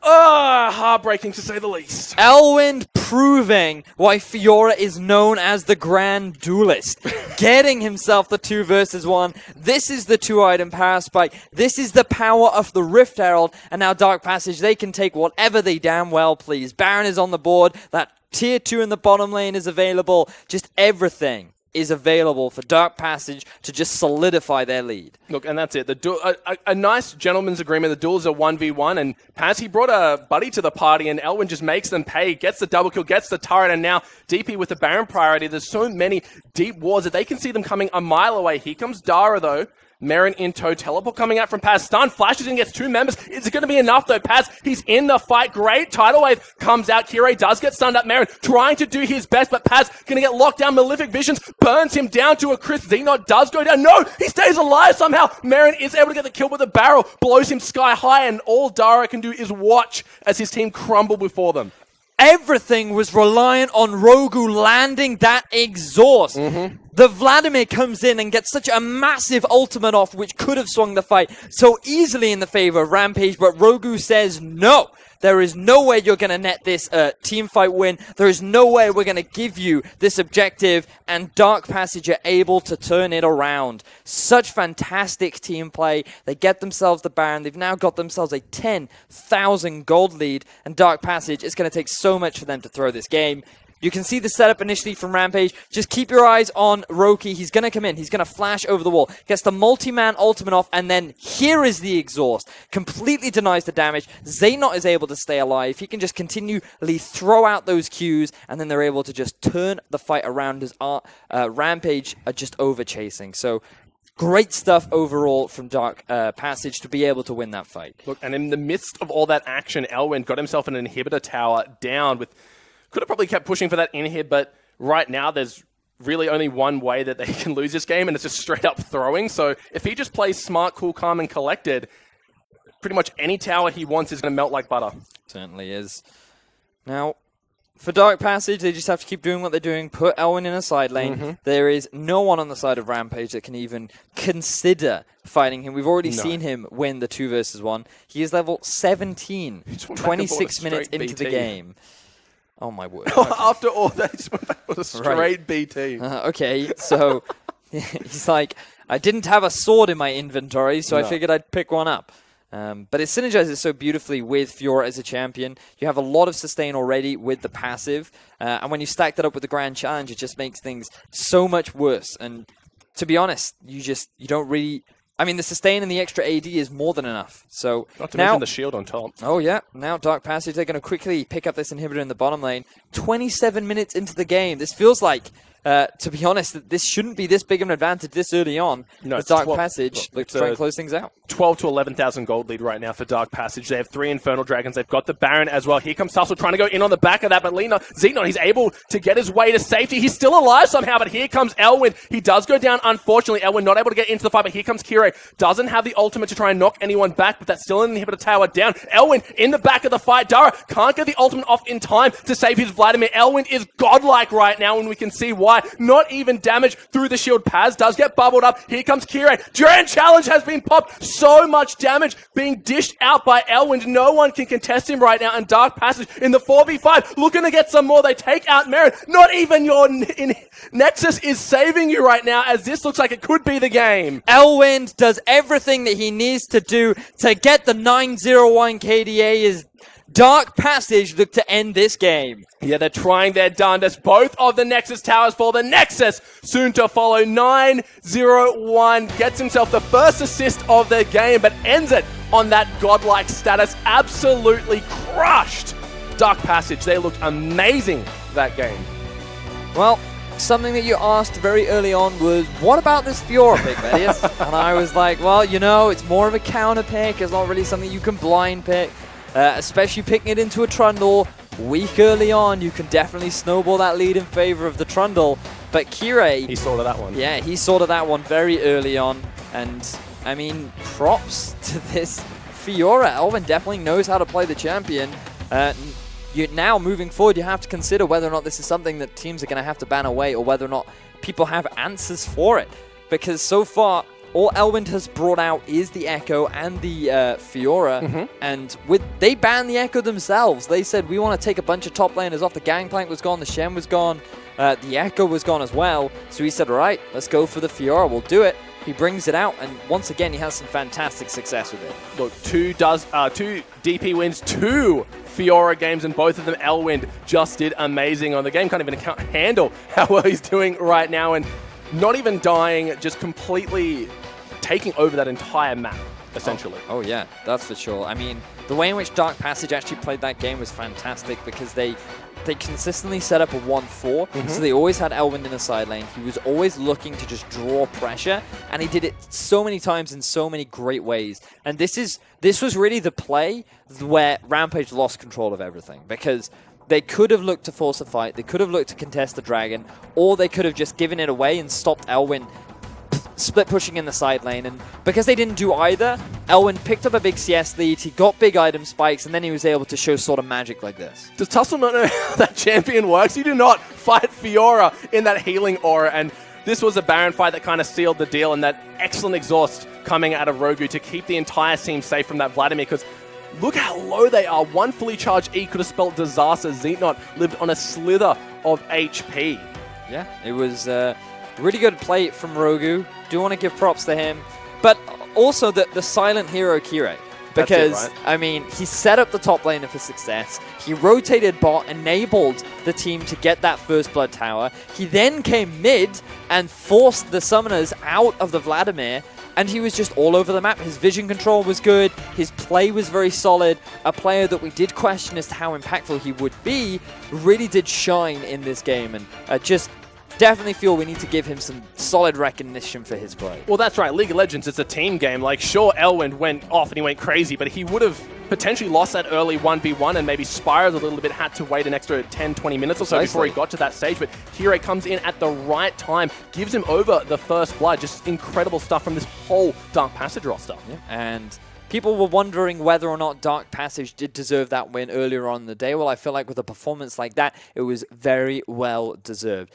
Heartbreaking to say the least. Elwin proving why Fiora is known as the Grand Duelist. Getting himself the 2 versus 1. This is the 2-item power spike. This is the power of the Rift Herald. And now Dark Passage, they can take whatever they damn well please. Baron is on the board. That tier 2 in the bottom lane is available. Just everything is available for Dark Passage to just solidify their lead. Look, and that's it. A nice gentleman's agreement. The duel is a 1v1, and Paz, he brought a buddy to the party, and Elwin just makes them pay, gets the double kill, gets the turret, and now DP with the Baron priority. There's so many deep wards that they can see them coming a mile away. Here comes Dara, though. Marin in tow. Teleport coming out from Paz. Stun flashes and gets 2 members. Is it going to be enough though? Paz, he's in the fight. Great tidal wave comes out. Kirei does get stunned up. Marin trying to do his best, but Paz going to get locked down. Malefic Visions burns him down to a crisp. Xenot does go down. No, he stays alive somehow. Marin is able to get the kill with a barrel. Blows him sky high, and all Dara can do is watch as his team crumble before them. Everything was reliant on Rogu landing that exhaust. The Vladimir comes in and gets such a massive ultimate off, which could have swung the fight so easily in the favor of Rampage, but Rogu says no. There is no way you're going to net this team fight win. There is no way we're going to give you this objective, and Dark Passage are able to turn it around. Such fantastic team play. They get themselves the Baron. They've now got themselves a 10,000 gold lead, and Dark Passage, it's going to take so much for them to throw this game. You can see the setup initially from Rampage. Just keep your eyes on Roki. He's going to come in. He's going to flash over the wall. Gets the multi-man ultimate off, and then here is the exhaust. Completely denies the damage. Xenot is able to stay alive. He can just continually throw out those Qs, and then they're able to just turn the fight around as Rampage are just over-chasing. So great stuff overall from Dark Passage to be able to win that fight. Look, and in the midst of all that action, Elwyn got himself an inhibitor tower down with... Could have probably kept pushing for that inhib, but right now there's really only one way that they can lose this game, and it's just straight up throwing. So if he just plays smart, cool, calm, and collected, pretty much any tower he wants is going to melt like butter. Certainly is. Now, for Dark Passage, they just have to keep doing what they're doing, put Elwyn in a side lane. There is no one on the side of Rampage that can even consider fighting him. We've already seen him win the 2 versus 1. He is level 17, 26 minutes into the game. Oh, my word. Okay. After all that, he just went back with a straight BT. Okay, so he's like, I didn't have a sword in my inventory, so I figured I'd pick one up. But it synergizes so beautifully with Fiora as a champion. You have a lot of sustain already with the passive, and when you stack that up with the Grand Challenge, it just makes things so much worse. And to be honest, you don't really... I mean, the sustain and the extra AD is more than enough. So not to mention the shield on top. Oh, yeah. Now Dark Passage, they're going to quickly pick up this inhibitor in the bottom lane. 27 minutes into the game. This feels like, to be honest, that this shouldn't be this big of an advantage this early on. No, with Dark Passage, look to try and close things out. 12 to 11,000 gold lead right now for Dark Passage. They have 3 Infernal Dragons. They've got the Baron as well. Here comes Tussle trying to go in on the back of that, but Xenon, he's able to get his way to safety. He's still alive somehow, but here comes Elwyn. He does go down, unfortunately. Elwyn not able to get into the fight, but here comes Kirei. Doesn't have the ultimate to try and knock anyone back, but that's still an inhibitor tower down. Elwyn in the back of the fight. Dara can't get the ultimate off in time to save his Vladimir. Elwyn is godlike right now, and we can see why. Not even damage through the shield. Paz does get bubbled up. Here comes Kirei. Grand Challenge has been popped. So much damage being dished out by Elwyn. No one can contest him right now, and Dark Passage in the 4v5 looking to get some more. They take out Marin. Not even your Nexus is saving you right now, as this looks like it could be the game. Elwyn does everything that he needs to do to get the 901 KDA. Is Dark Passage look to end this game. Yeah, they're trying their darndest. Both of the Nexus towers fall. The Nexus soon to follow. 901 gets himself the first assist of the game, but ends it on that godlike status. Absolutely crushed Dark Passage. They looked amazing that game. Well, something that you asked very early on was, what about this Fiora pick, Medius? And I was like, well, you know, it's more of a counter pick. It's not really something you can blind pick. Especially picking it into a Trundle weak early on, you can definitely snowball that lead in favor of the Trundle. But Kirei... he sorted that one. Yeah, he sorted that one very early on. And, I mean, props to this Fiora. Elvin definitely knows how to play the champion. Now, moving forward, you have to consider whether or not this is something that teams are going to have to ban away, or whether or not people have answers for it. Because so far, all Elwind has brought out is the Echo and the Fiora, and they banned the Echo themselves. They said, we want to take a bunch of top laners off. The Gangplank was gone, the Shen was gone, the Echo was gone as well. So he said, all right, let's go for the Fiora, we'll do it. He brings it out, and once again, he has some fantastic success with it. Look, two DP wins, 2 Fiora games, and both of them Elwind just did amazing on. The game can't even handle how well he's doing right now, and not even dying, just completely taking over that entire map, essentially. Oh yeah, that's for sure. I mean, the way in which Dark Passage actually played that game was fantastic, because they they consistently set up a 1-4, so they always had Elwind in the side lane. He was always looking to just draw pressure, and he did it so many times in so many great ways. And this was really the play where Rampage lost control of everything, because they could have looked to force a fight, they could have looked to contest the dragon, or they could have just given it away and stopped Elwind split pushing in the side lane. And because they didn't do either, Elwind picked up a big CS lead, he got big item spikes, and then he was able to show sort of magic like this. Does Tussle not know how that champion works? You do not fight Fiora in that healing aura, and this was a Baron fight that kind of sealed the deal, and that excellent exhaust coming out of Rogu to keep the entire team safe from that Vladimir, because look how low they are. One fully charged E could have spelled disaster. Zeetnot lived on a slither of HP. Yeah, it was really good play from Rogu. Do want to give props to him. But also the silent hero Kirei. Because, I mean, he set up the top laner for success. He rotated bot, enabled the team to get that first blood tower. He then came mid and forced the summoners out of the Vladimir. And he was just all over the map. His vision control was good. His play was very solid. A player that we did question as to how impactful he would be really did shine in this game. And just definitely feel we need to give him some solid recognition for his play. Well, that's right. League of Legends, it's a team game. Like, sure, Elwind went off and he went crazy, but he would have potentially lost that early 1v1 and maybe spiraled a little bit, had to wait an extra 10, 20 minutes or so before he got to that stage. But Kirei comes in at the right time, gives him over the first blood. Just incredible stuff from this whole Dark Passage roster. Yeah. And people were wondering whether or not Dark Passage did deserve that win earlier on in the day. Well, I feel like with a performance like that, it was very well deserved.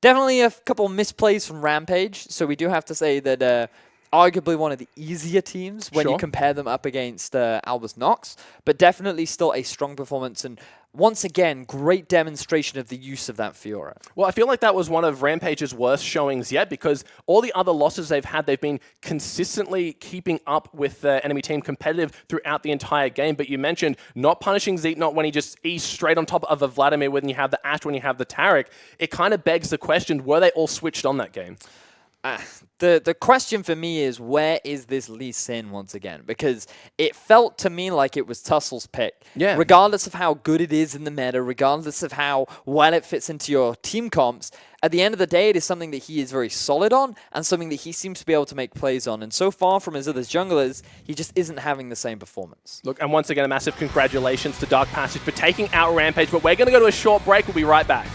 Definitely a couple misplays from Rampage, so we do have to say that arguably one of the easier teams when you compare them up against Albus Nox, but definitely still a strong performance, and once again, great demonstration of the use of that Fiora. Well, I feel like that was one of Rampage's worst showings yet, because all the other losses they've had, they've been consistently keeping up with the enemy team competitive throughout the entire game. But you mentioned not punishing Zeetnot when he just eased straight on top of a Vladimir when you have the Ashe, when you have the Taric. It kind of begs the question, were they all switched on that game? The question for me is, where is this Lee Sin once again? Because it felt to me like it was Tussle's pick. Yeah. Regardless of how good it is in the meta, regardless of how well it fits into your team comps, at the end of the day, it is something that he is very solid on and something that he seems to be able to make plays on. And so far from his other junglers, he just isn't having the same performance. Look, and once again, a massive congratulations to Dark Passage for taking out Rampage. But we're going to go to a short break. We'll be right back.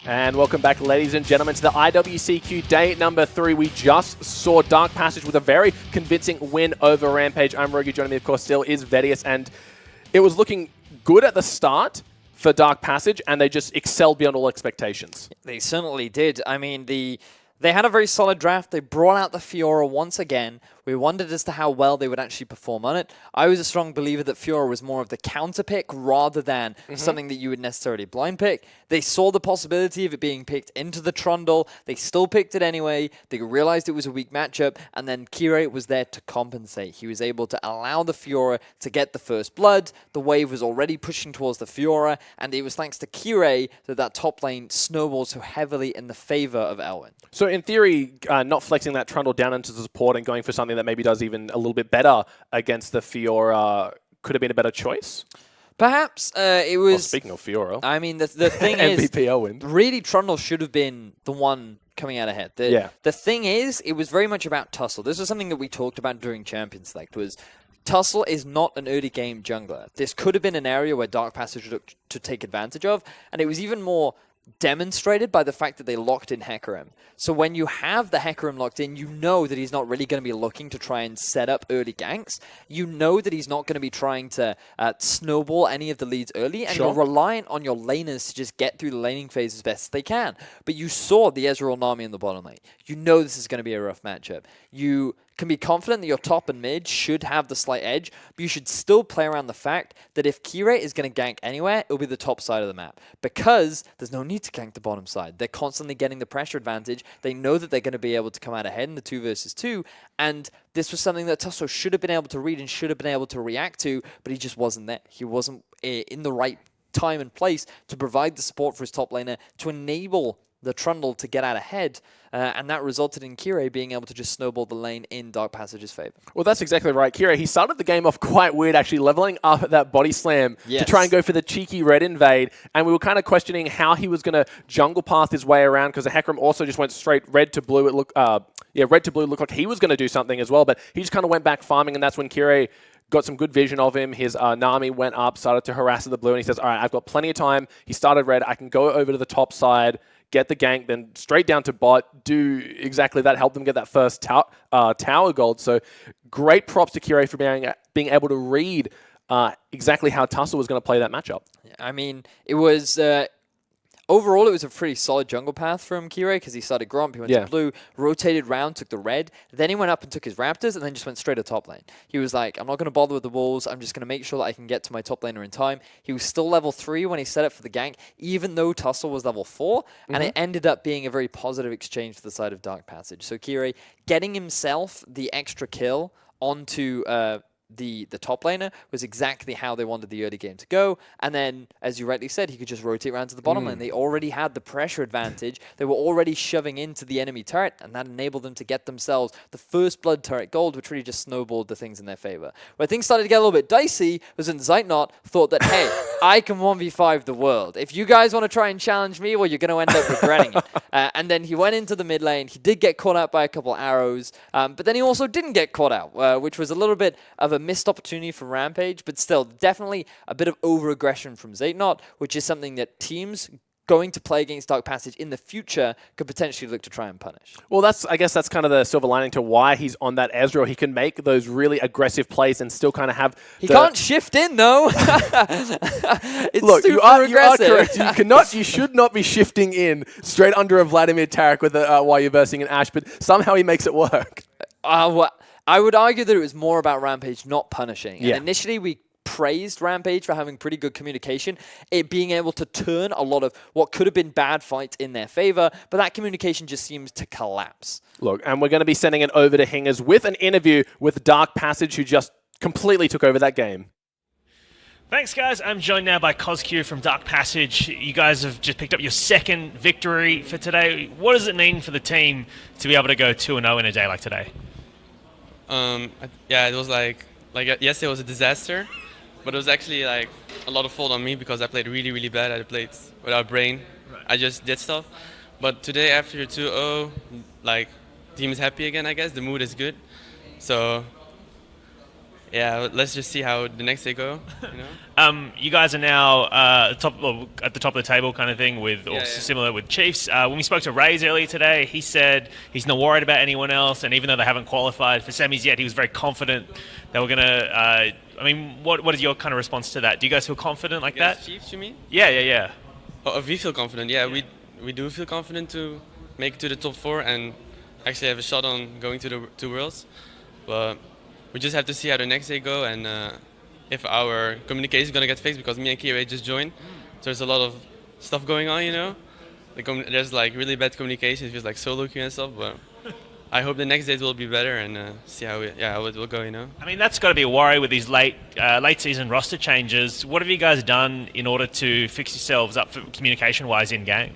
And welcome back, ladies and gentlemen, to the IWCQ day number 3. We just saw Dark Passage with a very convincing win over Rampage. I'm Rogi. Joining me, of course, still is VODS, and it was looking good at the start for Dark Passage, and they just excelled beyond all expectations. They certainly did. I mean, they had a very solid draft. They brought out the Fiora once again. We wondered as to how well they would actually perform on it. I was a strong believer that Fiora was more of the counter pick rather than something that you would necessarily blind pick. They saw the possibility of it being picked into the Trundle. They still picked it anyway. They realized it was a weak matchup, and then Kirei was there to compensate. He was able to allow the Fiora to get the first blood. The wave was already pushing towards the Fiora, and it was thanks to Kirei that top lane snowballed so heavily in the favor of Elwyn. So in theory, not flexing that Trundle down into the support and going for something that maybe does even a little bit better against the Fiora could have been a better choice? Perhaps it was... Well, speaking of Fiora. I mean, the thing is... MVP Elwyn. Really, Trundle should have been the one coming out ahead. The thing is, it was very much about Tussle. This was something that we talked about during Champions Select, was Tussle is not an early game jungler. This could have been an area where Dark Passage looked to take advantage of, and it was even more demonstrated by the fact that they locked in Hecarim. So when you have the Hecarim locked in, you know that he's not really going to be looking to try and set up early ganks. You know that he's not going to be trying to snowball any of the leads early, and you're reliant on your laners to just get through the laning phase as best as they can. But you saw the Ezreal Nami in the bottom lane. You know this is going to be a rough matchup. You can be confident that your top and mid should have the slight edge, but you should still play around the fact that if Kirei is going to gank anywhere, it'll be the top side of the map, because there's no need to gank the bottom side. They're constantly getting the pressure advantage. They know that they're going to be able to come out ahead in the 2 versus 2, and this was something that Tussle should have been able to read and should have been able to react to, but he just wasn't there. He wasn't in the right time and place to provide the support for his top laner to enable the Trundle to get out ahead, and that resulted in Kirei being able to just snowball the lane in Dark Passage's favor. Well, that's exactly right. Kirei, he started the game off quite weird, actually leveling up at that body slam to try and go for the cheeky red invade, and we were kind of questioning how he was going to jungle path his way around, because the Hecarim also just went straight red to blue. It looked, red to blue looked like he was going to do something as well, but he just kind of went back farming, and that's when Kirei got some good vision of him. His Nami went up, started to harass at the blue, and he says, all right, I've got plenty of time. He started red. I can go over to the top side, get the gank, then straight down to bot, do exactly that, help them get that first tower gold. So great props to Kirei for being able to read exactly how Tussle was going to play that matchup. I mean, it was... Overall, it was a pretty solid jungle path from Kirei, because he started Gromp, he went to blue, rotated round, took the red, then he went up and took his Raptors, and then just went straight to top lane. He was like, I'm not going to bother with the wolves, I'm just going to make sure that I can get to my top laner in time. He was still level 3 when he set up for the gank, even though Tussle was level 4, and it ended up being a very positive exchange for the side of Dark Passage. So Kirei getting himself the extra kill onto... the top laner was exactly how they wanted the early game to go, and then, as you rightly said, he could just rotate around to the bottom lane. They already had the pressure advantage. They were already shoving into the enemy turret, and that enabled them to get themselves the first blood turret gold, which really just snowballed the things in their favor. Where things started to get a little bit dicey was when Zeitnot thought that, hey, I can 1v5 the world. If you guys want to try and challenge me, well, you're going to end up regretting it. And then he went into the mid lane. He did get caught out by a couple arrows, but then he also didn't get caught out, which was a little bit of a missed opportunity for Rampage, but still definitely a bit of over-aggression from Zeitnot, which is something that teams going to play against Dark Passage in the future could potentially look to try and punish. Well, I guess that's kind of the silver lining to why he's on that Ezreal. He can make those really aggressive plays and still kind of have... He can't shift in, though. It's Look, super you are aggressive. correct. You should not be shifting in straight under a Vladimir Tarek with while you're versing an Ashe, but somehow he makes it work. I would argue that it was more about Rampage not punishing. Yeah. And initially, we praised Rampage for having pretty good communication, it being able to turn a lot of what could have been bad fights in their favor, but that communication just seems to collapse. Look, and we're going to be sending it over to Hingers with an interview with Dark Passage, who just completely took over that game. Thanks, guys. I'm joined now by CosQ from Dark Passage. You guys have just picked up your second victory for today. What does it mean for the team to be able to go 2-0 in a day like today? Yeah, it was like yesterday was a disaster, but it was actually like a lot of fault on me because I played really, really bad. I played without brain. Right. I just did stuff. But today, after 2-0, like, team is happy again, I guess. The mood is good. So yeah, let's just see how the next day go. You know. You guys are now at the top of the table kind of thing similar with Chiefs. When we spoke to Rays earlier today, he said he's not worried about anyone else, and even though they haven't qualified for semis yet, he was very confident they were going to... I mean, what is your kind of response to that? Do you guys feel confident like that? Chiefs, you mean? Yeah. Oh, we feel confident. Yeah, we do feel confident to make it to the top 4 and actually have a shot on going to the 2 Worlds. But we just have to see how the next day go and if our communication is going to get fixed, because me and Kiyoe just joined. So there's a lot of stuff going on, you know. There's like really bad communication. It feels like solo queue and stuff, but I hope the next days will be better and see how it will go, you know. I mean, that's got to be a worry with these late season roster changes. What have you guys done in order to fix yourselves up for communication-wise in-game?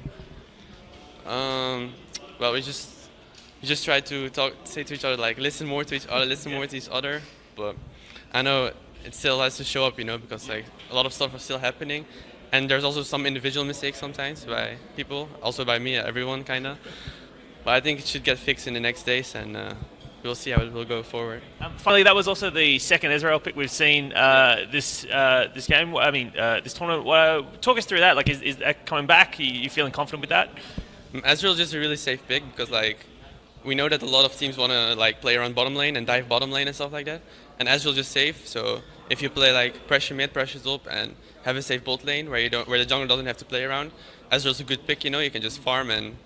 Well, we just try to say to each other, like, listen more to each other, but I know it still has to show up, you know, because like a lot of stuff is still happening, and there's also some individual mistakes sometimes by people, also by me, everyone kind of. But I think it should get fixed in the next days, and we'll see how it will go forward. Finally, that was also the second Israel pick we've seen this game. I mean, this tournament. Talk us through that. Like, is that coming back? Are you feeling confident with that? Ezreal's just a really safe pick because like we know that a lot of teams want to like play around bottom lane and dive bottom lane and stuff like that, and Ezreal's just safe. So if you play like pressure mid, pressure top, and have a safe bot lane where the jungle doesn't have to play around, Ezreal's a good pick. You know, you can just farm and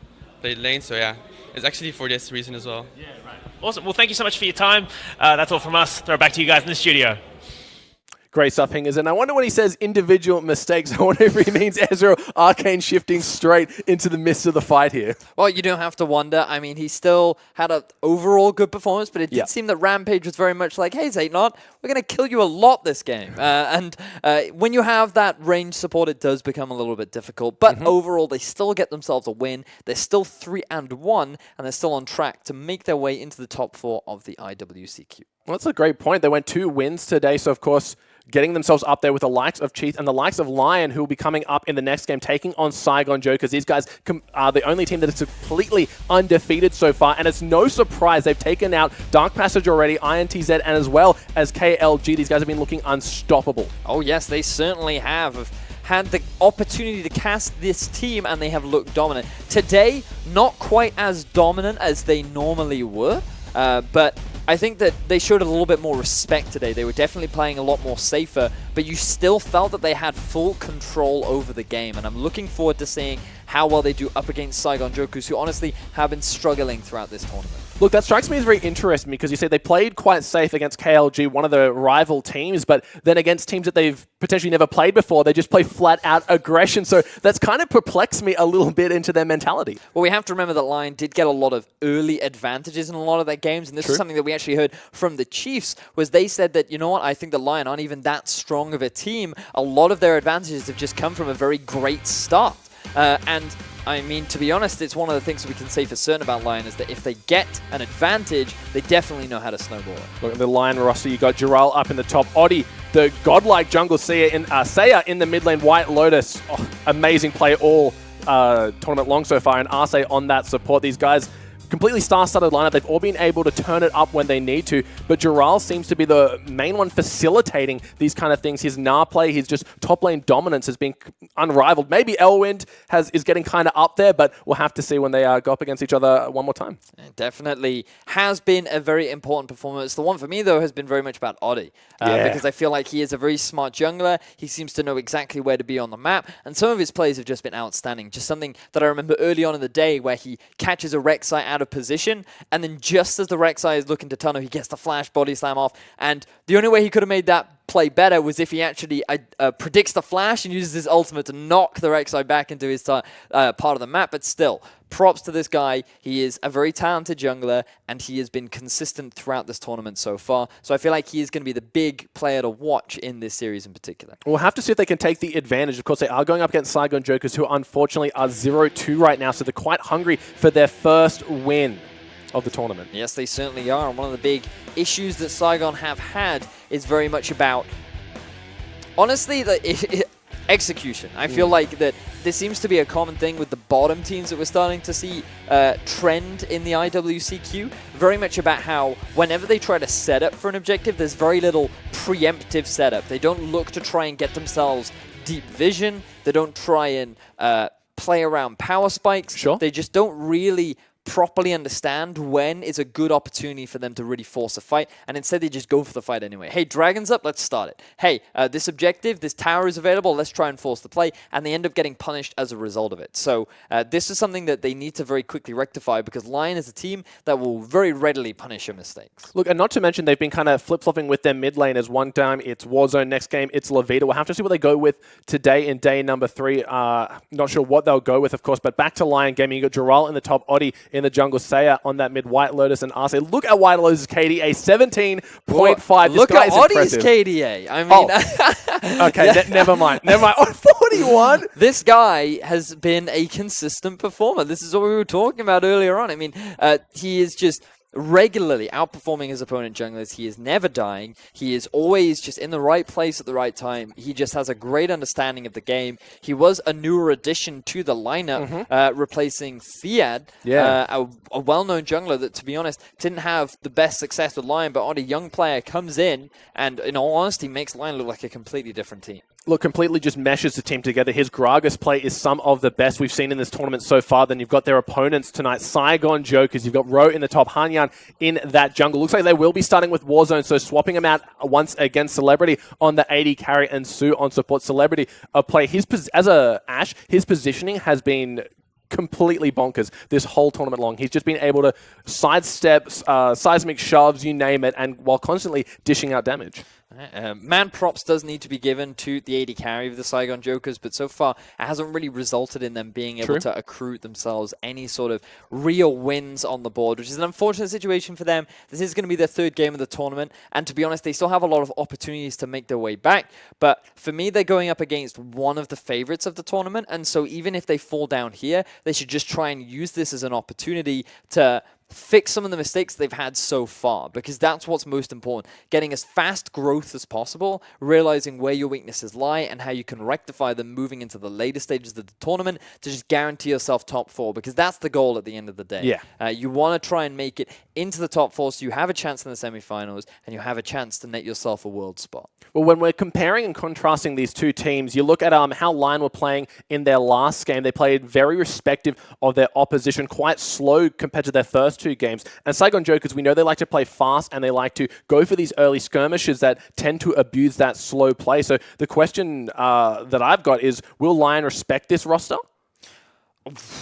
play the lane. So yeah, it's actually for this reason as well. Yeah, right. Awesome. Well, thank you so much for your time. That's all from us. Throw it back to you guys in the studio. Great stuff, Hingers. And I wonder when he says individual mistakes, I wonder if he means Ezreal Arcane shifting straight into the midst of the fight here. Well, you don't have to wonder. I mean, he still had an overall good performance, but it did seem that Rampage was very much like, hey, Zaytnot, we're going to kill you a lot this game. And when you have that range support, it does become a little bit difficult. But overall, they still get themselves a win. They're still 3-1, and they're still on track to make their way into the top 4 of the IWCQ. Well, that's a great point. They went 2 wins today, so of course, getting themselves up there with the likes of Chief and the likes of Lion, who will be coming up in the next game, taking on Saigon Jokers. These guys are the only team that is completely undefeated so far, and it's no surprise they've taken out Dark Passage already, INTZ, and as well as KLG. These guys have been looking unstoppable. Oh yes, they certainly have had the opportunity to cast this team, and they have looked dominant. Today, not quite as dominant as they normally were, but I think that they showed a little bit more respect today. They were definitely playing a lot more safer, but you still felt that they had full control over the game. And I'm looking forward to seeing how well they do up against Saigon Jokers, who honestly have been struggling throughout this tournament. Look, that strikes me as very interesting because you said they played quite safe against KLG, one of the rival teams, but then against teams that they've potentially never played before, they just play flat-out aggression. So that's kind of perplexed me a little bit into their mentality. Well, we have to remember that Lion did get a lot of early advantages in a lot of their games, and this is something that we actually heard from the Chiefs, was they said that, you know what, I think the Lion aren't even that strong of a team. A lot of their advantages have just come from a very great start. And I mean, to be honest, it's one of the things that we can say for certain about Lion is that if they get an advantage, they definitely know how to snowball it. Look at the Lion roster. You got Jural up in the top. Oddie, the godlike jungle Saya in the mid lane. White Lotus, amazing play all tournament long so far. And Arce on that support. These guys, completely star-studded lineup. They've all been able to turn it up when they need to, but Jural seems to be the main one facilitating these kind of things. His Gnar play, his just top lane dominance has been unrivaled. Maybe Elwind is getting kind of up there, but we'll have to see when they go up against each other one more time. It definitely has been a very important performance. The one for me, though, has been very much about Oddie, because I feel like he is a very smart jungler. He seems to know exactly where to be on the map, and some of his plays have just been outstanding. Just something that I remember early on in the day where he catches a Rek'Sai out of position, and then just as the Rek'Sai is looking to tunnel, he gets the flash body slam off, and the only way he could have made that play better was if he actually predicts the flash and uses his ultimate to knock the Rek'Sai back into his part of the map. But still, props to this guy. He is a very talented jungler, and he has been consistent throughout this tournament so far. So I feel like he is going to be the big player to watch in this series in particular. We'll have to see if they can take the advantage. Of course, they are going up against Saigon Jokers, who unfortunately are 0-2 right now, so they're quite hungry for their first win of the tournament. Yes, they certainly are. And one of the big issues that Saigon have had is very much about, honestly, execution. I feel like that this seems to be a common thing with the bottom teams that we're starting to see trend in the IWCQ. Very much about how whenever they try to set up for an objective, there's very little preemptive setup. They don't look to try and get themselves deep vision. They don't try and play around power spikes. Sure. They just don't really properly understand when is a good opportunity for them to really force a fight, and instead they just go for the fight anyway. Hey, dragon's up, let's start it. Hey, this objective, this tower is available, let's try and force the play, and they end up getting punished as a result of it. So this is something that they need to very quickly rectify, because Lion is a team that will very readily punish your mistakes. Look, and not to mention they've been kind of flip-flopping with their mid lane, as one time it's Warzone, next game it's Levita. We'll have to see what they go with today in day number 3. Not sure what they'll go with, of course, but back to Lion Gaming. You got Joral in the top, Oddie in the jungle, Saya on that mid, White Lotus and Arce. Look at White Lotus' KDA, 17.5. Look at Oddie's KDA. I mean, okay, never mind. Never mind. Oh, 41. This guy has been a consistent performer. This is what we were talking about earlier on. I mean, he is just regularly outperforming his opponent junglers. He is never dying. He is always just in the right place at the right time. He just has a great understanding of the game. He was a newer addition to the lineup, replacing Thead, a well-known jungler that, to be honest, didn't have the best success with Lion, but on a young player comes in and, in all honesty, makes Lion look like a completely different team. Look, completely just meshes the team together. His Gragas play is some of the best we've seen in this tournament so far. Then you've got their opponents tonight, Saigon Jokers. You've got Ro in the top, Hanyan in that jungle. Looks like they will be starting with Warzone, so swapping him out once again. Celebrity on the AD carry and Sue on support. Celebrity play. As a Ashe, his positioning has been completely bonkers this whole tournament long. He's just been able to sidestep, seismic shoves, you name it, and while constantly dishing out damage. Man props does need to be given to the AD carry of the Saigon Jokers, but so far it hasn't really resulted in them being able to accrue themselves any sort of real wins on the board, which is an unfortunate situation for them. This is going to be their 3rd game of the tournament, and to be honest, they still have a lot of opportunities to make their way back, but for me, they're going up against one of the favorites of the tournament, and so even if they fall down here, they should just try and use this as an opportunity to fix some of the mistakes they've had so far, because that's what's most important. Getting as fast growth as possible, realizing where your weaknesses lie and how you can rectify them moving into the later stages of the tournament to just guarantee yourself top 4, because that's the goal at the end of the day. You want to try and make it into the top 4 so you have a chance in the semifinals and you have a chance to net yourself a world spot. Well, when we're comparing and contrasting these two teams, you look at how Lion were playing in their last game. They played very respective of their opposition, quite slow compared to their first 2 games. And Saigon Jokers, we know they like to play fast and they like to go for these early skirmishes that tend to abuse that slow play. So the question that I've got is, will Lion respect this roster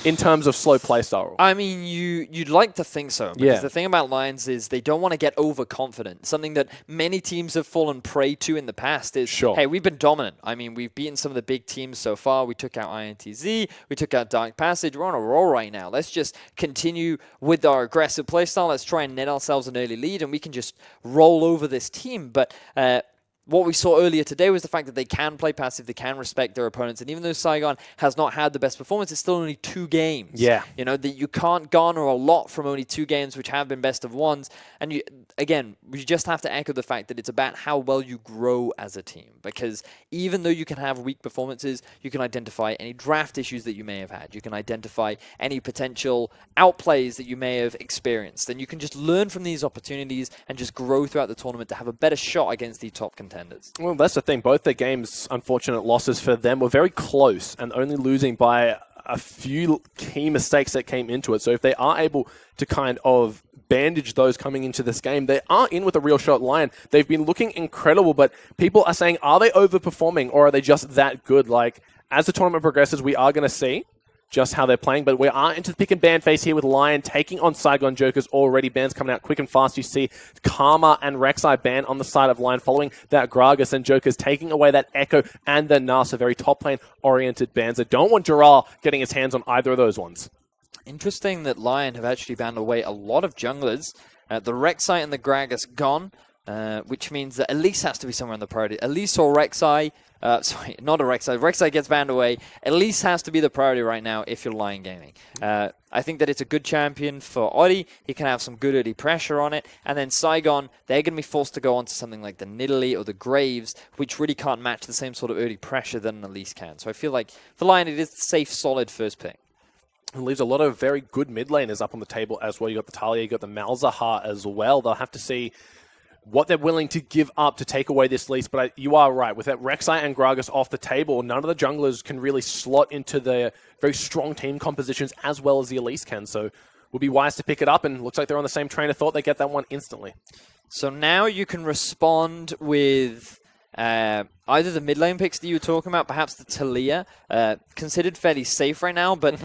in terms of slow play style? I mean, you'd like to think so, because the thing about Lions is they don't want to get overconfident. Something that many teams have fallen prey to in the past is, hey, we've been dominant. I mean, we've beaten some of the big teams so far. We took out INTZ, we took out Dark Passage. We're on a roll right now. Let's just continue with our aggressive play style. Let's try and net ourselves an early lead, and we can just roll over this team. But what we saw earlier today was the fact that they can play passive, they can respect their opponents, and even though Saigon has not had the best performance, it's still only 2 games. You know, that you can't garner a lot from only 2 games, which have been best of ones. And again, we just have to echo the fact that it's about how well you grow as a team, because even though you can have weak performances, you can identify any draft issues that you may have had. You can identify any potential outplays that you may have experienced, and you can just learn from these opportunities and just grow throughout the tournament to have a better shot against the top contenders. Well, that's the thing. Both their games, unfortunate losses for them, were very close and only losing by a few key mistakes that came into it. So if they are able to kind of bandage those coming into this game, they are in with a real shot. Lion, they've been looking incredible, but people are saying, are they overperforming or are they just that good? Like, as the tournament progresses, we are going to see just how they're playing, but we are into the pick and ban phase here with Lion taking on Saigon Jokers already. Bans coming out quick and fast. You see Karma and Rek'Sai ban on the side of Lion following that Gragas, and Jokers taking away that Echo and the Nasa, very top lane oriented bans. I don't want Joral getting his hands on either of those ones. Interesting that Lion have actually banned away a lot of junglers. The Rek'Sai and the Gragas gone. which means that Elise has to be somewhere on the priority. Elise or Rek'Sai. Sorry, not a Rek'Sai. Rek'Sai gets banned away. Elise has to be the priority right now if you're Lion Gaming. I think that it's a good champion for Oddie. He can have some good early pressure on it. And then Saigon, they're going to be forced to go on to something like the Nidalee or the Graves, which really can't match the same sort of early pressure that an Elise can. So I feel like for Lion, it is a safe, solid first pick. It leaves a lot of very good mid laners up on the table as well. You got the Talia, you got the Malzahar as well. They'll have to see what they're willing to give up to take away this lease. But you are right. With that Rek'Sai and Gragas off the table, none of the junglers can really slot into their very strong team compositions as well as the Elise can. So would be wise to pick it up, and looks like they're on the same train of thought. They get that one instantly. So now you can respond with either the mid lane picks that you were talking about, perhaps the Talia, considered fairly safe right now, but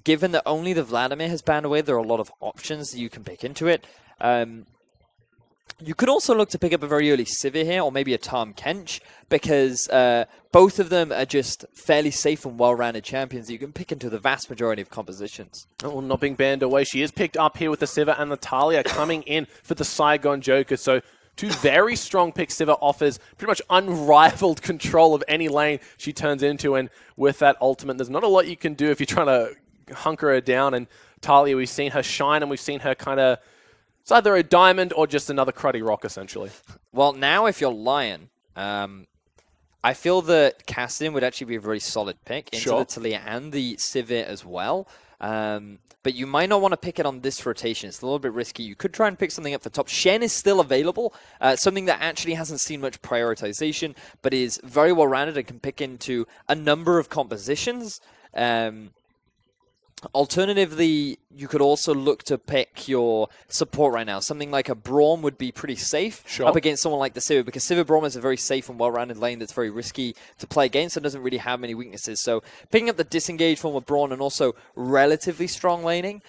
given that only the Vladimir has banned away, there are a lot of options that you can pick into it. You could also look to pick up a very early Sivir here, or maybe a Tahm Kench, because both of them are just fairly safe and well-rounded champions that you can pick into the vast majority of compositions. Oh, not being banned away. She is picked up here with the Sivir and the Talia coming in for the Saigon Joker. So two very strong picks. Sivir offers pretty much unrivaled control of any lane she turns into, and with that ultimate, there's not a lot you can do if you're trying to hunker her down. And Talia, we've seen her shine, and we've seen her kind of... It's either a diamond or just another cruddy rock, essentially. Well, now if you're Lion, I feel that Cassian would actually be a very solid pick into the Talia and the Sivir as well. But you might not want to pick it on this rotation. It's a little bit risky. You could try and pick something up for top. Shen is still available, something that actually hasn't seen much prioritization, but is very well-rounded and can pick into a number of compositions. Alternatively, you could also look to pick your support right now. Something like a Braum would be pretty safe up against someone like the Sivir, because Sivir Braum is a very safe and well-rounded lane that's very risky to play against and doesn't really have many weaknesses. So picking up the disengage form of Braum and also relatively strong laning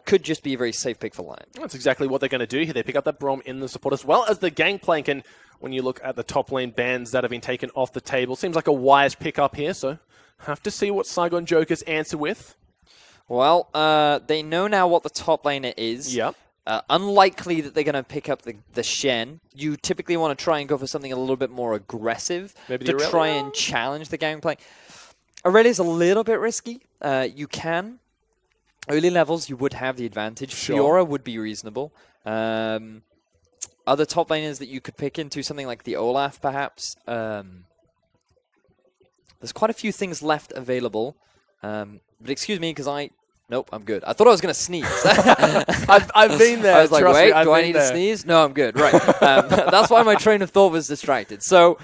could just be a very safe pick for Lion. That's exactly what they're going to do here. They pick up that Braum in the support as well as the Gangplank. And when you look at the top lane bans that have been taken off the table, seems like a wise pick up here. So have to see what Saigon Jokers answer with. Well, they know now what the top laner is. Yep. Unlikely that they're going to pick up the Shen. You typically want to try and go for something a little bit more aggressive to try and challenge the Gangplank. Aurelia's a little bit risky. You can. Early levels, you would have the advantage. Fiora would be reasonable. Other top laners that you could pick into, something like the Olaf, perhaps. There's quite a few things left available. But excuse me, because nope, I'm good. I thought I was going to sneeze. I've been there. I was like, wait, do I need to sneeze? No, I'm good. Right. That's why my train of thought was distracted. So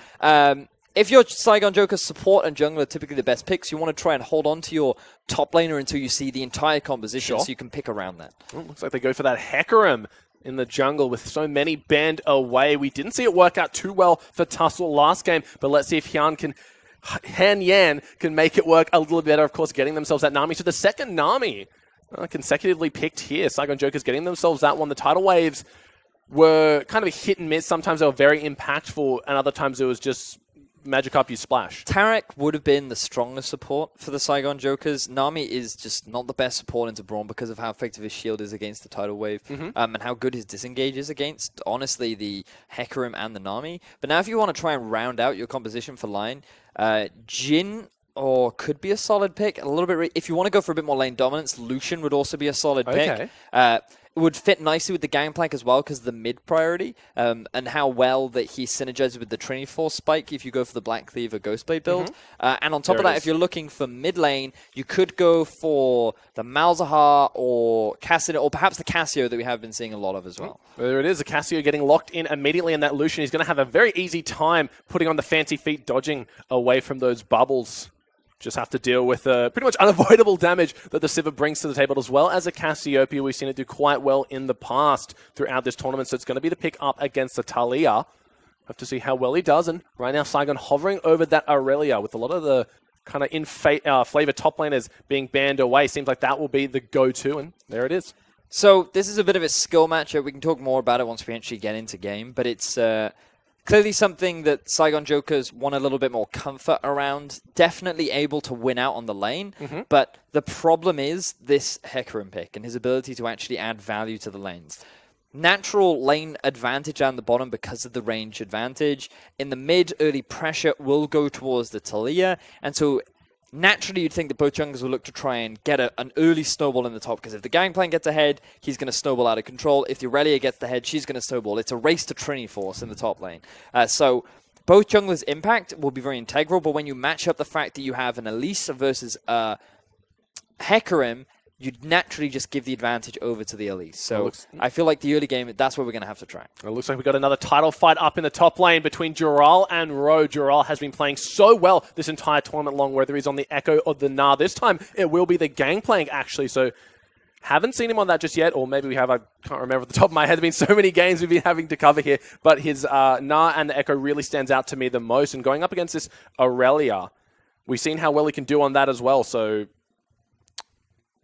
if your Saigon Joker support and jungle are typically the best picks, you want to try and hold on to your top laner until you see the entire composition so you can pick around that. Looks like they go for that Hecarim in the jungle with so many banned away. We didn't see it work out too well for Tussle last game, but let's see if Han Yan can make it work a little better, of course, getting themselves that Nami. So the second Nami consecutively picked here. Saigon Jokers getting themselves that one. The tidal waves were kind of a hit and miss. Sometimes they were very impactful, and other times it was just magic up, you splash. Tarek would have been the strongest support for the Saigon Jokers. Nami is just not the best support into Braum because of how effective his shield is against the tidal wave and how good his disengage is against, honestly, the Hecarim and the Nami. But now if you want to try and round out your composition for Lion, Jhin could be a solid pick. A little bit. If you want to go for a bit more lane dominance, Lucian would also be a solid pick. It would fit nicely with the Gangplank as well because of the mid priority and how well that he synergizes with the Trinity Force spike if you go for the Black Cleaver Ghostblade build. And on top of that, if you're looking for mid lane, you could go for the Malzahar or Cassidy, or perhaps the Cassio that we have been seeing a lot of as well. There it is, a Cassio getting locked in immediately, and that Lucian is going to have a very easy time putting on the fancy feet, dodging away from those bubbles. Just have to deal with pretty much unavoidable damage that the Sivir brings to the table, as well as a Cassiopeia. We've seen it do quite well in the past throughout this tournament, so it's going to be the pick up against the Talia. Have to see how well he does, and right now Saigon hovering over that Aurelia with a lot of the kind of flavor top laners being banned away. Seems like that will be the go-to, and there it is. So this is a bit of a skill matchup. We can talk more about it once we actually get into game, but it's clearly something that Saigon Jokers want a little bit more comfort around. Definitely able to win out on the lane, but the problem is this Hecarim pick and his ability to actually add value to the lanes. natural lane advantage down the bottom because of the range advantage. In the mid, early pressure will go towards the Taliyah, and so naturally you'd think that both junglers will look to try and get an early snowball in the top, because if the Gangplank gets ahead, he's going to snowball out of control. If the Aurelia gets ahead, she's going to snowball. It's a race to Trinity Force in the top lane. So both junglers' impact will be very integral, but when you match up the fact that you have an Elise versus Hecarim, you'd naturally just give the advantage over to the Elise. So I feel like the early game, that's where we're going to have to track. It looks like we got another title fight up in the top lane between Jural and Ro. Jural has been playing so well this entire tournament long, whether he's on the Echo or the Gnar. This time it will be the Gangplank, actually. So haven't seen him on that just yet, or maybe we have, I can't remember at the top of my head. There have been so many games we've been having to cover here, but his Gnar and the Echo really stands out to me the most. And going up against this Aurelia, we've seen how well he can do on that as well. So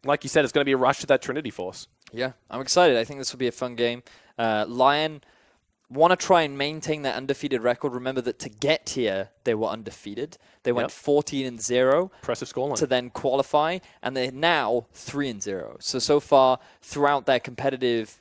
like you said, it's going to be a rush to that Trinity Force. Yeah, I'm excited. I think this will be a fun game. Lion want to try and maintain their undefeated record. Remember that to get here, they were undefeated. They went 14-0. Impressive scoreline. To then qualify, and they're now 3-0. So far, throughout their competitive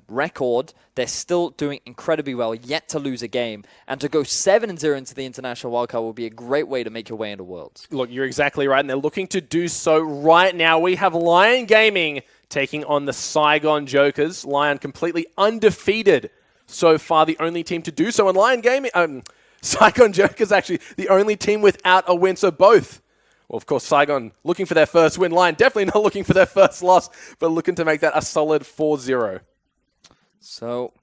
record, they're still doing incredibly well, yet to lose a game. And to go 7-0 into the International Wildcard will be a great way to make your way into Worlds. Look, you're exactly right, and they're looking to do so right now. We have Lion Gaming taking on the Saigon Jokers. Lion completely undefeated so far, the only team to do so. And Lion Gaming, Saigon Jokers actually the only team without a win, so both. Well, of course, Saigon looking for their first win. Lion definitely not looking for their first loss, but looking to make that a solid 4-0. So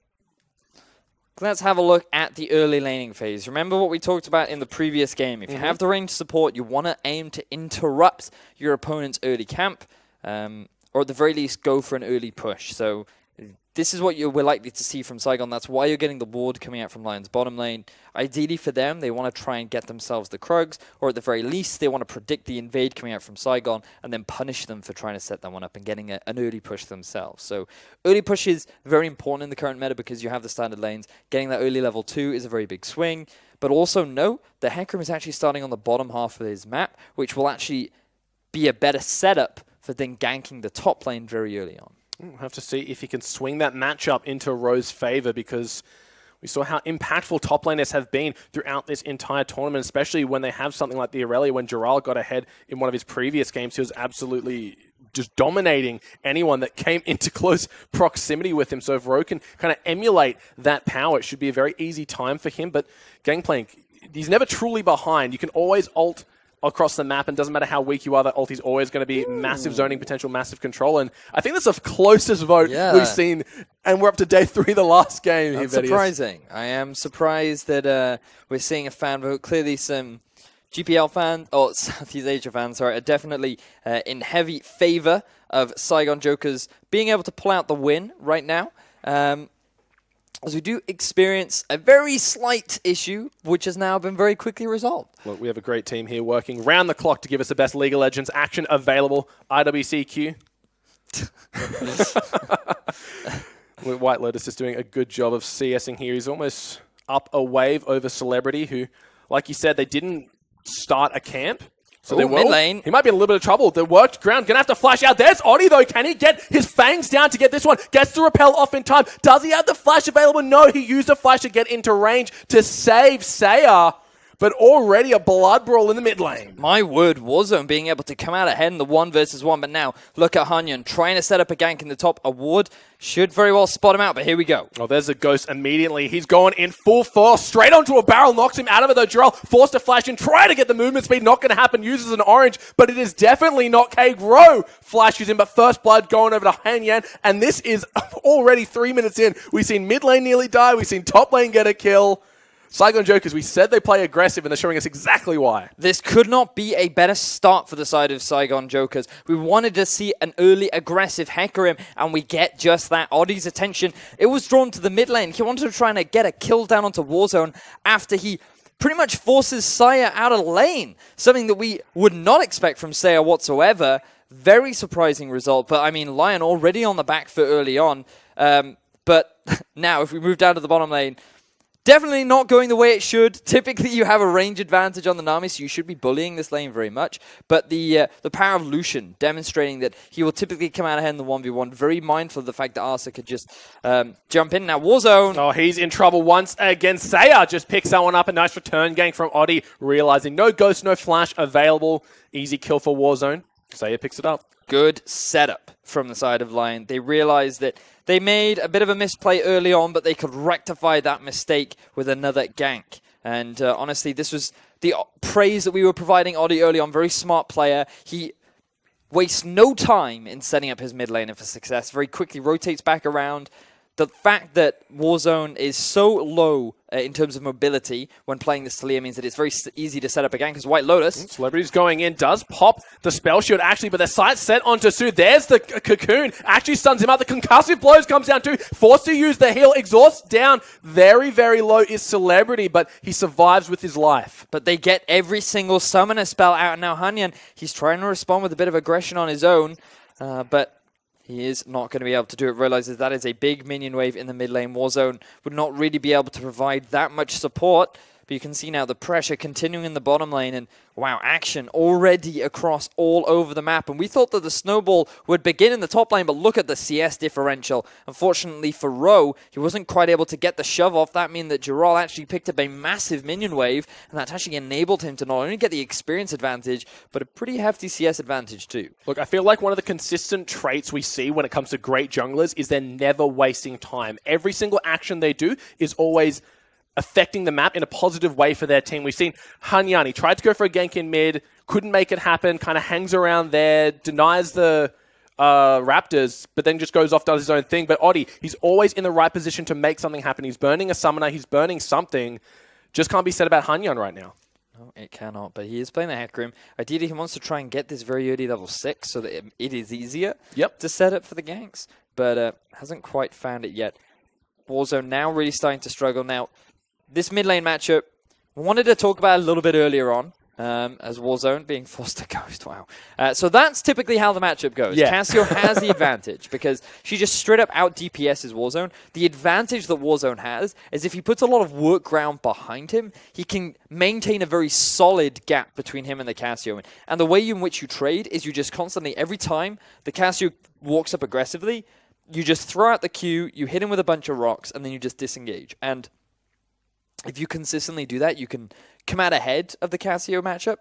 let's have a look at the early laning phase. Remember what we talked about in the previous game. If you have the range support, you want to aim to interrupt your opponent's early camp, or at the very least, go for an early push. So this is what we're likely to see from Saigon. That's why you're getting the ward coming out from Lion's bottom lane. Ideally for them, they want to try and get themselves the Krugs, or at the very least, they want to predict the invade coming out from Saigon and then punish them for trying to set that one up and getting an early push themselves. So early push is very important in the current meta because you have the standard lanes. Getting that early level 2 is a very big swing. But also note that Hecarim is actually starting on the bottom half of his map, which will actually be a better setup for then ganking the top lane very early on. We'll have to see if he can swing that matchup into Ro's favor, because we saw how impactful top laners have been throughout this entire tournament, especially when they have something like the Aurelia. When Jural got ahead in one of his previous games, he was absolutely just dominating anyone that came into close proximity with him. So if Ro can kind of emulate that power, it should be a very easy time for him. But Gangplank, he's never truly behind. You can always ult across the map, and doesn't matter how weak you are, that ult is always going to be massive zoning potential, massive control. And I think that's the closest vote we've seen, and we're up to day 3, the last game. That's surprising. I am surprised that we're seeing a fan vote. Clearly some GPL fans, or Southeast Asia fans, sorry, are definitely in heavy favor of Saigon Jokers being able to pull out the win right now. As we do experience a very slight issue, which has now been very quickly resolved. Look, we have a great team here working round the clock to give us the best League of Legends action available. IWCQ. White Lotus is doing a good job of CSing here. He's almost up a wave over Celebrity, who, like you said, they didn't start a camp. So they will. Mid-lane. He might be in a little bit of trouble. The worked ground. Going to have to flash out. There's Oddie, though. Can he get his fangs down to get this one? Gets the repel off in time. Does he have the flash available? No, he used the flash to get into range to save Saya. But already a blood brawl in the mid lane. My word, Warzone being able to come out ahead in the 1 versus 1. But now, look at Hanyan trying to set up a gank in the top. A ward should very well spot him out, but here we go. Oh, there's a ghost immediately. He's going in full force. Straight onto a barrel. Knocks him out of it, though. Jural forced to flash in. Try to get the movement speed. Not going to happen. Uses an orange, but it is definitely not Cade. Ro flashes in, but first blood going over to Hanyan. And this is already 3 minutes in. We've seen mid lane nearly die. We've seen top lane get a kill. Saigon Jokers, we said they play aggressive, and they're showing us exactly why. This could not be a better start for the side of Saigon Jokers. We wanted to see an early aggressive Hecarim, and we get just that. Oddie's attention, it was drawn to the mid lane. He wanted to try and get a kill down onto Warzone after he pretty much forces Saya out of lane. Something that we would not expect from Saya whatsoever. Very surprising result. But, I mean, Lion already on the back foot early on. But now, if we move down to the bottom lane, Definitely not going the way it should. Typically, you have a range advantage on the Nami, so you should be bullying this lane very much. But the power of Lucian, demonstrating that he will typically come out ahead in the 1v1, very mindful of the fact that Arsa could just jump in. Now, Warzone. Oh, he's in trouble once again. Saya just picks that one up. A nice return gank from Oddie, realizing no ghost, no flash available. Easy kill for Warzone. Saya picks it up. Good setup from the side of Lion. They realized that they made a bit of a misplay early on, but they could rectify that mistake with another gank. And honestly, this was the praise that we were providing Oddie early on. Very smart player. He wastes no time in setting up his mid laner for success. Very quickly rotates back around. The fact that Warzone is so low in terms of mobility when playing this Taliyah means that it's very easy to set up a gank, because White Lotus... Celebrity's going in, does pop the spell shield actually, but the sight's set onto Su. There's the cocoon, actually stuns him out. The concussive blows comes down too, forced to use the heal, exhausts down. Very, very low is Celebrity, but he survives with his life. But they get every single summoner spell out. Now Hanyan, he's trying to respond with a bit of aggression on his own, but... he is not going to be able to do it. Realizes that is a big minion wave in the mid lane. Warzone would not really be able to provide that much support. But you can see now the pressure continuing in the bottom lane. And wow, action already across all over the map. And we thought that the snowball would begin in the top lane, but look at the CS differential. Unfortunately for Rowe, he wasn't quite able to get the shove off. That meant that Giral actually picked up a massive minion wave, and that actually enabled him to not only get the experience advantage, but a pretty hefty CS advantage too. Look, I feel like one of the consistent traits we see when it comes to great junglers is they're never wasting time. Every single action they do is always affecting the map in a positive way for their team. We've seen Hanyani tried to go for a gank in mid, couldn't make it happen, kind of hangs around there, denies the Raptors, but then just goes off, does his own thing. But Oddie, he's always in the right position to make something happen. He's burning a summoner, he's burning something. Just can't be said about Hanyan right now. No, it cannot, but he is playing the Hecarim. Ideally, he wants to try and get this very early level 6 so that it is easier to set up for the ganks, but hasn't quite found it yet. Warzone now really starting to struggle. Now, this mid lane matchup, I wanted to talk about a little bit earlier on, as Warzone being forced to ghost. Wow. So that's typically how the matchup goes. Yeah. Cassio has the advantage because she just straight up out DPS's Warzone. The advantage that Warzone has is if he puts a lot of work ground behind him, he can maintain a very solid gap between him and the Cassio. And the way in which you trade is you just constantly, every time the Cassio walks up aggressively, you just throw out the Q, you hit him with a bunch of rocks, and then you just disengage. And if you consistently do that, you can come out ahead of the Cassio matchup,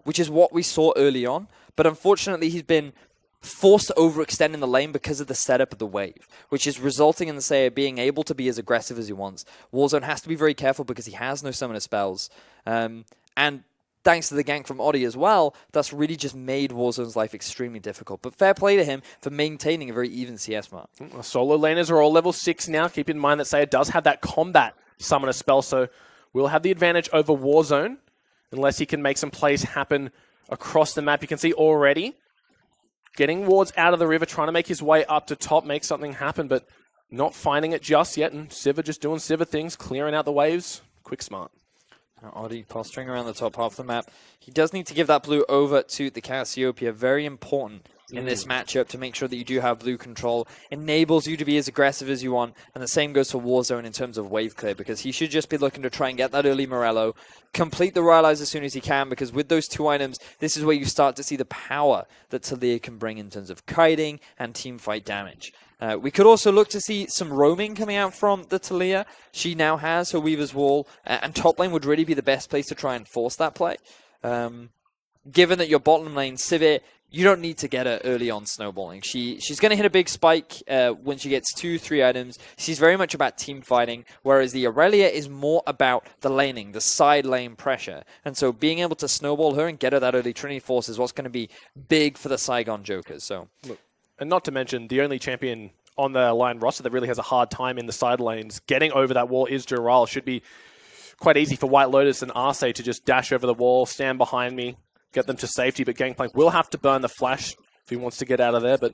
which is what we saw early on. But unfortunately, he's been forced to overextend in the lane because of the setup of the wave, which is resulting in the Seiya being able to be as aggressive as he wants. Warzone has to be very careful because he has no summoner spells. And thanks to the gank from Oddie as well, that's really just made Warzone's life extremely difficult. But fair play to him for maintaining a very even CS mark. Solo laners are all level 6 now. Keep in mind that Seiya does have that combat summoner spell, so we'll have the advantage over Warzone unless he can make some plays happen across the map. You can see already getting wards out of the river, trying to make his way up to top, make something happen, but not finding it just yet. And Sivir just doing Sivir things, clearing out the waves. Quick smart. Oddie posturing around the top half of the map. He does need to give that blue over to the Cassiopeia. Very important in this matchup to make sure that you do have blue control. Enables you to be as aggressive as you want. And the same goes for Warzone in terms of wave clear, because he should just be looking to try and get that early Morello, complete the Royalize as soon as he can, because with those two items, this is where you start to see the power that Taliyah can bring in terms of kiting and teamfight damage. We could also look to see some roaming coming out from the Taliyah. She now has her Weaver's Wall, and top lane would really be the best place to try and force that play. Given that your bottom lane, Sivir, you don't need to get her early on snowballing. She's going to hit a big spike when she gets 2-3 items. She's very much about team fighting, whereas the Aurelia is more about the laning, the side lane pressure. And so being able to snowball her and get her that early Trinity Force is what's going to be big for the Saigon Jokers. So, look, and not to mention, the only champion on the Lion roster that really has a hard time in the side lanes getting over that wall is Giral. Should be quite easy for White Lotus and Arce to just dash over the wall, stand behind me, get them to safety, but Gangplank will have to burn the flash if he wants to get out of there. But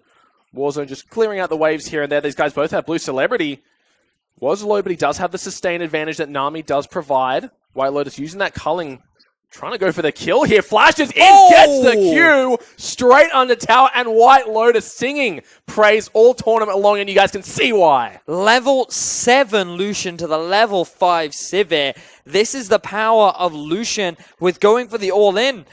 Warzone just clearing out the waves here and there. These guys both have blue. Celebrity was low, but he does have the sustain advantage that Nami does provide. White Lotus using that culling Trying to go for the kill here. Flashes in, gets the Q straight under tower, and White Lotus singing praise all tournament long, and you guys can see why. Level 7 Lucian to the level 5 Sivir. This is the power of Lucian with going for the all-in.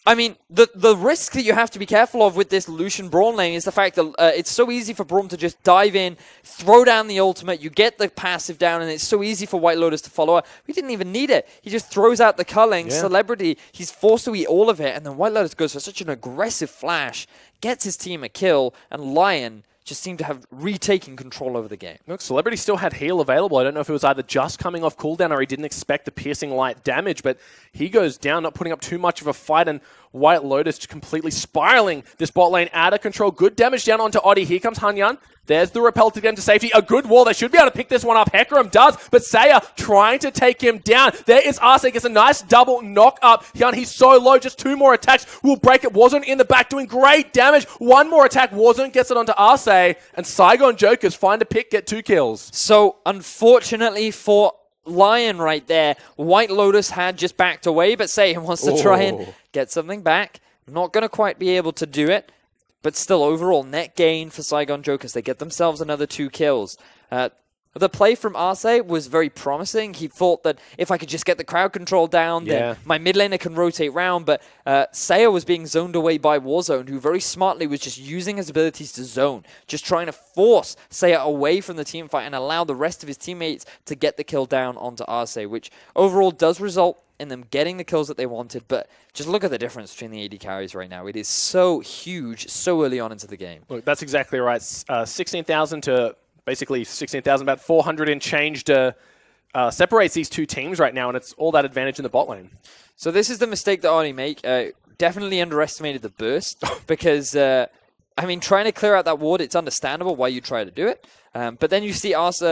I mean, the risk that you have to be careful of with this Lucian Braum lane is the fact that it's so easy for Braum to just dive in, throw down the ultimate, you get the passive down, and it's so easy for White Lotus to follow up. He didn't even need it. He just throws out the culling, Celebrity, he's forced to eat all of it, and then White Lotus goes for such an aggressive flash, gets his team a kill, and Lion just seemed to have retaken control over the game. Look, Celebrity still had heal available. I don't know if it was either just coming off cooldown or he didn't expect the piercing light damage, but he goes down, not putting up too much of a fight, and White Lotus completely spiraling this bot lane out of control. Good damage down onto Oddie. Here comes Hanyan. There's the repel to get him to safety. A good wall. They should be able to pick this one up. Hecarim does, but Saya trying to take him down. There is Arce. Gets a nice double knock up. He's so low. Just 2 more attacks will break it. Wasn't in the back doing great damage. 1 more attack. Wasn't gets it onto Arce. And Saigon Jokers find a pick, get 2 kills. So, unfortunately for Lion right there, White Lotus had just backed away, but Saya wants to try and get something back. Not going to quite be able to do it. But still, overall, net gain for Saigon Jokers. They get themselves another 2 kills. The play from Arce was very promising. He thought that if I could just get the crowd control down, then my mid laner can rotate round. But Saya was being zoned away by Warzone, who very smartly was just using his abilities to zone, just trying to force Saya away from the team fight and allow the rest of his teammates to get the kill down onto Arce, which overall does result in them getting the kills that they wanted. But just look at the difference between the AD carries right now. It is so huge so early on into the game. Look, that's exactly right. 16,000 to basically 16,000, about 400 and change separates these 2 teams right now, and it's all that advantage in the bot lane. So this is the mistake that Arnie make. Definitely underestimated the burst because, I mean, trying to clear out that ward, it's understandable why you try to do it. But then you see Arce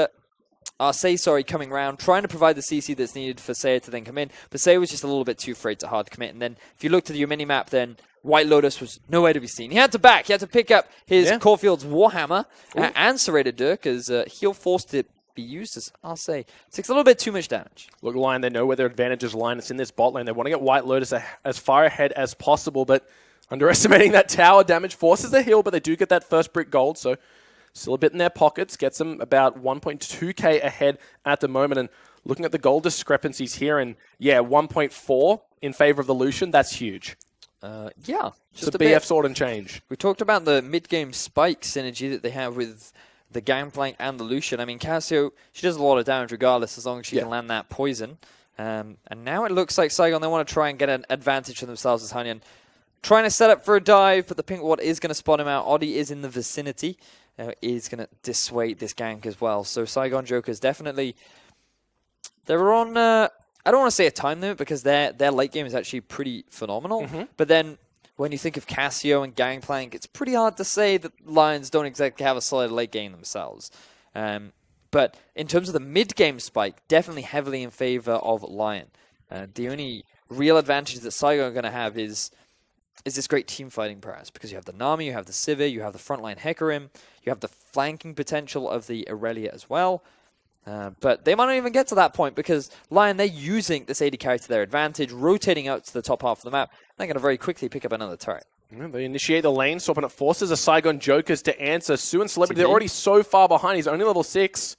coming around, trying to provide the CC that's needed for Saya to then come in. But Saya was just a little bit too afraid to hard commit. And then if you look to your mini-map, then White Lotus was nowhere to be seen. He had to back. He had to pick up his Caulfield's Warhammer and Serrated Dirk as heal forced to be used as Arce. Takes a little bit too much damage. Look, Lion, they know where their advantages lie. It's in this bot lane. They want to get White Lotus as far ahead as possible, but underestimating that tower damage forces the heal, but they do get that first brick gold, so still a bit in their pockets, gets them about 1.2k ahead at the moment. And looking at the gold discrepancies here, and 1.4 in favor of the Lucian, that's huge. Just it's a BF bit. sword and change. We talked about the mid-game spike synergy that they have with the Gangplank and the Lucian. I mean, Cassio, she does a lot of damage regardless as long as she can land that poison. And now it looks like Saigon, they want to try and get an advantage for themselves as Hanyan. Trying to set up for a dive, but the pink ward is going to spot him out. Oddie is in the vicinity. Is going to dissuade this gank as well. So Saigon Jokers definitely, they're on, I don't want to say a time limit because their late game is actually pretty phenomenal. But then when you think of Cassio and Gangplank, it's pretty hard to say that Lions don't exactly have a solid late game themselves. But in terms of the mid-game spike, definitely heavily in favor of Lion. The only real advantage that Saigon are going to have is this great team fighting prowess, because you have the Nami, you have the Sivir, you have the frontline Hecarim, you have the flanking potential of the Aurelia as well. But they might not even get to that point because Lion, they're using this AD carry to their advantage, rotating out to the top half of the map. They're going to very quickly pick up another turret. They initiate the lane, swapping it forces a Saigon Jokers to answer. Sue and Celebrity, they're already so far behind. He's only level 6.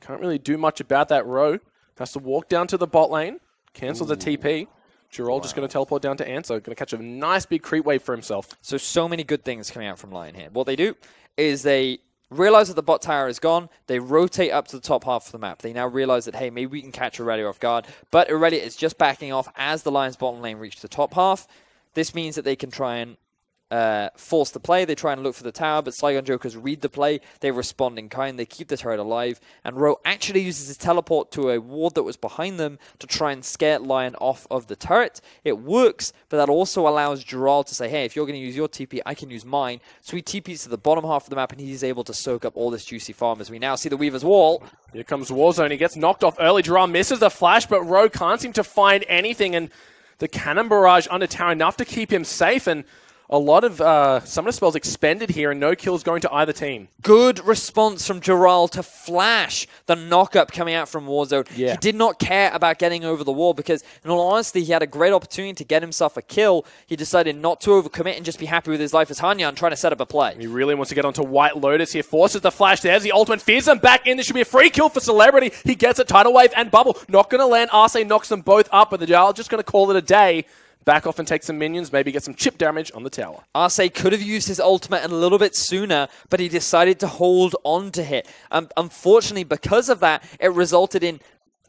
Can't really do much about that row. Has to walk down to the bot lane, cancels the TP. Jirol just going to teleport down to answer. Going to catch a nice big creep wave for himself. So many good things coming out from Lion here. What they do is they realize that the bot tower is gone. They rotate up to the top half of the map. They now realize that, hey, maybe we can catch Aurelia off guard. But Aurelia is just backing off as the Lions bottom lane reach the top half. This means that they can try and force the play. They try and look for the tower, but Saigon Jokers read the play. They respond in kind. They keep the turret alive. And Ro actually uses his teleport to a ward that was behind them to try and scare Lion off of the turret. It works, but that also allows Jirol to say, hey, if you're going to use your TP, I can use mine. So he TPs to the bottom half of the map, and he's able to soak up all this juicy farm as we now see the Weaver's Wall. Here comes Warzone. He gets knocked off early. Jirol misses the flash, but Ro can't seem to find anything, and the cannon barrage under tower enough to keep him safe. And a lot of summoner spells expended here and no kills going to either team. Good response from Dural to flash the knock-up coming out from Warzone. Yeah. He did not care about getting over the wall because, in all honesty, he had a great opportunity to get himself a kill. He decided not to overcommit and just be happy with his life as Hanyan trying to set up a play. He really wants to get onto White Lotus here. Forces the flash. There's the ultimate. Fears them back in. This should be a free kill for Celebrity. He gets it. Tidal Wave and Bubble. Not going to land. Arce knocks them both up, but the Jarl just going to call it a day. Back off and take some minions, maybe get some chip damage on the tower. Arce could have used his ultimate a little bit sooner, but he decided to hold on to it. Unfortunately, because of that, it resulted in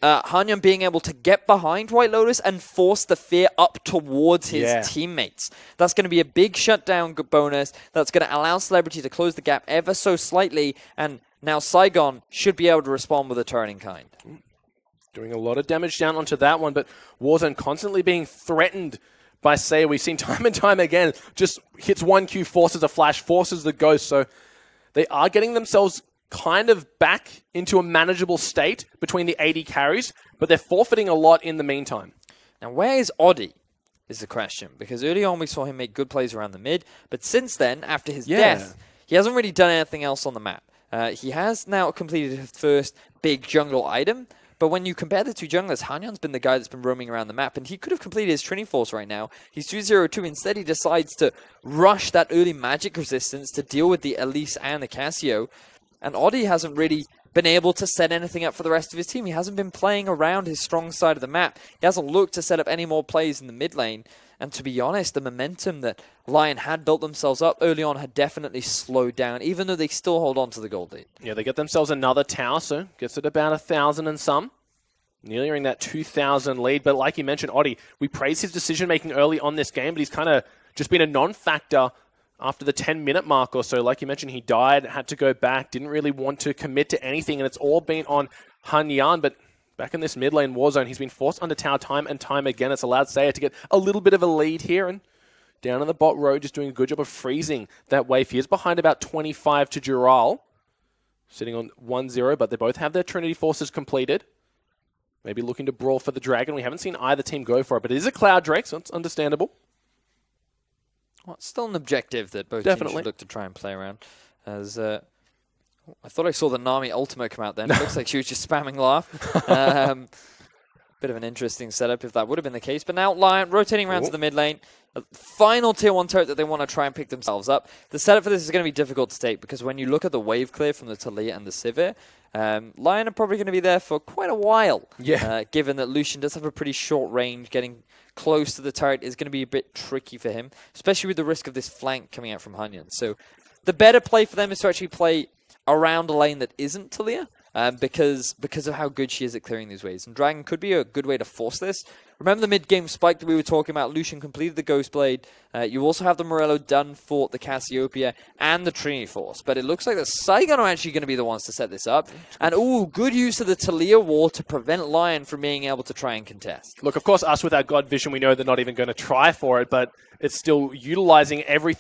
Hanyan being able to get behind White Lotus and force the fear up towards his teammates. That's going to be a big shutdown bonus. That's going to allow Celebrity to close the gap ever so slightly, and now Saigon should be able to respond with a turning kind. Doing a lot of damage down onto that one, but Warzone constantly being threatened by Seiya. We've seen time and time again, just hits 1Q, forces a flash, forces the ghost, so they are getting themselves kind of back into a manageable state between the AD carries, but they're forfeiting a lot in the meantime. Now, where is Oddie, is the question, because early on we saw him make good plays around the mid, but since then, after his death, he hasn't really done anything else on the map. He has now completed his first big jungle item, but when you compare the two junglers, Hanyan's been the guy that's been roaming around the map, and he could have completed his Trinity Force right now. He's 2-0-2. Instead, he decides to rush that early magic resistance to deal with the Elise and the Cassio. And Oddie hasn't really been able to set anything up for the rest of his team. He hasn't been playing around his strong side of the map. He hasn't looked to set up any more plays in the mid lane. And to be honest, the momentum that Lion had built themselves up early on had definitely slowed down, even though they still hold on to the gold lead. Yeah, they get themselves another tower, so gets it about 1,000 and some. Nearing that 2,000 lead. But like you mentioned, Oddie, we praised his decision-making early on this game, but he's kind of just been a non-factor after the 10-minute mark or so. Like you mentioned, he died, had to go back, didn't really want to commit to anything, and it's all been on Hanyan. But back in this mid lane war zone, he's been forced under tower time and time again. It's allowed Seiya to get a little bit of a lead here, and down on the bot road, just doing a good job of freezing that wave. He is behind about 25 to Dural, sitting on 1-0, but they both have their Trinity Forces completed. Maybe looking to brawl for the Dragon. We haven't seen either team go for it, but it is a Cloud Drake, so it's understandable. Well, it's still an objective that both teams should look to try and play around. As I thought I saw the Nami ultimate come out then. It looks like she was just spamming laugh. Bit of an interesting setup if that would have been the case. But now Lion rotating around to the mid lane. A final tier 1 turret that they want to try and pick themselves up. The setup for this is going to be difficult to take because when you look at the wave clear from the Talia and the Sivir, Lion are probably going to be there for quite a while. Yeah. Given that Lucian does have a pretty short range, getting close to the turret is going to be a bit tricky for him, especially with the risk of this flank coming out from Hanyan. So the better play for them is to actually play around a lane that isn't Talia. Because of how good she is at clearing these waves. And Dragon could be a good way to force this. Remember the mid-game spike that we were talking about? Lucian completed the Ghost Blade. You also have the Morello done for the Cassiopeia and the Trinity Force. But it looks like the Saigon are actually going to be the ones to set this up. And, good use of the Talia wall to prevent Lion from being able to try and contest. Look, of course, us with our God Vision, we know they're not even going to try for it, but it's still utilizing every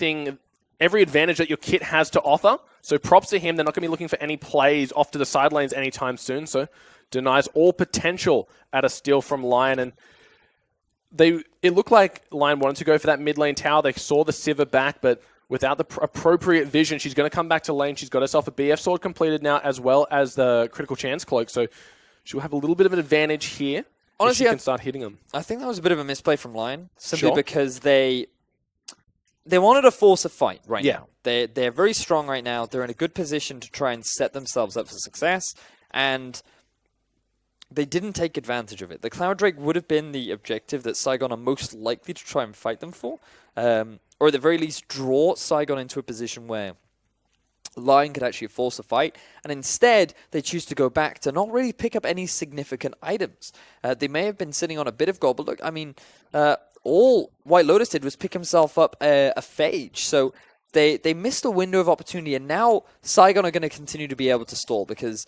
advantage that your kit has to offer. So props to him. They're not going to be looking for any plays off to the sidelines anytime soon. So denies all potential at a steal from Lion. And it looked like Lion wanted to go for that mid lane tower. They saw the Sivir back, but without the appropriate vision, she's going to come back to lane. She's got herself a BF sword completed now, as well as the critical chance cloak. So she'll have a little bit of an advantage here. Honestly, she can start hitting them. I think that was a bit of a misplay from Lion, simply because they wanted to force a fight right now. They're very strong right now. They're in a good position to try and set themselves up for success, and they didn't take advantage of it. The Cloud Drake would have been the objective that Saigon are most likely to try and fight them for, or at the very least draw Saigon into a position where Lion could actually force a fight, and instead they choose to go back to not really pick up any significant items. They may have been sitting on a bit of gold, but look, I mean, all White Lotus did was pick himself up a Phage, so they missed a window of opportunity, and now Saigon are going to continue to be able to stall because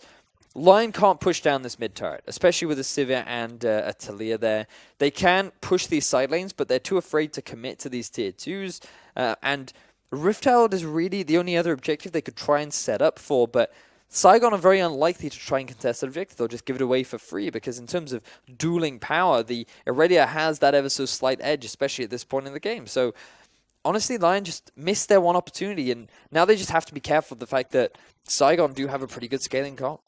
Lion can't push down this mid turret, especially with a Sivir and a Talia there. They can push these side lanes, but they're too afraid to commit to these tier 2s, and Rift Herald is really the only other objective they could try and set up for, but Saigon are very unlikely to try and contest that objective. They'll just give it away for free because in terms of dueling power, the Irelia has that ever so slight edge, especially at this point in the game. So honestly, Lion just missed their one opportunity, and now they just have to be careful of the fact that Saigon do have a pretty good scaling comp.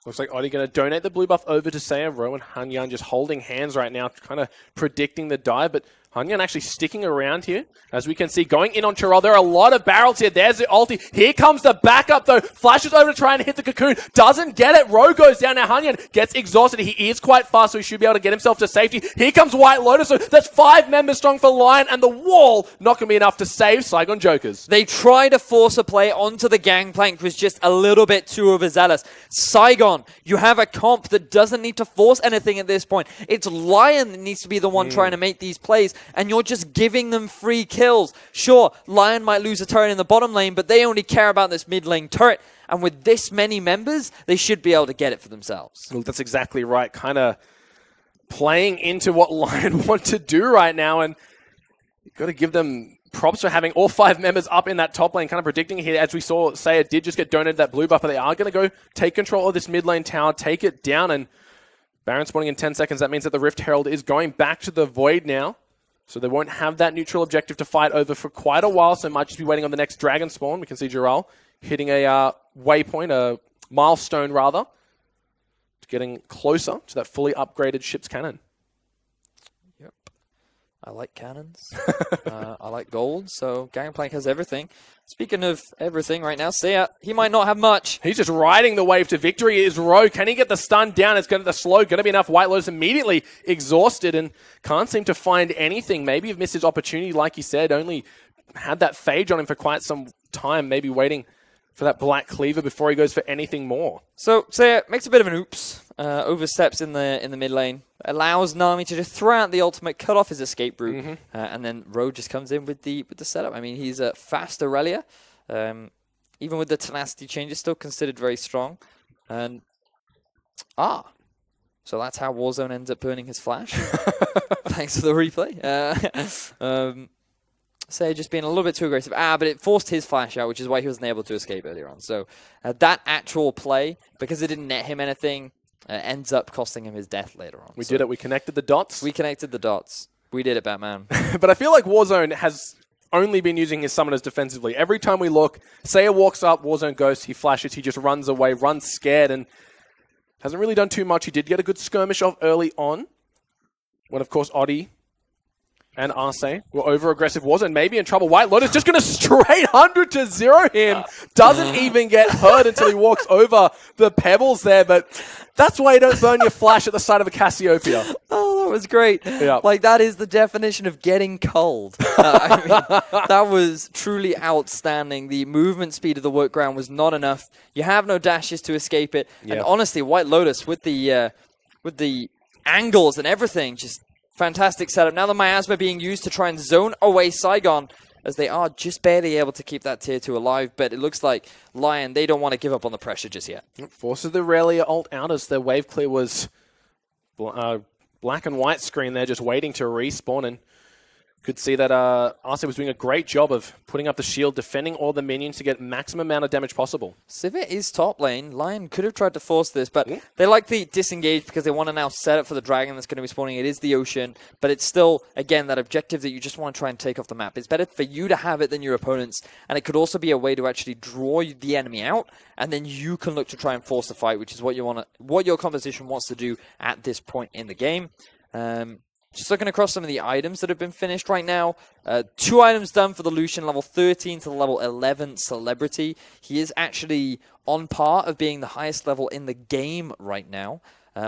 Looks like Oddie going to donate the blue buff over to Seiya. Ro and Hanyan just holding hands right now, kind of predicting the dive, but Hanyan actually sticking around here. As we can see, going in on Chirel. There are a lot of barrels here. There's the ulti. Here comes the backup, though. Flashes over to try and hit the cocoon. Doesn't get it. Ro goes down. Now Hanyan gets exhausted. He is quite fast, so he should be able to get himself to safety. Here comes White Lotus. So that's 5 members strong for Lion, and the wall not going to be enough to save Saigon Jokers. They try to force a play onto the gangplank, was just a little bit too overzealous. Saigon, you have a comp that doesn't need to force anything at this point. It's Lion that needs to be the one trying to make these plays, and you're just giving them free kills. Sure, Lion might lose a turret in the bottom lane, but they only care about this mid lane turret, and with this many members, they should be able to get it for themselves. Well, that's exactly right. Kind of playing into what Lion want to do right now, and you've got to give them props for having all 5 members up in that top lane, kind of predicting here. As we saw, Seiya did just get donated that blue buff, but they are going to go take control of this mid lane tower, take it down, and Baron spawning in 10 seconds. That means that the Rift Herald is going back to the Void now. So they won't have that neutral objective to fight over for quite a while, so might just be waiting on the next dragon spawn. We can see Jirel hitting a waypoint, a milestone rather, getting closer to that fully upgraded ship's cannon. Yep. I like cannons. I like gold, so Gangplank has everything. Speaking of everything right now, Seiya, he might not have much. He's just riding the wave to victory. Is Ro. Can he get the stun down? It's going to the slow. Going to be enough. White Lotus immediately exhausted and can't seem to find anything. Maybe he's missed his opportunity, like he said. Only had that phage on him for quite some time. Maybe waiting for that black cleaver before he goes for anything more. So Seiya makes a bit of an oops. Oversteps in the mid lane. Allows Nami to just throw out the ultimate, cut off his escape route, and then Ro just comes in with the setup. I mean, he's a fast Aurelia. Even with the tenacity changes, still considered very strong. And so that's how Warzone ends up burning his flash. Thanks for the replay. Seiya just being a little bit too aggressive. But it forced his flash out, which is why he wasn't able to escape earlier on. So that actual play, because it didn't net him anything, ends up costing him his death later on. We did it. We connected the dots. We connected the dots. We did it, Batman. But I feel like Warzone has only been using his summoners defensively. Every time we look, Seiya walks up, Warzone Ghost, he flashes, he just runs away, runs scared, and hasn't really done too much. He did get a good skirmish off early on, when, of course, Oddie and Arce were over-aggressive. Warzone maybe in trouble. White Lotus just going to straight 100-0 him. Doesn't even get hurt until he walks over the pebbles there, but that's why you don't burn your flash at the side of a Cassiopeia. Oh, that was great. Yeah. Like, that is the definition of getting cold. I mean, that was truly outstanding. The movement speed of the workground was not enough. You have no dashes to escape it. Yeah. And honestly, White Lotus with the angles and everything, just fantastic setup. Now the miasma being used to try and zone away Saigon, as they are just barely able to keep that tier 2 alive. But it looks like Lion, they don't want to give up on the pressure just yet. Forces the Aurelia ult out as their wave clear was black and white screen there, just waiting to respawn. And could see that Arce was doing a great job of putting up the shield, defending all the minions to get maximum amount of damage possible. Sivir is top lane. Lion could have tried to force this, but they like the disengage because they want to now set up for the dragon that's going to be spawning. It is the ocean, but it's still, again, that objective that you just want to try and take off the map. It's better for you to have it than your opponents, and it could also be a way to actually draw the enemy out, and then you can look to try and force the fight, which is what your composition wants to do at this point in the game. Just looking across some of the items that have been finished right now. 2 items done for the Lucian, level 13 to the level 11 Celebrity. He is actually on par of being the highest level in the game right now,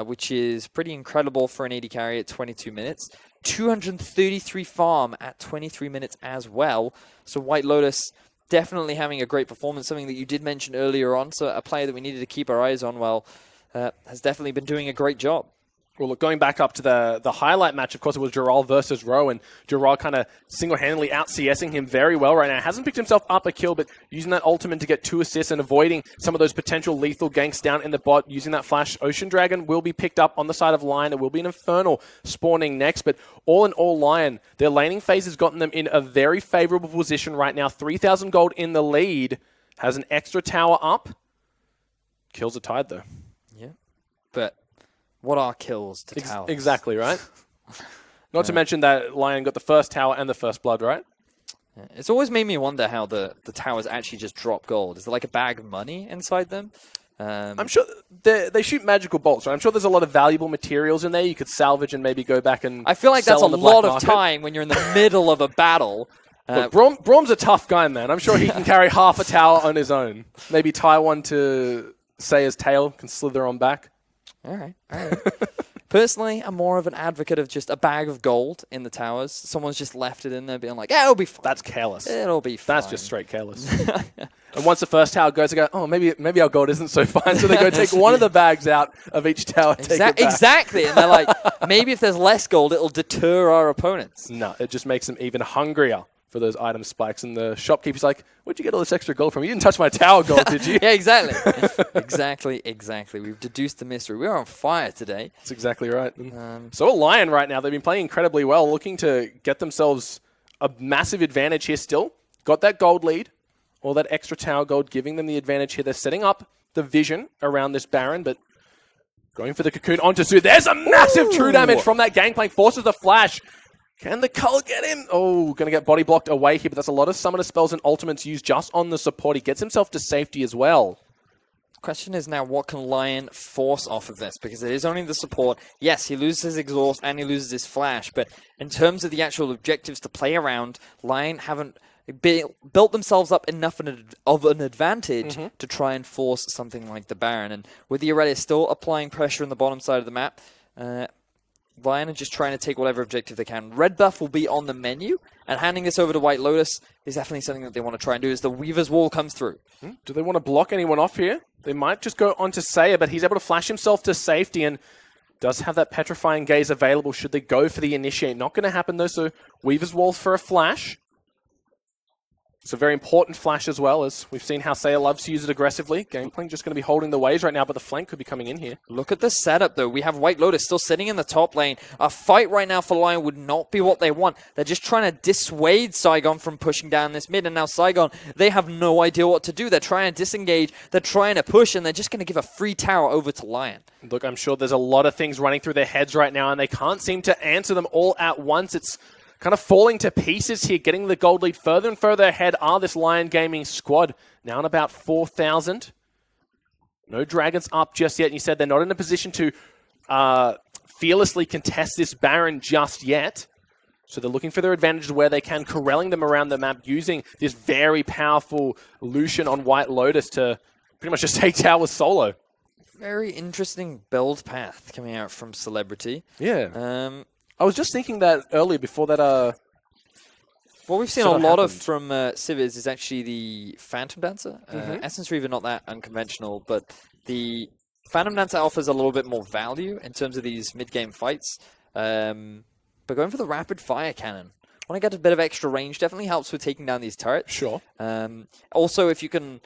which is pretty incredible for an AD carry at 22 minutes. 233 farm at 23 minutes as well. So White Lotus definitely having a great performance, something that you did mention earlier on. So a player that we needed to keep our eyes on, has definitely been doing a great job. Well, look, going back up to the highlight match, of course, it was Jirel versus Ro, and Jirel kind of single-handedly out-CSing him very well right now. Hasn't picked himself up a kill, but using that ultimate to get 2 assists and avoiding some of those potential lethal ganks down in the bot, using that flash. Ocean Dragon will be picked up on the side of Lion. It will be an Infernal spawning next, but all in all, Lion, their laning phase has gotten them in a very favorable position right now. 3,000 gold in the lead, has an extra tower up. Kills are tied, though. Yeah, but what are kills to towers? Exactly, right? Not to mention that Lion got the first tower and the first blood, right? It's always made me wonder how the towers actually just drop gold. Is there like a bag of money inside them? I'm sure they shoot magical bolts, right? I'm sure there's a lot of valuable materials in there you could salvage and maybe go back and I feel like that's sell a on the black lot of market. time when you're in the middle of a battle. Look, Braum's a tough guy, man. I'm sure he can carry half a tower on his own. Maybe tie one to Saya's tail, can slither on back. All right. Personally, I'm more of an advocate of just a bag of gold in the towers. Someone's just left it in there being like, yeah, it'll be fine. That's careless. It'll be fine. That's just straight careless. And once the first tower goes, they go, oh, maybe our gold isn't so fine. So they go take one of the bags out of each tower, take it back. Exactly. And they're like, maybe if there's less gold, it'll deter our opponents. No, it just makes them even hungrier for those item spikes. And the shopkeeper's like, where'd you get all this extra gold from? You didn't touch my tower gold, did you? Yeah, exactly. exactly. We've deduced the mystery. We're on fire today. That's exactly right. So a Lion right now, they've been playing incredibly well, looking to get themselves a massive advantage here still. Got that gold lead, all that extra tower gold giving them the advantage here. They're setting up the vision around this Baron, but going for the cocoon onto Su. There's a massive true damage from that gangplank. Forces the flash. Can the Cull get him? Oh, going to get body blocked away here, but that's a lot of summoner spells and ultimates used just on the support. He gets himself to safety as well. Question is now, what can Lion force off of this? Because it is only the support. Yes, he loses his exhaust and he loses his flash, but in terms of the actual objectives to play around, Lion haven't built themselves up enough of an advantage to try and force something like the Baron. And with the Aurelia still applying pressure on the bottom side of the map, Lion are just trying to take whatever objective they can. Red buff will be on the menu, and handing this over to White Lotus is definitely something that they want to try and do as the Weaver's Wall comes through. Do they want to block anyone off here? They might just go onto Saya, but he's able to flash himself to safety and does have that Petrifying Gaze available should they go for the initiate. Not going to happen though, so Weaver's Wall for a flash. It's a very important flash as well, as we've seen how Saya loves to use it aggressively. Gangplank just going to be holding the waves right now, but the flank could be coming in here. Look at the setup, though. We have White Lotus still sitting in the top lane. A fight right now for Lion would not be what they want. They're just trying to dissuade Saigon from pushing down this mid, and now Saigon, they have no idea what to do. They're trying to disengage, they're trying to push, and they're just going to give a free tower over to Lion. Look, I'm sure there's a lot of things running through their heads right now, and they can't seem to answer them all at once. It's kind of falling to pieces here, getting the gold lead further and further ahead are this Lion Gaming squad. Now on about 4,000. No dragons up just yet. And you said they're not in a position to fearlessly contest this Baron just yet. So they're looking for their advantages where they can, corralling them around the map using this very powerful Lucian on White Lotus to pretty much just take towers solo. Very interesting build path coming out from Celebrity. Yeah. I was just thinking that earlier before that. What we've seen a lot of from Civiz is actually the Phantom Dancer. Essence Reaver, not that unconventional, but the Phantom Dancer offers a little bit more value in terms of these mid-game fights. But going for the Rapid Fire Cannon, want to get a bit of extra range, definitely helps with taking down these turrets. Sure. Also, if you can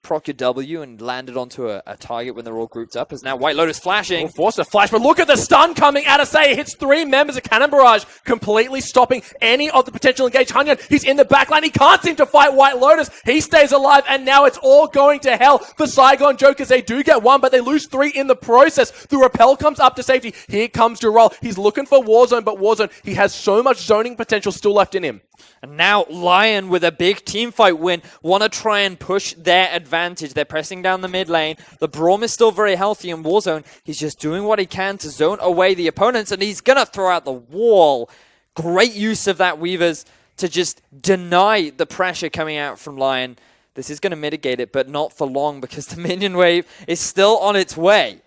proc your W and land it onto a target when they're all grouped up, as now White Lotus flashing. Forced a flash, but look at the stun coming out of Say. Hits 3 members of Cannon Barrage, completely stopping any of the potential engaged. Hunyan, he's in the backline. He can't seem to fight White Lotus. He stays alive, and now it's all going to hell for Saigon Jokers. They do get 1, but they lose 3 in the process. The Repel comes up to safety. Here comes Jarrell. He's looking for Warzone, but Warzone, he has so much zoning potential still left in him. And now Lion with a big teamfight win want to try and push their advantage. They're pressing down the mid lane. The Braum is still very healthy in Warzone. He's just doing what he can to zone away the opponents, and he's going to throw out the wall. Great use of that Weavers to just deny the pressure coming out from Lion. This is going to mitigate it, but not for long because the minion wave is still on its way.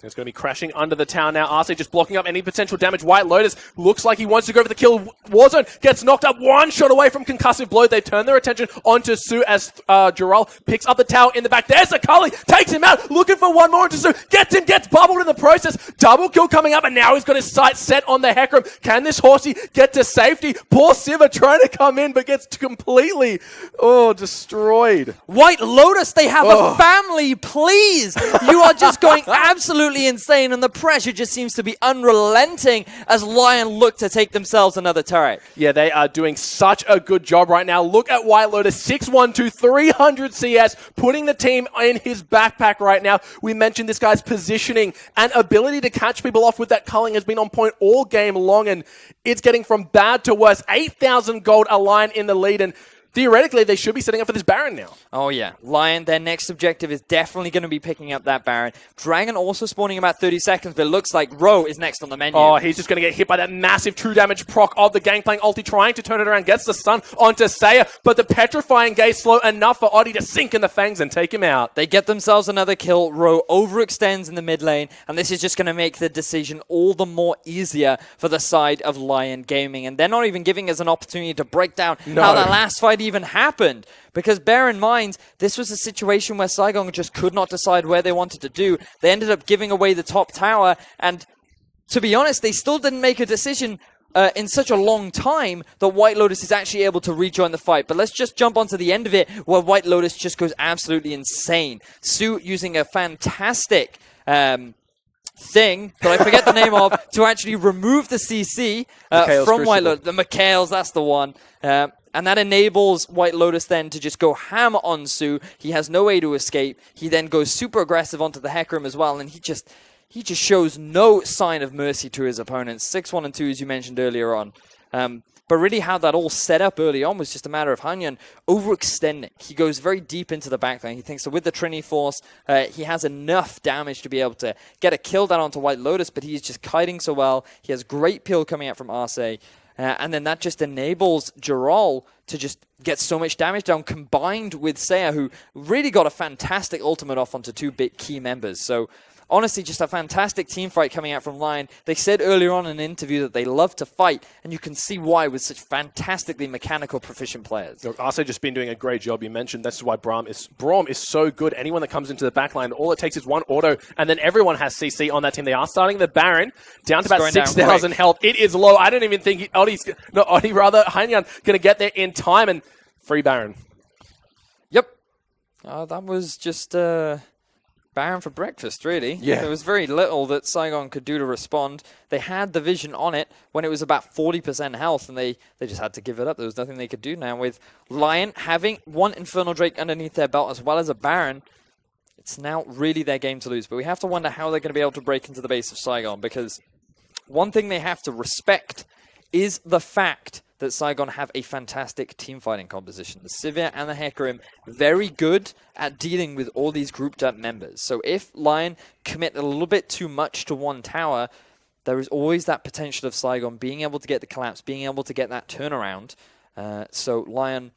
It's going to be crashing under the tower now. Arce just blocking up any potential damage. White Lotus looks like he wants to go for the kill. Warzone gets knocked up 1 shot away from concussive blow. They turn their attention onto Su as Jarrell picks up the tower in the back. There's a Cully, takes him out, looking for one more into Su. Gets him, gets bubbled in the process. Double kill coming up, and now he's got his sights set on the Hecarim. Can this horsey get to safety? Poor Siva trying to come in, but gets completely, destroyed. White Lotus, they have a family, please. You are just going absolutely absolutely insane, and the pressure just seems to be unrelenting as Lion look to take themselves another turret. Yeah, they are doing such a good job right now. Look at White Lotus, 612, 300 CS, putting the team in his backpack right now. We mentioned this guy's positioning and ability to catch people off with that culling has been on point all game long, and it's getting from bad to worse. 8,000 gold, a Lion in the lead, and theoretically, they should be setting up for this Baron now. Oh, yeah. Lion, their next objective is definitely going to be picking up that Baron. Dragon also spawning about 30 seconds, but it looks like Ro is next on the menu. Oh, he's just going to get hit by that massive true damage proc of the Gangplank ulti, trying to turn it around, gets the stun onto Saya, but the petrifying gaze slow enough for Oddie to sink in the fangs and take him out. They get themselves another kill. Ro overextends in the mid lane, and this is just going to make the decision all the more easier for the side of Lion Gaming. And they're not even giving us an opportunity to break down how that last fight even happened. Because bear in mind, this was a situation where Saigon just could not decide where they wanted to do. They ended up giving away the top tower, and to be honest, they still didn't make a decision in such a long time that White Lotus is actually able to rejoin the fight. But let's just jump onto the end of it, where White Lotus just goes absolutely insane. Su using a fantastic thing that I forget the name of to actually remove the CC from White Lotus. The Mikhails, that's the one. And that enables White Lotus then to just go ham on Su. He has no way to escape. He then goes super aggressive onto the Hecarim as well, and he just shows no sign of mercy to his opponents. 6-1 and 2, as you mentioned earlier on. But really how that all set up early on was just a matter of Hanyan overextending. He goes very deep into the backline. He thinks that with the Trinity Force, he has enough damage to be able to get a kill down onto White Lotus, but he's just kiting so well. He has great peel coming out from Arce. And then that just enables Geralt to just get so much damage down, combined with Saya, who really got a fantastic ultimate off onto two big key members. So honestly, just a fantastic team fight coming out from Lion. They said earlier on in an interview that they love to fight, and you can see why with such fantastically mechanical, proficient players. Look, Arce just been doing a great job. You mentioned this is why Braum is so good. Anyone that comes into the backline, all it takes is one auto, and then everyone has CC on that team. They are starting the Baron down to about 6,000 health. It is low. I don't even think Hanyan going to get there in time, and free Baron. Yep. That was just Baron for breakfast, really. Yeah. There was very little that Saigon could do to respond. They had the vision on it when it was about 40% health, and they just had to give it up. There was nothing they could do now. With Lion having one Infernal Drake underneath their belt as well as a Baron, it's now really their game to lose. But we have to wonder how they're going to be able to break into the base of Saigon, because one thing they have to respect is the fact that Saigon have a fantastic team fighting composition. The Sivir and the Hecarim, very good at dealing with all these grouped up members. So if Lion commit a little bit too much to one tower, there is always that potential of Saigon being able to get the collapse, being able to get that turnaround. So Lion,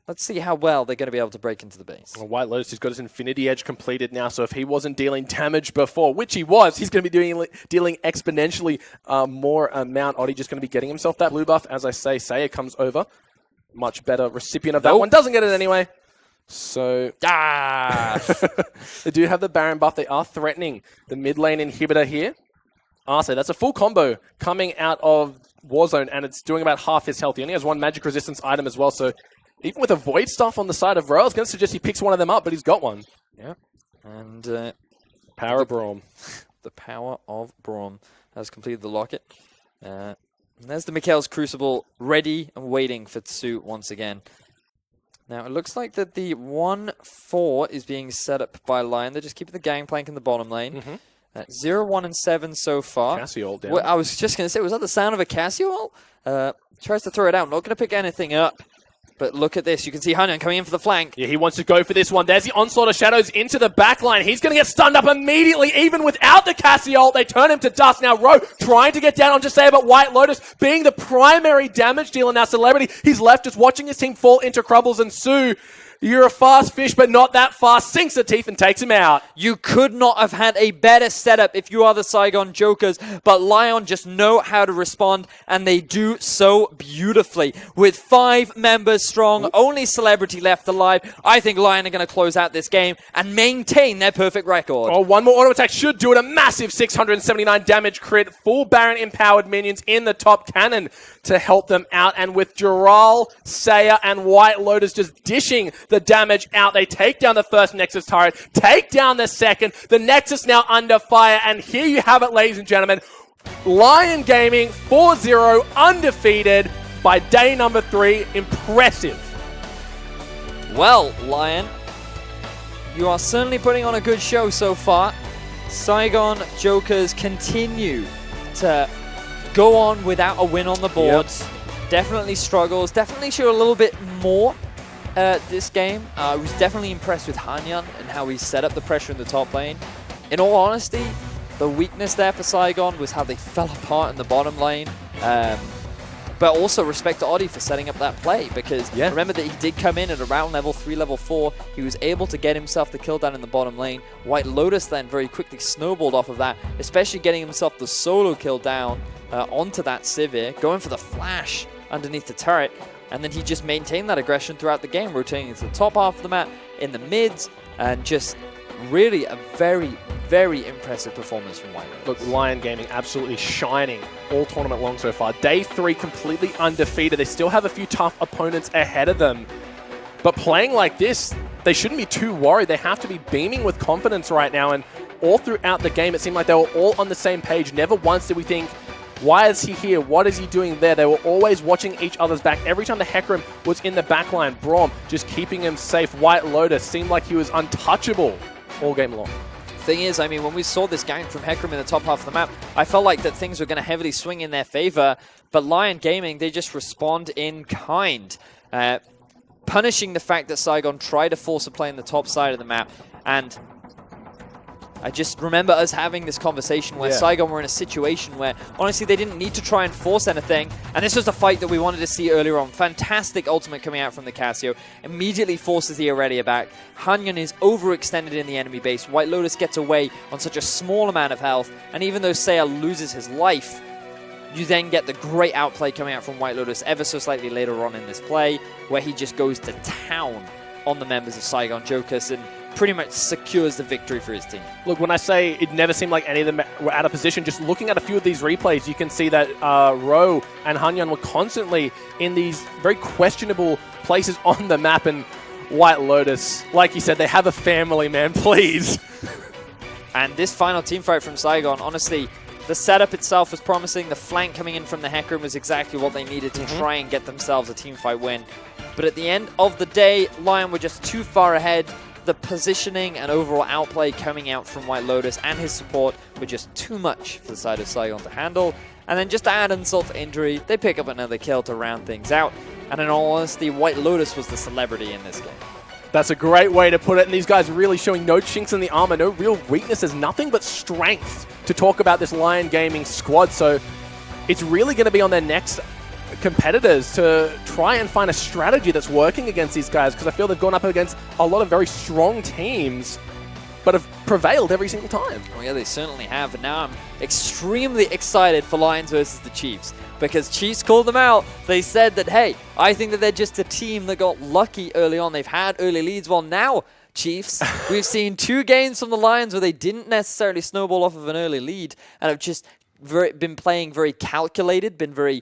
let's see how well they're going to be able to break into the base. Well, White Lotus has got his Infinity Edge completed now, so if he wasn't dealing damage before, which he was, he's going to be dealing exponentially more amount. Oddie just going to be getting himself that blue buff. As I say, Saya comes over. Much better recipient of that one. Doesn't get it anyway. So, they do have the Baron buff. They are threatening the mid lane inhibitor here. Arce, that's a full combo coming out of Warzone, and it's doing about half his health. He only has one magic resistance item as well, so even with a Void Staff on the side of Ro, I was going to suggest he picks one of them up, but he's got one. Yeah. And Power of Braum. The power of Braum has completed the locket. And there's the Mikhail's Crucible ready and waiting for Tsu once again. Now, it looks like that the 1-4 is being set up by Lion. They're just keeping the Gangplank in the bottom lane. 0, 1, and 7 so far. Cassio down. Well, I was just going to say, was that the sound of a Cassio? Tries to throw it out. Not going to pick anything up. But look at this. You can see Hanyan coming in for the flank. Yeah, he wants to go for this one. There's the Onslaught of Shadows into the backline. He's going to get stunned up immediately, even without the Cassio. They turn him to dust. Now, Ro trying to get down on Josea, but White Lotus being the primary damage dealer now. Celebrity, he's left just watching his team fall into Crubbles, and Su, you're a fast fish, but not that fast, sinks the teeth and takes him out. You could not have had a better setup if you are the Saigon Jokers, but Lion just know how to respond, and they do so beautifully. With 5 members strong, only Celebrity left alive, I think Lion are going to close out this game and maintain their perfect record. Oh, one more auto attack should do it. A massive 679 damage crit. Full Baron empowered minions in the top cannon to help them out. And with Geralt, Saya, and White Lotus just dishing the damage out. They take down the first Nexus turret, take down the second. The Nexus now under fire, and here you have it, ladies and gentlemen. Lion Gaming 4-0, undefeated by day number 3. Impressive. Well, Lion, you are certainly putting on a good show so far. Saigon Jokers continue to go on without a win on the boards. Yep. Definitely struggles. Definitely show a little bit more this game. I was definitely impressed with Hanyan and how he set up the pressure in the top lane. In all honesty, the weakness there for Saigon was how they fell apart in the bottom lane. But also respect to Oddie for setting up that play, because remember that he did come in at around level 3, level 4. He was able to get himself the kill down in the bottom lane. White Lotus then very quickly snowballed off of that, especially getting himself the solo kill down onto that Sivir, going for the flash underneath the turret, and then he just maintained that aggression throughout the game, rotating to the top half of the map, in the mids, and just really a very, very impressive performance from White Lotus. Look, Lion Gaming absolutely shining all tournament long so far. Day 3 completely undefeated. They still have a few tough opponents ahead of them. But playing like this, they shouldn't be too worried. They have to be beaming with confidence right now. And all throughout the game, it seemed like they were all on the same page. Never once did we think, why is he here? What is he doing there? They were always watching each other's back. Every time the Hecarim was in the backline, Braum just keeping him safe. White Lotus seemed like he was untouchable all game long. Thing is, I mean, when we saw this gank from Hecarim in the top half of the map, I felt like that things were going to heavily swing in their favor, but Lion Gaming, they just respond in kind, punishing the fact that Saigon tried to force a play in the top side of the map. And I just remember us having this conversation where Saigon were in a situation where, honestly, they didn't need to try and force anything. And this was the fight that we wanted to see earlier on. Fantastic ultimate coming out from the Casio. Immediately forces the Aurelia back. Hanyan is overextended in the enemy base. White Lotus gets away on such a small amount of health. And even though Seiya loses his life, you then get the great outplay coming out from White Lotus ever so slightly later on in this play, where he just goes to town on the members of Saigon Jokers and pretty much secures the victory for his team. Look, when I say it never seemed like any of them were out of position, just looking at a few of these replays, you can see that Ro and Hanyan were constantly in these very questionable places on the map, and White Lotus, like you said, they have a family, man, please. And this final team fight from Saigon, honestly, the setup itself was promising. The flank coming in from the Hecarim was exactly what they needed to try and get themselves a team fight win. But at the end of the day, Lion were just too far ahead. The positioning and overall outplay coming out from White Lotus and his support were just too much for the side of Saigon to handle. And then just to add insult to injury, they pick up another kill to round things out. And in all honesty, White Lotus was the celebrity in this game. That's a great way to put it. And these guys really showing no chinks in the armor, no real weaknesses, nothing but strength to talk about this Lion Gaming squad. So it's really going to be on their next competitors to try and find a strategy that's working against these guys, because I feel they've gone up against a lot of very strong teams but have prevailed every single time. Oh yeah, they certainly have. And now I'm extremely excited for Lions versus the Chiefs, because Chiefs called them out. They said that, hey, I think that they're just a team that got lucky early on. They've had early leads. Well, now, Chiefs, we've seen 2 games from the Lions where they didn't necessarily snowball off of an early lead and have just been playing very calculated, been very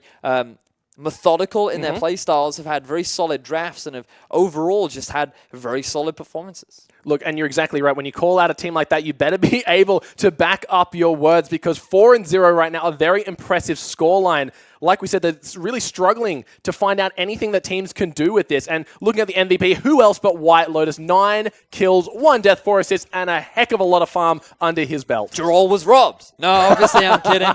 methodical in their play styles, have had very solid drafts, and have overall just had very solid performances. Look, and you're exactly right. When you call out a team like that, you better be able to back up your words, because 4-0 right now, a very impressive scoreline. Like we said, they're really struggling to find out anything that teams can do with this. And looking at the MVP, who else but White Lotus? 9 kills, 1 death, 4 assists, and a heck of a lot of farm under his belt. Jarol was robbed. No, obviously I'm kidding.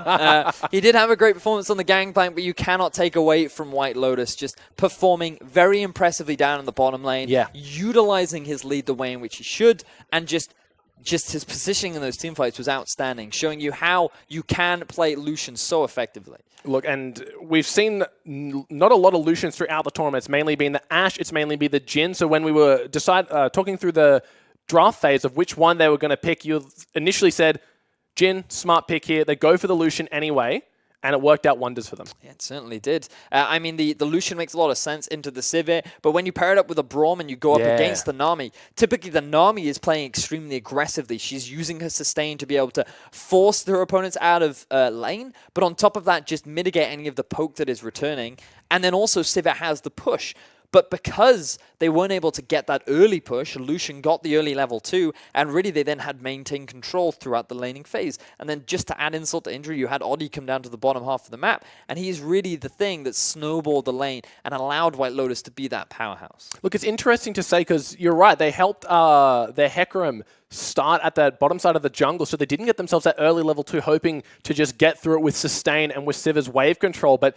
He did have a great performance on the gangplank, but you cannot take away from White Lotus just performing very impressively down in the bottom lane, utilizing his lead the way in which he should, and just his positioning in those teamfights was outstanding, showing you how you can play Lucian so effectively. Look, and we've seen not a lot of Lucians throughout the tournament. It's mainly been the Ashe, it's mainly been the Jhin. So when we were talking through the draft phase of which one they were going to pick, you initially said, Jhin, smart pick here. They go for the Lucian anyway, and it worked out wonders for them. Yeah, it certainly did. I mean, the Lucian makes a lot of sense into the Sivir, but when you pair it up with a Braum and you go up against the Nami, typically the Nami is playing extremely aggressively. She's using her sustain to be able to force her opponents out of lane, but on top of that, just mitigate any of the poke that is returning. And then also Sivir has the push. But because they weren't able to get that early push, Lucian got the early level 2, and really they then had maintained control throughout the laning phase. And then just to add insult to injury, you had Oddie come down to the bottom half of the map, and he's really the thing that snowballed the lane and allowed White Lotus to be that powerhouse. Look, it's interesting to say because you're right. They helped their Hecarim start at that bottom side of the jungle, so they didn't get themselves that early level 2, hoping to just get through it with sustain and with Sivir's wave control. But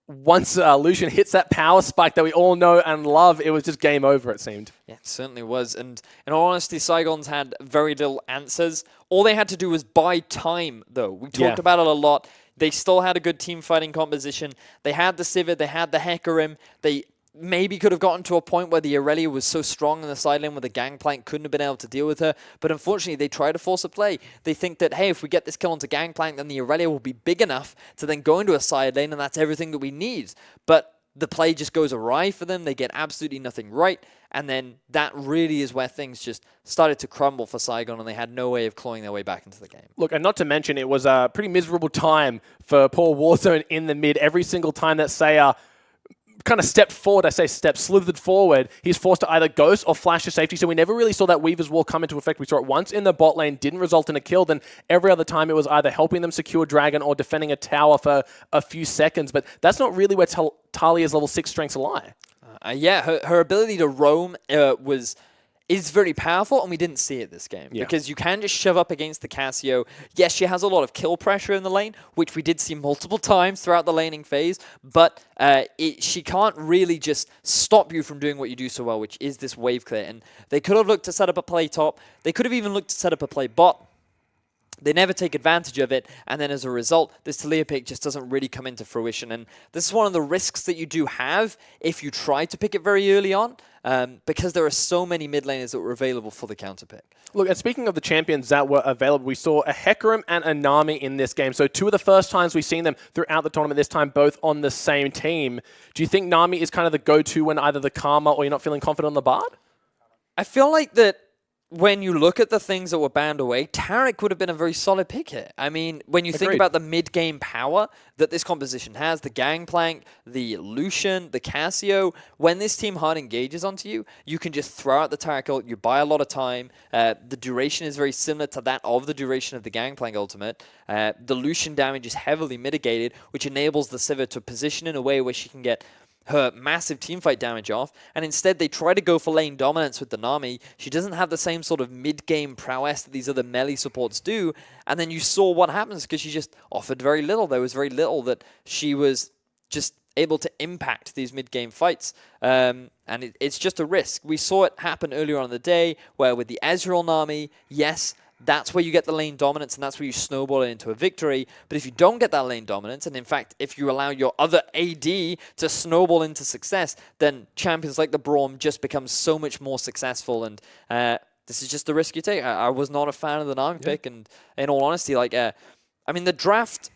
once Lucian hits that power spike that we all know and love, it was just game over, it seemed. Yeah, it certainly was. And in all honesty, Saigons had very little answers. All they had to do was buy time, though. We talked about it a lot. They still had a good team fighting composition. They had the Sivir, they had the Hecarim. They maybe could have gotten to a point where the Irelia was so strong in the side lane where the Gangplank couldn't have been able to deal with her. But unfortunately, they try to force a play. They think that, hey, if we get this kill onto Gangplank, then the Irelia will be big enough to then go into a side lane, and that's everything that we need. But the play just goes awry for them. They get absolutely nothing right. And then that really is where things just started to crumble for Saigon, and they had no way of clawing their way back into the game. Look, and not to mention, it was a pretty miserable time for poor Warzone in the mid. Every single time that Saya kind of stepped forward, slithered forward, he's forced to either ghost or flash to safety, so we never really saw that Weaver's Wall come into effect. We saw it once in the bot lane, didn't result in a kill, then every other time it was either helping them secure Dragon or defending a tower for a few seconds, but that's not really where Talia's level 6 strengths lie. Yeah, her ability to roam is very powerful, and we didn't see it this game. Because you can just shove up against the Cassio. Yes, she has a lot of kill pressure in the lane, which we did see multiple times throughout the laning phase, but she can't really just stop you from doing what you do so well, which is this wave clear. And they could have looked to set up a play top. They could have even looked to set up a play bot. They never take advantage of it, and then as a result, this Talia pick just doesn't really come into fruition. And this is one of the risks that you do have if you try to pick it very early on, because there are so many mid laners that were available for the counter pick. Look, and speaking of the champions that were available, we saw a Hecarim and a Nami in this game. So 2 of the first times we've seen them throughout the tournament, this time both on the same team. Do you think Nami is kind of the go-to when either the Karma or you're not feeling confident on the Bard? I feel like that when you look at the things that were banned away, Taric would have been a very solid pick here. I mean, when you think about the mid-game power that this composition has, the Gangplank, the Lucian, the Cassio, when this team hard engages onto you, you can just throw out the Taric ult, you buy a lot of time, the duration is very similar to that of the duration of the Gangplank ultimate. The Lucian damage is heavily mitigated, which enables the Sivir to position in a way where she can get her massive teamfight damage off, and instead they try to go for lane dominance with the Nami. She doesn't have the same sort of mid-game prowess that these other melee supports do, and then you saw what happens because she just offered very little. There was very little that she was just able to impact these mid-game fights, and it's just a risk. We saw it happen earlier on in the day, where with the Ezreal Nami, yes, that's where you get the lane dominance, and that's where you snowball it into a victory. But if you don't get that lane dominance, and in fact, if you allow your other AD to snowball into success, then champions like the Braum just become so much more successful. And this is just the risk you take. I was not a fan of the Nami pick, and in all honesty, like, I mean, the draft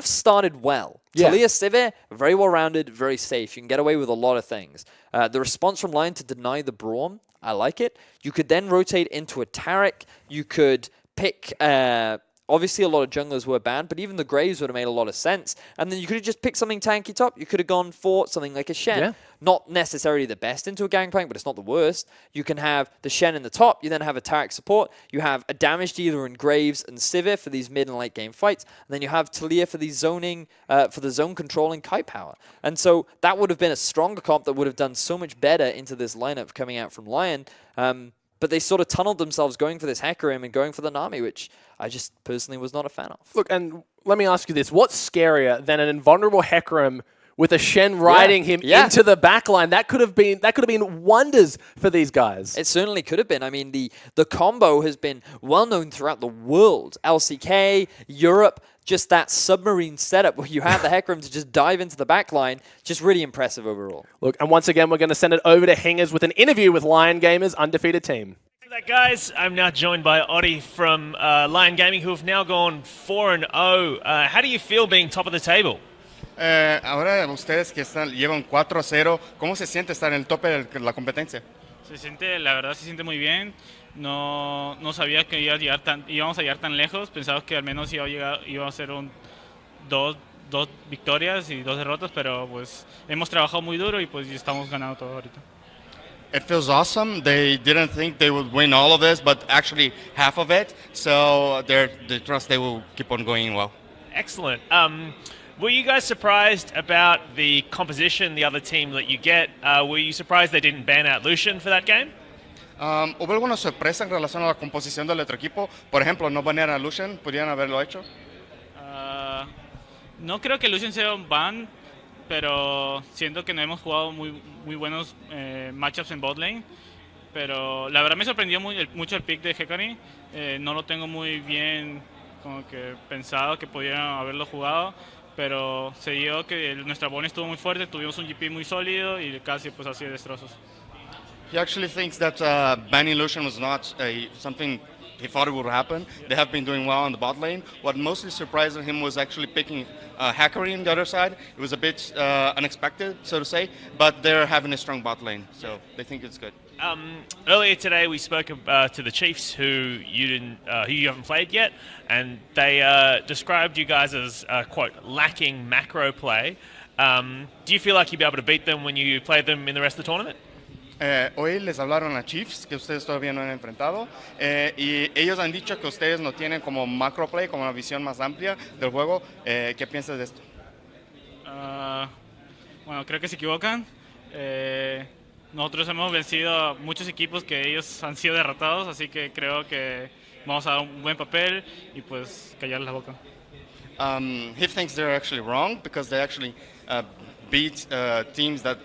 started well. Talia Sivir, very well-rounded, very safe. You can get away with a lot of things. The response from Lion to deny the Braum, I like it. You could then rotate into a Taric. You could pick... obviously, a lot of junglers were banned, but even the Graves would have made a lot of sense. And then you could have just picked something tanky top. You could have gone for something like a Shen. Yeah. Not necessarily the best into a Gangplank, but it's not the worst. You can have the Shen in the top. You then have a Taric support. You have a damage dealer in Graves and Sivir for these mid and late game fights. And then you have Talia for the zoning, for the zone controlling kite power. And so that would have been a stronger comp that would have done so much better into this lineup coming out from Lion. But they sort of tunneled themselves going for this Hecarim and going for the Nami, which I just personally was not a fan of. Look, and let me ask you this. What's scarier than an invulnerable Hecarim with a Shen riding him into the backline? That could have been wonders for these guys. It certainly could have been. I mean, the combo has been well known throughout the world. LCK, Europe, just that submarine setup where you have the Hecarim to just dive into the backline, just really impressive overall. Look, and once again, we're going to send it over to Hingers with an interview with Lion Gamers' undefeated team. That, guys, I'm now joined by Oddie from Lion Gaming, who have now gone 4-0. How do you feel being top of the table? Ahora ustedes que llevan 4-0, ¿cómo se siente estar en el tope de la competencia? La verdad se siente muy bien. No sabía que íbamos a llegar tan lejos. Pensaba que al menos iba a ser un 2 2 victorias y 2 derrotas, pero pues hemos trabajado muy duro y pues ya estamos ganando todo ahorita. It feels awesome. They didn't think they would win all of this, but actually half of it. So they trust they will keep on going well. Excellent. Were you guys surprised about the composition, the other team that you get? Were you surprised they didn't ban out Lucian for that game? ¿Hubo alguna sorpresa en relación a la composición del otro equipo? Por ejemplo, no banear a Lucian, ¿podrían haberlo hecho? No creo que Lucian sea un ban, pero siento que no hemos jugado muy buenos matchups en bot lane. Pero la verdad me sorprendió mucho el pick de Hekari. No lo tengo muy bien como que pensado que podían haberlo jugado, pero se dio que nuestra bone estuvo muy fuerte, tuvimos un GP muy sólido y casi pues así de destrozos. He actually thinks that banning Lucian was not something he thought it would happen. They have been doing well on the bot lane. What mostly surprised him was actually picking Hackery on the other side. It was a bit unexpected, so to say, but they're having a strong bot lane, so they think it's good. Earlier today, we spoke to the Chiefs, who you haven't played yet, and they described you guys as quote lacking macro play. Do you feel like you'll be able to beat them when you play them in the rest of the tournament? Hoy les hablaron a Chiefs, que ustedes todavía no han enfrentado, y ellos han dicho que ustedes no tienen como macro play, como una visión más amplia del juego. ¿Qué piensas de esto? Bueno, creo que se equivocan. Nosotros hemos vencido a muchos equipos que ellos han sido derrotados, así que creo que vamos a dar un buen papel y pues callar la boca. He thinks they're actually wrong because they actually beat teams that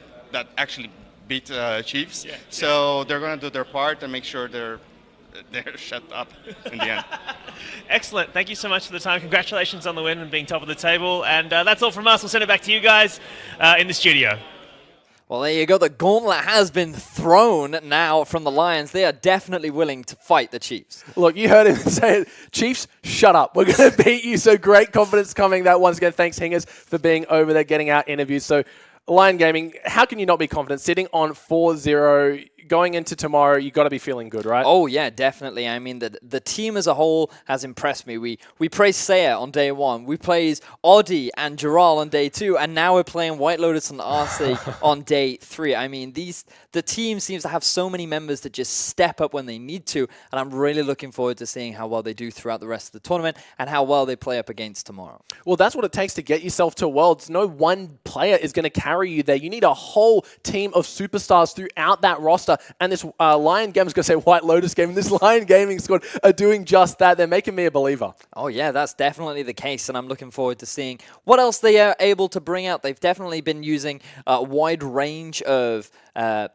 actually beat Chiefs. Yeah, so they're going to do their part and make sure they're shut up in the end. Excellent. Thank you so much for the time. Congratulations on the win and being top of the table. And that's all from us. We'll send it back to you guys in the studio. Well, there you go. The gauntlet has been thrown now from the Lions. They are definitely willing to fight the Chiefs. Look, you heard him say it. Chiefs, shut up. We're going to beat you. So great confidence coming that once again. Thanks, Hingers, for being over there, getting our interviews. So Lion Gaming, how can you not be confident? Sitting on 4-0, going into tomorrow, you got to be feeling good, right? Oh, yeah, definitely. I mean, the team as a whole has impressed me. We praised Saya on day 1. We praised Oddie and Giral on day 2. And now we're playing White Lotus and RC on day 3. I mean, the team seems to have so many members that just step up when they need to. And I'm really looking forward to seeing how well they do throughout the rest of the tournament and how well they play up against tomorrow. Well, that's what it takes to get yourself to Worlds. No one player is going to carry you there. You need a whole team of superstars throughout that roster. And this Lion Gaming, I was going to say White Lotus Gaming, this Lion Gaming squad are doing just that. They're making me a believer. Oh, yeah, that's definitely the case. And I'm looking forward to seeing what else they are able to bring out. They've definitely been using a wide range of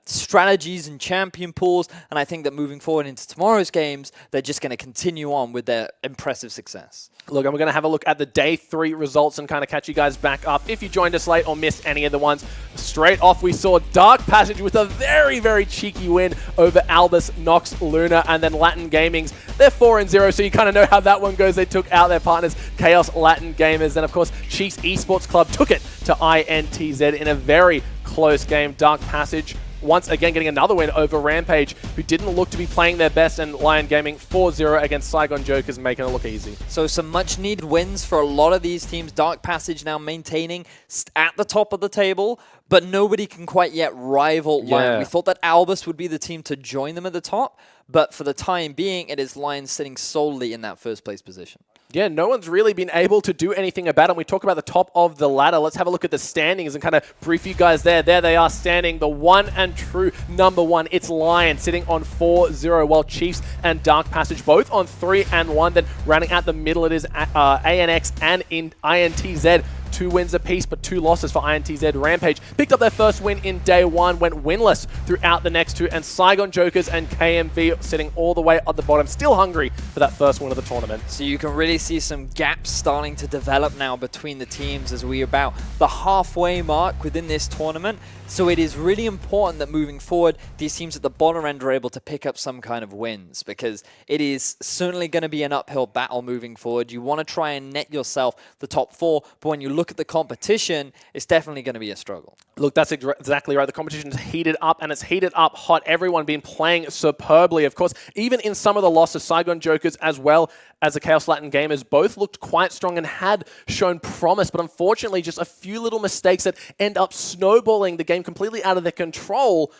strategies and champion pools. And I think that moving forward into tomorrow's games, they're just going to continue on with their impressive success. Look, and we're going to have a look at the day 3 results and kind of catch you guys back up. If you joined us late or missed any of the ones, straight off we saw Dark Passage with a very, very cheeky win over Albus, Nox, Luna, and then Latin Gaming's. They're 4-0, so you kind of know how that one goes. They took out their partners, Chaos Latin Gamers. Then, of course, Chiefs Esports Club took it to INTZ in a very close game. Dark Passage once again getting another win over Rampage, who didn't look to be playing their best, and Lion Gaming 4-0 against Saigon Jokers, making it look easy. So some much-needed wins for a lot of these teams. Dark Passage now maintaining at the top of the table, but nobody can quite yet rival Lion. We thought that Albus would be the team to join them at the top, but for the time being, it is Lion sitting solely in that first-place position. Yeah, no one's really been able to do anything about it. We talk about the top of the ladder. Let's have a look at the standings and kind of brief you guys there. There they are standing, the one and true number 1. It's Lion sitting on 4-0, while Chiefs and Dark Passage both on 3-1. Then rounding out the middle, it is ANX and INTZ. 2 wins apiece, but 2 losses for INTZ. Rampage picked up their first win in day 1, went winless throughout the next 2, and Saigon Jokers and KMV sitting all the way at the bottom, still hungry for that first win of the tournament. So you can really see some gaps starting to develop now between the teams as we are about the halfway mark within this tournament. So it is really important that moving forward, these teams at the bottom end are able to pick up some kind of wins, because it is certainly going to be an uphill battle moving forward. You want to try and net yourself the top 4, but when you look look at the competition, it's definitely going to be a struggle. Look, that's exactly right. The competition's heated up, and it's heated up hot. Everyone been playing superbly. Of course, even in some of the losses, Saigon Jokers as well as the Chaos Latin Gamers both looked quite strong and had shown promise, but unfortunately just a few little mistakes that end up snowballing the game completely out of their control.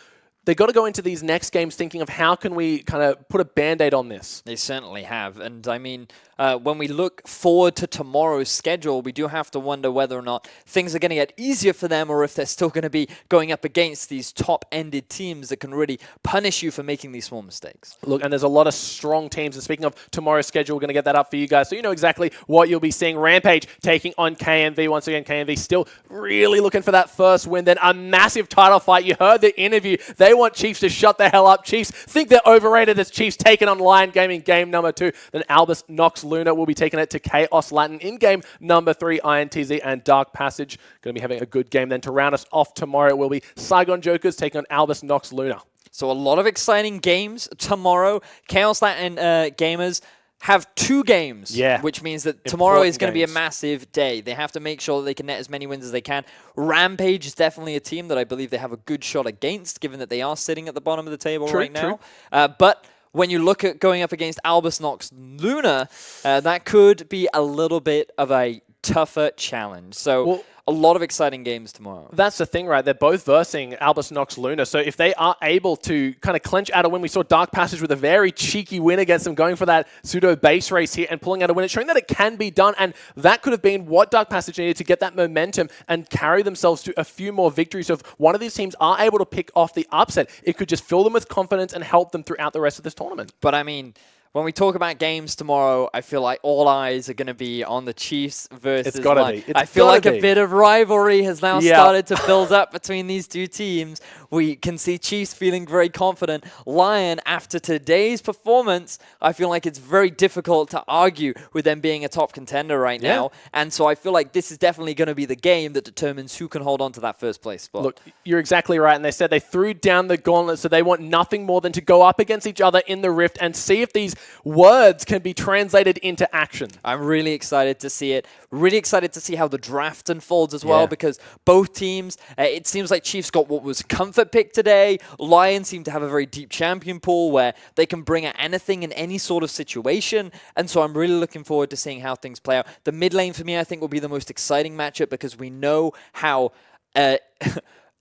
They got to go into these next games thinking of how can we kind of put a Band-Aid on this. They certainly have. And I mean, when we look forward to tomorrow's schedule, we do have to wonder whether or not things are going to get easier for them or if they're still going to be going up against these top-ended teams that can really punish you for making these small mistakes. Look, and there's a lot of strong teams. And speaking of tomorrow's schedule, we're going to get that up for you guys so you know exactly what you'll be seeing. Rampage taking on KNV. Once again, KNV still really looking for that first win. Then a massive title fight. You heard the interview. They want Chiefs to shut the hell up. Chiefs think they're overrated as Chiefs taking on Lion Gaming game number 2. Then Albus Nox Luna will be taking it to Chaos Latin in game number 3. INTZ and Dark Passage going to be having a good game. Then to round us off tomorrow will be Saigon Jokers taking on Albus Nox Luna. So a lot of exciting games tomorrow. Chaos Latin gamers have 2 games, which means that tomorrow is going to be a massive day. They have to make sure that they can net as many wins as they can. Rampage is definitely a team that I believe they have a good shot against, given that they are sitting at the bottom of the table right now. But when you look at going up against Albus Nox Luna, that could be a little bit of a tougher challenge. So a lot of exciting games tomorrow. That's the thing, right? They're both versing Albus Nox Luna. So if they are able to kind of clinch out a win, we saw Dark Passage with a very cheeky win against them, going for that pseudo base race here and pulling out a win. It's showing that it can be done. And that could have been what Dark Passage needed to get that momentum and carry themselves to a few more victories. So if one of these teams are able to pick off the upset, it could just fill them with confidence and help them throughout the rest of this tournament. But I mean, when we talk about games tomorrow, I feel like all eyes are going to be on the Chiefs versus Lion. I feel like a bit of rivalry has now started to build up between these two teams. We can see Chiefs feeling very confident. Lion, after today's performance, I feel like it's very difficult to argue with them being a top contender right now. And so I feel like this is definitely going to be the game that determines who can hold on to that first place spot. Look, you're exactly right. And they said they threw down the gauntlet, so they want nothing more than to go up against each other in the Rift and see if these words can be translated into action. I'm really excited to see it. Really excited to see how the draft unfolds as well, because both teams, it seems like Chiefs got what was comfort pick today. Lions seem to have a very deep champion pool where they can bring out anything in any sort of situation. And so I'm really looking forward to seeing how things play out. The mid lane for me, I think, will be the most exciting matchup because we know how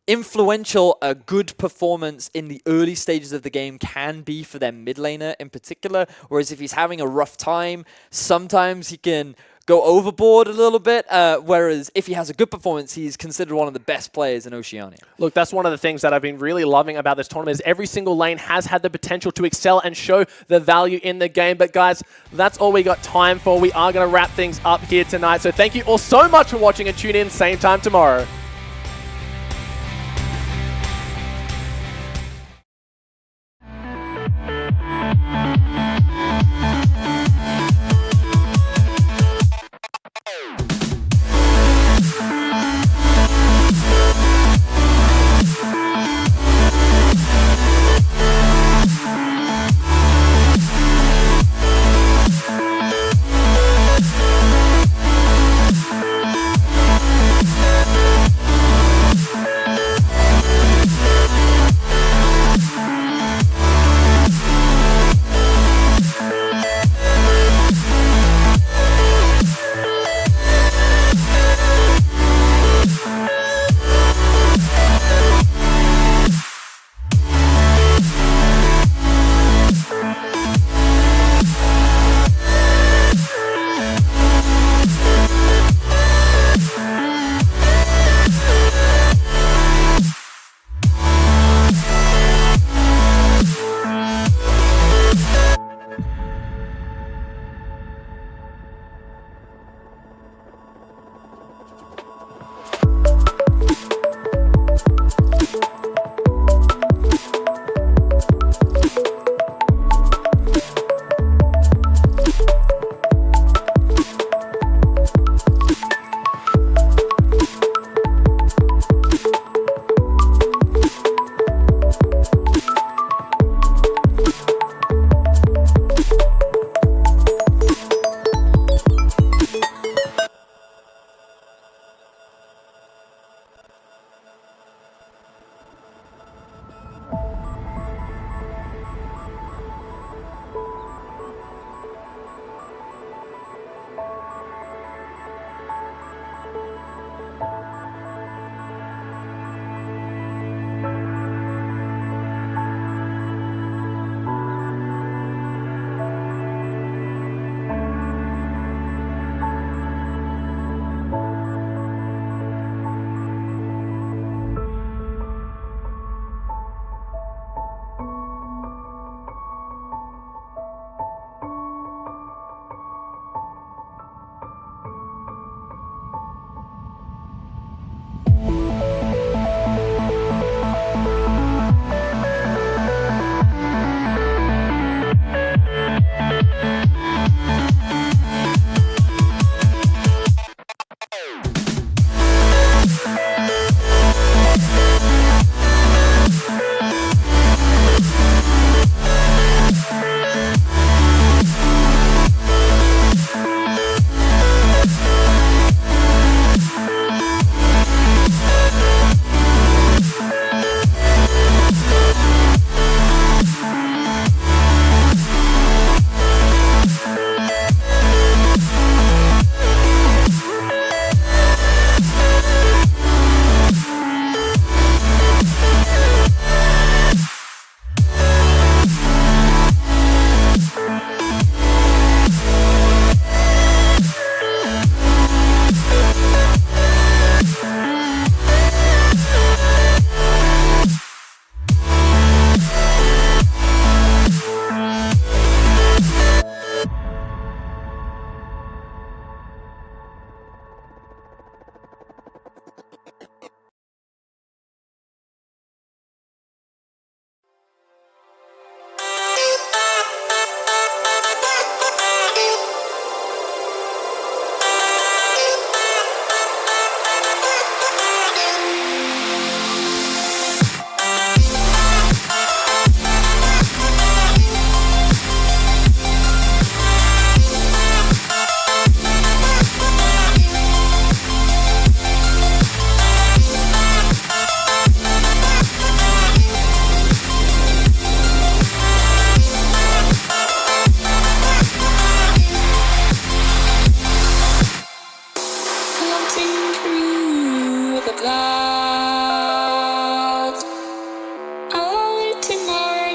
influential a good performance in the early stages of the game can be for their mid laner in particular, whereas if he's having a rough time, sometimes he can go overboard a little bit, whereas if he has a good performance, he's considered one of the best players in Oceania. Look, that's one of the things that I've been really loving about this tournament is every single lane has had the potential to excel and show the value in the game. But guys, that's all we got time for. We are going to wrap things up here tonight. So thank you all so much for watching and tune in same time tomorrow. Yeah.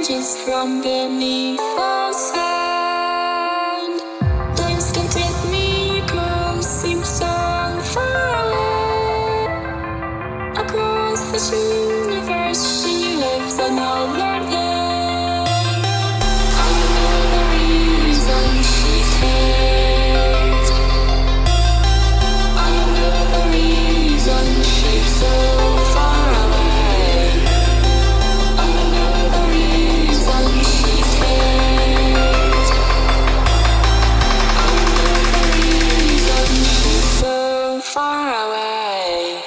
emerges from beneath the sand. The instant miracles seem so far away. Across this universe, she lives another day. I know the reason she stays. I know the reason she's so far away. I know the reason she stays. I know the reason she's so far away.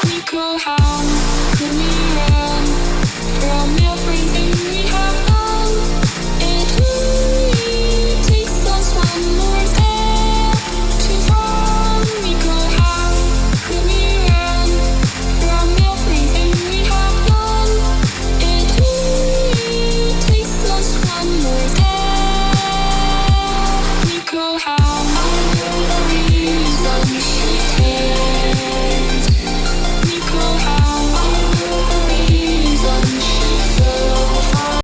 Recall how could we